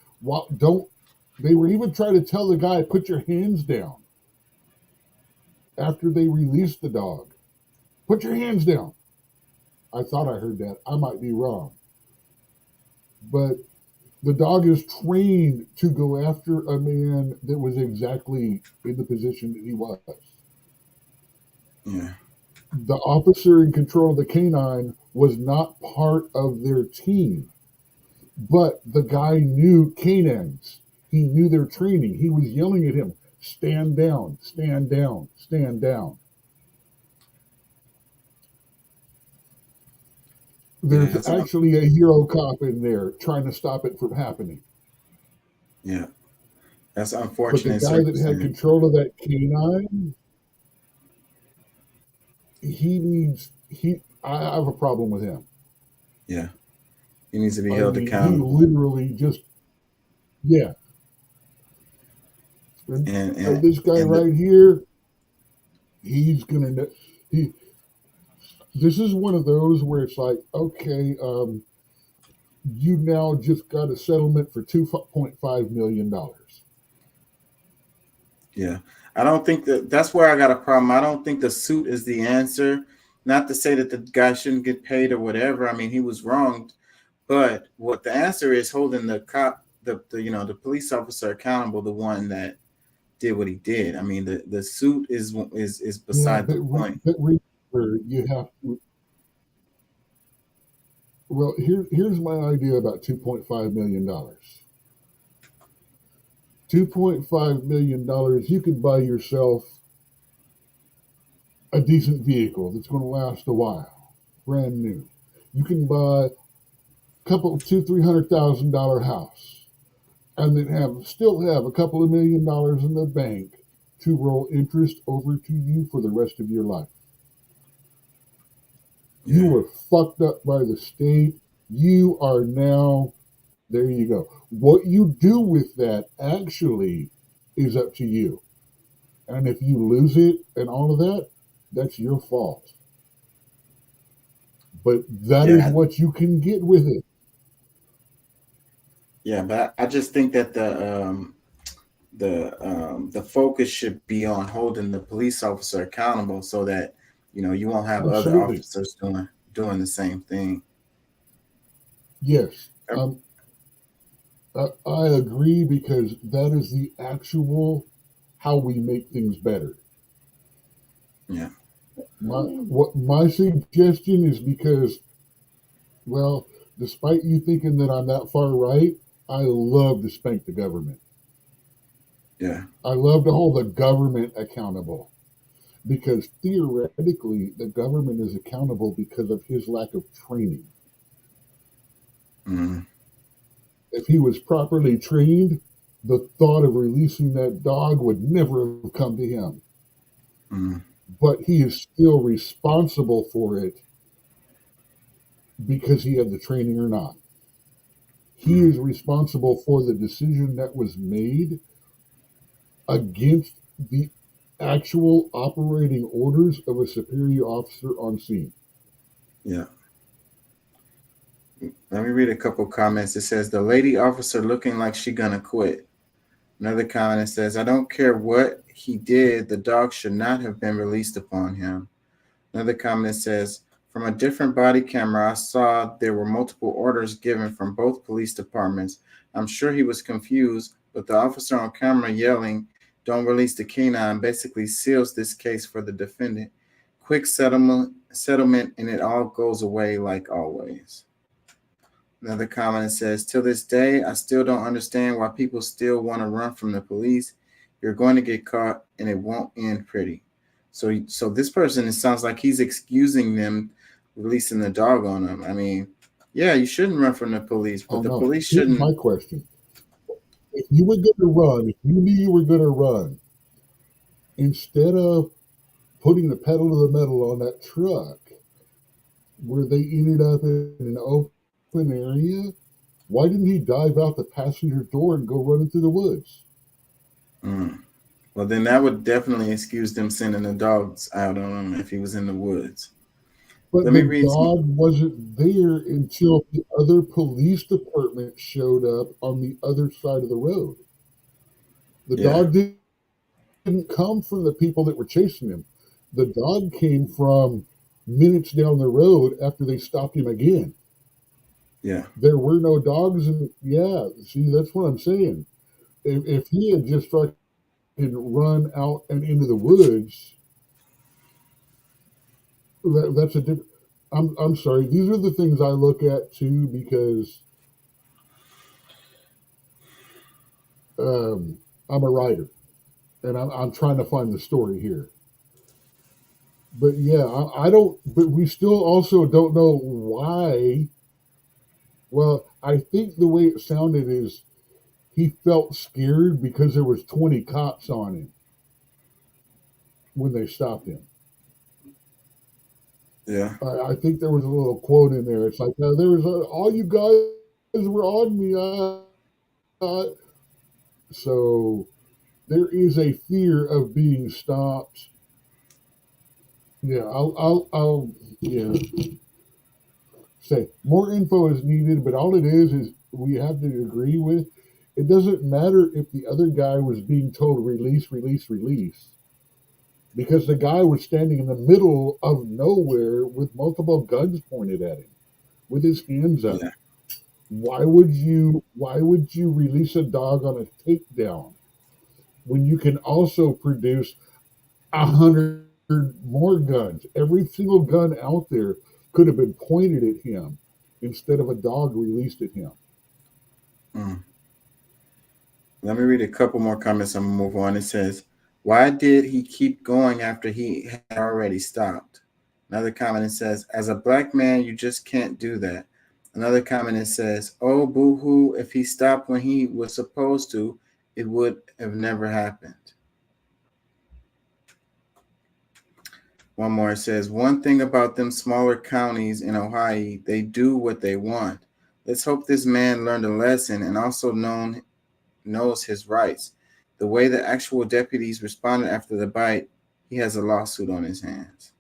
they were even trying to tell the guy, put your hands down after they released the dog. Put your hands down. I thought I heard that. I might be wrong. But the dog is trained to go after a man that was exactly in the position that he was. Yeah. The officer in control of the canine was not part of their team, but the guy knew canines. He knew their training. He was yelling at him, stand down, stand down, stand down. There's actually a hero cop in there trying to stop it from happening. Yeah. That's unfortunate. But the guy that had control of that canine, I have a problem with him. Yeah. He needs to be held accountable. He literally just, yeah. And this guy right here, he's going to, this is one of those where it's like, okay, you now just got a settlement for $2.5 million. Yeah. I don't think that's where I got a problem. I don't think the suit is the answer. Not to say that the guy shouldn't get paid or whatever. I mean, he was wronged, but what the answer is holding the cop, the police officer accountable, the one that did what he did. I mean, the suit is beside the point. But remember, you have to. Well, here's my idea about $2.5 million. $2.5 million, you could buy yourself a decent vehicle that's going to last a while, brand new. You can buy a $200,000-$300,000 house, and then still have a couple of $1 million in the bank to roll interest over to you for the rest of your life. You were fucked up by the state. You are now, there you go. What you do with that actually is up to you. And if you lose it and all of that, that's your fault. But that is what you can get with it. Yeah, but I just think that the focus should be on holding the police officer accountable, so that you won't have other Absolutely. officers doing the same thing. Yes. I agree, because that is the actual how we make things better. Yeah. My suggestion is, because, well, despite you thinking that I'm that far right, I love to spank the government. Yeah. I love to hold the government accountable, because theoretically the government is accountable because of his lack of training. Mm. If he was properly trained, the thought of releasing that dog would never have come to him. Mm. But he is still responsible for it, because he had the training or not. He is responsible for the decision that was made against the actual operating orders of a superior officer on scene. Yeah. Let me read a couple comments. It says, the lady officer looking like she gonna quit. Another comment says, I don't care what he did, the dog should not have been released upon him. Another comment says, from a different body camera, I saw there were multiple orders given from both police departments. I'm sure he was confused, but the officer on camera yelling, don't release the canine, basically seals this case for the defendant. Quick settlement, and it all goes away like always. Another comment says, till this day, I still don't understand why people still want to run from the police. You're going to get caught and it won't end pretty. So this person, it sounds like he's excusing them releasing the dog on them. I mean, yeah, you shouldn't run from the police, but the police shouldn't. Here's my question. If you were going to run, if you knew you were going to run, instead of putting the pedal to the metal on that truck where they ended up in an open area, why didn't he dive out the passenger door and go running through the woods? Well, then that would definitely excuse them sending the dogs out on him if he was in the woods. But Let me the read dog wasn't there until the other police department showed up on the other side of the road. The dog didn't come from the people that were chasing him. The dog came from minutes down the road after they stopped him again. Yeah. There were no dogs, and see, that's what I'm saying. If he had just fucking run out and into the woods, that's a different. I'm sorry. These are the things I look at too, because I'm a writer, and I'm trying to find the story here. But yeah, I don't. But we still also don't know why. Well, I think the way it sounded is he felt scared because there was 20 cops on him when they stopped him. Yeah. I think there was a little quote in there. It's like, there was all you guys were on me. So there is a fear of being stopped. Yeah, I'll say more info is needed, but all it is we have to agree with. It doesn't matter if the other guy was being told release, because the guy was standing in the middle of nowhere with multiple guns pointed at him, with his hands up. Yeah. Why would you release a dog on a takedown when you can also produce 100 more guns? Every single gun out there could have been pointed at him instead of a dog released at him. Let me read a couple more comments. I'm gonna move on. It says, why did he keep going after he had already stopped? Another comment, it says, as a black man, you just can't do that. Another comment, it says, oh, boo-hoo, if he stopped when he was supposed to, it would have never happened. One more, it says, one thing about them smaller counties in Ohio, they do what they want. Let's hope this man learned a lesson and also knows his rights. The way the actual deputies responded after the bite, he has a lawsuit on his hands.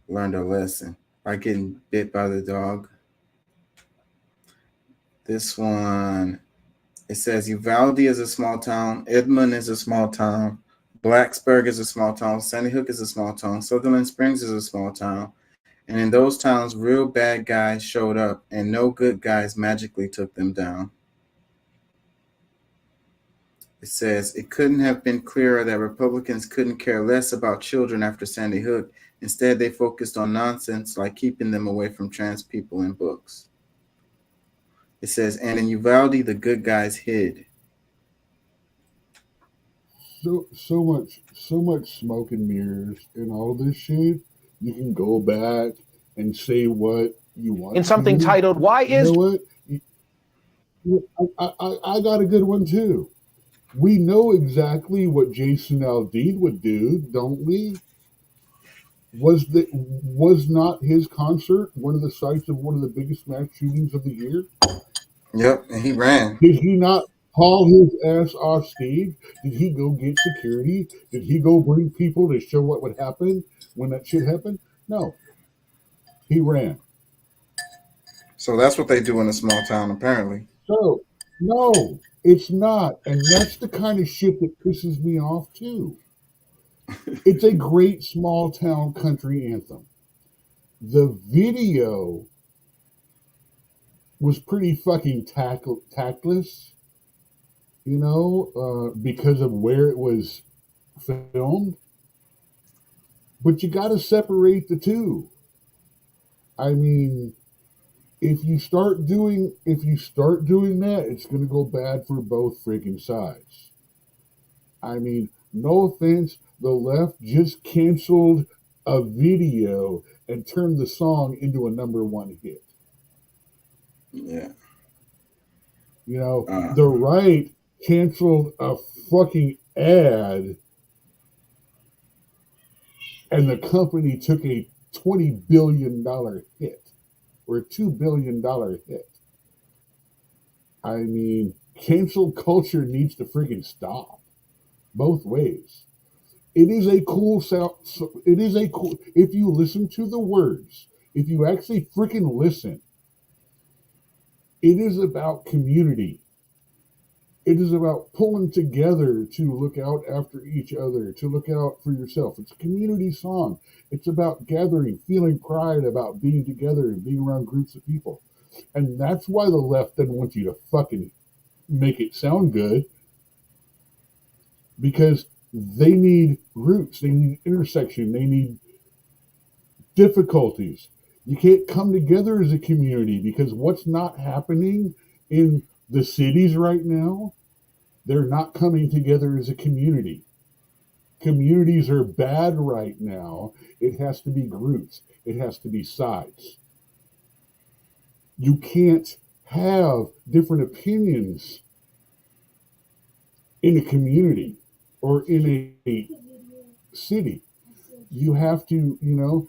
Learned a lesson by getting bit by the dog. This one, it says Uvalde is a small town, Edmond is a small town, Blacksburg is a small town, Sandy Hook is a small town, Sutherland Springs is a small town. And in those towns, real bad guys showed up and no good guys magically took them down. It says it couldn't have been clearer that Republicans couldn't care less about children after Sandy Hook. Instead, they focused on nonsense like keeping them away from trans people in books. It says, and in Uvalde, the good guys hid. So much smoke and mirrors and all this shit. You can go back and say what you want. In something titled, "Why Is..." You know what? I got a good one too. We know exactly what Jason Aldean would do, don't we? Was not his concert one of the sites of one of the biggest mass shootings of the year? Yep, and he ran. Did he not haul his ass off stage? Did he go get security? Did he go bring people to show what would happen when that shit happened? No. He ran. So that's what they do in a small town, apparently. So, no, it's not. And that's the kind of shit that pisses me off, too. It's a great small town country anthem. The video was pretty fucking tactless, you know, because of where it was filmed. But you got to separate the two. I mean, if you start doing that, it's going to go bad for both freaking sides. I mean, no offense, the left just canceled a video and turned the song into a #1 hit. Yeah. You know, the right canceled a fucking ad and the company took a $20 billion hit or a $2 billion hit. I mean, cancel culture needs to freaking stop both ways. It is a cool sound. It is a cool, if you listen to the words, if you actually freaking listen, it is about community. It is about pulling together to look out after each other, to look out for yourself. It's a community song. It's about gathering, feeling pride about being together and being around groups of people. And that's why the left doesn't want you to fucking make it sound good, because they need roots, they need intersection, they need difficulties. You can't come together as a community because what's not happening in the cities right now, they're not coming together as a community. Communities are bad right now. It has to be groups. It has to be sides. You can't have different opinions in a community or in a city. You have to, you know,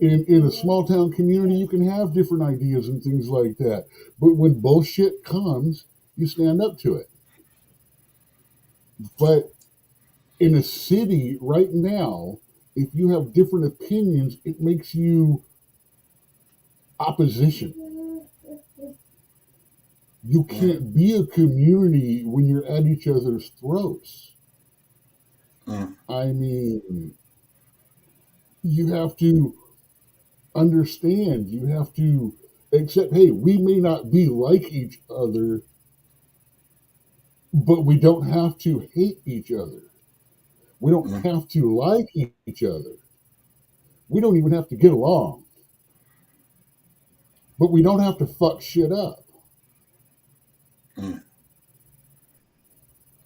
in a small town community, you can have different ideas and things like that. But when bullshit comes, you stand up to it. But in a city right now, if you have different opinions, it makes you opposition. You can't be a community when you're at each other's throats. I mean, you have to understand, you have to accept, hey, we may not be like each other, but we don't have to hate each other. We don't have to like each other. We don't even have to get along. But we don't have to fuck shit up.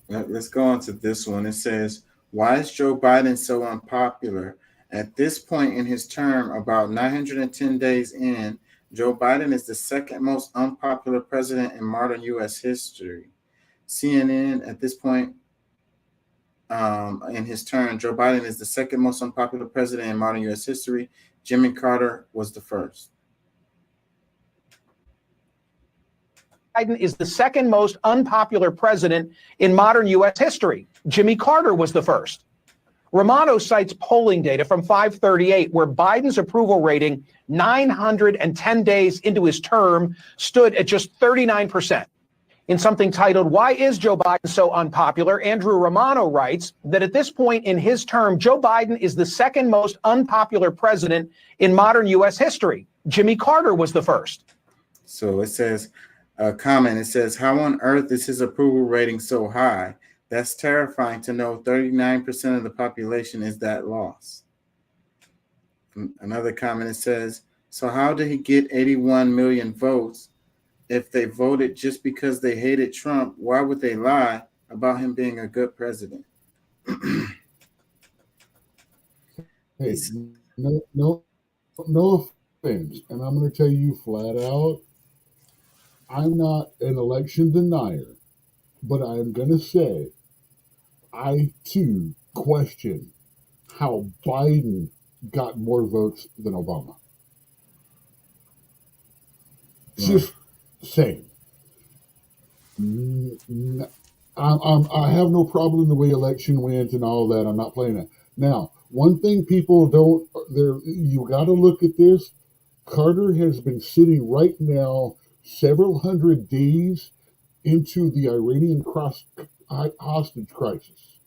Let's go on to this one. It says, why is Joe Biden so unpopular? At this point in his term, about 910 days in, Joe Biden is the second most unpopular president in modern U.S. history. CNN, at this point in his term, Joe Biden is the second most unpopular president in modern U.S. history. Jimmy Carter was the first. Biden is the second most unpopular president in modern U.S. history. Jimmy Carter was the first. Romano cites polling data from 538, where Biden's approval rating 910 days into his term stood at just 39%. In something titled, "Why is Joe Biden so unpopular?" Andrew Romano writes that at this point in his term, Joe Biden is the second most unpopular president in modern U.S. history. Jimmy Carter was the first. So it says, a comment, it says, how on earth is his approval rating so high? That's terrifying to know 39% of the population is that lost. Another comment, it says, so how did he get 81 million votes? If they voted just because they hated Trump, why would they lie about him being a good president? Hey, no offense, and I'm going to tell you flat out, I'm not an election denier, but I'm going to say I too question how Biden got more votes than Obama. Just saying. I have no problem the way election went and all that. I'm not playing that. Now, one thing people don't, you got to look at this. Carter has been sitting right now several hundred days into the Iranian hostage crisis.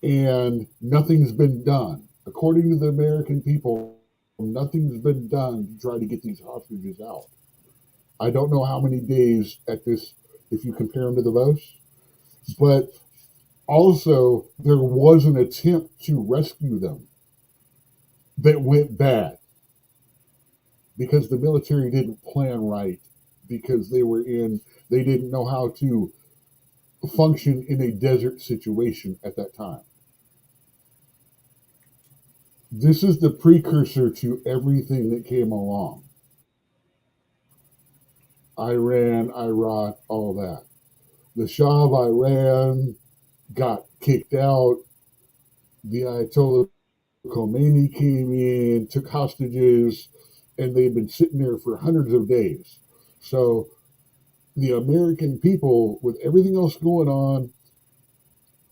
And nothing's been done. According to the American people, nothing's been done to try to get these hostages out. I don't know how many days at this, if you compare them to the most, but also there was an attempt to rescue them that went bad because the military didn't plan right, because they didn't know how to function in a desert situation at that time. This is the precursor to everything that came along. Iran, Iraq, all that. The Shah of Iran got kicked out. The Ayatollah Khomeini came in, took hostages, and they've been sitting there for hundreds of days. So the American people, with everything else going on,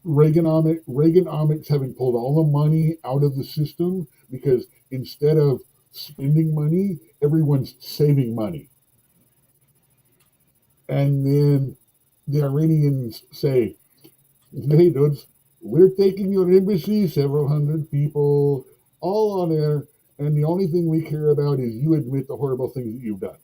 Reaganomics having pulled all the money out of the system, because instead of spending money, everyone's saving money. And then the Iranians say, hey, dudes, we're taking your embassy, several hundred people, all on air, and the only thing we care about is you admit the horrible things that you've done.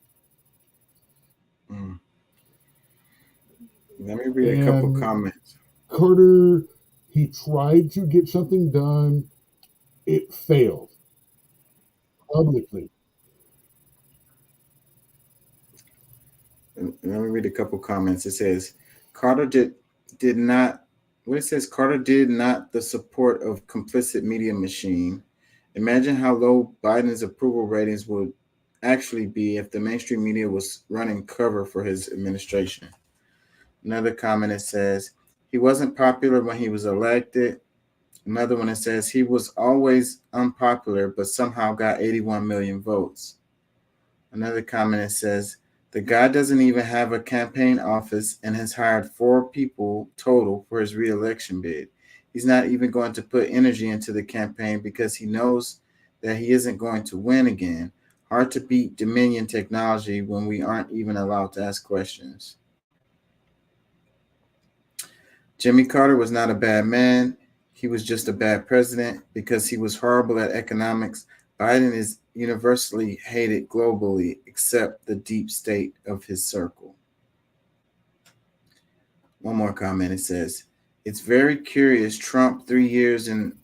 Let me read a couple comments. Carter, he tried to get something done. It failed publicly. Let me read a couple comments. It says, Carter did not the support of complicit media machine. Imagine how low Biden's approval ratings would actually be if the mainstream media was running cover for his administration. Another comment, it says, he wasn't popular when he was elected. Another one, it says, he was always unpopular, but somehow got 81 million votes. Another comment, it says, the guy doesn't even have a campaign office and has hired 4 people total for his re-election bid. He's not even going to put energy into the campaign because he knows that he isn't going to win again. Hard to beat Dominion technology when we aren't even allowed to ask questions. Jimmy Carter was not a bad man. He was just a bad president because he was horrible at economics. Biden is universally hated globally, except the deep state of his circle. One more comment. It says, it's very curious. Trump, 3 years in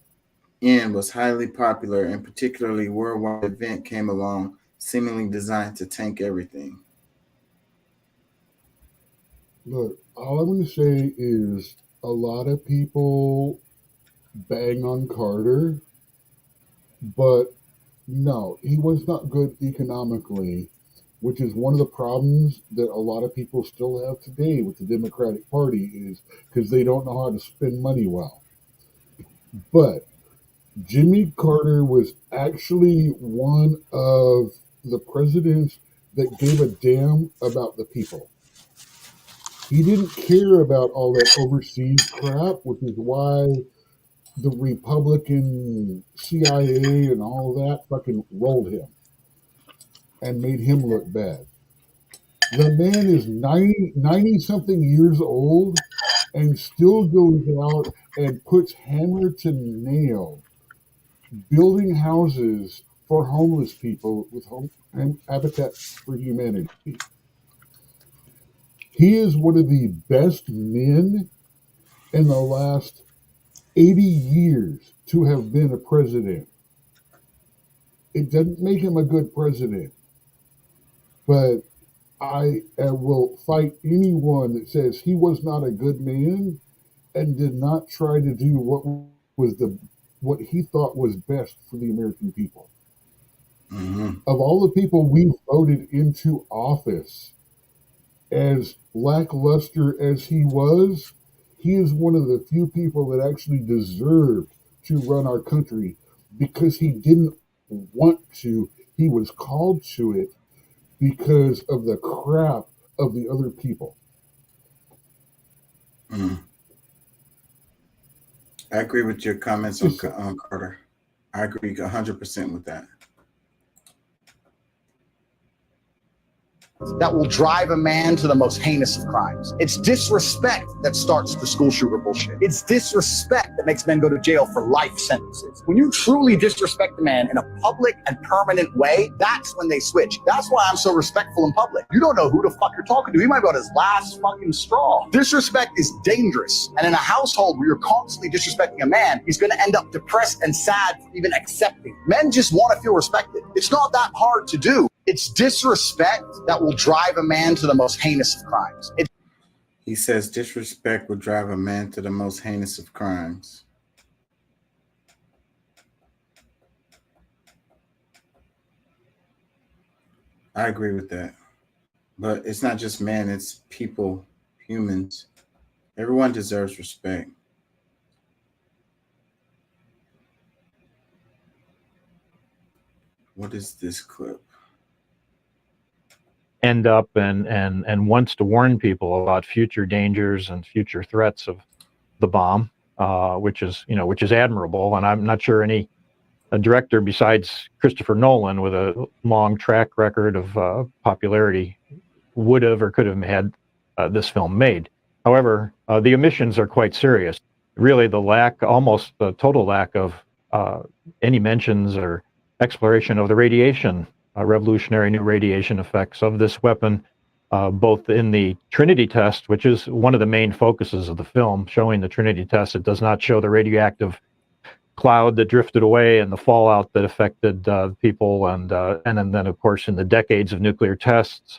was highly popular, and particularly worldwide event came along, seemingly designed to tank everything. Look, all I'm going to say is a lot of people bang on Carter, but no, he was not good economically, which is one of the problems that a lot of people still have today with the Democratic Party, is because they don't know how to spend money well. But Jimmy Carter was actually one of the presidents that gave a damn about the people. He didn't care about all that overseas crap, which is why the Republican CIA and all of that fucking rolled him and made him look bad. The man is 90 something years old and still goes out and puts hammer to nail building houses for homeless people with Habitat for Humanity. He is one of the best men in the last 80 years to have been a president. It doesn't make him a good president, but I will fight anyone that says he was not a good man and did not try to do what he thought was best for the American people. Mm-hmm. Of all the people we voted into office, as lackluster as he is one of the few people that actually deserved to run our country because he didn't want to. He was called to it because of the crap of the other people. Mm. I agree with your comments on Carter. I agree 100% with that. That will drive a man to the most heinous of crimes. It's disrespect that starts the school shooter bullshit. It's disrespect that makes men go to jail for life sentences. When you truly disrespect a man in a public and permanent way, that's when they switch. That's why I'm so respectful in public. You don't know who the fuck you're talking to. He might be on his last fucking straw. Disrespect is dangerous. And in a household where you're constantly disrespecting a man, he's going to end up depressed and sad for even accepting. Men just want to feel respected. It's not that hard to do. It's disrespect that will drive a man to the most heinous of crimes. He says disrespect will drive a man to the most heinous of crimes. I agree with that. But it's not just men, it's people, humans. Everyone deserves respect. What is this clip? End up and wants to warn people about future dangers and future threats of the bomb, which is admirable. And I'm not sure a director besides Christopher Nolan with a long track record of popularity would have or could have had this film made. However, the omissions are quite serious. Really, almost the total lack of any mentions or exploration of the radiation. Revolutionary new radiation effects of this weapon, both in the Trinity test, which is one of the main focuses of the film, showing the Trinity test. It does not show the radioactive cloud that drifted away and the fallout that affected people, and then, of course, in the decades of nuclear tests,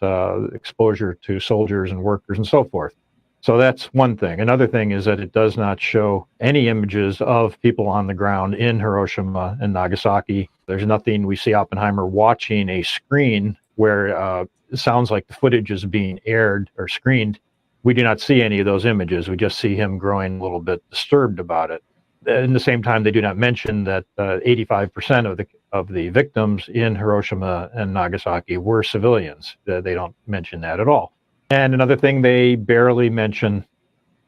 exposure to soldiers and workers and so forth. So that's one thing. Another thing is that it does not show any images of people on the ground in Hiroshima and Nagasaki. There's nothing. We see Oppenheimer watching a screen where it sounds like the footage is being aired or screened. We do not see any of those images. We just see him growing a little bit disturbed about it. At the same time, they do not mention that 85% of the victims in Hiroshima and Nagasaki were civilians. They don't mention that at all. And another thing, they barely mention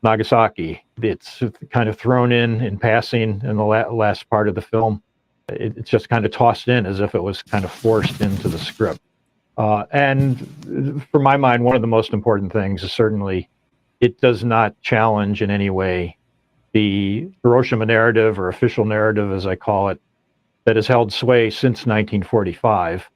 Nagasaki. It's kind of thrown in passing in the last part of the film. It's just kind of tossed in as if it was kind of forced into the script. And for my mind, one of the most important things is certainly it does not challenge in any way the Hiroshima narrative, or official narrative, as I call it, that has held sway since 1945.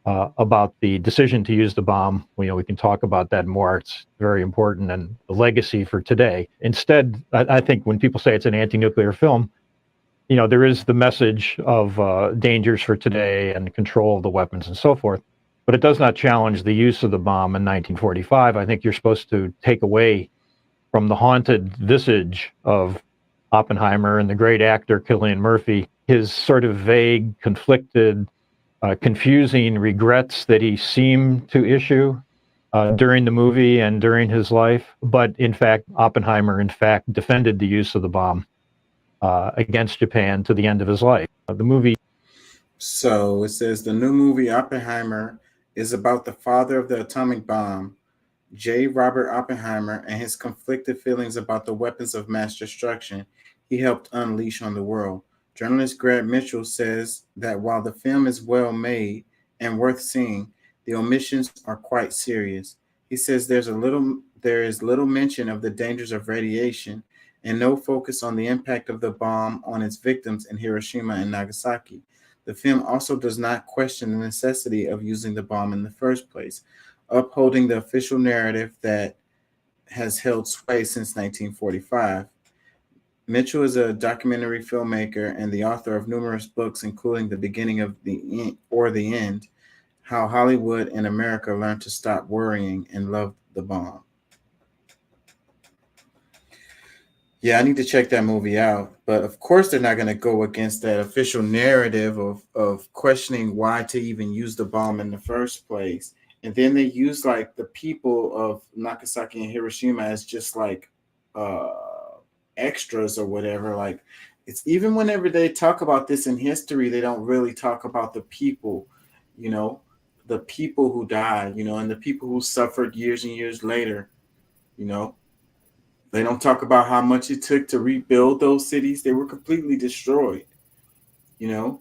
About the decision to use the bomb. We can talk about that more. It's very important, and the legacy for today. Instead, I think when people say it's an anti-nuclear film, there is the message of dangers for today and control of the weapons and so forth, but it does not challenge the use of the bomb in 1945. I think you're supposed to take away from the haunted visage of Oppenheimer and the great actor Cillian Murphy his sort of vague, conflicted, confusing regrets that he seemed to issue during the movie and during his life. But in fact, Oppenheimer, defended the use of the bomb against Japan to the end of his life. The movie. So it says the new movie Oppenheimer is about the father of the atomic bomb, J. Robert Oppenheimer, and his conflicted feelings about the weapons of mass destruction he helped unleash on the world. Journalist Greg Mitchell says that while the film is well made and worth seeing, the omissions are quite serious. He says there is little mention of the dangers of radiation and no focus on the impact of the bomb on its victims in Hiroshima and Nagasaki. The film also does not question the necessity of using the bomb in the first place, upholding the official narrative that has held sway since 1945. Mitchell is a documentary filmmaker and the author of numerous books, including The Beginning of the End, How Hollywood and America Learned to Stop Worrying and Love the Bomb. Yeah, I need to check that movie out. But of course, they're not going to go against that official narrative of questioning why to even use the bomb in the first place. And then they use like the people of Nagasaki and Hiroshima as just like extras or whatever. Like, it's even whenever they talk about this in history, they don't really talk about the people, the people who died, and the people who suffered years and years later. They don't talk about how much it took to rebuild those cities. They were completely destroyed, Dude,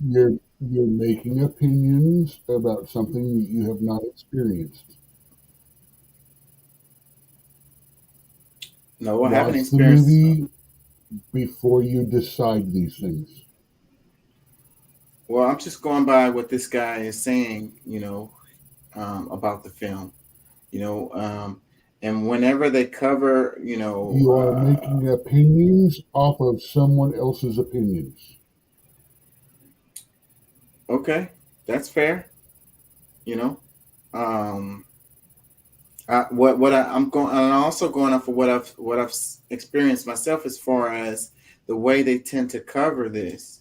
you're making opinions about something that you have not experienced. No, I haven't Watch experienced the movie before you decide these things. Well, I'm just going by what this guy is saying, about the film, and whenever they cover, You are making opinions off of someone else's opinions. Okay, that's fair. I'm also going off of what I've experienced myself as far as the way they tend to cover this,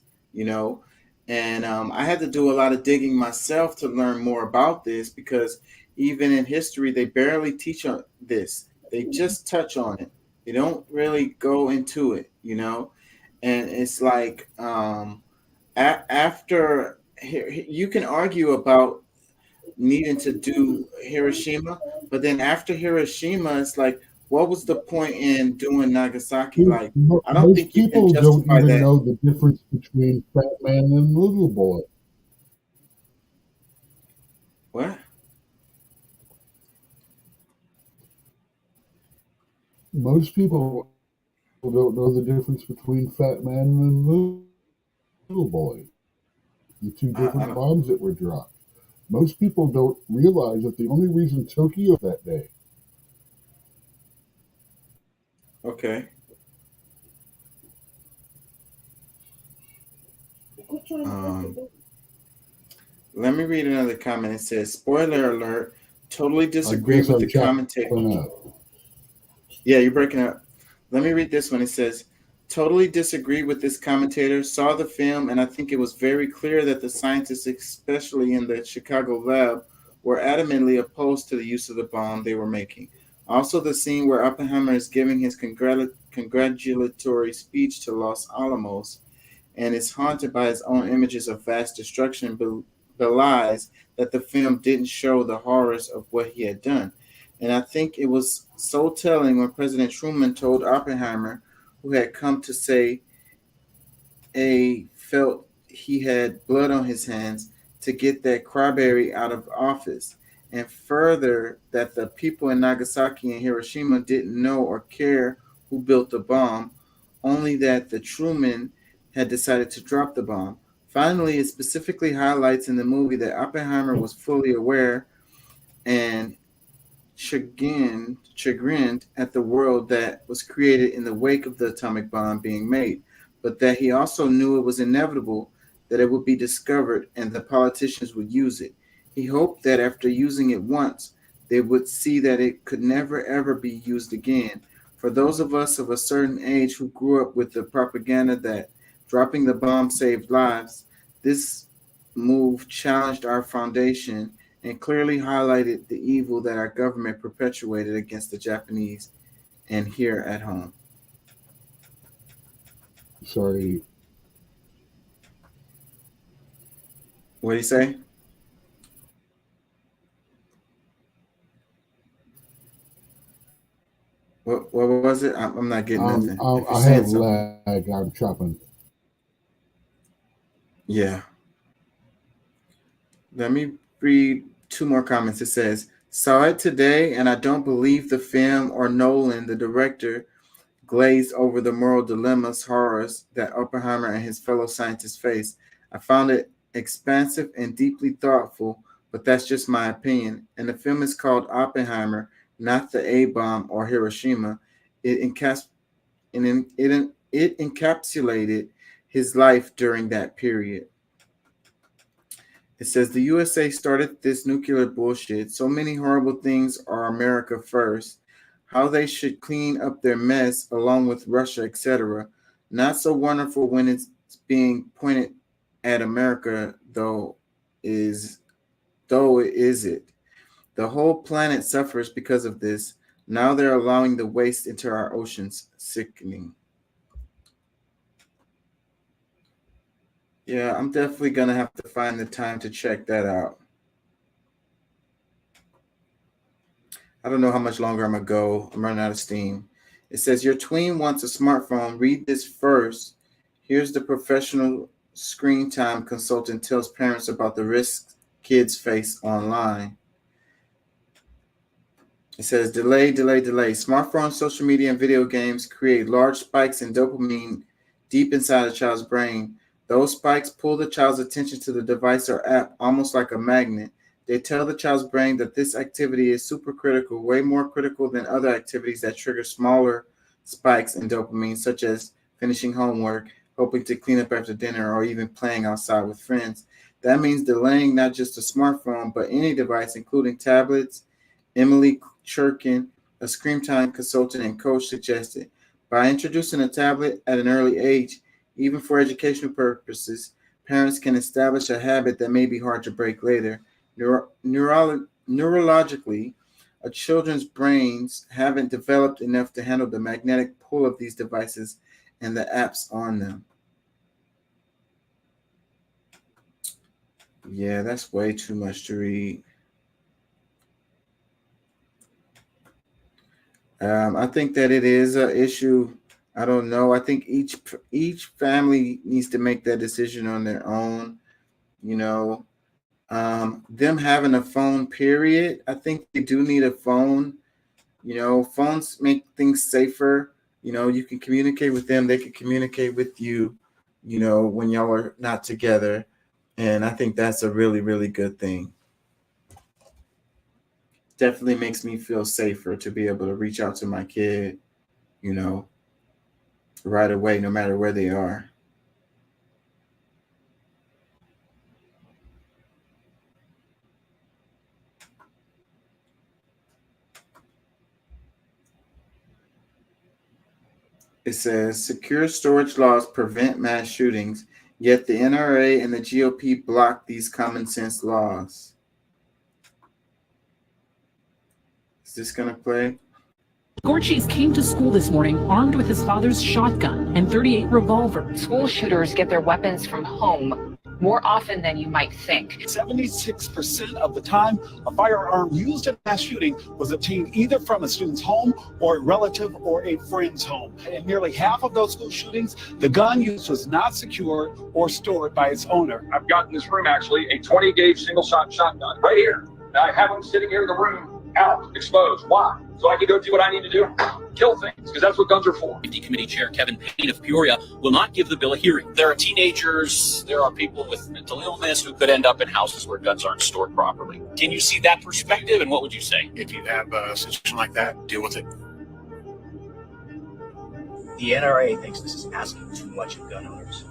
and I had to do a lot of digging myself to learn more about this, because even in history they barely teach on this. They just touch on it. They don't really go into it, and it's like after you can argue about needing to do Hiroshima, but then after Hiroshima, it's like, what was the point in doing Nagasaki? Like, I don't think you can Most people don't justify even that. know the difference between Fat Man and Little Boy. What? Most people don't know the difference between Fat Man and Little Boy. The two different bombs that were dropped. Most people don't realize that the only reason Tokyo that day. Okay. Let me read another comment. It says, spoiler alert, totally disagree with the commentator. Yeah, you're breaking up. Let me read this one. It says, totally disagree with this commentator, saw the film, and I think it was very clear that the scientists, especially in the Chicago lab, were adamantly opposed to the use of the bomb they were making. Also, the scene where Oppenheimer is giving his congratulatory speech to Los Alamos and is haunted by his own images of vast destruction belies that the film didn't show the horrors of what he had done. And I think it was so telling when President Truman told Oppenheimer, who had come to say felt he had blood on his hands, to get that crybaby out of office, and further that the people in Nagasaki and Hiroshima didn't know or care who built the bomb, only that the Truman had decided to drop the bomb. Finally, it specifically highlights in the movie that Oppenheimer was fully aware and chagrined at the world that was created in the wake of the atomic bomb being made, but that he also knew it was inevitable that it would be discovered and the politicians would use it. He hoped that after using it once, they would see that it could never ever be used again. For those of us of a certain age who grew up with the propaganda that dropping the bomb saved lives, this move challenged our foundation and clearly highlighted the evil that our government perpetuated against the Japanese and here at home. Sorry. What do you say? What was it? I'm not getting nothing. If you're I saying have something. lag. I'm chopping. Yeah. Let me read two more comments. It says, saw it today, and I don't believe the film or Nolan, the director, glazed over the moral dilemmas, horrors that Oppenheimer and his fellow scientists face. I found it expansive and deeply thoughtful, but that's just my opinion. And the film is called Oppenheimer, not the A-bomb or Hiroshima. It encapsulated his life during that period. It says the USA started this nuclear bullshit. So many horrible things are America first. How they should clean up their mess along with Russia, etc. Not so wonderful when it's being pointed at America, though is it. The whole planet suffers because of this. Now they're allowing the waste into our oceans. Sickening. Yeah, I'm definitely going to have to find the time to check that out. I don't know how much longer I'm going to go. I'm running out of steam. It says, your tween wants a smartphone. Read this first. Here's the professional screen time consultant tells parents about the risks kids face online. It says, delay. Smartphones, social media, and video games create large spikes in dopamine deep inside a child's brain. Those spikes pull the child's attention to the device or app almost like a magnet. They tell the child's brain that this activity is super critical, way more critical than other activities that trigger smaller spikes in dopamine, such as finishing homework, hoping to clean up after dinner, or even playing outside with friends. That means delaying not just a smartphone, but any device, including tablets. Emily Churkin, a screen time consultant and coach, suggested by introducing a tablet at an early age, even for educational purposes, parents can establish a habit that may be hard to break later. Neurologically, a children's brains haven't developed enough to handle the magnetic pull of these devices and the apps on them. Yeah, that's way too much to read. I think that it is an issue. I don't know. I think each family needs to make that decision on their own. You know, them having a phone, period. I think they do need a phone. You know, phones make things safer. You know, you can communicate with them. They can communicate with you, you know, when y'all are not together. And I think that's a really, really good thing. Definitely makes me feel safer to be able to reach out to my kid, you know, right away, no matter where they are. It says secure storage laws prevent mass shootings, yet the NRA and the GOP block these common sense laws. Is this going to play? Gorchis came to school this morning armed with his father's shotgun and .38 revolver. School shooters get their weapons from home more often than you might think. 76% of the time, a firearm used in a mass shooting was obtained either from a student's home or a relative or a friend's home. In nearly half of those school shootings, the gun used was not secured or stored by its owner. I've got in this room actually a 20-gauge single-shot shotgun right here. And I have them sitting here in the room out, exposed. Why? So I can go do what I need to do, kill things, because that's what guns are for. Safety Committee Chair Kevin Payne of Peoria will not give the bill a hearing. There are teenagers, there are people with mental illness who could end up in houses where guns aren't stored properly. Can you see that perspective, and what would you say? If you have a situation like that, deal with it. The NRA thinks this is asking too much of gun owners.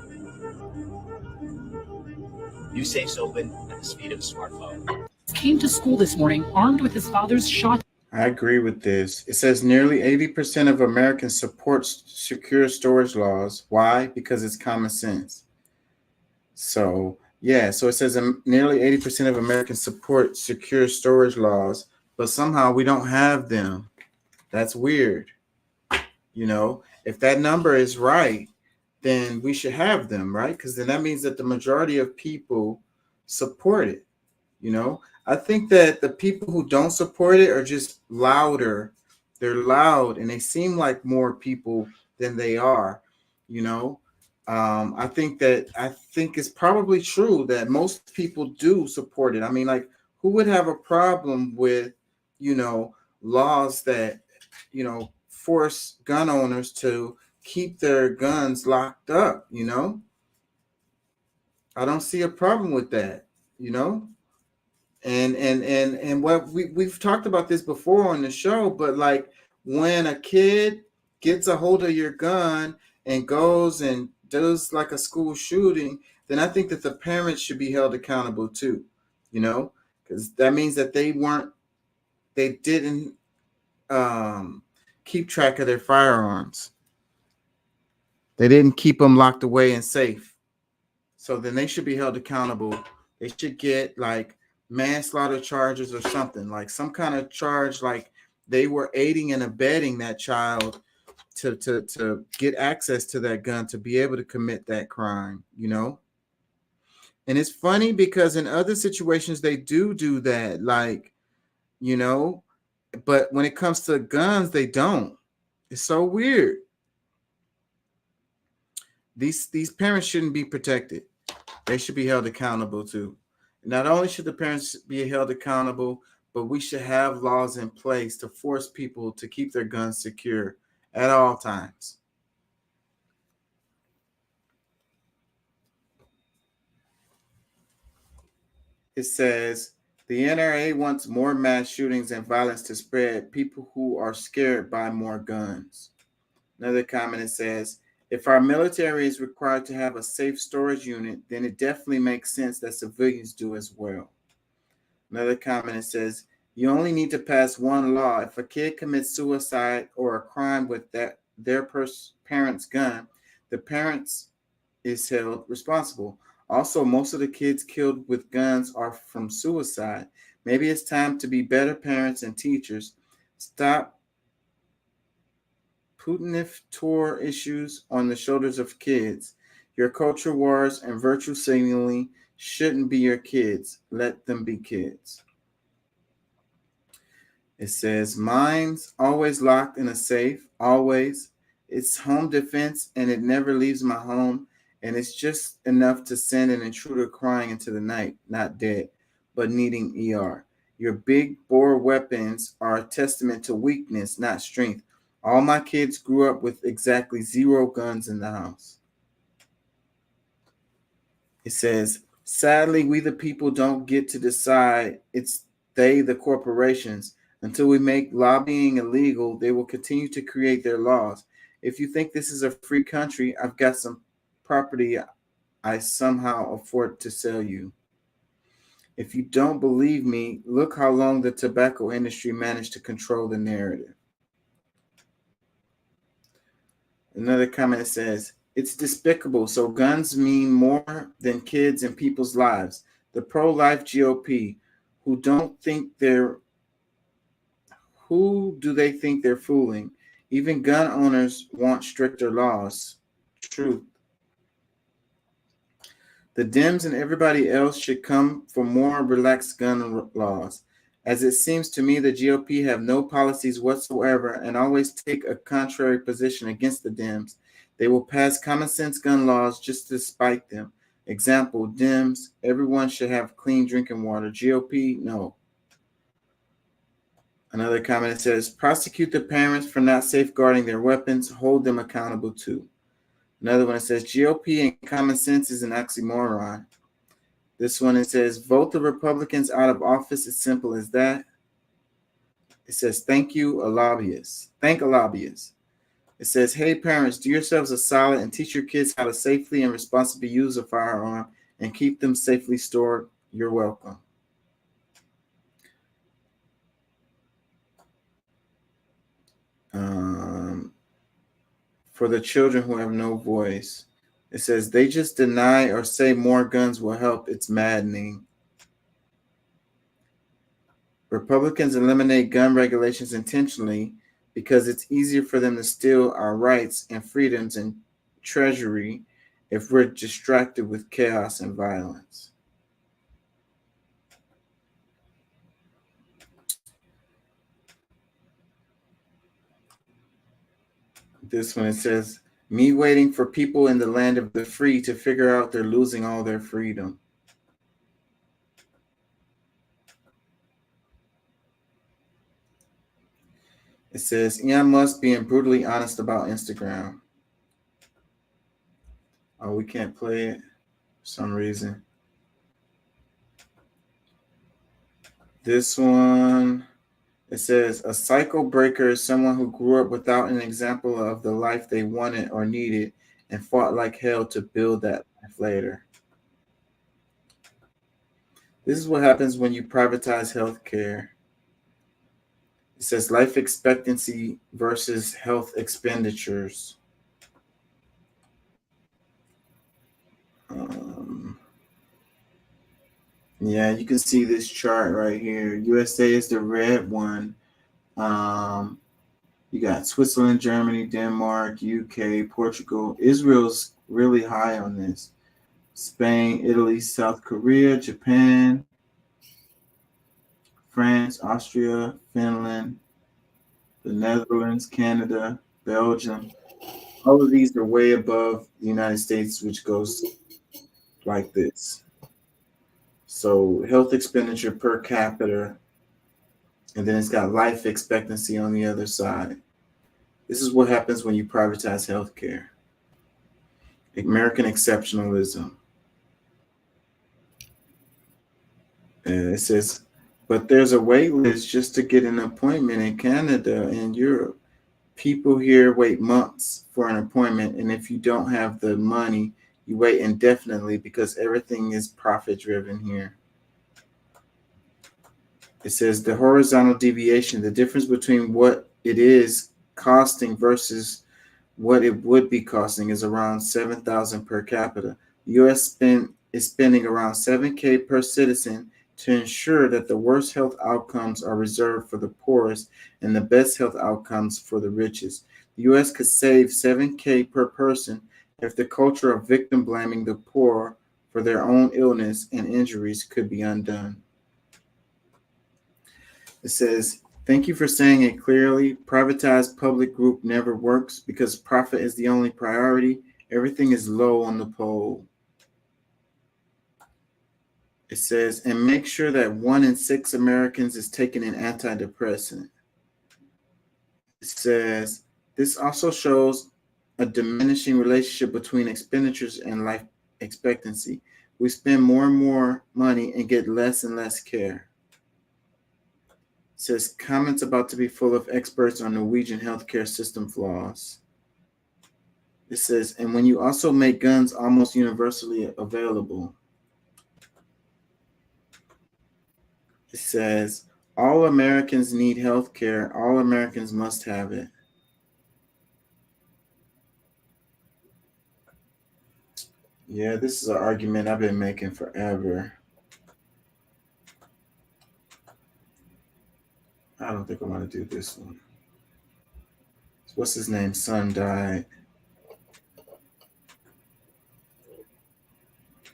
New safes open at the speed of a smartphone. Came to school this morning armed with his father's shotgun. I agree with this. It says nearly 80% of Americans support secure storage laws. Why? Because it's common sense. So, yeah, so it says nearly 80% of Americans support secure storage laws, but somehow we don't have them. That's weird. You know, if that number is right, then we should have them, right? Because then that means that the majority of people support it, you know? I think that the people who don't support it are just louder They're loud and they seem like more people than they are, you know. I think it's probably true that most people do support it. I mean, like, who would have a problem with, laws that, force gun owners to keep their guns locked up, I don't see a problem with that, and what we've talked about this before on the show, but like when a kid gets a hold of your gun and goes and does like a school shooting, then I think that the parents should be held accountable too, because that means that they didn't keep track of their firearms. They didn't keep them locked away and safe. So then they should be held accountable. They should get like manslaughter charges or something, like some kind of charge, like they were aiding and abetting that child to get access to that gun to be able to commit that crime, And it's funny because in other situations they do that, like, but when it comes to guns, they don't. It's so weird. These parents shouldn't be protected. They should be held accountable too. Not only should the parents be held accountable, but we should have laws in place to force people to keep their guns secure at all times. It says, the NRA wants more mass shootings and violence to spread. People who are scared buy more guns. Another comment, it says, if our military is required to have a safe storage unit, then it definitely makes sense that civilians do as well. Another comment, it says, you only need to pass one law. If a kid commits suicide or a crime with their parent's gun, the parents is held responsible. Also, most of the kids killed with guns are from suicide. Maybe it's time to be better parents and teachers. Stop Putinif-Tor issues on the shoulders of kids. Your culture wars and virtue signaling shouldn't be your kids. Let them be kids. It says, mine's always locked in a safe, always. It's home defense and it never leaves my home. And it's just enough to send an intruder crying into the night, not dead, but needing ER. Your big bore weapons are a testament to weakness, not strength. All my kids grew up with exactly 0 guns in the house. It says, sadly, we the people don't get to decide. It's they, the corporations. Until we make lobbying illegal, they will continue to create their laws. If you think this is a free country, I've got some property I somehow afford to sell you. If you don't believe me, look how long the tobacco industry managed to control the narrative. Another comment says, it's despicable. So guns mean more than kids and people's lives. The pro-life GOP, who do they think they're fooling? Even gun owners want stricter laws. Truth. The Dems and everybody else should come for more relaxed gun laws. As it seems to me, the GOP have no policies whatsoever and always take a contrary position against the Dems. They will pass common sense gun laws just to spite them. Example, Dems, everyone should have clean drinking water. GOP, no. Another comment says, prosecute the parents for not safeguarding their weapons, hold them accountable too. Another one, it says, GOP and common sense is an oxymoron. This one, it says, vote the Republicans out of office. As simple as that. It says, thank you, a lobbyist. Thank a lobbyist. It says, hey, parents, do yourselves a solid and teach your kids how to safely and responsibly use a firearm and keep them safely stored. You're welcome. For the children who have no voice, it says, they just deny or say more guns will help. It's maddening. Republicans eliminate gun regulations intentionally because it's easier for them to steal our rights and freedoms and treasury if we're distracted with chaos and violence. This one, it says, me waiting for people in the land of the free to figure out they're losing all their freedom. It says, Elon Musk being brutally honest about Instagram. Oh, we can't play it for some reason. This one, it says, a cycle breaker is someone who grew up without an example of the life they wanted or needed and fought like hell to build that life later. This is what happens when you privatize healthcare. It says life expectancy versus health expenditures. Yeah, you can see this chart right here. USA is the red one. You got Switzerland, Germany, Denmark, UK, Portugal. Israel's really high on this. Spain, Italy, South Korea, Japan, France, Austria, Finland, the Netherlands, Canada, Belgium. All of these are way above the United States, which goes like this. So health expenditure per capita, and then it's got life expectancy on the other side. This is what happens when you privatize healthcare. American exceptionalism. And it says, but there's a wait list just to get an appointment in Canada and Europe. People here wait months for an appointment, and if you don't have the money, you wait indefinitely because everything is profit-driven here. It says the horizontal deviation, the difference between what it is costing versus what it would be costing, is around $7,000 per capita. The U.S. is spending around $7,000 per citizen to ensure that the worst health outcomes are reserved for the poorest and the best health outcomes for the richest. The U.S. could save $7,000 per person if the culture of victim blaming the poor for their own illness and injuries could be undone. It says, thank you for saying it clearly. Privatized public group never works because profit is the only priority. Everything is low on the pole. It says, and make sure that 1 in 6 Americans is taking an antidepressant. It says, this also shows a diminishing relationship between expenditures and life expectancy. We spend more and more money and get less and less care. It says, comments about to be full of experts on Norwegian healthcare system flaws. It says, and when you also make guns almost universally available. It says, all Americans need health care. All Americans must have it. Yeah, this is an argument I've been making forever. I don't think I want to do this one. What's his name? Son died.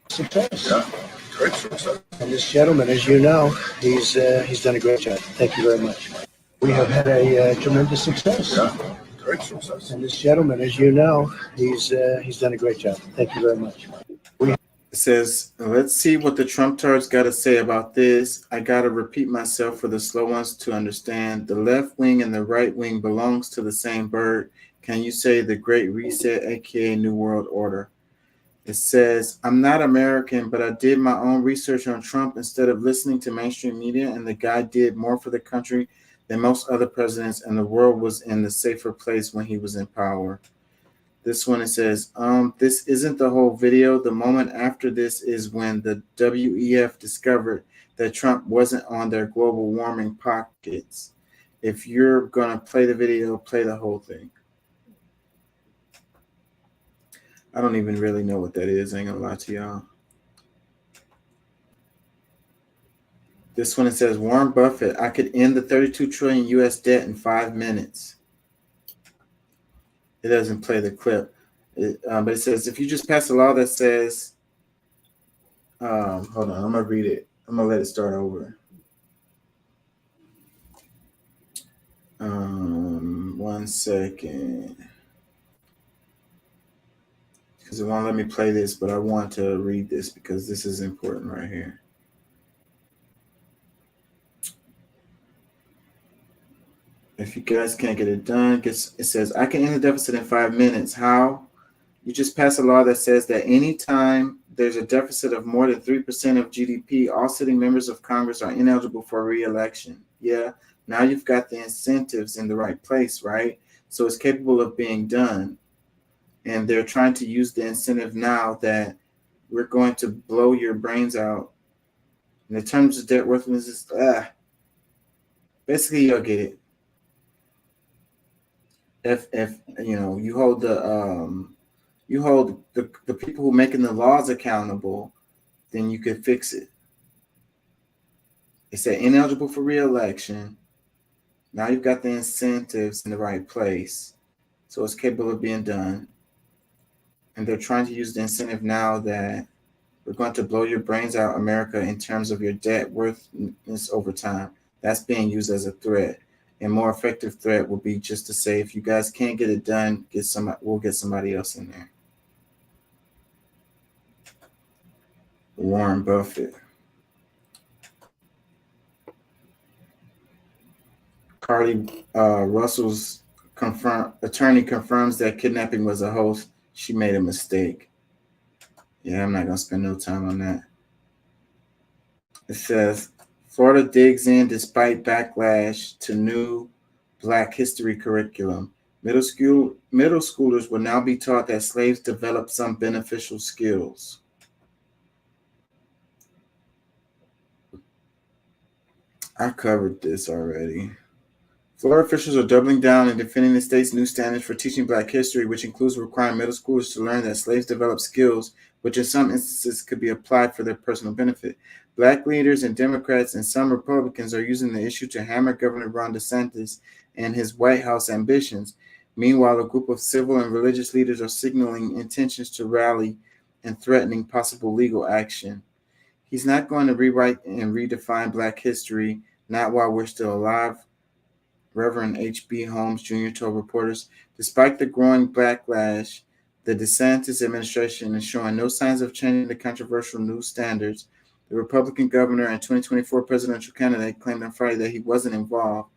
Success. Yeah, great success. And this gentleman, as you know, he's done a great job. Thank you very much. We have had a tremendous success. Yeah, great success. And this gentleman, as you know, he's done a great job. Thank you very much. It says, let's see what the Trump tards got to say about this. I got to repeat myself for the slow ones to understand. The left wing and the right wing belongs to the same bird. Can you say the Great Reset, aka New World Order? It says, I'm not American, but I did my own research on Trump instead of listening to mainstream media, and the guy did more for the country than most other presidents, and the world was in the safer place when he was in power. This one, it says, this isn't the whole video. The moment after this is when the WEF discovered that Trump wasn't on their global warming pockets. If you're going to play the video, play the whole thing. I don't even really know what that is. I ain't gonna lie to y'all. This one, it says, Warren Buffett, I could end the 32 trillion US debt in 5 minutes. It doesn't play the clip. But it says, if you just pass a law that says, hold on, I'm gonna read it. I'm gonna let it start over. 1 second. because it won't let me play this, but I want to read this because this is important right here. If you guys can't get it done, it says, I can end the deficit in 5 minutes. How? You just pass a law that says that anytime there's a deficit of more than 3% of GDP, all sitting members of Congress are ineligible for re-election. Yeah, now you've got the incentives in the right place, right? So it's capable of being done. And they're trying to use the incentive now that we're going to blow your brains out. In the terms of debt worthlessness, basically you'll get it. If you know, you hold the people who are making the laws accountable, then you could fix it. It said ineligible for re-election. Now you've got the incentives in the right place, so it's capable of being done. And they're trying to use the incentive now that we're going to blow your brains out, America, in terms of your debt worthlessness over time. That's being used as a threat. A more effective threat would be just to say, if you guys can't get it done, we'll get somebody else in there. Warren Buffett. Carly Russell's attorney confirms that kidnapping was a hoax. She made a mistake. Yeah, I'm not going to spend no time on that. It says, Florida digs in despite backlash to new Black history curriculum. Middle schoolers will now be taught that slaves developed some beneficial skills. I covered this already. Florida officials are doubling down and defending the state's new standards for teaching Black history, which includes requiring middle schoolers to learn that slaves developed skills, which in some instances could be applied for their personal benefit. Black leaders and Democrats and some Republicans are using the issue to hammer Governor Ron DeSantis and his White House ambitions. Meanwhile, a group of civil and religious leaders are signaling intentions to rally and threatening possible legal action. He's not going to rewrite and redefine Black history, not while we're still alive, Reverend H.B. Holmes Jr. told reporters. Despite the growing backlash, the DeSantis administration is showing no signs of changing the controversial new standards. The Republican governor and 2024 presidential candidate claimed on Friday that he wasn't involved.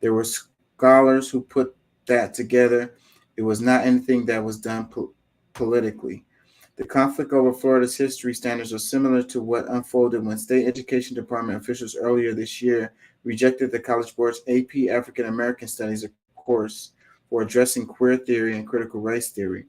There were scholars who put that together. It was not anything that was done politically. The conflict over Florida's history standards are similar to what unfolded when state education department officials earlier this year rejected the College Board's AP African American Studies course for addressing queer theory and critical race theory.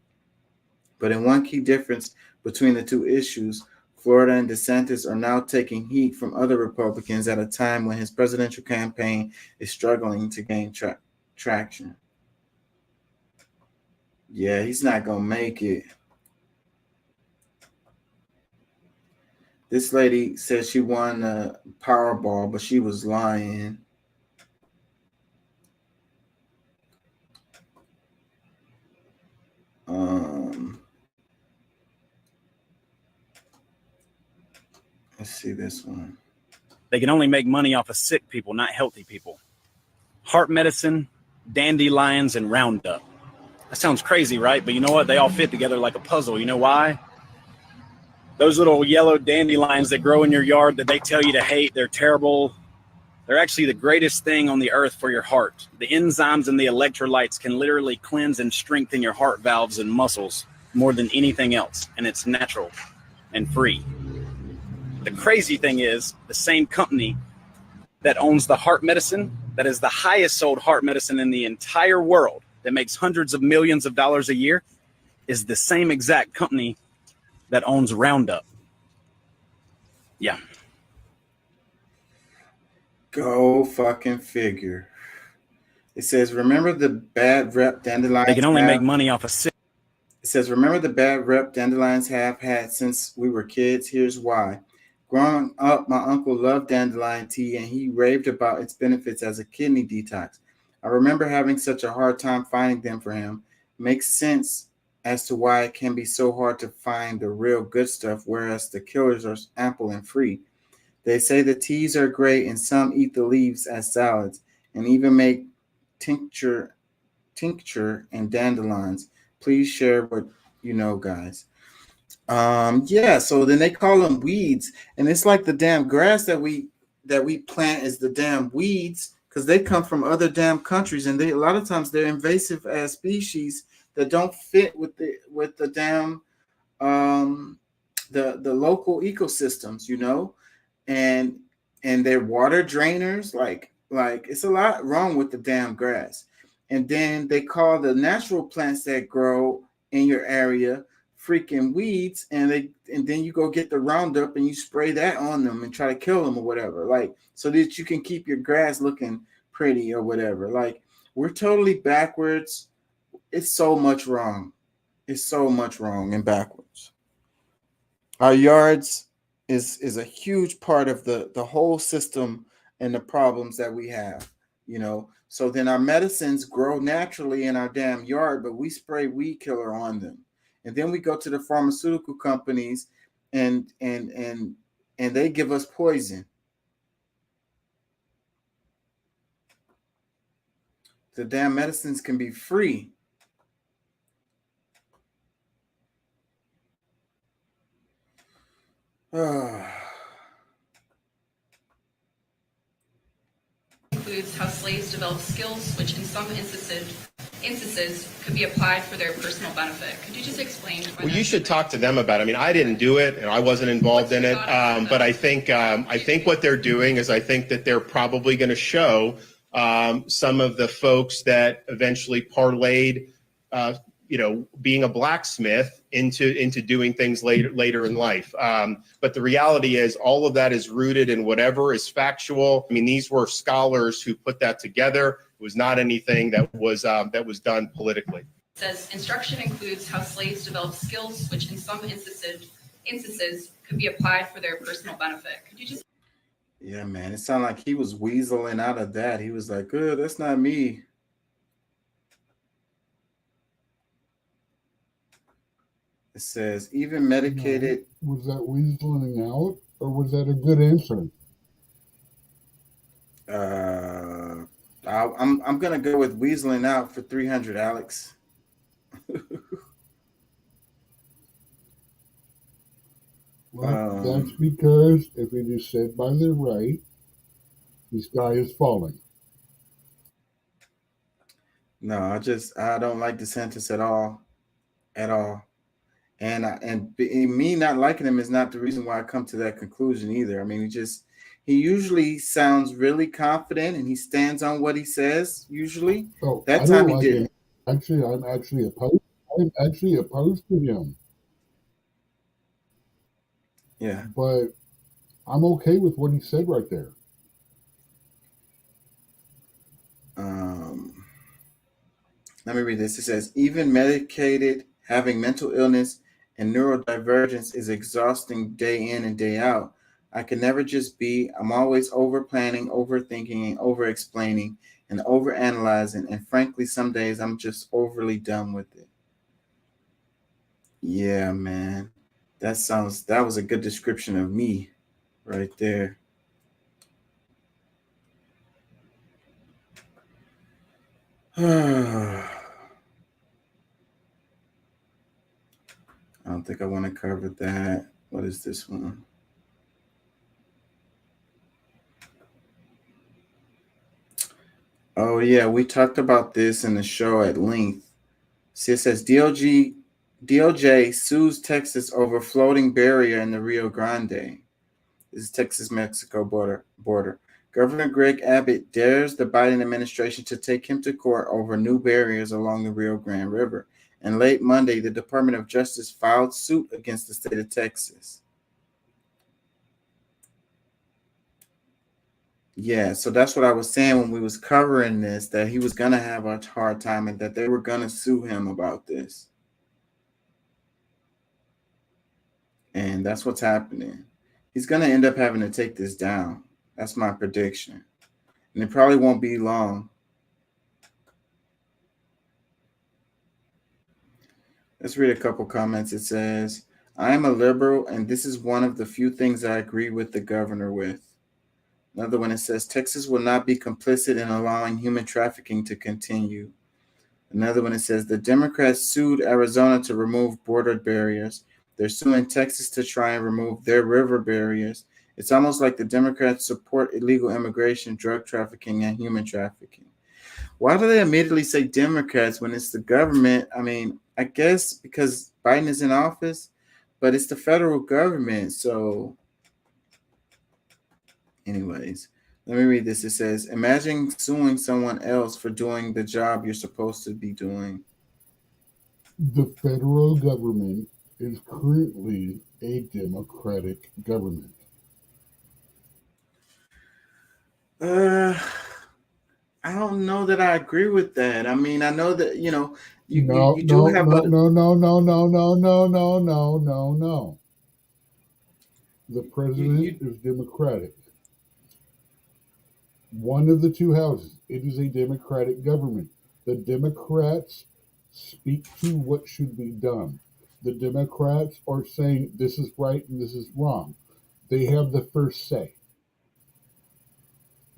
But in one key difference between the two issues, Florida and DeSantis are now taking heat from other Republicans at a time when his presidential campaign is struggling to gain traction. Yeah, he's not going to make it. This lady said she won the Powerball, but she was lying. Let's see this one. They can only make money off of sick people, not healthy people. Heart medicine, dandelions, and Roundup. That sounds crazy, right? But you know what? They all fit together like a puzzle. You know why? Those little yellow dandelions that grow in your yard that they tell you to hate, they're terrible. They're actually the greatest thing on the earth for your heart. The enzymes and the electrolytes can literally cleanse and strengthen your heart valves and muscles more than anything else. And it's natural and free. The crazy thing is, the same company that owns the heart medicine, that is the highest sold heart medicine in the entire world, that makes hundreds of millions of dollars a year, is the same exact company that owns Roundup. Yeah. Go fucking figure. It says, remember the bad rep dandelions? They can only make money off of sick. It says, remember the bad rep dandelions have had since we were kids? Here's why. Growing up, my uncle loved dandelion tea and he raved about its benefits as a kidney detox. I remember having such a hard time finding them for him. Makes sense as to why it can be so hard to find the real good stuff, whereas the killers are ample and free. They say the teas are great and some eat the leaves as salads and even make tincture and dandelions. Please share what you know, guys. Yeah, so then they call them weeds, and it's like the damn grass that we plant is the damn weeds because they come from other damn countries, and they a lot of times they're invasive as species that don't fit with the damn the local ecosystems, you know, and they're water drainers, like it's a lot wrong with the damn grass. And then they call the natural plants that grow in your area freaking weeds, and then you go get the Roundup and you spray that on them and try to kill them or whatever, like so that you can keep your grass looking pretty or whatever. Like, we're totally backwards. It's so much wrong. It's so much wrong and backwards. Our yards is a huge part of the whole system and the problems that we have, you know. So then our medicines grow naturally in our damn yard, but we spray weed killer on them. And then we go to the pharmaceutical companies and they give us poison. The damn medicines can be free. Includes how slaves develop skills, which in some instances could be applied for their personal benefit. Could you just explain? Well, you should talk to them about it. I mean, I didn't do it, and I wasn't involved in it. But I think what they're doing is I think that they're probably going to show some of the folks that eventually parlayed, being a blacksmith into doing things later in life. But the reality is all of that is rooted in whatever is factual. I mean, these were scholars who put that together. It was not anything that was done politically. It says instruction includes how slaves develop skills, which in some instances could be applied for their personal benefit. Could you just? Yeah, man, it sounded like he was weaseling out of that. He was like, "Good, that's not me." It says even medicated. Was that weaseling out, or was that a good answer? I'm gonna go with weaseling out for 300, Alex. Well, that's because if it is said by the right, the sky is falling. No, I don't like DeSantis at all. And me not liking him is not the reason why I come to that conclusion either. I mean, he usually sounds really confident and he stands on what he says. Usually, that time he didn't. Actually, I'm actually opposed to him. Yeah, but I'm okay with what he said right there. Let me read this. It says, even medicated, having mental illness and neurodivergence is exhausting day in and day out. I can never just be. I'm always over planning, overthinking, and over explaining and over analyzing. And frankly, some days I'm just overly done with it. Yeah, man. That was a good description of me right there. I don't think I want to cover that. What is this one? Oh, yeah, we talked about this in the show at length. See, it says DOJ sues Texas over floating barrier in the Rio Grande. This is Texas-Mexico border. Governor Greg Abbott dares the Biden administration to take him to court over new barriers along the Rio Grande River. And late Monday, the Department of Justice filed suit against the state of Texas. Yeah, so that's what I was saying when we was covering this, that he was going to have a hard time and that they were going to sue him about this. And that's what's happening. He's going to end up having to take this down. That's my prediction. And it probably won't be long. Let's read a couple comments. It says, I am a liberal, and this is one of the few things I agree with the governor with. Another one, it says, Texas will not be complicit in allowing human trafficking to continue. Another one, it says the Democrats sued Arizona to remove border barriers. They're suing Texas to try and remove their river barriers. It's almost like the Democrats support illegal immigration, drug trafficking, and human trafficking. Why do they immediately say Democrats when it's the government? I mean, I guess because Biden is in office, but it's the federal government. So, anyways, let me read this. It says, imagine suing someone else for doing the job you're supposed to be doing. The federal government is currently a Democratic government. I don't know that I agree with that. I mean, I know that, you know, you No. The president is Democratic. One of the two houses. It is a Democratic government. The Democrats speak to what should be done. The Democrats are saying this is right and this is wrong. They have the first say.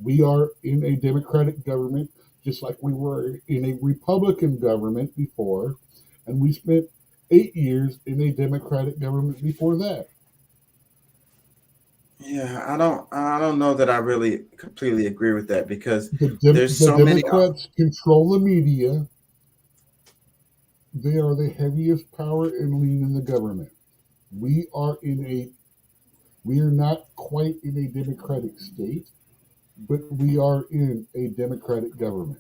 We are in a Democratic government, just like we were in a Republican government before, and we spent 8 years in a Democratic government before that. Yeah, I don't know that I really completely agree with that because The there's so many. Democrats control the media. They are the heaviest power and lean in the government. We are not quite in a democratic state, but we are in a democratic government.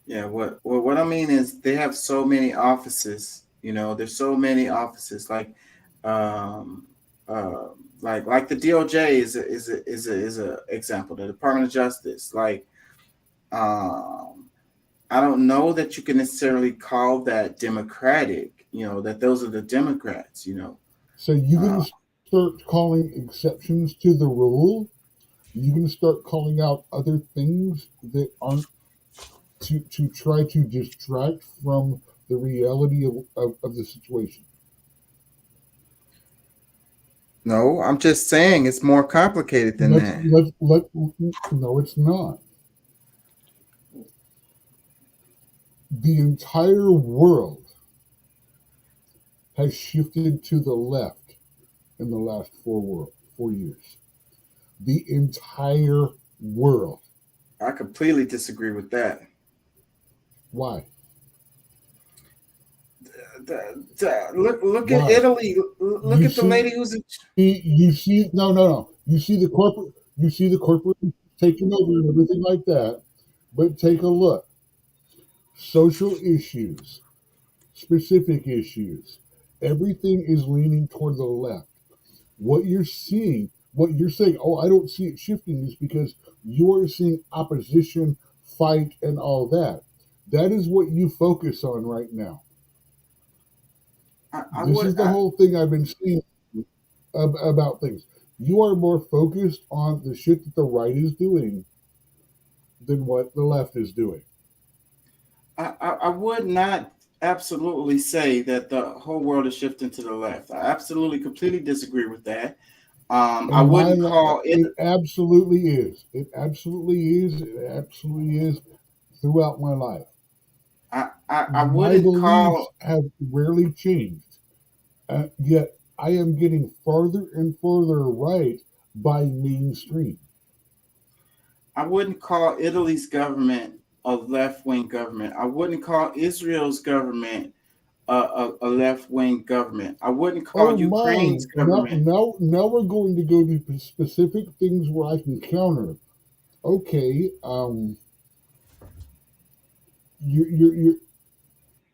Yeah, what I mean is they have so many offices. You know, there's so many offices. Like the DOJ is a example. The Department of Justice. Like, I don't know that you can necessarily call that democratic. You know, that those are the Democrats. You know. So you're going to start calling exceptions to the rule. You're going to start calling out other things that aren't to try to distract from the reality of the situation. No, I'm just saying it's more complicated than that. No, it's not. The entire world has shifted to the left in the last 4 years. The entire world. I completely disagree with that. Why? Look at Italy. Look at the lady who's. You see the corporate taking over and everything like that. But take a look. Social issues, specific issues, everything is leaning toward the left. What you're saying, oh, I don't see it shifting, is because you are seeing opposition, fight, and all that. That is what you focus on right now. This is the whole thing I've been seeing about things. You are more focused on the shit that the right is doing than what the left is doing. I would not absolutely say that the whole world is shifting to the left. I absolutely, completely disagree with that. I wouldn't call it. It absolutely is. It absolutely is. It absolutely is throughout my life. I wouldn't call. Have rarely changed. Yet I am getting farther and farther right by mainstream. I wouldn't call Italy's government a left-wing government. I wouldn't call Israel's government a left-wing government. I wouldn't call Ukraine's government. Now we're going to go to specific things where I can counter. Okay,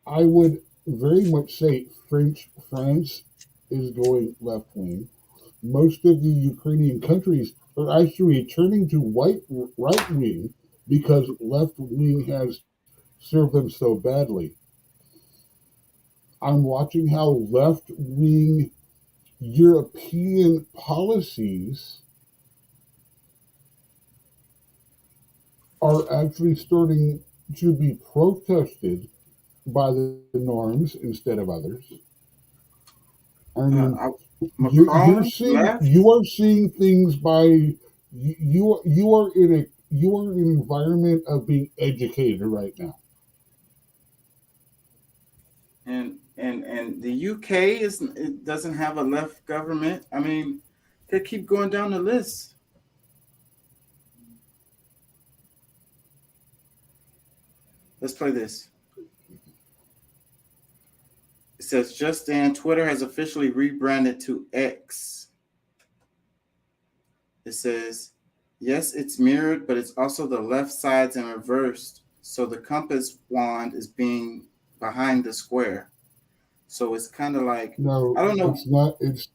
I would very much say France is going left-wing. Most of the Ukrainian countries are actually turning to right-wing because left-wing has served them so badly. I'm watching how left-wing European policies are actually starting to be protested by the norms instead of others. I mean, you are seeing things by you are in an environment of being educated right now. And the UK it doesn't have a left government. I mean, they keep going down the list. Let's play this. It says, Just Dan, Twitter has officially rebranded to X. It says, yes, it's mirrored, but it's also the left sides and reversed. So the compass wand is being behind the square. So it's kind of like, No, I don't know. it's not. It's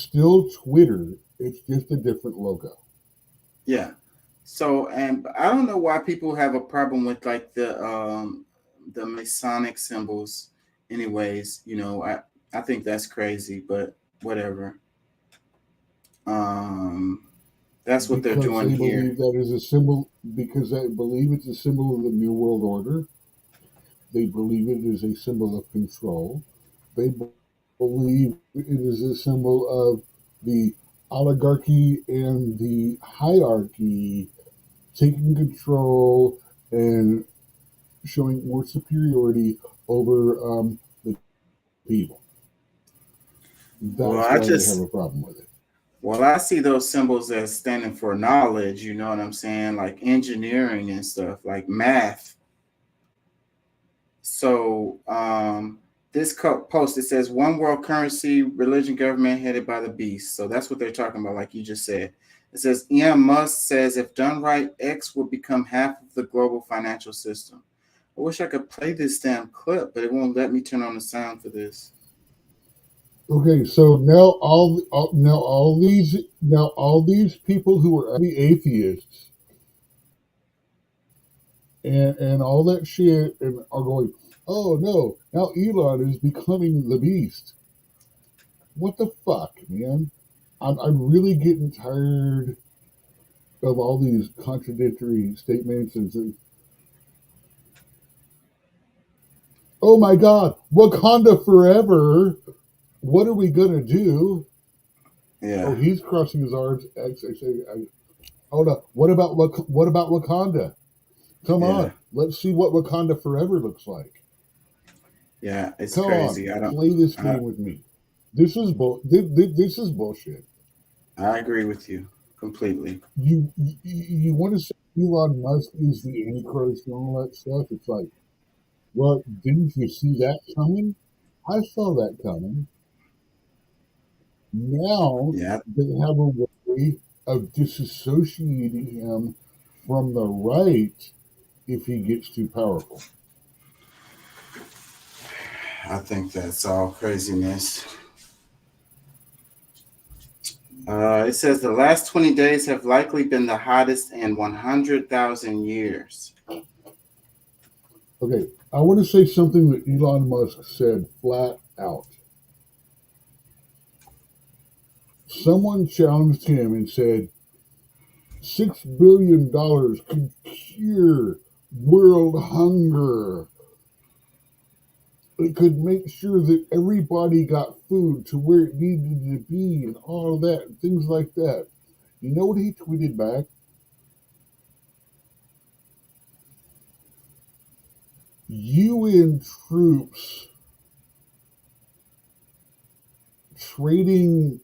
still Twitter. It's just a different logo. Yeah. So, and I don't know why people have a problem with like the Masonic symbols. Anyways, you know, I think that's crazy, but whatever. That's what they're doing they here. believe that is a symbol, because they believe it's a symbol of the New World Order. They believe it is a symbol of control. They believe it is a symbol of the oligarchy and the hierarchy taking control and showing more superiority over the people. That's why they have a problem with it. Well, I see those symbols as standing for knowledge, you know what I'm saying? Like engineering and stuff, like math. So this post, it says one world currency, religion, government headed by the beast. So that's what they're talking about, like you just said. It says Elon Musk says if done right, X will become half of the global financial system. I wish I could play this damn clip, but it won't let me turn on the sound for this. Okay, so now all these people who are the atheists and all that shit and are going, oh no, now Elon is becoming the beast. What the fuck, man? I'm really getting tired of all these contradictory statements and things. Oh my God, Wakanda forever. What are we gonna do? Yeah. Oh, he's crossing his arms. Hold up. What about Wakanda? Come on, let's see what Wakanda forever looks like. Yeah, it's Come crazy. on, play this game with me. This is this is bullshit. I agree with you completely. You want to say Elon Musk is the Antichrist and all that stuff? It's like, well, didn't you see that coming? I saw that coming. Now they have a way of disassociating him from the right if he gets too powerful. I think that's all craziness. It says the last 20 days have likely been the hottest in 100,000 years. Okay, I want to say something that Elon Musk said flat out. Someone challenged him and said, $6 billion could cure world hunger. It could make sure that everybody got food to where it needed to be and all of that, things like that. You know what he tweeted back? UN troops trading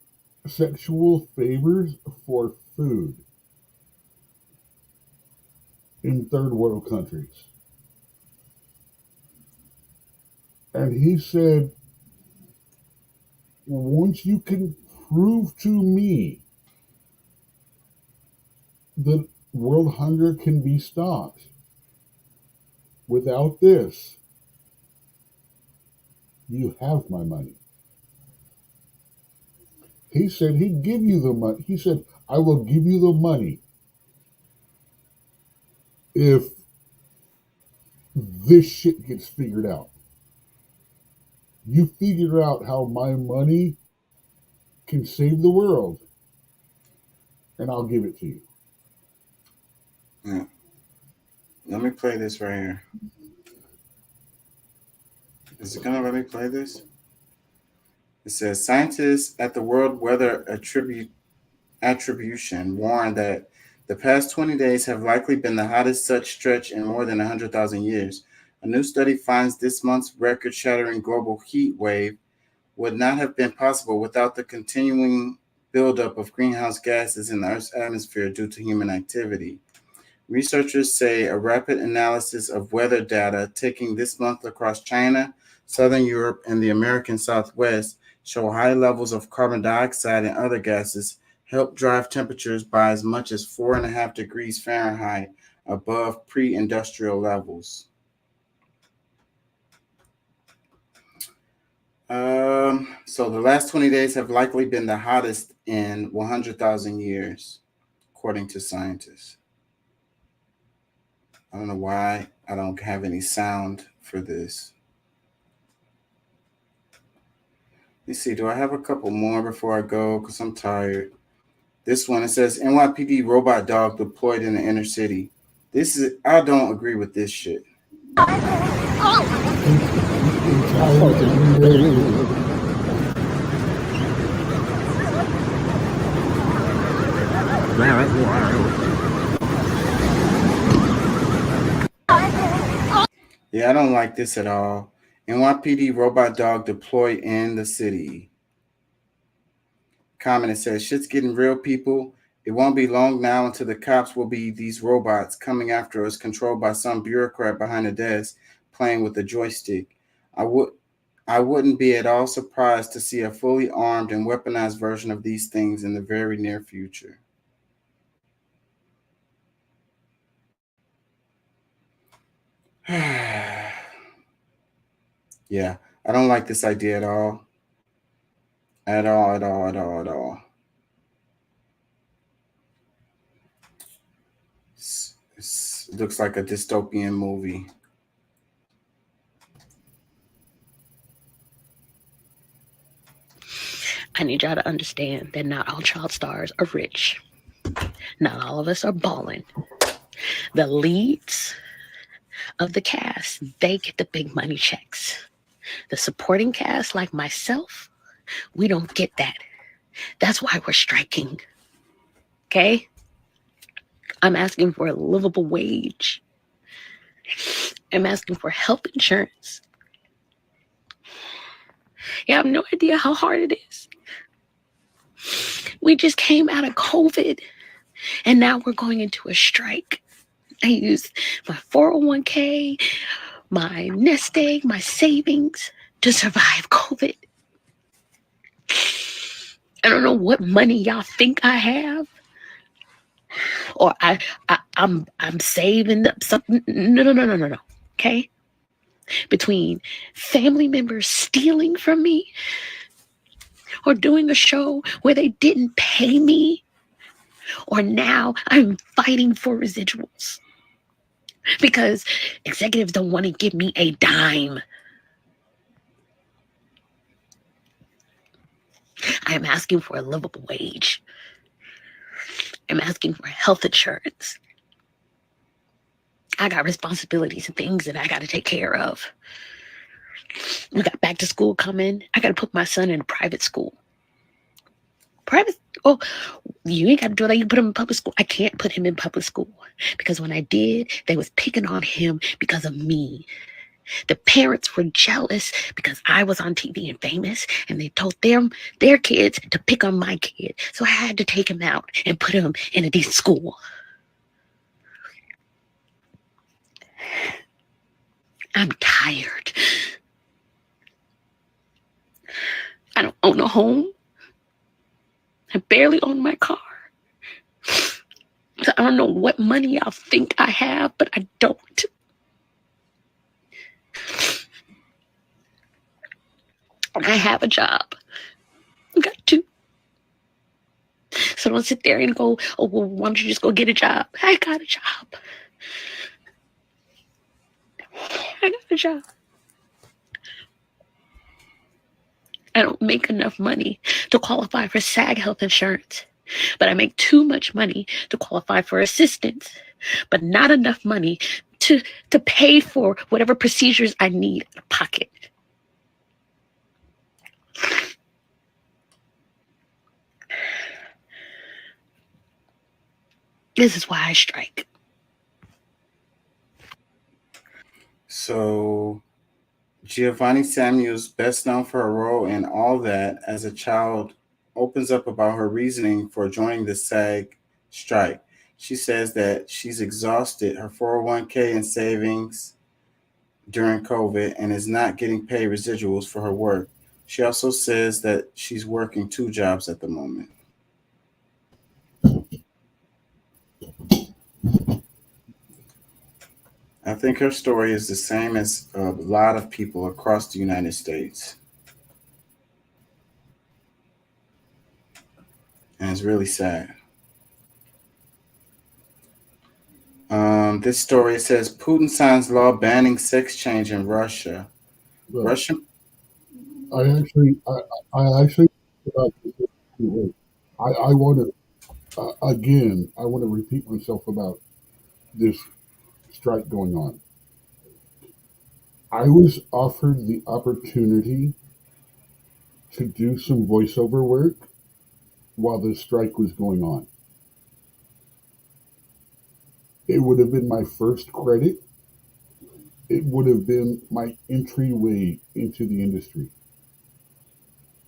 sexual favors for food in third world countries. And he said, once you can prove to me that world hunger can be stopped, without this, you have my money. He said he'd give you the money. He said, I will give you the money if this shit gets figured out. You figure out how my money can save the world, and I'll give it to you. Yeah. Let me play this right here. Is it gonna let me play this? It says scientists at the World Weather Attribution warn that the past 20 days have likely been the hottest such stretch in more than 100,000 years. A new study finds this month's record-shattering global heat wave would not have been possible without the continuing buildup of greenhouse gases in the Earth's atmosphere due to human activity. Researchers say a rapid analysis of weather data taken this month across China, Southern Europe, and the American Southwest show high levels of carbon dioxide and other gases help drive temperatures by as much as 4.5 degrees Fahrenheit above pre-industrial levels. So the last 20 days have likely been the hottest in 100,000 years, according to scientists. I don't know why I don't have any sound for this. Let's see, do I have a couple more before I go? Because I'm tired. This one, it says NYPD robot dog deployed in the inner city. I don't agree with this shit. Yeah, I don't like this at all. NYPD robot dog deployed in the city. Comment, it says, shit's getting real, people. It won't be long now until the cops will be these robots coming after us, controlled by some bureaucrat behind a desk playing with a joystick. I wouldn't be at all surprised to see a fully armed and weaponized version of these things in the very near future. Yeah, I don't like this idea at all. At all. It looks like a dystopian movie. I need y'all to understand that not all child stars are rich. Not all of us are balling. The leads of the cast, they get the big money checks. The supporting cast, like myself, we don't get that. That's why we're striking. Okay? I'm asking for a livable wage. I'm asking for health insurance. You have no idea how hard it is. We just came out of COVID, and now we're going into a strike. I used my 401k, my nest egg, my savings to survive COVID. I don't know what money y'all think I have, or I'm saving up something. No. Okay, between family members stealing from me, or doing a show where they didn't pay me, or now I'm fighting for residuals because executives don't want to give me a dime. I am asking for a livable wage. I'm asking for health insurance. I got responsibilities and things that I got to take care of. We got back to school coming. I got to put my son in a private school. Oh, you ain't got to do that. You put him in public school. I can't put him in public school because when I did, they was picking on him because of me. The parents were jealous because I was on TV and famous, and they told their kids to pick on my kid. So I had to take him out and put him in a decent school. I'm tired. I don't own a home. I barely own my car. So I don't know what money y'all think I have, but I don't. I have a job. I got two. So don't sit there and go, oh, well, why don't you just go get a job? I got a job. I got a job. I don't make enough money to qualify for SAG health insurance, but I make too much money to qualify for assistance, but not enough money to pay for whatever procedures I need out of pocket. This is why I strike. So Giovanni Samuels, best known for her role in All That as a child, opens up about her reasoning for joining the SAG strike. She says that she's exhausted her 401k and savings during COVID and is not getting paid residuals for her work. She also says that she's working 2 jobs at the moment. I think her story is the same as a lot of people across the United States. And it's really sad. This story says Putin signs law banning sex change in Russia. Right. Russian. I actually, I want to, again, I want to repeat myself about this strike going on. I was offered the opportunity to do some voiceover work while the strike was going on. It would have been my first credit. It would have been my entryway into the industry.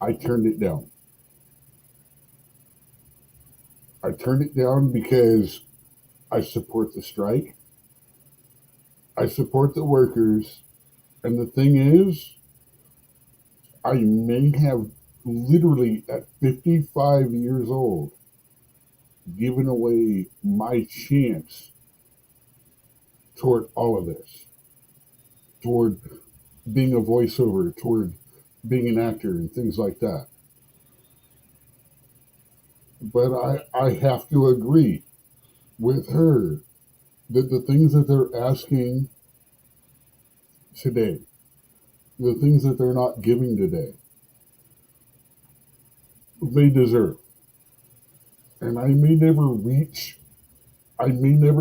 I turned it down. I turned it down because I support the strike. I support the workers. And the thing is, I may have literally at 55 years old given away my chance toward all of this, toward being a voiceover, toward being an actor and things like that. But I have to agree with her that the things that they're asking today, the things that they're not giving today, they deserve. And I may never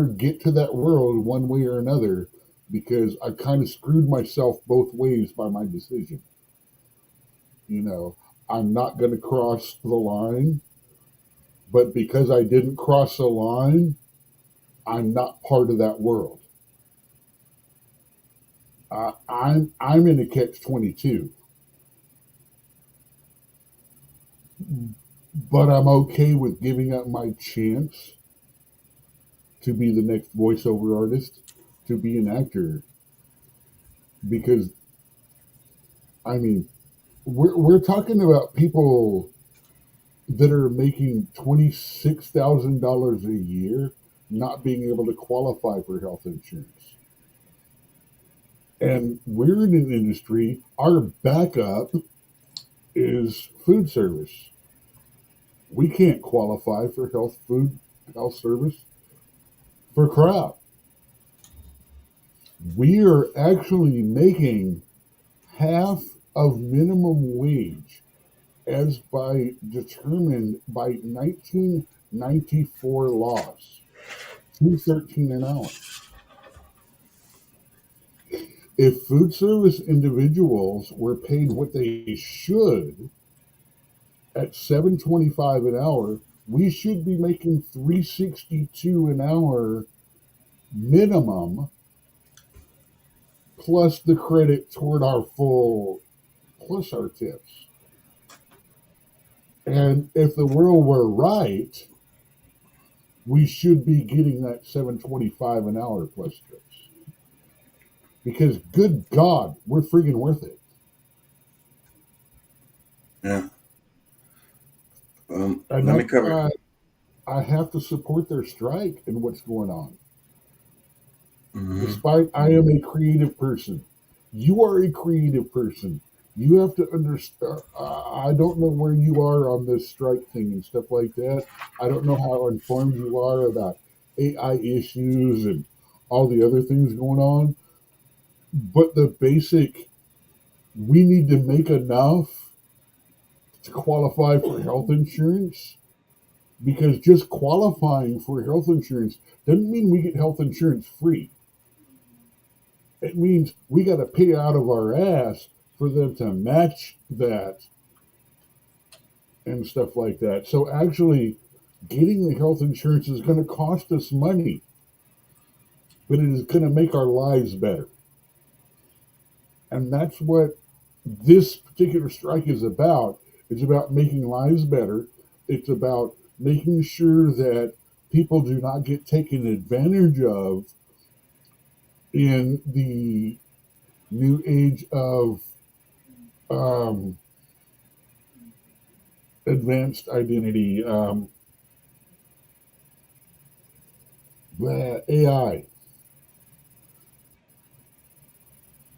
get to that world one way or another because I kind of screwed myself both ways by my decision. You know, I'm not going to cross the line, but because I didn't cross the line, I'm not part of that world. I'm in a catch-22, but I'm okay with giving up my chance to be the next voiceover artist, to be an actor, because I mean, we're talking about people that are making $26,000 a year not being able to qualify for health insurance. And we're in an industry, our backup is food service. We can't qualify for health service for crap. We are actually making half of minimum wage as determined by 1994 laws, $2.13 an hour. If food service individuals were paid what they should at $7.25 an hour, we should be making $3.62 an hour minimum, plus the credit toward our full, plus our tips. And if the world were right, we should be getting that $7.25 an hour plus tips. Because good God, we're freaking worth it. Yeah. And let me cover. I have to support their strike and what's going on. Mm-hmm. Despite I am a creative person. You are a creative person. You have to understand. I don't know where you are on this strike thing and stuff like that. I don't know how informed you are about AI issues and all the other things going on. But the basic, we need to make enough to qualify for health insurance, because just qualifying for health insurance doesn't mean we get health insurance free. It means we got to pay out of our ass for them to match that and stuff like that. So actually getting the health insurance is going to cost us money, but it is going to make our lives better. And that's what this particular strike is about. It's about making lives better. It's about making sure that people do not get taken advantage of in the new age of advanced identity, AI.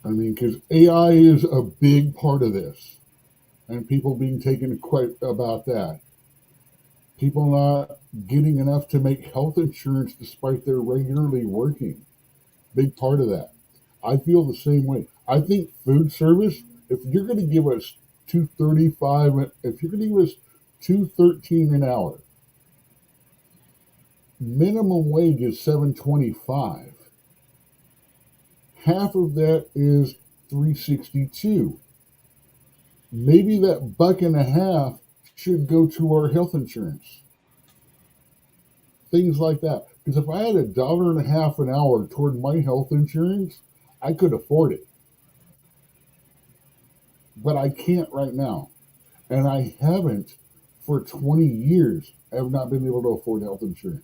I mean, because AI is a big part of this, and people being taken quite about that. People not getting enough to make health insurance despite they're regularly working. Big part of that. I feel the same way. I think food service, if you're going to give us $2.35, if you're going to give us $2.13 an hour, minimum wage is $7.25. Half of that is $3.62. Maybe that $1.50 should go to our health insurance. Things like that. Because if I had $1.50 an hour toward my health insurance, I could afford it. But I can't right now. And I haven't for 20 years. I have not been able to afford health insurance.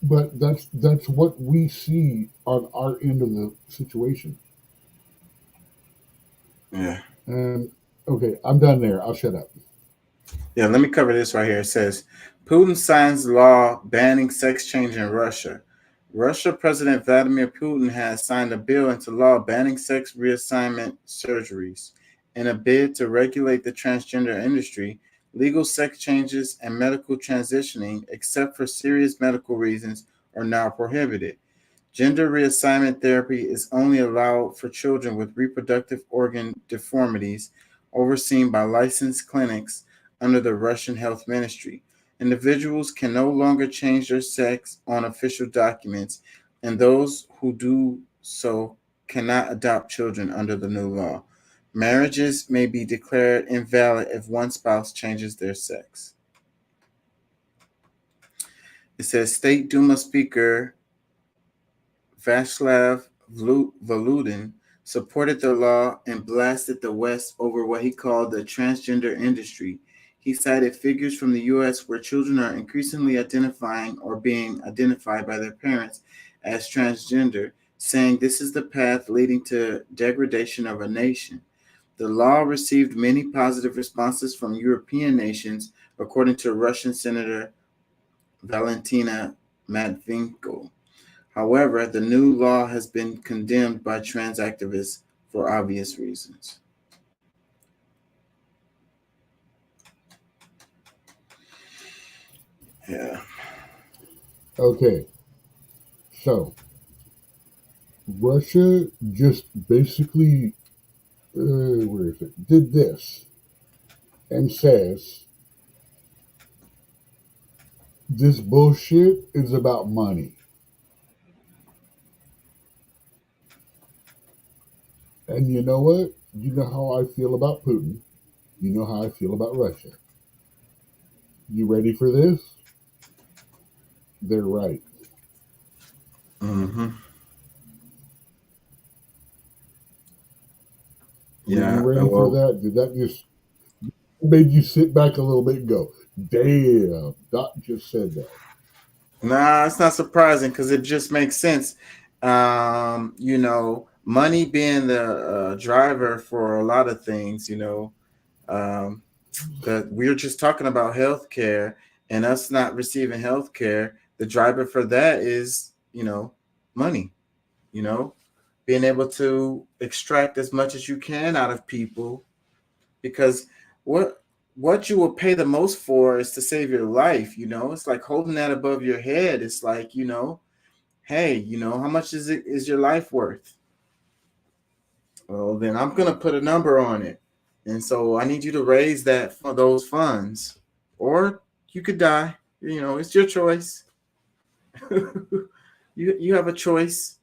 But that's what we see on our end of the situation. Yeah. And okay, I'm done there. I'll shut up. Yeah, let me cover this right here. It says Putin signs law banning sex change in Russia. Russia President Vladimir Putin has signed a bill into law banning sex reassignment surgeries. In a bid to regulate the transgender industry, legal sex changes and medical transitioning, except for serious medical reasons, are now prohibited. Gender reassignment therapy is only allowed for children with reproductive organ deformities overseen by licensed clinics under the Russian Health Ministry. Individuals can no longer change their sex on official documents, and those who do so cannot adopt children under the new law. Marriages may be declared invalid if one spouse changes their sex. It says State Duma Speaker Vyacheslav Volodin supported the law and blasted the West over what he called the transgender industry. He cited figures from the U.S. where children are increasingly identifying or being identified by their parents as transgender, saying this is the path leading to degradation of a nation. The law received many positive responses from European nations, according to Russian Senator Valentina Matvinko. However, the new law has been condemned by trans activists for obvious reasons. Yeah. Okay. So, Russia just basically, where is it? Did this and says this bullshit is about money. And you know what? You know how I feel about Putin. You know how I feel about Russia. You ready for this? They're right. Mm-hmm. Yeah. You ready for that? Did that just made you sit back a little bit and go, damn, Doc just said that? Nah, it's not surprising because it just makes sense. You know, money being the driver for a lot of things, you know, that we're just talking about healthcare and us not receiving healthcare. The driver for that is, you know, money, you know, being able to extract as much as you can out of people, because what you will pay the most for is to save your life. You know, it's like holding that above your head. It's like, you know, hey, you know, how much is your life worth? Well, then I'm going to put a number on it. And so I need you to raise that for those funds, or you could die. You know, it's your choice. you have a choice.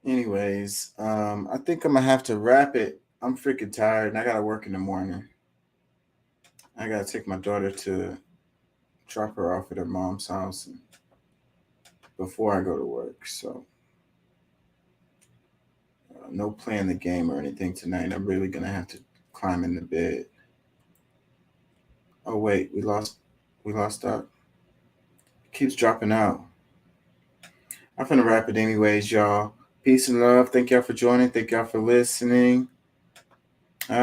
Anyways, I think I'm gonna have to wrap it. I'm freaking tired and I gotta work in the morning. I gotta take my daughter to drop her off at her mom's house before I go to work. So no playing the game or anything tonight. I'm really going to have to climb into bed. Oh, wait, we lost that. It keeps dropping out. I'm finna wrap it anyways, y'all. Peace and love. Thank y'all for joining. Thank y'all for listening.